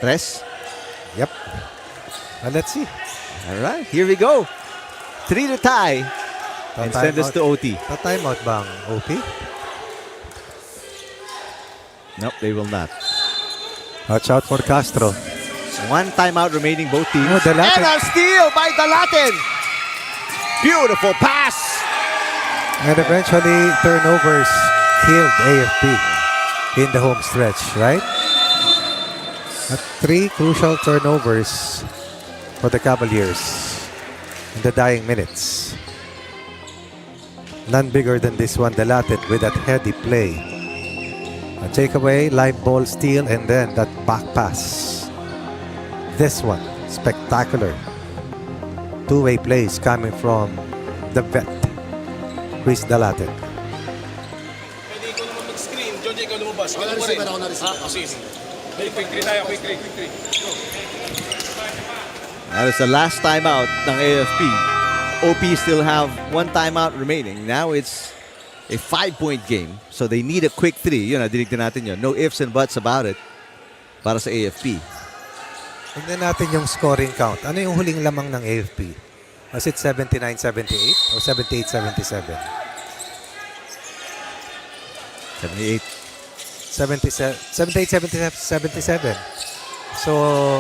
Tres? Yep. Let's see. All right, here we go. 3 to tie. And send us to OT. Timeout bang, OP? Nope, they will not. Watch out for Castro. 1 timeout remaining, both teams. Oh, Dalaten. And a steal by Dalaten. Beautiful pass. And eventually, turnovers killed AFP in the home stretch, right? 3 crucial turnovers for the Cavaliers in the dying minutes. None bigger than this one, Delatin, with that heady play. A takeaway, live ball steal, and then that back pass. This one, spectacular. Two-way plays coming from the vet, Chris Delatin. Pwede ikaw naman mag-screen. John, ikaw lumabas. Ako na-receive, ako na-receive. Sige. Quick 3 tayo, quick 3. That is the last timeout ng AFP. OP still have one timeout remaining. Now it's a 5-point game. So they need a quick 3. Yun, nadinig na natin yun. No ifs and buts about it para sa AFP. Tignan natin yung scoring count. Ano yung huling lamang ng AFP? Was it 79-78 o 78-77? 78-77. So,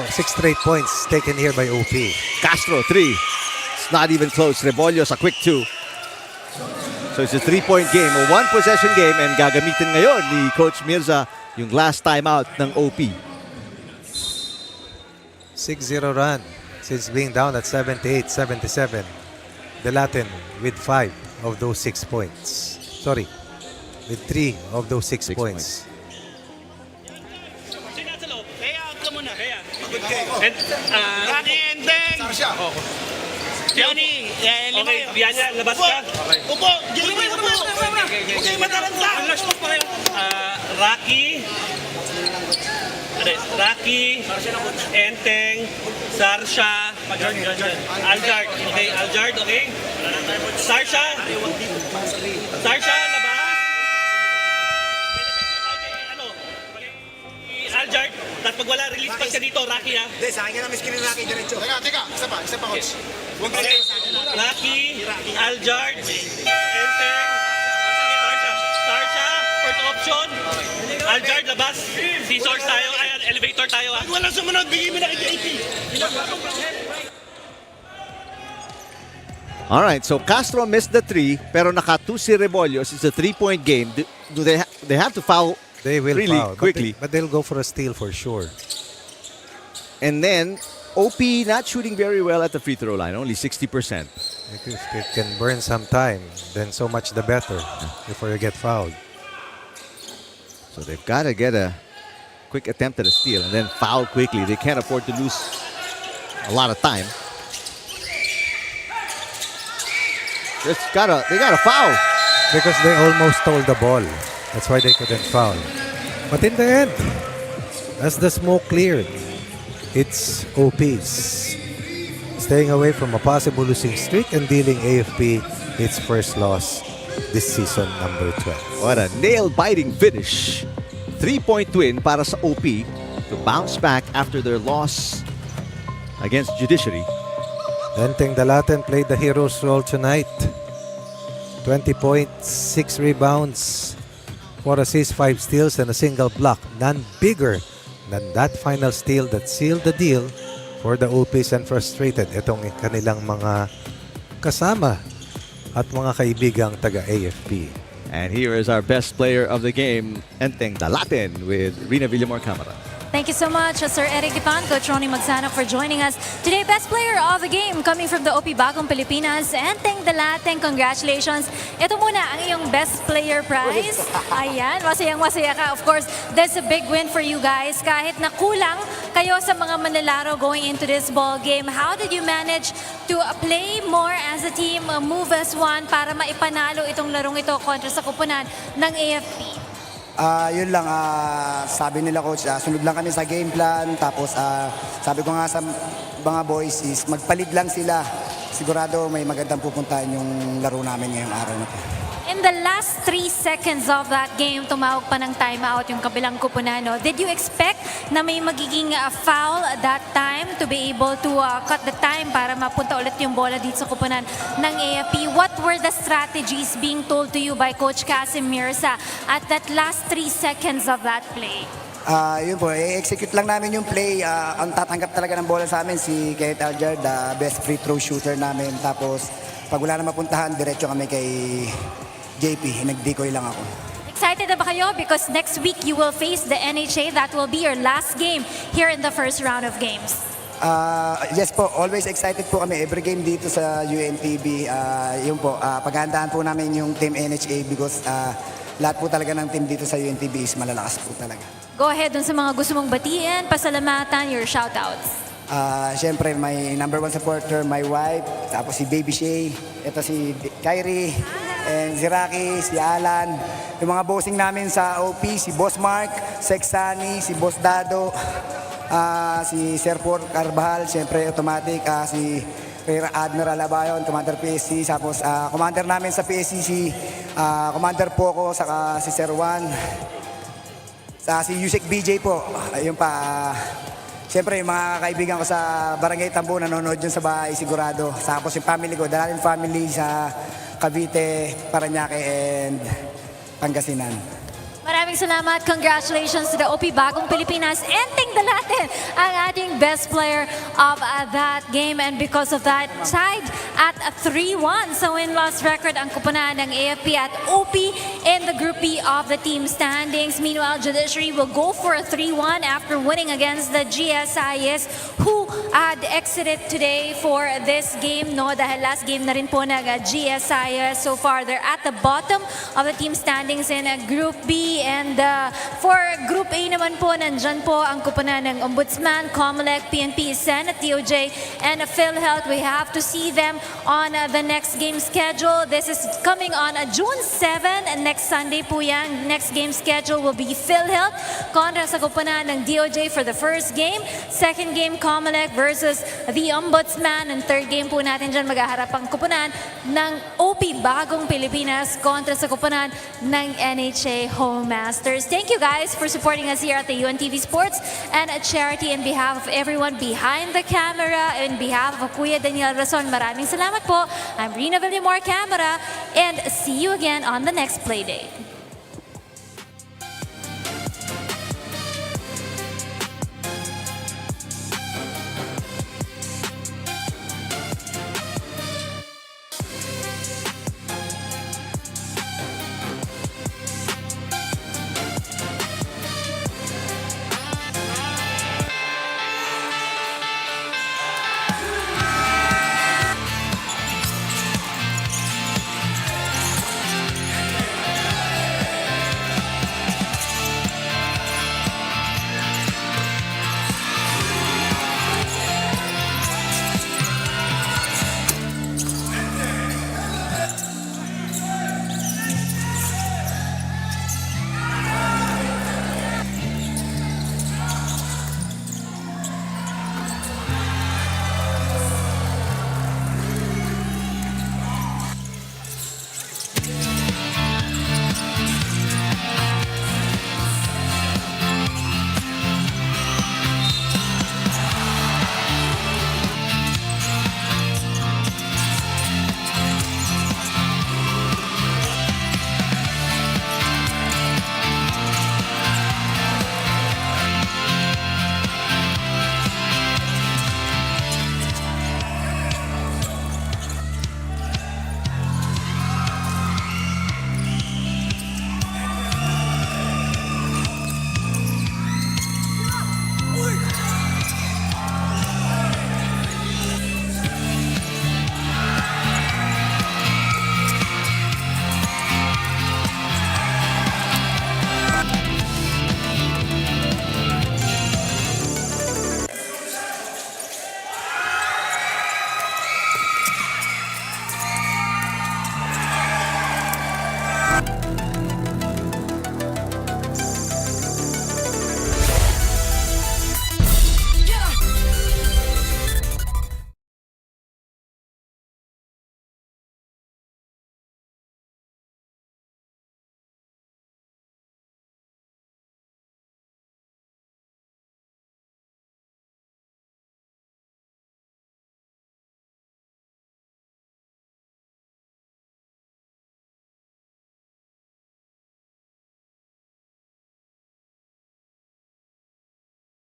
6 straight points taken here by OP. Castro, 3. It's not even close. Rebollos, a quick 2. So it's a 3-point game, a 1-possession game, and gagamitin ngayon ni Coach Mirza yung last timeout ng OP. 6-0 run since being down at 78-77. Delatin with 5 of those 6 points. Sorry, with 3 of those 6 points. And, Johnny, okay, Bianya, labas ka. Upo! Johnny, upo! Okay, mataranta! Rocky, Enteng, Sarsha, Aljard. Okay, Aljard, okay? Sarsha, labas. Aljard, tapos pag wala, release pass ka dito, Rocky ha. Hindi, sa akin ka namin screen Rocky diretso. Teka, isa pa coach. Rocky, Aljard, Enteng, Sarsha, first option. Aljard, labas. Scissors tayo, elevator tayo ha. Walang sumunod, bigay mo na kay JP. All right, so Castro missed the 3, pero naka-2 si Rebollos. It's a 3-point game. Do they have to foul? They will really foul, quickly. but they'll go for a steal for sure. And then OP not shooting very well at the free throw line, only 60%. If it can burn some time, then so much the better before you get fouled. So they've got to get a quick attempt at a steal and then foul quickly. They can't afford to lose a lot of time. They gotta foul. Because they almost stole the ball. That's why they couldn't foul. But in the end, as the smoke cleared, it's OP's staying away from a possible losing streak and dealing AFP its first loss this season, number 12. What a nail-biting finish. 3-point win para sa OP to bounce back after their loss against Judiciary. Enteng Delatin played the hero's role tonight. 20 points, 6 rebounds, 4 assists, 5 steals, and a single block. None bigger than that final steal that sealed the deal for the OPs and frustrated itong kanilang mga kasama at mga kaibigang taga-AFP. And here is our best player of the game, Enteng Delatin, with Rina Villamor Camara. Thank you so much, Sir Eric Dipan, Coach Ronnie Magsanok for joining us. Today, best player of the game coming from the OP Bagong Pilipinas, Enteng Delatin. Congratulations. Ito muna ang iyong best player prize. Ayan, masayang-masaya ka. Of course, that's a big win for you guys. Kahit na kulang kayo sa mga manlalaro going into this ball game, how did you manage to play more as a team, move as one para maipanalo itong larong ito kontra sa kupunan ng AFP? Yun lang, sabi nila coach, sunod lang kami sa game plan. Tapos sabi ko nga sa mga boys is magpalig lang sila. Sigurado may magandang pupuntahan yung laro namin ngayong araw na to. In the last 3 seconds of that game, tumawag pa ng timeout yung kabilang kupunano. Did you expect na may magiging foul at that time to be able to cut the time para mapunta ulit yung bola dito sa kupunan ng AFP? What were the strategies being told to you by Coach Casim Mirza at that last 3 seconds of that play? Yun po, execute lang namin yung play. Ang tatanggap talaga ng bola sa amin si Kenneth Aljard, best free throw shooter namin. Tapos pag wala na mapuntahan, diretso kami kay JP, nag-decoy lang ako. Excited na ba kayo? Because next week you will face the NHA. That will be your last game here in the first round of games. Yes po, always excited po kami every game dito sa UNTV. Yun po, paghandaan po namin yung Team NHA because lahat po talaga ng team dito sa UNTV is malalakas po talaga. Go ahead dun sa mga gusto mong batiin, pasalamatan, your shoutouts. Siyempre, my number one supporter, my wife, tapos si Baby Shay, ito si Kyrie, and si Rocky, si Alan, yung mga bossing namin sa OP, si Boss Mark, Sexani, si Boss Dado, si Sir Por Carbajal, siyempre automatic, si Rear Admiral Abayon, Commander PSC, tapos commander namin sa PSC, si Commander Paco, saka si Sir Juan, si Yusek BJ po, ayun pa, siyempre, yung mga kaibigan ko sa Barangay Tambo, nanonood yun sa bahay, sigurado. Tapos yung family ko, Dalalin family sa Cavite, Parañaque, and Pangasinan. Maraming salamat. Congratulations to the OP Bagong Pilipinas. And tingnan natin ang ating best player of that game. And because of that, tied at 3-1 sa win-loss record ang kupunan ng AFP at OP in the Group B of the team standings. Meanwhile, Judiciary will go for a 3-1 after winning against the GSIS who had exited today for this game. No, dahil last game na rin po ng GSIS. So far, they're at the bottom of the team standings in Group B. And for Group A naman po, nandyan po ang kupunan ng Ombudsman, COMELEC, PNP, Senate, DOJ, and PhilHealth. We have to see them on the next game schedule. This is coming on June 7, and next Sunday po yan. Next game schedule will be PhilHealth kontra sa kupunan ng DOJ for the first game. Second game, COMELEC versus the Ombudsman. And third game po natin dyan, maghaharap ang kupunan ng OP Bagong Pilipinas kontra sa kupunan ng NHA Home Masters. Thank you guys for supporting us here at the UNTV Sports and a charity. In behalf of everyone behind the camera, in behalf of Kuya Daniel Rason, maraming salamat po. I'm Rina Villamor Camera, and see you again on the next Playdate.